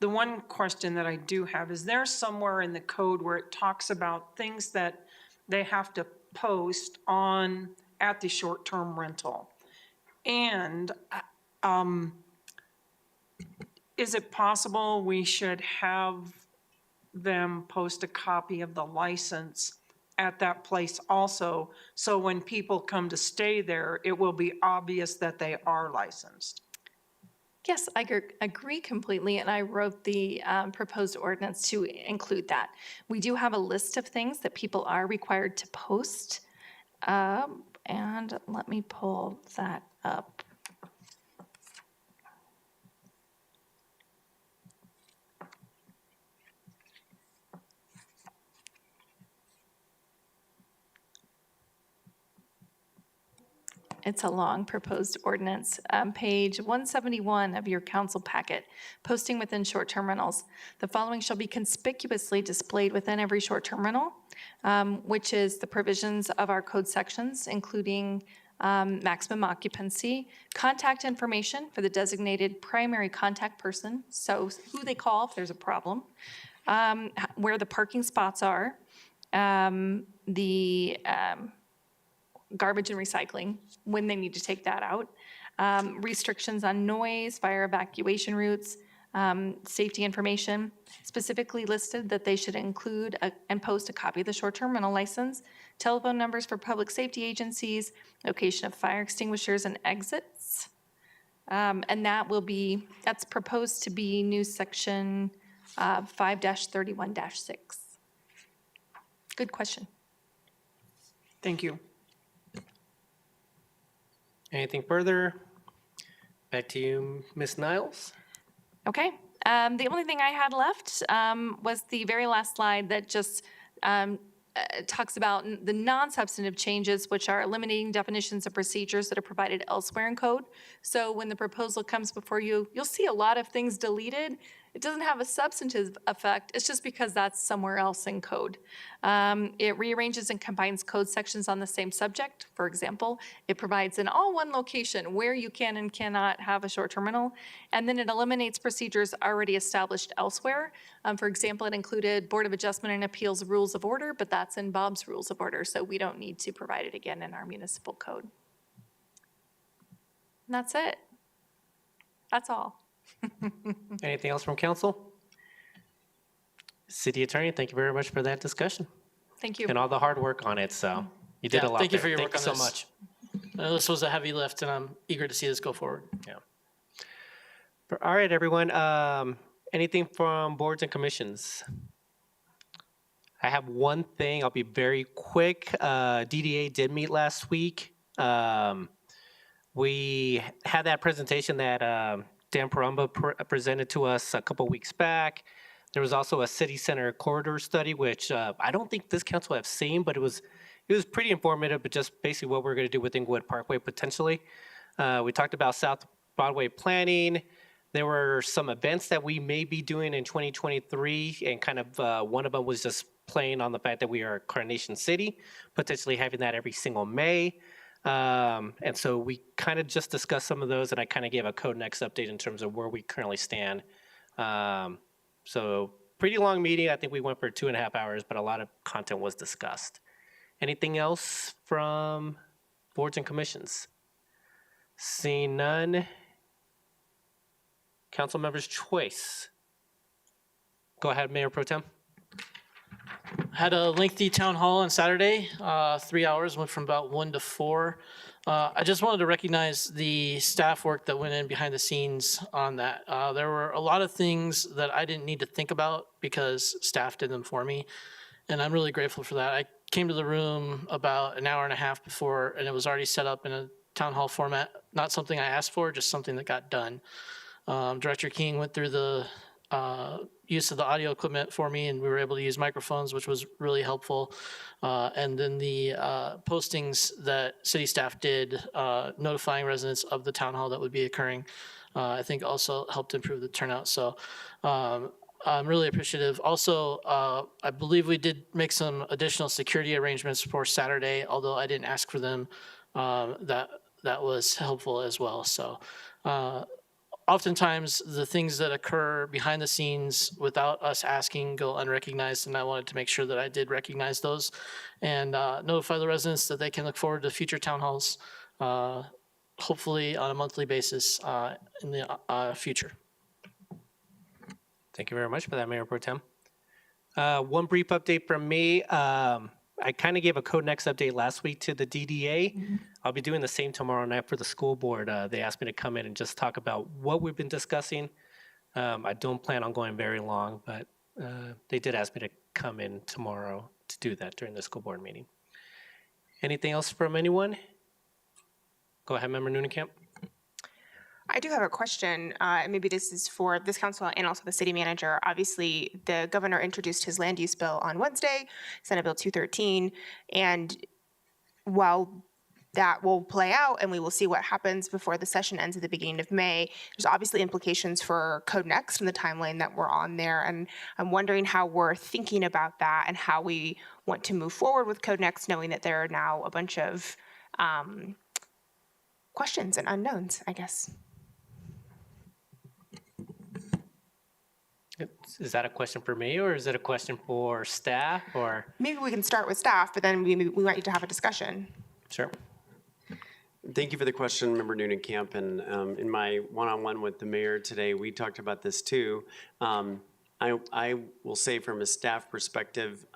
the one question that I do have, is there somewhere in the code where it talks about things that they have to post at the short-term rental? And, is it possible we should have them post a copy of the license at that place also, so when people come to stay there, it will be obvious that they are licensed? Yes, I agree completely, and I wrote the proposed ordinance to include that. We do have a list of things that people are required to post, and let me pull that up. It's a long proposed ordinance. Page 171 of your council packet, posting within short-term rentals. The following shall be conspicuously displayed within every short-term rental, which is the provisions of our code sections, including maximum occupancy, contact information for the designated primary contact person, so who they call if there's a problem, where the parking spots are, the garbage and recycling, when they need to take that out, restrictions on noise, fire evacuation routes, safety information, specifically listed that they should include and post a copy of the short-term rental license, telephone numbers for public safety agencies, location of fire extinguishers and exits. And that's proposed to be new section 5-31-6. Good question. Thank you. Anything further? Back to you, Ms. Niles. Okay. The only thing I had left was the very last slide that just talks about the non-substantive changes, which are eliminating definitions of procedures that are provided elsewhere in code. So when the proposal comes before you, you'll see a lot of things deleted. It doesn't have a substantive effect. It's just because that's somewhere else in code. It rearranges and combines code sections on the same subject. For example, it provides in all one location where you can and cannot have a short-term rental. And then it eliminates procedures already established elsewhere. For example, it included Board of Adjustment and Appeals rules of order, but that's in Bob's rules of order, so we don't need to provide it again in our municipal code. And that's it. That's all. Anything else from council? City Attorney, thank you very much for that discussion Thank you. and all the hard work on it. So you did a lot. Thank you there. for your Thank work you on so this. much. This was a heavy lift, and I'm eager to see this go forward. Yeah. All right, everyone. Anything from boards and commissions? I have one thing. I'll be very quick. DDA did meet last week. We had that presentation that Dan Parumba presented to us a couple weeks back. There was also a city center corridor study, which I don't think this council have seen, but it was pretty informative, but just basically what we're going to do with Inglewood Parkway potentially. We talked about South Broadway planning. There were some events that we may be doing in 2023, and kind of one of them was just playing on the fact that we are Carnation City, potentially having that every single May. And so we kind of just discussed some of those, and I kind of gave a Code Next update in terms of where we currently stand. So pretty long meeting. I think we went for 2.5 hours, but a lot of content was discussed. Anything else from boards and commissions? Seeing none. Council members' choice. Go ahead, Mayor Pro Tem. Had a lengthy town hall on Saturday, 3 hours, went from about 1 to 4. I just wanted to recognize the staff work that went in behind the scenes on that. There were a lot of things that I didn't need to think about because staff did them for me, and I'm really grateful for that. I came to the room about an hour and a half before, and it was already set up in a town hall format, not something I asked for, just something that got done. Director King went through the use of the audio equipment for me, and we were able to use microphones, which was really helpful. And then the postings that city staff did, notifying residents of the town hall that would be occurring, I think also helped improve the turnout. So I'm really appreciative. Also, I believe we did make some additional security arrangements for Saturday, although I didn't ask for them. That was helpful as well. So oftentimes the things that occur behind the scenes without us asking go unrecognized, and I wanted to make sure that I did recognize those and notify the residents that they can look forward to future town halls, hopefully on a monthly basis in the future. Thank you very much for that, Mayor Pro Tem. One brief update from me. I kind of gave a Code Next update last week to the DDA. I'll be doing the same tomorrow night for the school board. They asked me to come in and just talk about what we've been discussing. I don't plan on going very long, but they did ask me to come in tomorrow to do that during the school board meeting. Anything else from anyone? Go ahead, Member Noonenkamp. I do have a question. Maybe this is for this council and also the city manager. Obviously, the governor introduced his land use bill on Wednesday, Senate Bill 213. And while that will play out and we will see what happens before the session ends at the beginning of May, there's obviously implications for Code Next and the timeline that we're on there. And I'm wondering how we're thinking about that and how we want to move forward with Code Next, knowing that there are now a bunch of questions and unknowns, I guess. Is that a question for me, or is it a question for staff, or? Maybe we can start with staff, but then we might need to have a discussion. Sure. Thank you for the question, Member Noonenkamp. And in my one-on-one with the mayor today, we talked about this too. I will say from a staff perspective,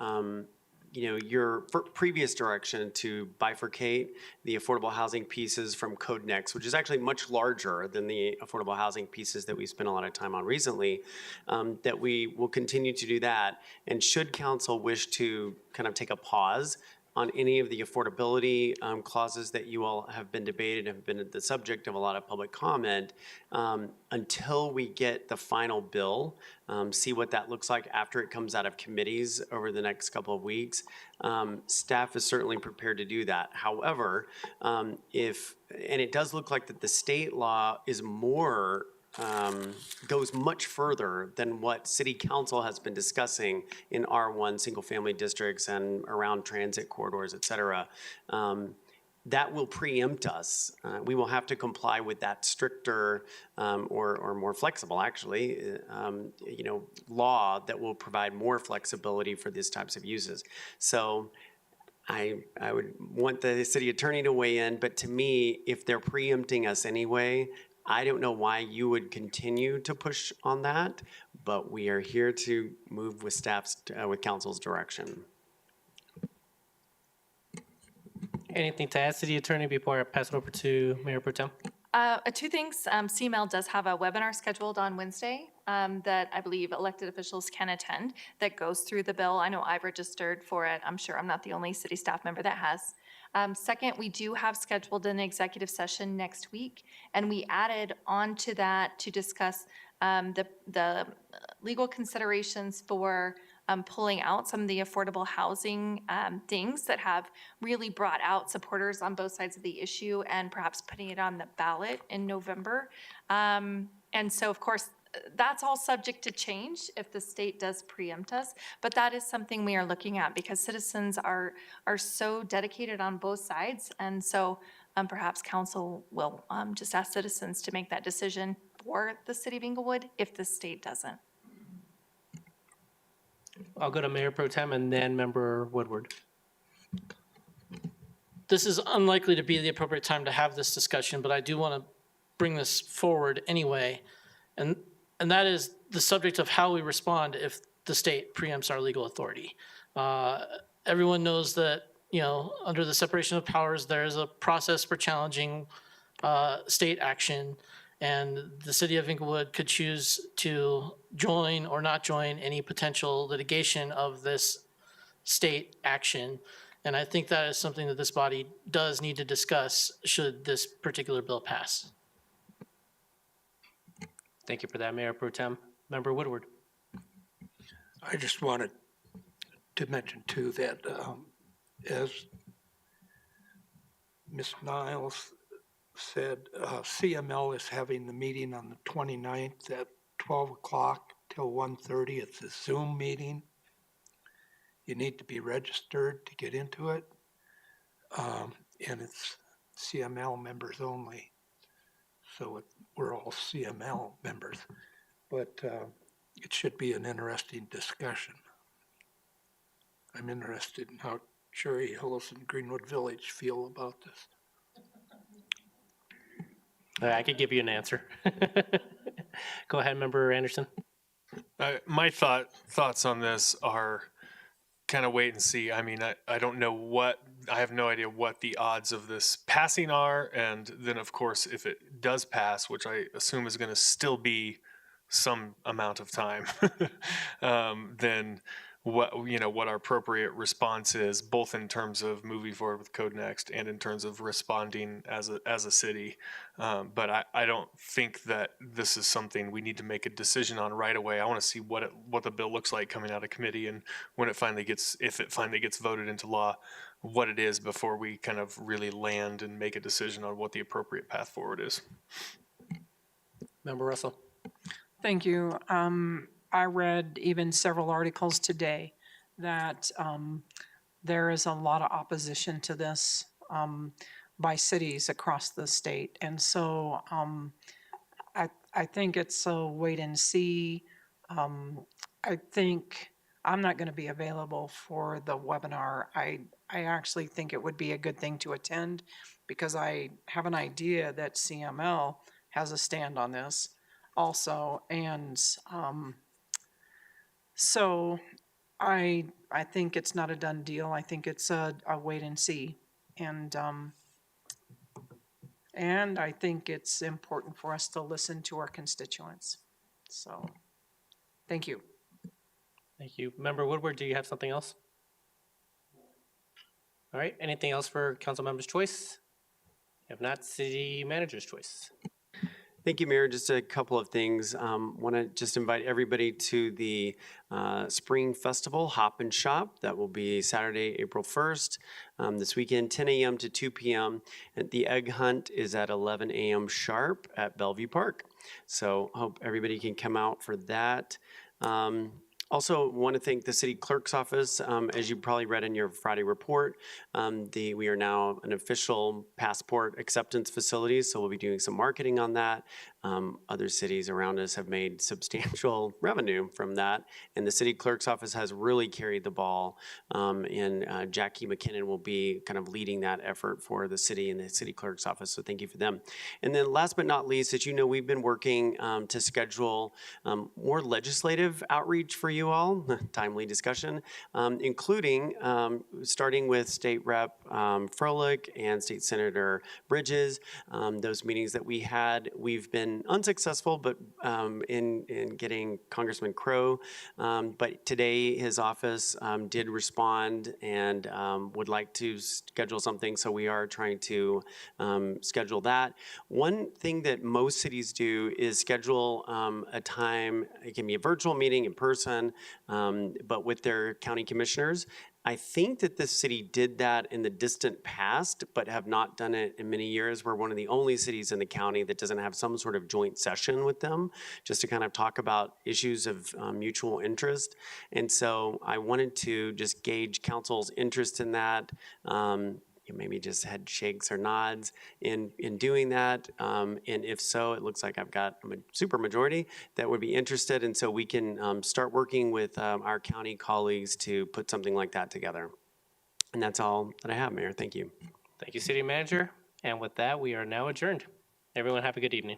your previous direction to bifurcate the affordable housing pieces from Code Next, which is actually much larger than the affordable housing pieces that we spent a lot of time on recently, that we will continue to do that. And should council wish to kind of take a pause on any of the affordability clauses that you all have been debated, have been the subject of a lot of public comment, until we get the final bill, see what that looks like after it comes out of committees over the next couple of weeks. Staff is certainly prepared to do that. However, and it does look like that the state law is more goes much further than what City Council has been discussing in R1 single-family districts and around transit corridors, et cetera. That will preempt us. We will have to comply with that stricter or more flexible, actually, law that will provide more flexibility for these types of uses. So I would want the city attorney to weigh in, but to me, if they're preempting us anyway, I don't know why you would continue to push on that, but we are here to move with staff's, with council's direction. Anything to add, City Attorney, before I pass it over to Mayor Pro Tem? Two things. CML does have a webinar scheduled on Wednesday that I believe elected officials can attend that goes through the bill. I know I've registered for it. I'm sure I'm not the only city staff member that has. Second, we do have scheduled an executive session next week, and we added on to that to discuss the legal considerations for pulling out some of the affordable housing things that have really brought out supporters on both sides of the issue and perhaps putting it on the ballot in November. And so, of course, that's all subject to change if the state does preempt us, but that is something we are looking at because citizens are so dedicated on both sides. And so perhaps council will just ask citizens to make that decision for the city of Inglewood if the state doesn't. I'll go to Mayor Pro Tem and then Member Woodward. This is unlikely to be the appropriate time to have this discussion, but I do want to bring this forward anyway. And that is the subject of how we respond if the state preempts our legal authority. Everyone knows that, under the separation of powers, there is a process for challenging state action, and the city of Inglewood could choose to join or not join any potential litigation of this state action. And I think that is something that this body does need to discuss should this particular bill pass. Thank you for that, Mayor Pro Tem. Member Woodward. I just wanted to mention too that as Ms. Niles said, CML is having the meeting on the 29th at 12 o'clock till 1:30. It's a Zoom meeting. You need to be registered to get into it. And it's CML members only. So we're all CML members. But it should be an interesting discussion. I'm interested in how Cherry Hills and Greenwood Village feel about this. I could give you an answer. Go ahead, Member Anderson. My thoughts on this are kind of wait and see. I mean, I don't know I have no idea what the odds of this passing are. And then, of course, if it does pass, which I assume is going to still be some amount of time, then what our appropriate response is, both in terms of moving forward with Code Next and in terms of responding as a city. But I don't think that this is something we need to make a decision on right away. I want to see what the bill looks like coming out of committee, and when if it finally gets voted into law, what it is before we kind of really land and make a decision on what the appropriate path forward is. Member Russell. Thank you. I read even several articles today that there is a lot of opposition to this by cities across the state. And so I think it's a wait and see. I think I'm not going to be available for the webinar. I actually think it would be a good thing to attend because I have an idea that CML has a stand on this also. And so I think it's not a done deal. I think it's a wait and see. And I think it's important for us to listen to our constituents. So, thank you. Thank you. Member Woodward, do you have something else? All right, anything else for council member's choice? If not, city manager's choice. Thank you, Mayor. Just a couple of things. Want to just invite everybody to the Spring Festival Hop and Shop. That will be Saturday, April 1st, this weekend, 10 a.m. to 2 p.m. And the egg hunt is at 11 a.m. sharp at Bellevue Park. So hope everybody can come out for that. Also want to thank the city clerk's office. As you probably read in your Friday report, we are now an official passport acceptance facility, so we'll be doing some marketing on that. Other cities around us have made substantial revenue from that, and the city clerk's office has really carried the ball, and Jackie McKinnon will be kind of leading that effort for the city and the city clerk's office, so thank you for them. And then last but not least, as you know, we've been working to schedule more legislative outreach for you all, timely discussion, including starting with State Rep Froelich and State Senator Bridges. Those meetings that we had, we've been unsuccessful, but in getting Congressman Crow. But today his office did respond and would like to schedule something, so we are trying to schedule that. One thing that most cities do is schedule a time, it can be a virtual meeting in person, but with their county commissioners. I think that this city did that in the distant past, but have not done it in many years. We're one of the only cities in the county that doesn't have some sort of joint session with them, just to kind of talk about issues of mutual interest. And so I wanted to just gauge council's interest in that. Maybe just head shakes or nods in doing that. And if so, it looks like I've got a super majority that would be interested. And so we can start working with our county colleagues to put something like that together. And that's all that I have, Mayor. Thank you. Thank you, City Manager. And with that, we are now adjourned. Everyone have a good evening.